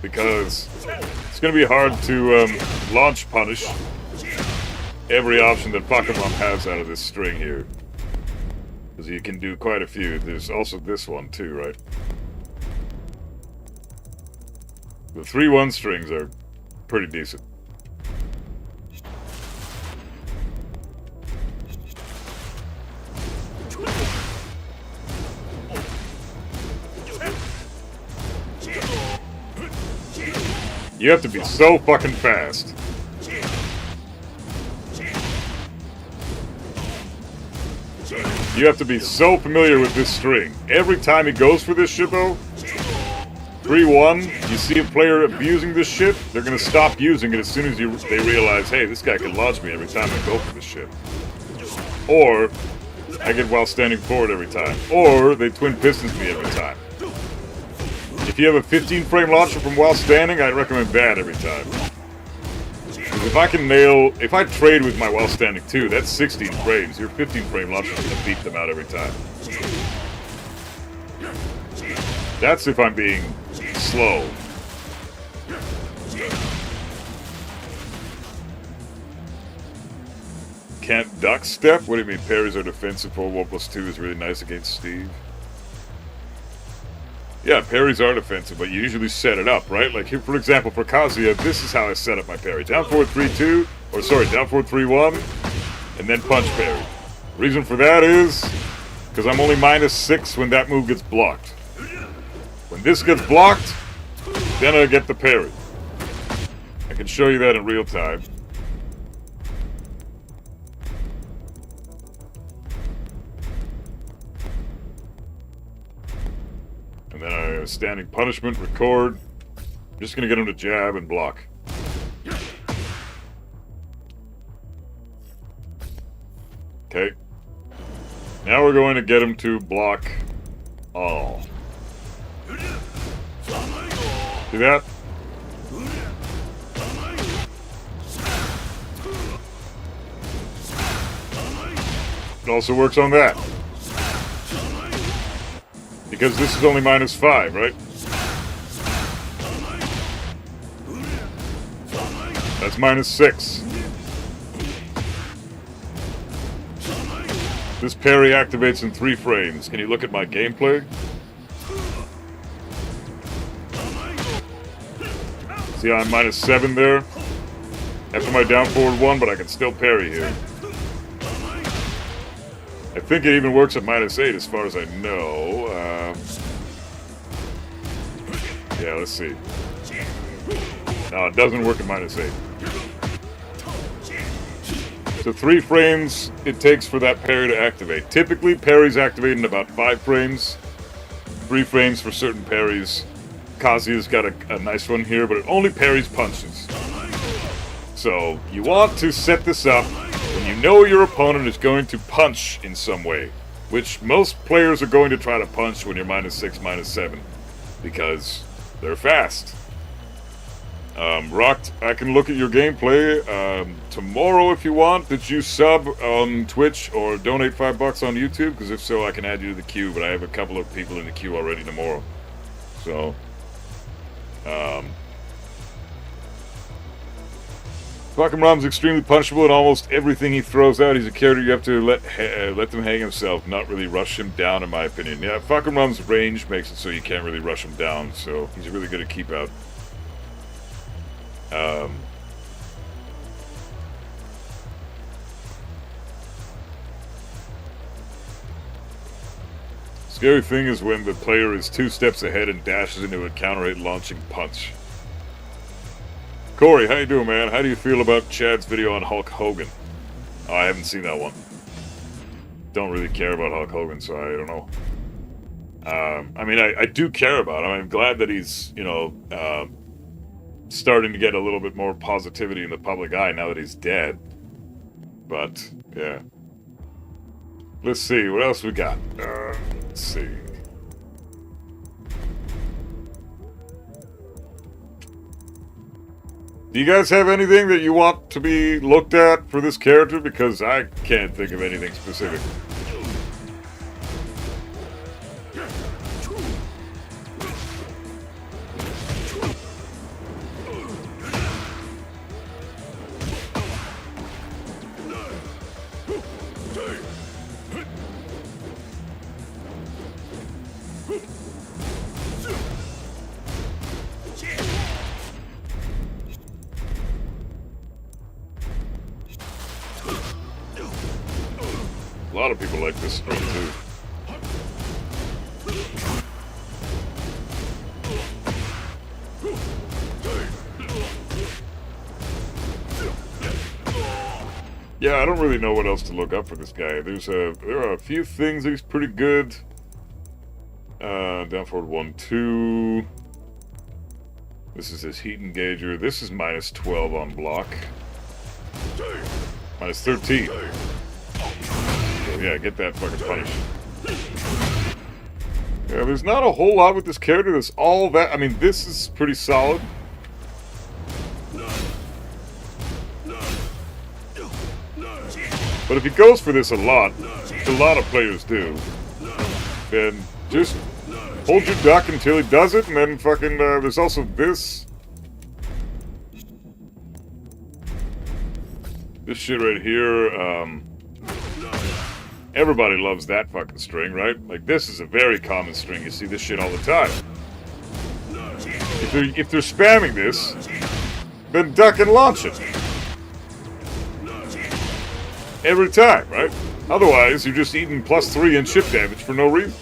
[SPEAKER 2] Because it's going to be hard to launch punish every option that Pokemon has out of this string here. Because you can do quite a few. There's also this one too, right? The 3-1 strings are pretty decent. You have to be so fucking fast. You have to be so familiar with this string. Every time he goes for this shit though, 3-1, you see a player abusing this shit, they're gonna stop using it as soon as they realize, hey, this guy can launch me every time I go for this shit. Or, I get while standing forward every time. Or they twin pistons me every time. If you have a 15 frame launcher from while standing, I'd recommend that every time. Because if I trade with my while standing too, that's 16 frames. Your 15 frame launcher is going to beat them out every time. That's if I'm being slow. Can't duck step? What do you mean parries are defensive for 1+2 is really nice against Steve? Yeah, parries are defensive, but you usually set it up, right? Like here, for example, for Kazuya, this is how I set up my parry. Down forward 3-2, or sorry, down forward 3-1, and then punch parry. Reason for that is because I'm only -6 when that move gets blocked. When this gets blocked, then I get the parry. I can show you that in real time. And then I standing punishment, record. I'm just gonna get him to jab and block. Okay. Now we're going to get him to block all. See that? It also works on that. Because this is only -5, right? That's -6. This parry activates in 3 frames. Can you look at my gameplay? See how I'm -7 there? After my down forward 1, but I can still parry here. I think it even works at -8 as far as I know. Yeah, let's see. No, it doesn't work at -8. So 3 frames it takes for that parry to activate. Typically, parries activate in about 5 frames. 3 frames for certain parries. Kazuya's got a nice one here, but it only parries punches. So, you want to set this up when you know your opponent is going to punch in some way. Which most players are going to try to punch when you're -6, -7. Because they're fast. Rocked, I can look at your gameplay tomorrow if you want. Did you sub on Twitch or donate $5 on YouTube? Because if so, I can add you to the queue. But I have a couple of people in the queue already tomorrow. So, fucking Rom's extremely punishable in almost everything he throws out. He's a character you have to let them hang himself, not really rush him down, in my opinion. Yeah, fucking Rom's range makes it so you can't really rush him down. So he's really good at keep out. Scary thing is when the player is 2 steps ahead and dashes into a counter hit launching punch. Corey, how you doing, man? How do you feel about Chad's video on Hulk Hogan? Oh, I haven't seen that one. Don't really care about Hulk Hogan, so I don't know. I mean, I do care about him. I'm glad that he's, you know, starting to get a little bit more positivity in the public eye now that he's dead. But, yeah. Let's see, what else we got? Let's see. Do you guys have anything that you want to be looked at for this character? Because I can't think of anything specific. A lot of people like this string too. Yeah, I don't really know what else to look up for this guy. There are a few things that he's pretty good. Down forward 1-2. This is his heat engager. This is -12 on block. -13. yeah, get that fucking punished. Yeah, there's not a whole lot with this character that's all that... I mean, this is pretty solid. But if he goes for this a lot of players do, then just hold your duck until he does it, and then fucking, there's also this. This shit right here, everybody loves that fucking string, right? Like, this is a very common string. You see this shit all the time. If they're spamming this, then duck and launch it. Every time, right? Otherwise, you're just eating +3 in chip damage for no reason.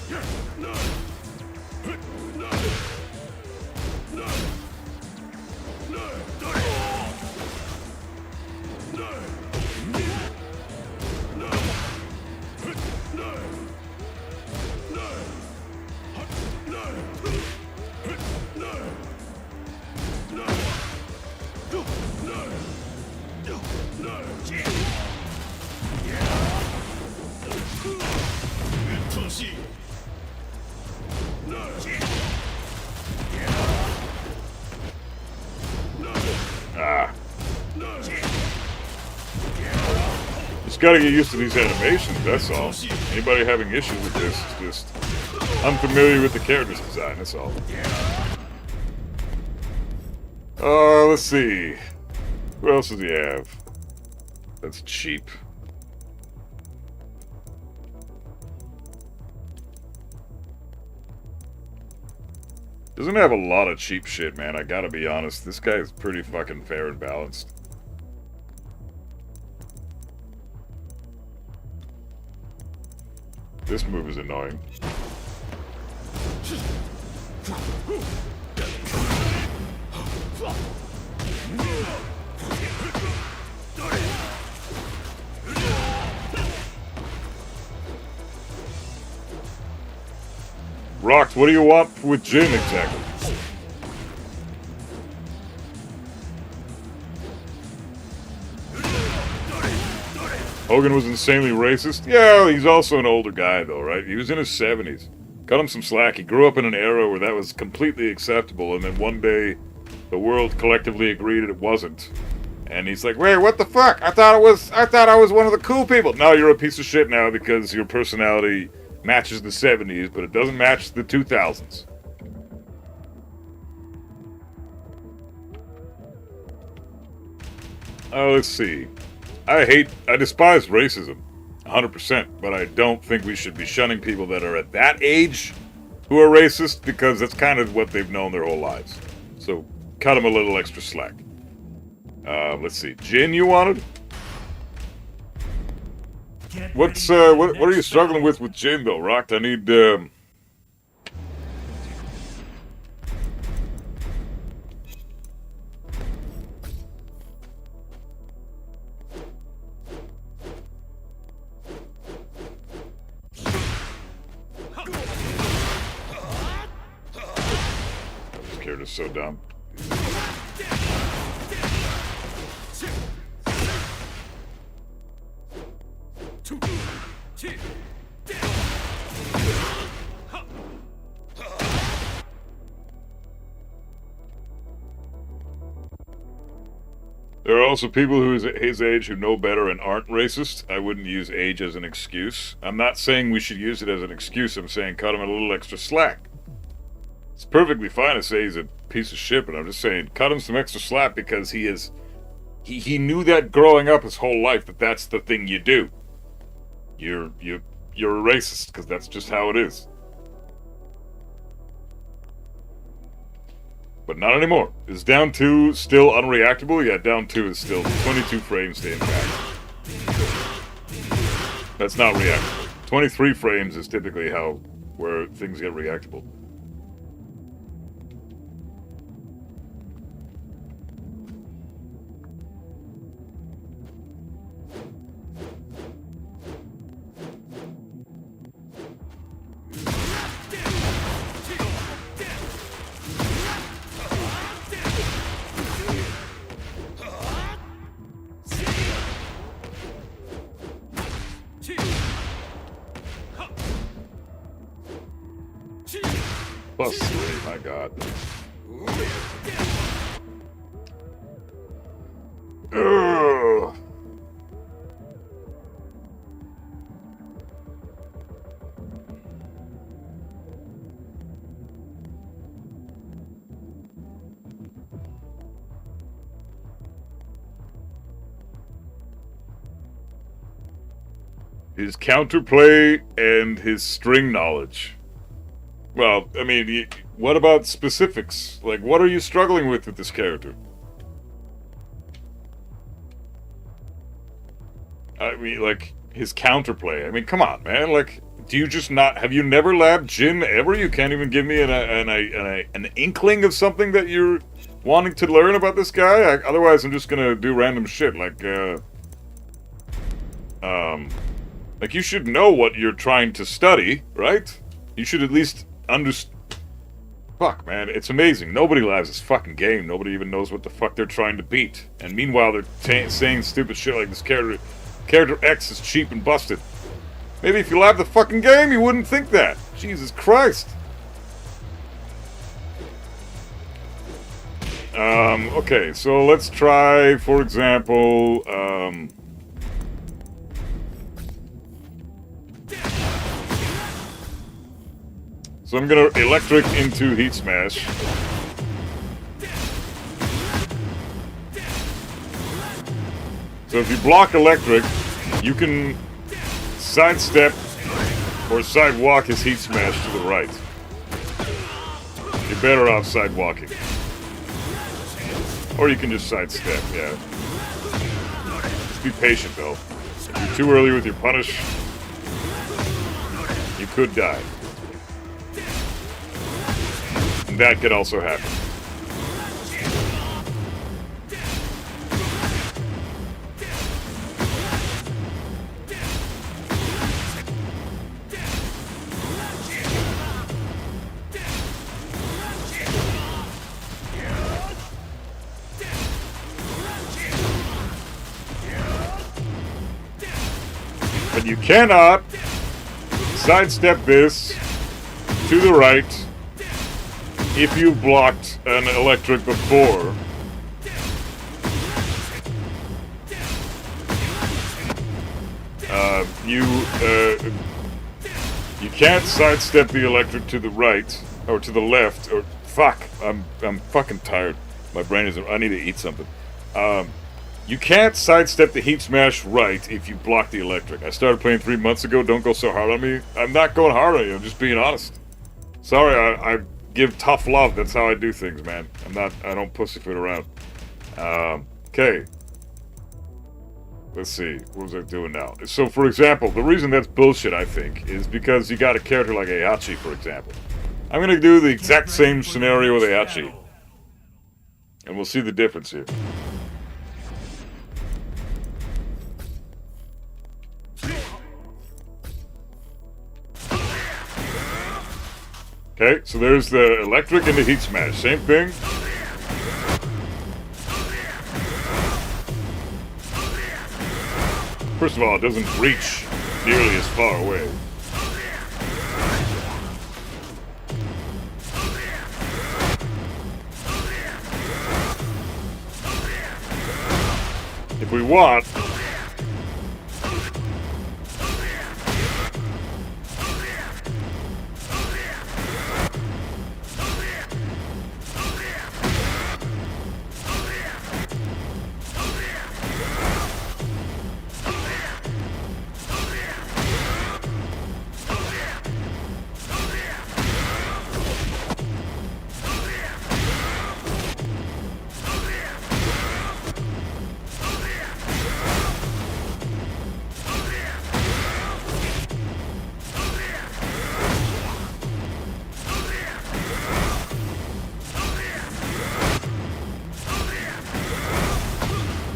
[SPEAKER 2] Just gotta get used to these animations, that's all. Anybody having issues with this is just unfamiliar with the character's design, that's all. Let's see. Who else does he have? That's cheap. Doesn't have a lot of cheap shit, man. I gotta be honest. This guy is pretty fucking fair and balanced. This move is annoying. Rocked, what do you want with Jin exactly? Hogan was insanely racist? Yeah, he's also an older guy though, right? He was in his 70s. Cut him some slack. He grew up in an era where that was completely acceptable, and then one day the world collectively agreed it wasn't. And he's like, wait, what the fuck? I thought I was one of the cool people. No, you're a piece of shit now because your personality matches the 70s, but it doesn't match the 2000s. Let's see. I despise racism, 100%, but I don't think we should be shunning people that are at that age who are racist, because that's kind of what they've known their whole lives. So, cut them a little extra slack. Let's see. Jin, you wanted? What are you struggling with Jin though, Rocked? I need This character's so dumb. There are also people who is his age who know better and aren't racist. I wouldn't use age as an excuse. I'm not saying we should use it as an excuse. I'm saying cut him a little extra slack. It's perfectly fine to say he's a piece of shit, but I'm just saying cut him some extra slack because he knew that growing up his whole life that that's the thing you do. You're a racist because that's just how it is. But not anymore. Is down 2 still unreactable? Yeah, down 2 is still 22 frames to impact. That's not reactable. 23 frames is typically where things get reactable. +3, my god. Ugh. His counterplay and his string knowledge. Well, I mean, what about specifics? Like, what are you struggling with this character? I mean, like, his counterplay. I mean, come on, man. Like, do you just not... Have you never labbed Jin ever? You can't even give me an inkling of something that you're wanting to learn about this guy? Otherwise, I'm just gonna do random shit, like, like, you should know what you're trying to study, right? You should at least understand... Fuck, man, it's amazing. Nobody labs this fucking game. Nobody even knows what the fuck they're trying to beat. And meanwhile, they're saying stupid shit like this character X is cheap and busted. Maybe if you lab the fucking game, you wouldn't think that. Jesus Christ. Okay, so let's try, for example, so I'm gonna electric into Heat Smash. So if you block electric, you can sidestep or sidewalk his Heat Smash to the right. You're better off sidewalking. Or you can just sidestep, yeah. Just be patient though. If you're too early with your punish, you could die. And that could also happen. But you cannot sidestep this to the right if you've blocked an electric before. You can't sidestep the electric to the right or to the left or fuck. I'm fucking tired. My brain is. I need to eat something. You can't sidestep the Heat Smash right if you block the electric. I started playing 3 months ago. Don't go so hard on me. I'm not going hard on you. I'm just being honest. Sorry, I give tough love. That's how I do things, man. I don't pussyfoot around. Okay. Let's see. What was I doing now? So, for example, the reason that's bullshit, I think, is because you got a character like Heihachi, for example. I'm going to do the exact same scenario with Heihachi. And we'll see the difference here. Okay, so there's the electric and the Heat Smash. Same thing. First of all, it doesn't reach nearly as far away. If we want...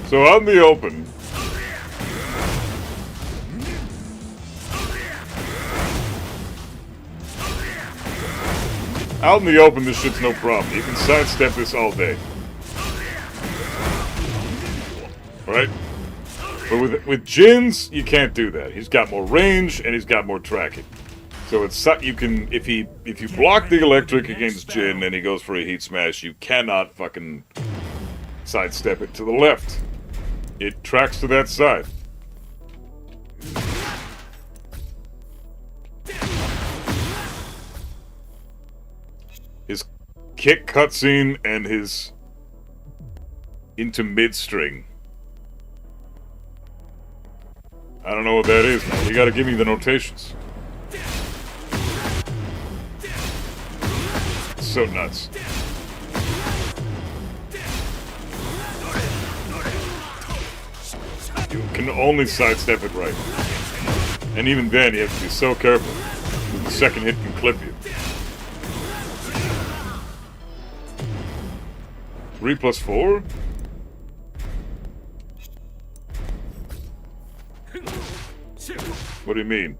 [SPEAKER 2] So out in the open, this shit's no problem. You can sidestep this all day. Right? But with Jin's, you can't do that. He's got more range and he's got more tracking. So it's you can if you block the electric against Jin and he goes for a heat smash, you cannot fucking sidestep it to the left. It tracks to that side. His kick cutscene and his into mid-string. I don't know what that is, man. You gotta give me the notations. It's so nuts. You can only sidestep it right. And even then, you have to be so careful, because the second hit can clip you. 3+4? What do you mean?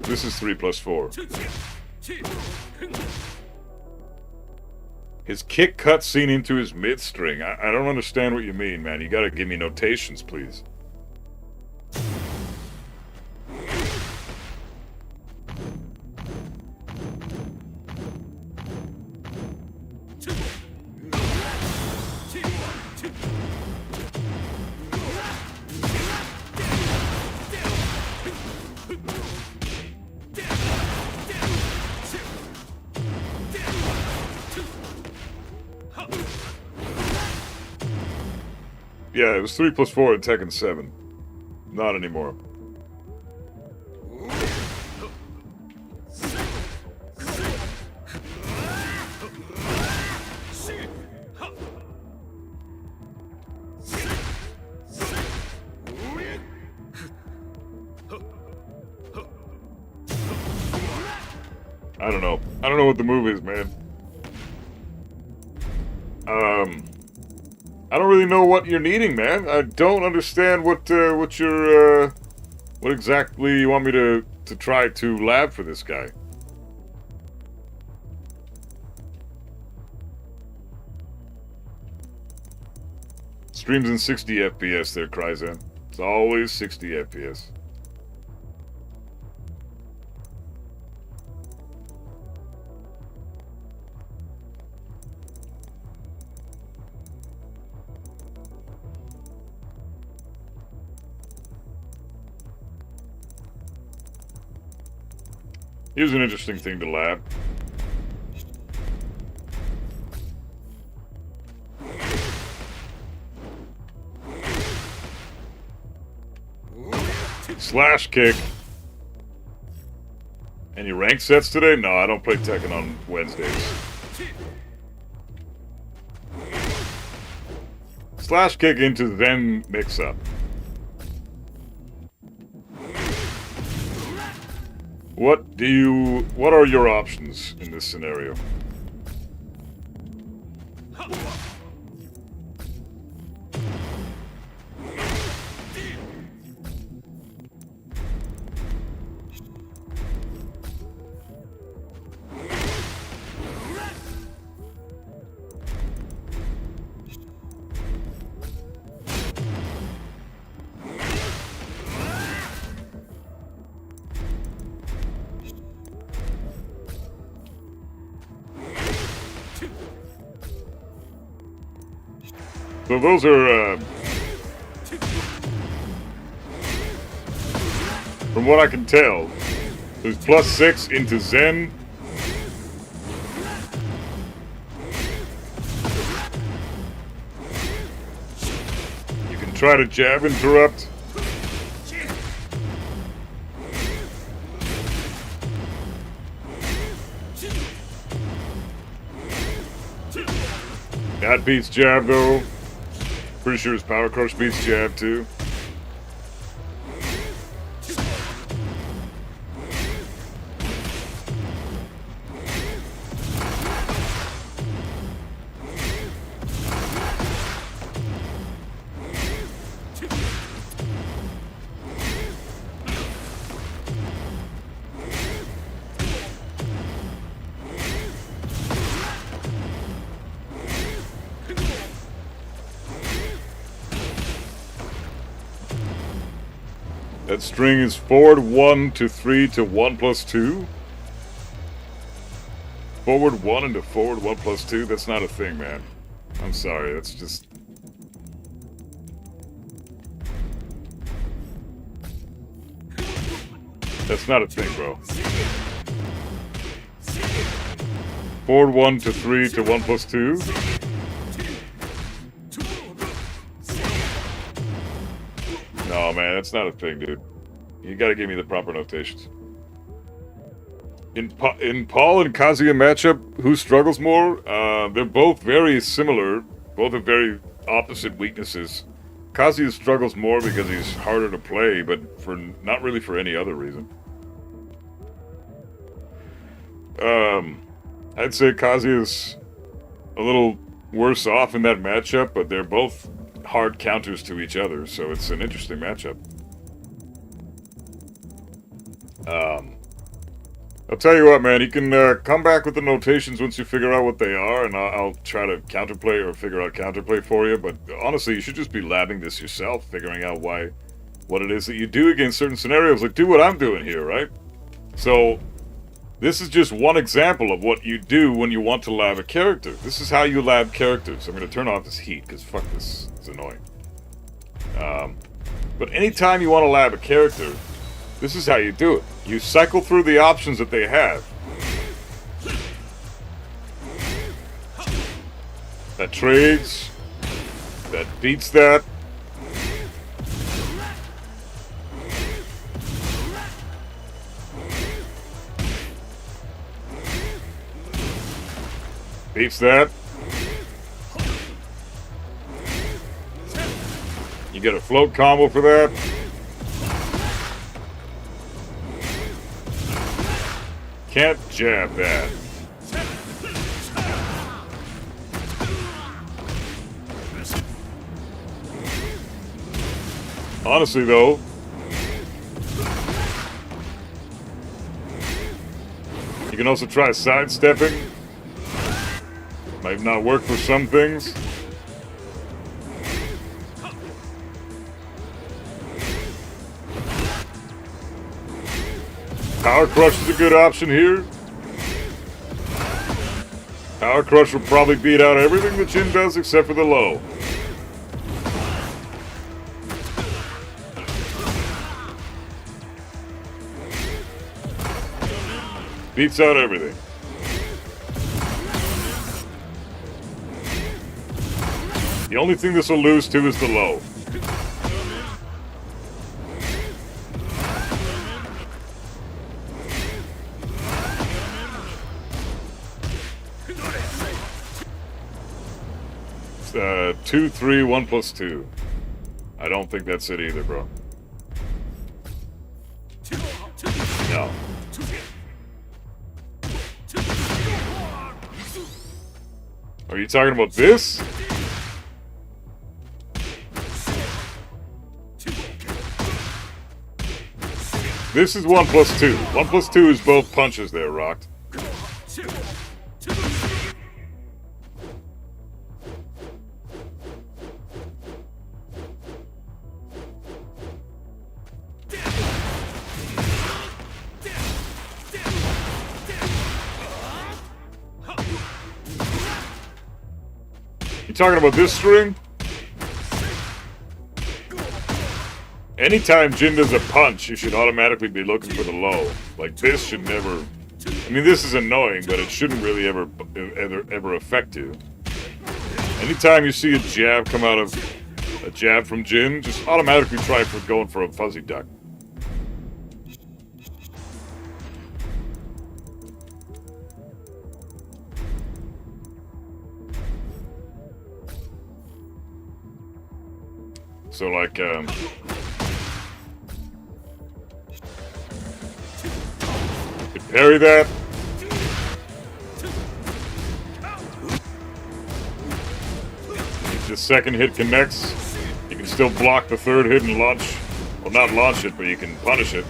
[SPEAKER 2] This is 3+4. His kick cutscene into his mid-string. I don't understand what you mean, man. You gotta give me notations, please. Yeah, it was 3+4 in Tekken 7. Not anymore. I don't know. I don't know what the move is, man. I don't really know what you're needing, man. I don't understand what you're, what exactly you want me to try to lab for this guy. Streams in 60 FPS there, Kryzen. It's always 60 FPS. Here's an interesting thing to lab. Slash kick. Any rank sets today? No, I don't play Tekken on Wednesdays. Slash kick into then mix up. What are your options in this scenario? So those are, from what I can tell, there's +6 into Zen. You can try to jab interrupt. That beats jab though. Pretty sure his power crush beats jab too. That string is forward 1 to 3 to 1 plus 2? Forward 1 into forward 1 plus 2? That's not a thing, man. I'm sorry, that's just... That's not a thing, bro. Forward 1 to 3 to 1 plus 2? No, man, that's not a thing, dude. You gotta give me the proper notations. In Paul and Kazuya matchup, who struggles more? They're both very similar. Both have very opposite weaknesses. Kazuya struggles more because he's harder to play, but for not really for any other reason. I'd say Kazuya's a little worse off in that matchup, but they're both hard counters to each other, so it's an interesting matchup. I'll tell you what, man, you can come back with the notations once you figure out what they are, and I'll try to counterplay or figure out counterplay for you, but honestly, you should just be labbing this yourself, figuring out what it is that you do against certain scenarios, like do what I'm doing here, right? So, this is just one example of what you do when you want to lab a character. This is how you lab characters. I'm going to turn off this heat, because fuck this, it's annoying. But anytime you want to lab a character, this is how you do it. You cycle through the options that they have. That trades. That beats that. Beats that. You get a float combo for that. Can't jab that. Honestly, though, you can also try sidestepping. Might not work for some things. Power Crush is a good option here. Power Crush will probably beat out everything that Jin does except for the low. Beats out everything. The only thing this will lose to is the low. It's 2, 3, 1 plus 2. I don't think that's it either, bro. No. Are you talking about this? This is 1 plus 2. 1 plus 2 is both punches there, Rocked. You talking about this string? Anytime Jin does a punch, you should automatically be looking for the low. Like, this should never... I mean, this is annoying, but it shouldn't really ever affect you. Anytime you see a jab come out of... a jab from Jin, just automatically try for going for a fuzzy duck. So, like, parry that. If the second hit connects, you can still block the third hit and launch. Well, not launch it, but you can punish it.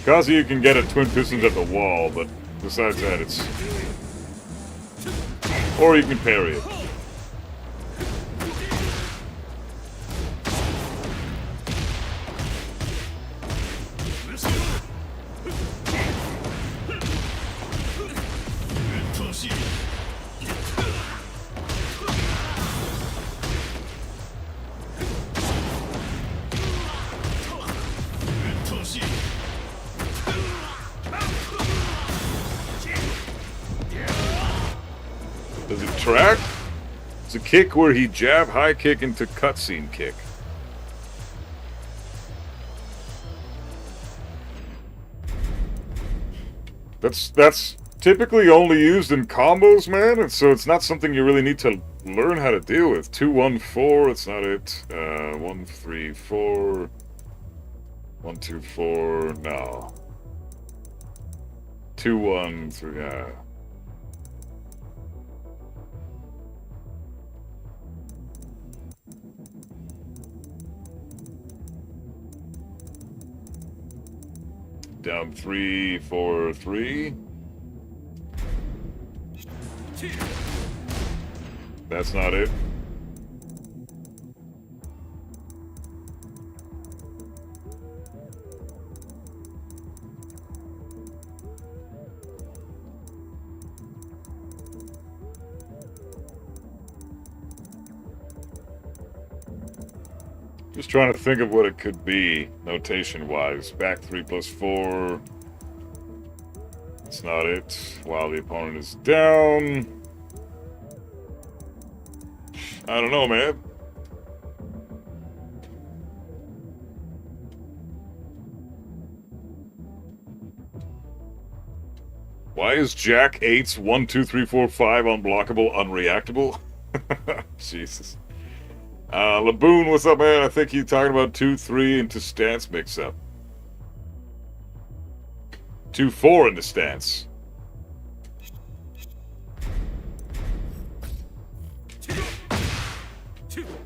[SPEAKER 2] Kazuya, you can get at Twin Pistons at the wall, but besides that, it's... Or you can parry it. track? It's a kick where he jab, high kick into cutscene kick. That's typically only used in combos, man, and so it's not something you really need to learn how to deal with. 2-1-4, it's not it. 1-3-4. 1-2-4, no. 2-1-3, yeah. Down 3-4-3. That's not it. Just trying to think of what it could be, notation-wise. Back 3+4. That's not it. While the opponent is down. I don't know, man. Why is Jack 8's 1, 2, 3, 4, 5 unblockable, unreactable? Jesus. Laboon, what's up, man? I think you're talking about 2-3 into stance mix-up. 2-4 into stance.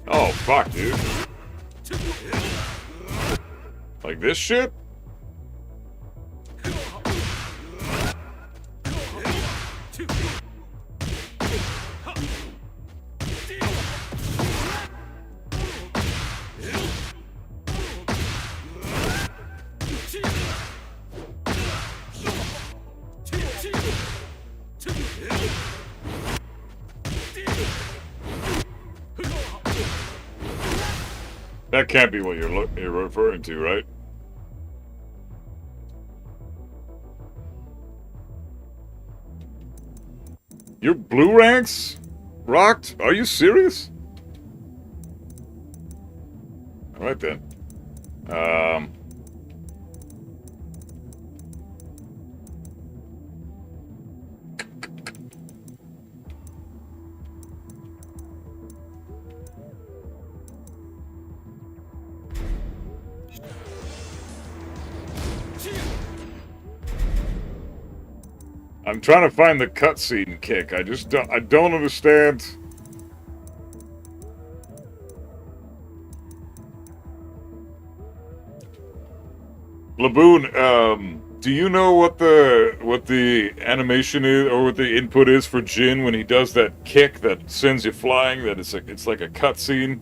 [SPEAKER 2] Oh, fuck, dude. Like this shit? That can't be what you're referring to, right? Your blue ranks rocked? Are you serious? All right then. I'm trying to find the cutscene kick. I don't understand. Laboon, do you know what the animation is, or what the input is for Jin when he does that kick that sends you flying? That it's like a cutscene.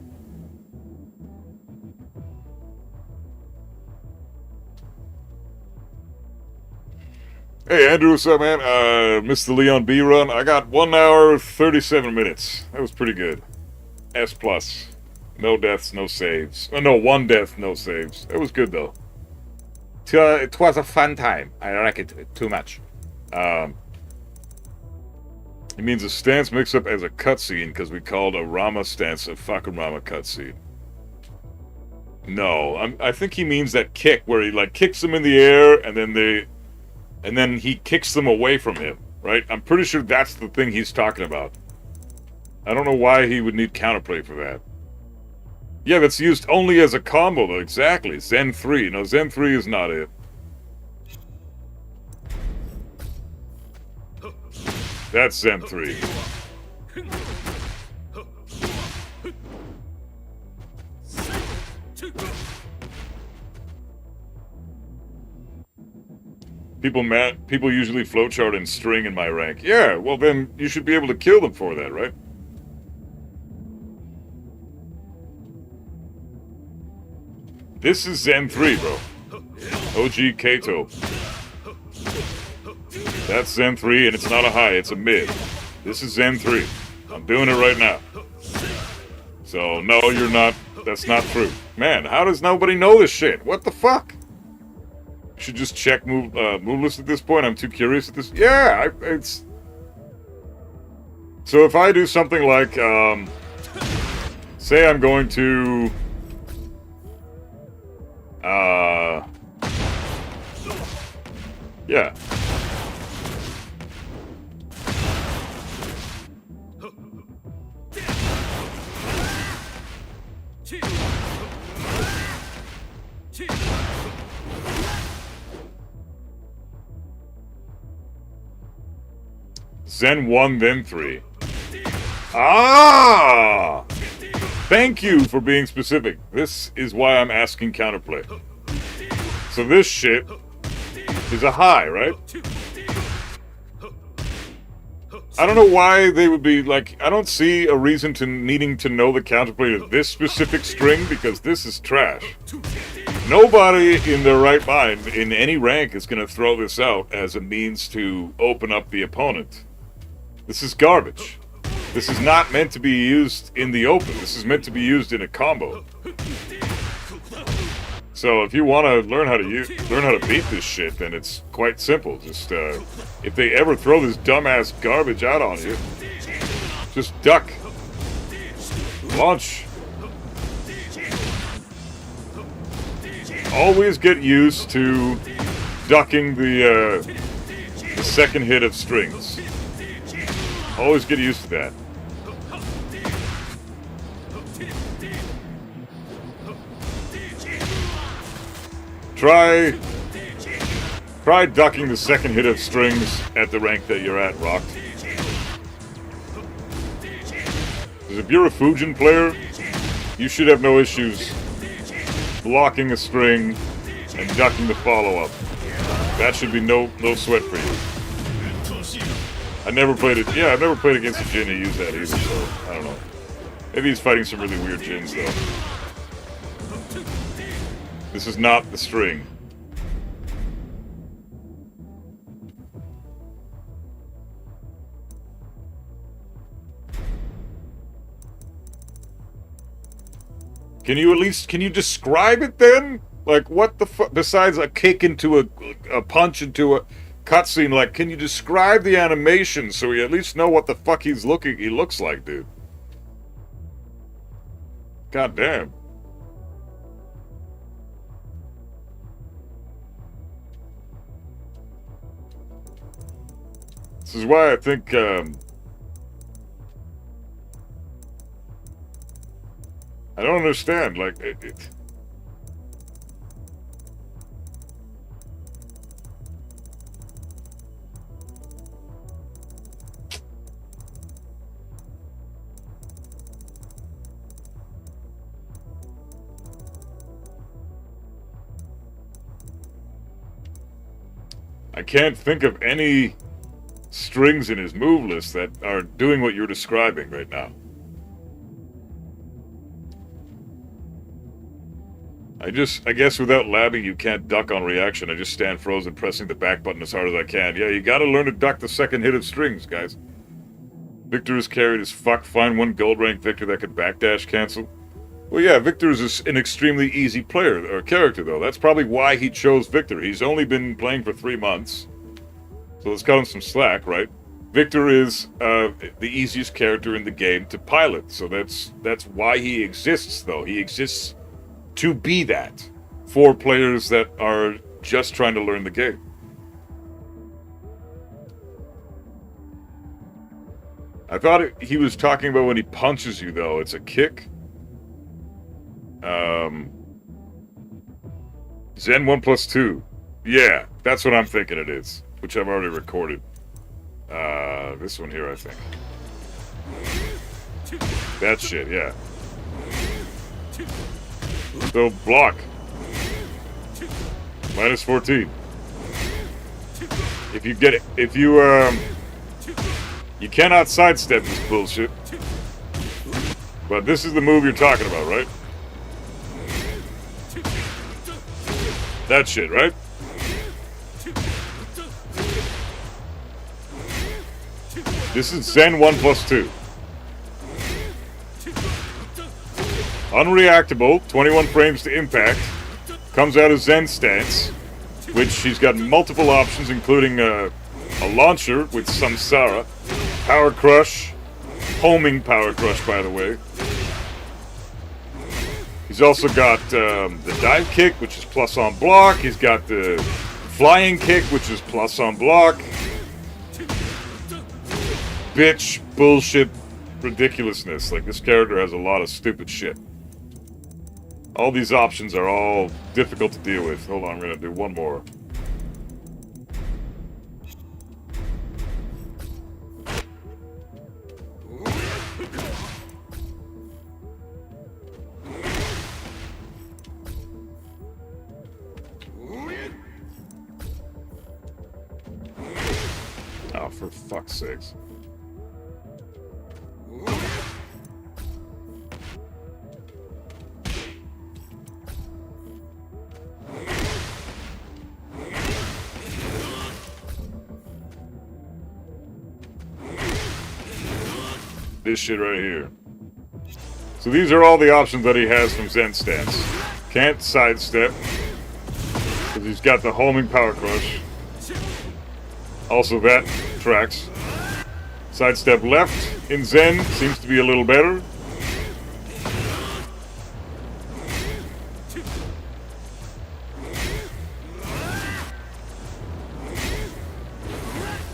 [SPEAKER 2] Hey Andrew, what's up, man? Missed the Leon B run. I got 1 hour 37 minutes. That was pretty good. S plus. No deaths, no saves. Oh no, 1 death, no saves. It was good though.
[SPEAKER 4] It was a fun time. I like it too much.
[SPEAKER 2] It means a stance mix-up as a cutscene because we called a Rama stance a fucking Rama cutscene. No, I think he means that kick where he like kicks them in the air and then he kicks them away from him, right? I'm pretty sure that's the thing he's talking about. I don't know why he would need counterplay for that. Yeah, that's used only as a combo, though. Exactly. Zen 3. No, Zen 3 is not it. That's Zen 3. People usually flowchart and string in my rank. Yeah, well then you should be able to kill them for that, right? This is Zen 3, bro. OG Kato. That's Zen 3, and it's not a high, it's a mid. This is Zen 3. I'm doing it right now. So, no, you're not. That's not true. Man, how does nobody know this shit? What the fuck? You should just check move list at this point. I'm too curious at this. Yeah, So if I do something like, say I'm going to, yeah. Zen 1, then 3. Ah! Thank you for being specific. This is why I'm asking counterplay. So this shit is a high, right? I don't know why they would be like, I don't see a reason to needing to know the counterplay of this specific string, because this is trash. Nobody in their right mind in any rank is going to throw this out as a means to open up the opponent. This is garbage. This is not meant to be used in the open. This is meant to be used in a combo. So if you want to learn how to beat this shit, then it's quite simple. Just if they ever throw this dumbass garbage out on you, just duck, launch. Always get used to ducking the second hit of strings. Always get used to that. Try ducking the second hit of strings at the rank that you're at, Rock. Because if you're a Fujin player, you should have no issues blocking a string and ducking the follow-up. That should be no sweat for you. I never played it. Yeah, I've never played against a Jin who used that either, so I don't know. Maybe he's fighting some really weird Jins, though. This is not the string. Can you describe it then? Like, what the fuck, besides a kick into a punch into a cutscene, like, can you describe the animation so we at least know what the fuck he looks like, dude? God damn. This is why I think, I don't understand, like, I can't think of any strings in his move list that are doing what you're describing right now. I guess without labbing, you can't duck on reaction. I just stand frozen, pressing the back button as hard as I can. Yeah, you gotta learn to duck the second hit of strings, guys. Victor is carried as fuck. Find one gold rank Victor that could backdash cancel. Well, yeah, Victor is an extremely easy player, or character, though. That's probably why he chose Victor. He's only been playing for 3 months. So let's cut him some slack, right? Victor is the easiest character in the game to pilot. So that's why he exists, though. He exists to be that for players that are just trying to learn the game. I thought he was talking about when he punches you, though. It's a kick. Zen 1 plus 2. Yeah, that's what I'm thinking it is, which I've already recorded. This one here, I think. That shit, yeah. So, block. Minus 14. If you get it, you cannot sidestep this bullshit. But this is the move you're talking about, right? That shit, right? This is Zen 1 plus 2. Unreactable, 21 frames to impact. Comes out of Zen stance, which she's got multiple options, including a launcher with Samsara, Power Crush, homing power crush, by the way. He's also got the dive kick, which is plus on block. He's got the flying kick, which is plus on block. Bitch, bullshit, ridiculousness. Like, this character has a lot of stupid shit. All these options are all difficult to deal with. Hold on, I'm gonna do one more. Oh, for fuck's sakes. This shit right here. So these are all the options that he has from Zen Stance. Can't sidestep, because he's got the homing power crush. Also that tracks. Sidestep left in Zen seems to be a little better.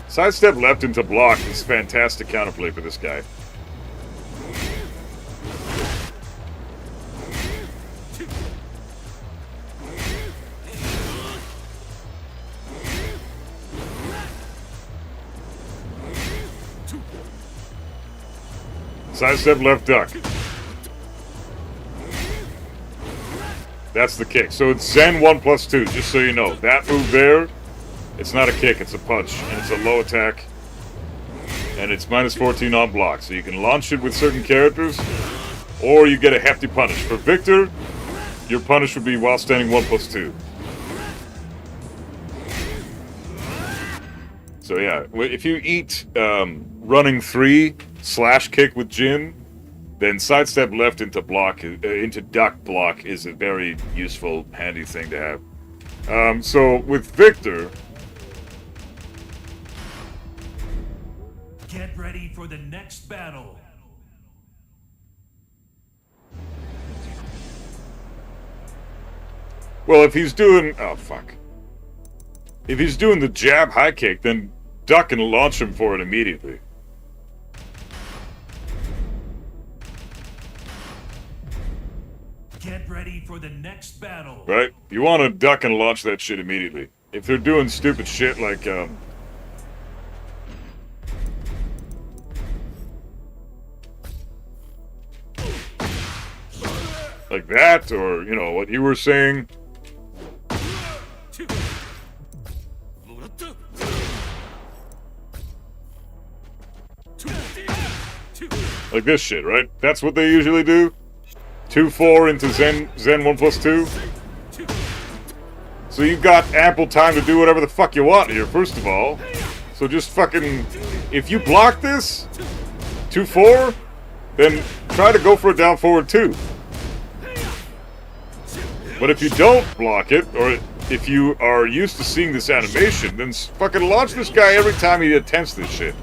[SPEAKER 2] Sidestep left into block is fantastic counterplay for this guy. Sidestep left duck. That's the kick. So it's Zen 1+2, just so you know. That move there, it's not a kick, it's a punch. And it's a low attack. And it's -14 on block. So you can launch it with certain characters, or you get a hefty punish. For Victor, your punish would be while standing 1+2. So yeah, if you eat running 3 slash kick with Jin, then sidestep left into block, into duck block is a very useful, handy thing to have. So with Victor,
[SPEAKER 7] Get ready for the next battle.
[SPEAKER 2] well, if he's doing, oh fuck, if he's doing the jab high kick, then duck and launch him for it immediately.
[SPEAKER 7] Get ready for the next battle.
[SPEAKER 2] Right? You want to duck and launch that shit immediately. If they're doing stupid shit like, like that, or, you know, what you were saying. Like this shit, right? That's what they usually do. 2-4 into Zen 1+2. So you've got ample time to do whatever the fuck you want here, first of all. So just fucking, if you block this 2-4, then try to go for a down forward 2. But if you don't block it, or if you are used to seeing this animation, then fucking launch this guy every time he attempts this shit.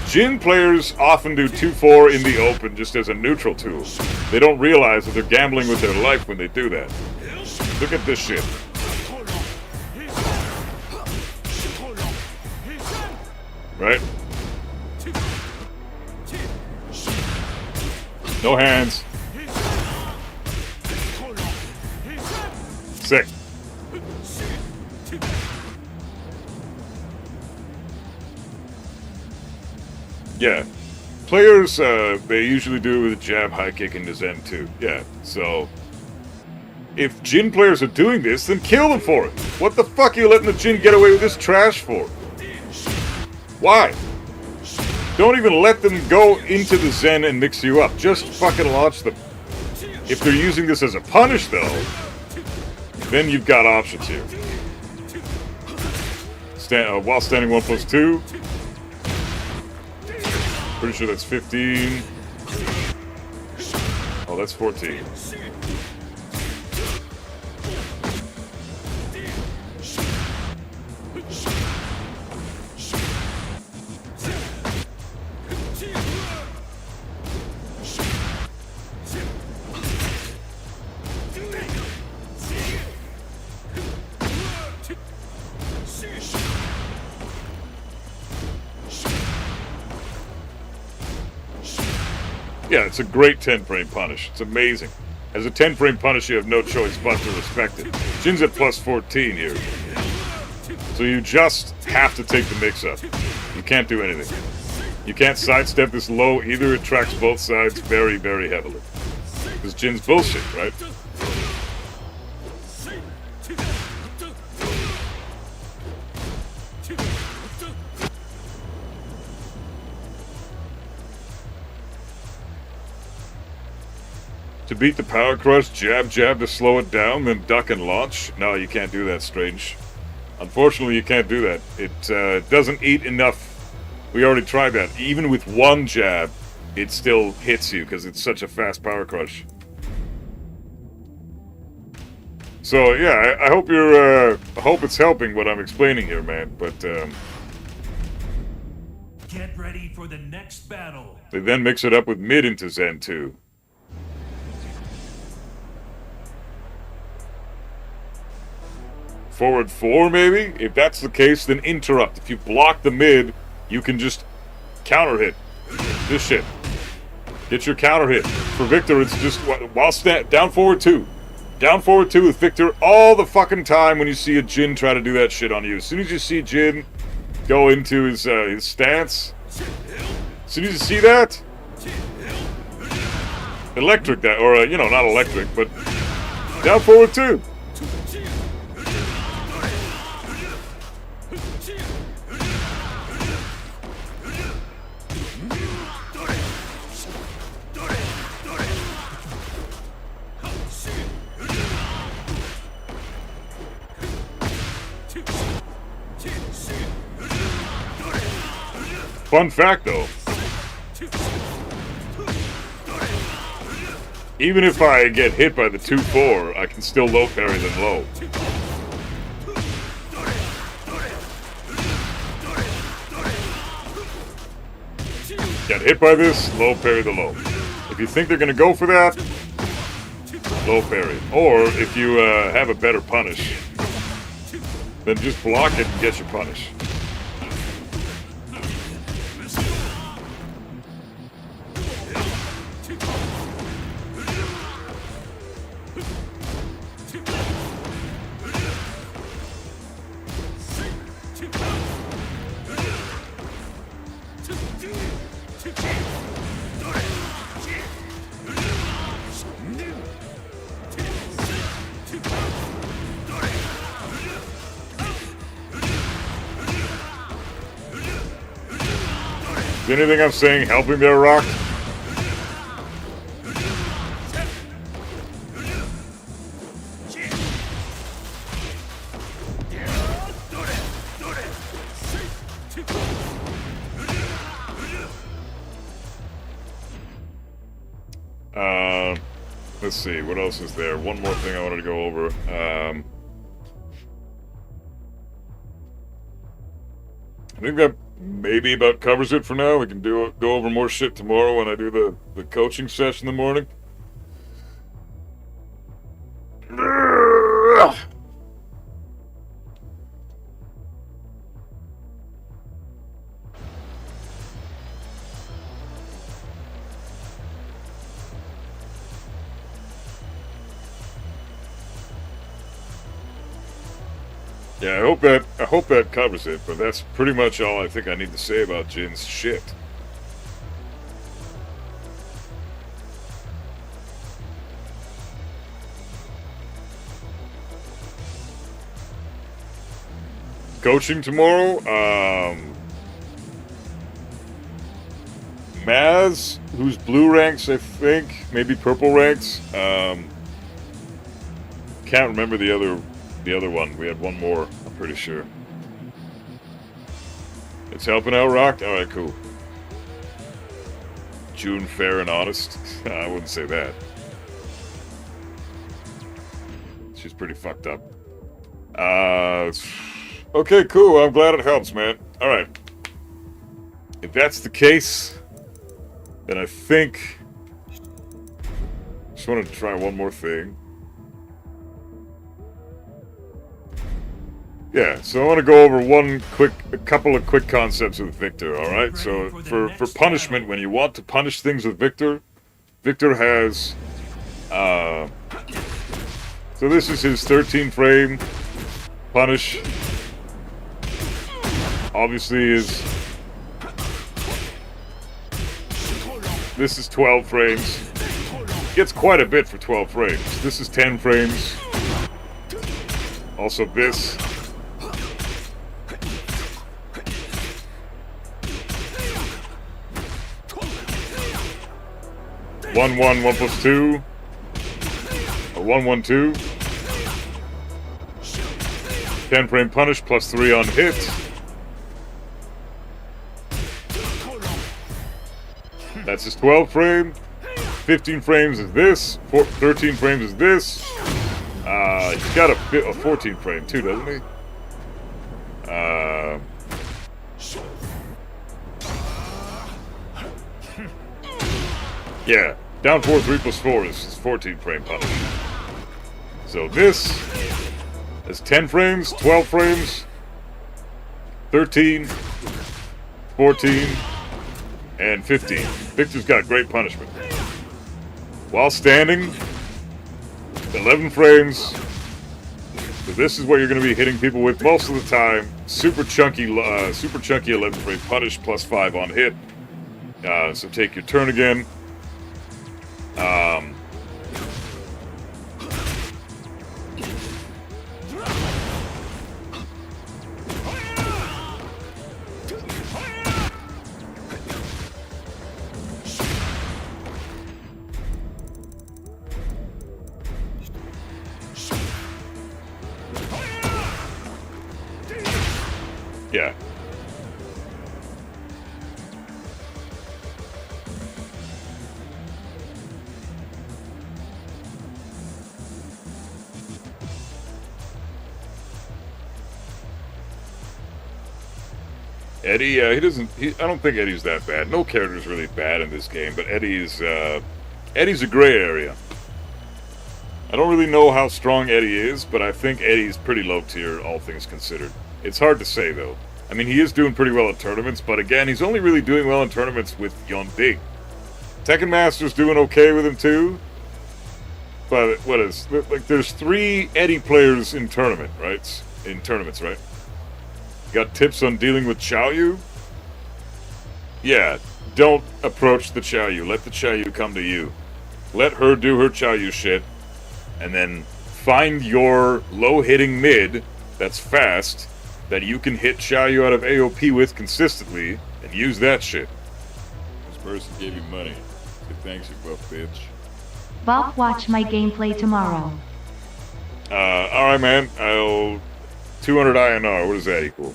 [SPEAKER 2] Jin players often do 2-4 in the open just as a neutral tool. They don't realize that they're gambling with their life when they do that. Look at this shit. Right? No hands. Sick. Yeah. Players, they usually do it with a jab, high kick, into Zen too. Yeah, so if Jin players are doing this, then kill them for it. What the fuck are you letting the Jin get away with this trash for? Why? Don't even let them go into the Zen and mix you up. Just fucking launch them. If they're using this as a punish, though, then you've got options here. While standing 1+2. Pretty sure that's 15. Oh, that's 14. Yeah, it's a great 10-frame punish. It's amazing. As a 10-frame punish, you have no choice but to respect it. Jin's at plus 14 here. So you just have to take the mix-up. You can't do anything. You can't sidestep this low either. It tracks both sides very, very heavily. Because Jin's bullshit, right? To beat the power crush, jab, jab to slow it down, then duck and launch? No, you can't do that, Strange. Unfortunately, you can't do that. It doesn't eat enough. We already tried that. Even with one jab, it still hits you because it's such a fast power crush. So yeah, I hope you're. I hope it's helping what I'm explaining here, man. But
[SPEAKER 7] Get ready for the next battle.
[SPEAKER 2] they then mix it up with mid into Zen 2. Forward 4, maybe? If that's the case, then interrupt. If you block the mid, you can just counter hit. This shit. Get your counter hit. For Victor, it's just while down forward 2. Down forward 2 with Victor all the fucking time when you see a Jin try to do that shit on you. As soon as you see Jin go into his stance, as soon as you see that, electric that, or, you know, not electric, but down forward 2. Fun fact, though. Even if I get hit by the 2-4, I can still low parry them low. Get hit by this, low parry the low. If you think they're going to go for that, low parry. Or if you have a better punish, then just block it and get your punish. Is anything I'm saying helping there, Rock? Let's see, what else is there? One more thing I wanted to go over. I think that maybe about covers it for now. We can go over more shit tomorrow when I do the coaching session in the morning. Yeah, I hope that covers it, but that's pretty much all I think I need to say about Jin's shit. Coaching tomorrow, Maz, who's blue ranks, I think, maybe purple ranks. Can't remember the other one. We had one more, I'm pretty sure. It's helping out, Rock? Alright, cool. June fair and honest? I wouldn't say that. She's pretty fucked up. Okay, cool. I'm glad it helps, man. Alright. If that's the case, then I think... Just wanted to try one more thing. Yeah, so I want to go over a couple of quick concepts with Victor, alright? So, for punishment, when you want to punish things with Victor, Victor has, so this is his 13 frame punish. Obviously this is 12 frames. Gets quite a bit for 12 frames. This is 10 frames. Also this. One, 1 plus 2. Or 1, 1, 2. 10 frame punish plus 3 on hit. That's his 12 frame. 15 frames is this. 13 frames is this. He's got a 14 frame too, doesn't he? Yeah, down 4, 3 plus 4 is 14 frame punish. So this is 10 frames, 12 frames, 13, 14, and 15. Victor's got great punishment. While standing, 11 frames. So this is what you're going to be hitting people with most of the time. Super chunky 11 frame punish plus 5 on hit. So take your turn again. Yeah. Eddie, I don't think Eddie's that bad. No character's really bad in this game, but Eddie's a gray area. I don't really know how strong Eddie is, but I think Eddie's pretty low tier, all things considered. It's hard to say, though. I mean, he is doing pretty well in tournaments, but again, he's only really doing well in tournaments with Yon Big. Tekken Master's doing okay with him, too. But, there's 3 Eddie players in tournaments, right? Got tips on dealing with Xiaoyu? Yeah, don't approach the Xiaoyu. Let the Xiaoyu come to you. Let her do her Xiaoyu shit, and then find your low-hitting mid that's fast, that you can hit Xiaoyu out of AOP with consistently, and use that shit. This person gave you money. Say thanks, you buff bitch.
[SPEAKER 8] Bob, watch my gameplay tomorrow.
[SPEAKER 2] Alright, man. 200 INR, what does that equal?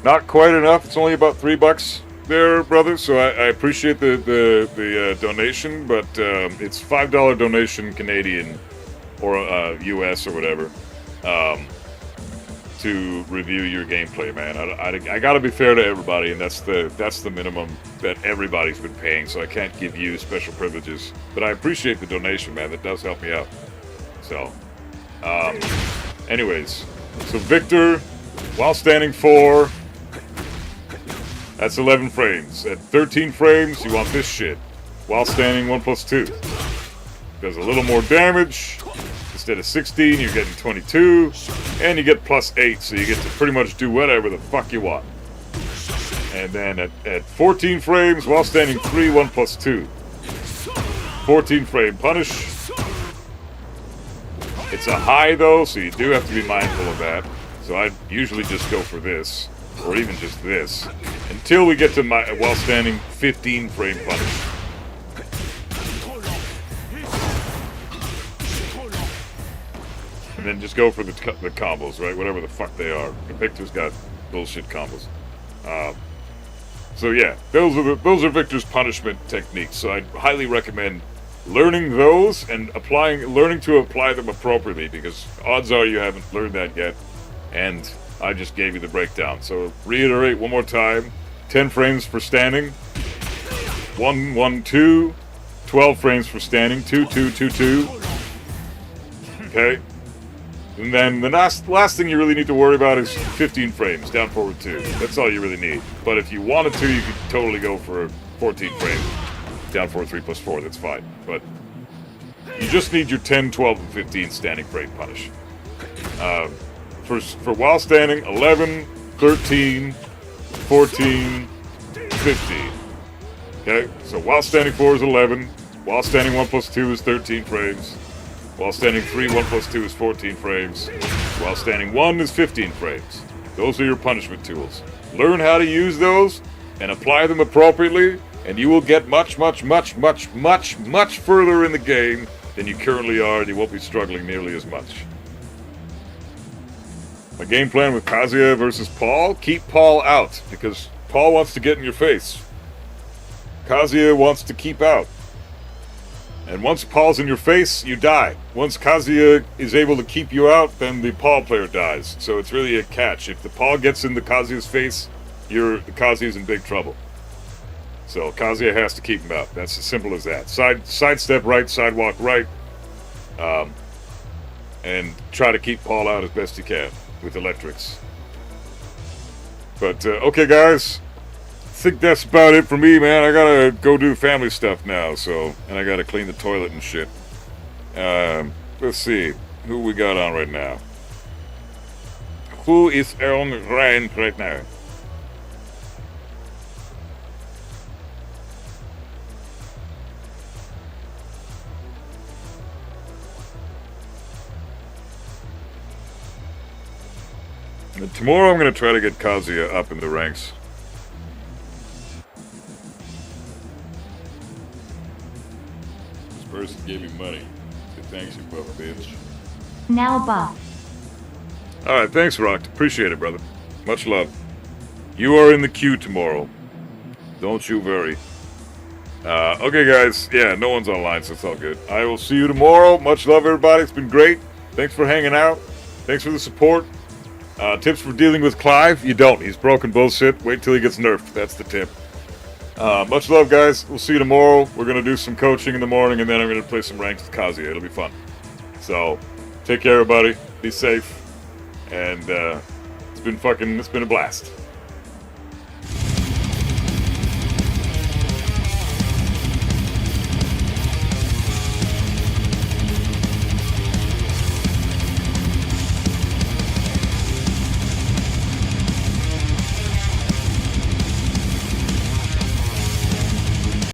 [SPEAKER 2] Not quite enough. It's only about $3 there, brother. So I appreciate the donation, but it's $5 donation Canadian or US or whatever to review your gameplay, man. I gotta be fair to everybody, and that's the minimum that everybody's been paying. So I can't give you special privileges, but I appreciate the donation, man. That does help me out. So, anyways, so Victor, while standing 4. That's 11 frames. At 13 frames, you want this shit. While standing 1 plus 2. Does a little more damage. Instead of 16, you're getting 22. And you get plus 8, so you get to pretty much do whatever the fuck you want. And then at 14 frames, while standing 3, 1 plus 2. 14 frame punish. It's a high though, so you do have to be mindful of that. So I usually just go for this. Or even just this, until we get to my while standing 15 frame punish. And then just go for the combos, right? Whatever the fuck they are. Victor's got bullshit combos. So yeah, those are Victor's punishment techniques. So I highly recommend learning those and learning to apply them appropriately, because odds are you haven't learned that yet. And I just gave you the breakdown. So reiterate one more time. 10 frames for standing. 1, 1, 2. 12 frames for standing. 2, 2, 2, 2. Okay. And then the last thing you really need to worry about is 15 frames, down forward 2. That's all you really need. But if you wanted to, you could totally go for 14 frames, down forward 3 plus 4. That's fine. But you just need your 10, 12, and 15 standing frame punish. For while standing, 11, 13, 14, 15. Okay, so while standing 4 is 11. While standing 1 plus 2 is 13 frames. While standing 3, 1 plus 2 is 14 frames. While standing 1 is 15 frames. Those are your punishment tools. Learn how to use those and apply them appropriately, and you will get much, much, much, much, much, much further in the game than you currently are, and you won't be struggling nearly as much. My game plan with Kazuya versus Paul, keep Paul out, because Paul wants to get in your face. Kazuya wants to keep out. And once Paul's in your face, you die. Once Kazuya is able to keep you out, then the Paul player dies. So it's really a catch. If the Paul gets into Kazuya's face, Kazuya's in big trouble. So Kazuya has to keep him out. That's as simple as that. Sidestep right, sidewalk right. And try to keep Paul out as best you can with electrics. But, okay guys. I think that's about it for me, man. I gotta go do family stuff now, and I gotta clean the toilet and shit. Let's see. Who we got on right now? Who is on rank right now? And tomorrow I'm gonna try to get Kazuya up in the ranks. Person gave me money. So thanks, you buffer bitch.
[SPEAKER 8] Now buff.
[SPEAKER 2] Alright, thanks, Rock. Appreciate it, brother. Much love. You are in the queue tomorrow. Don't you worry. Okay, guys. Yeah, no one's online, so it's all good. I will see you tomorrow. Much love, everybody. It's been great. Thanks for hanging out. Thanks for the support. Tips for dealing with Clive? You don't. He's broken bullshit. Wait till he gets nerfed. That's the tip. Much love, guys. We'll see you tomorrow. We're going to do some coaching in the morning, and then I'm going to play some ranks with Kazuya. It'll be fun. So, take care, everybody. Be safe. And, it's been a blast.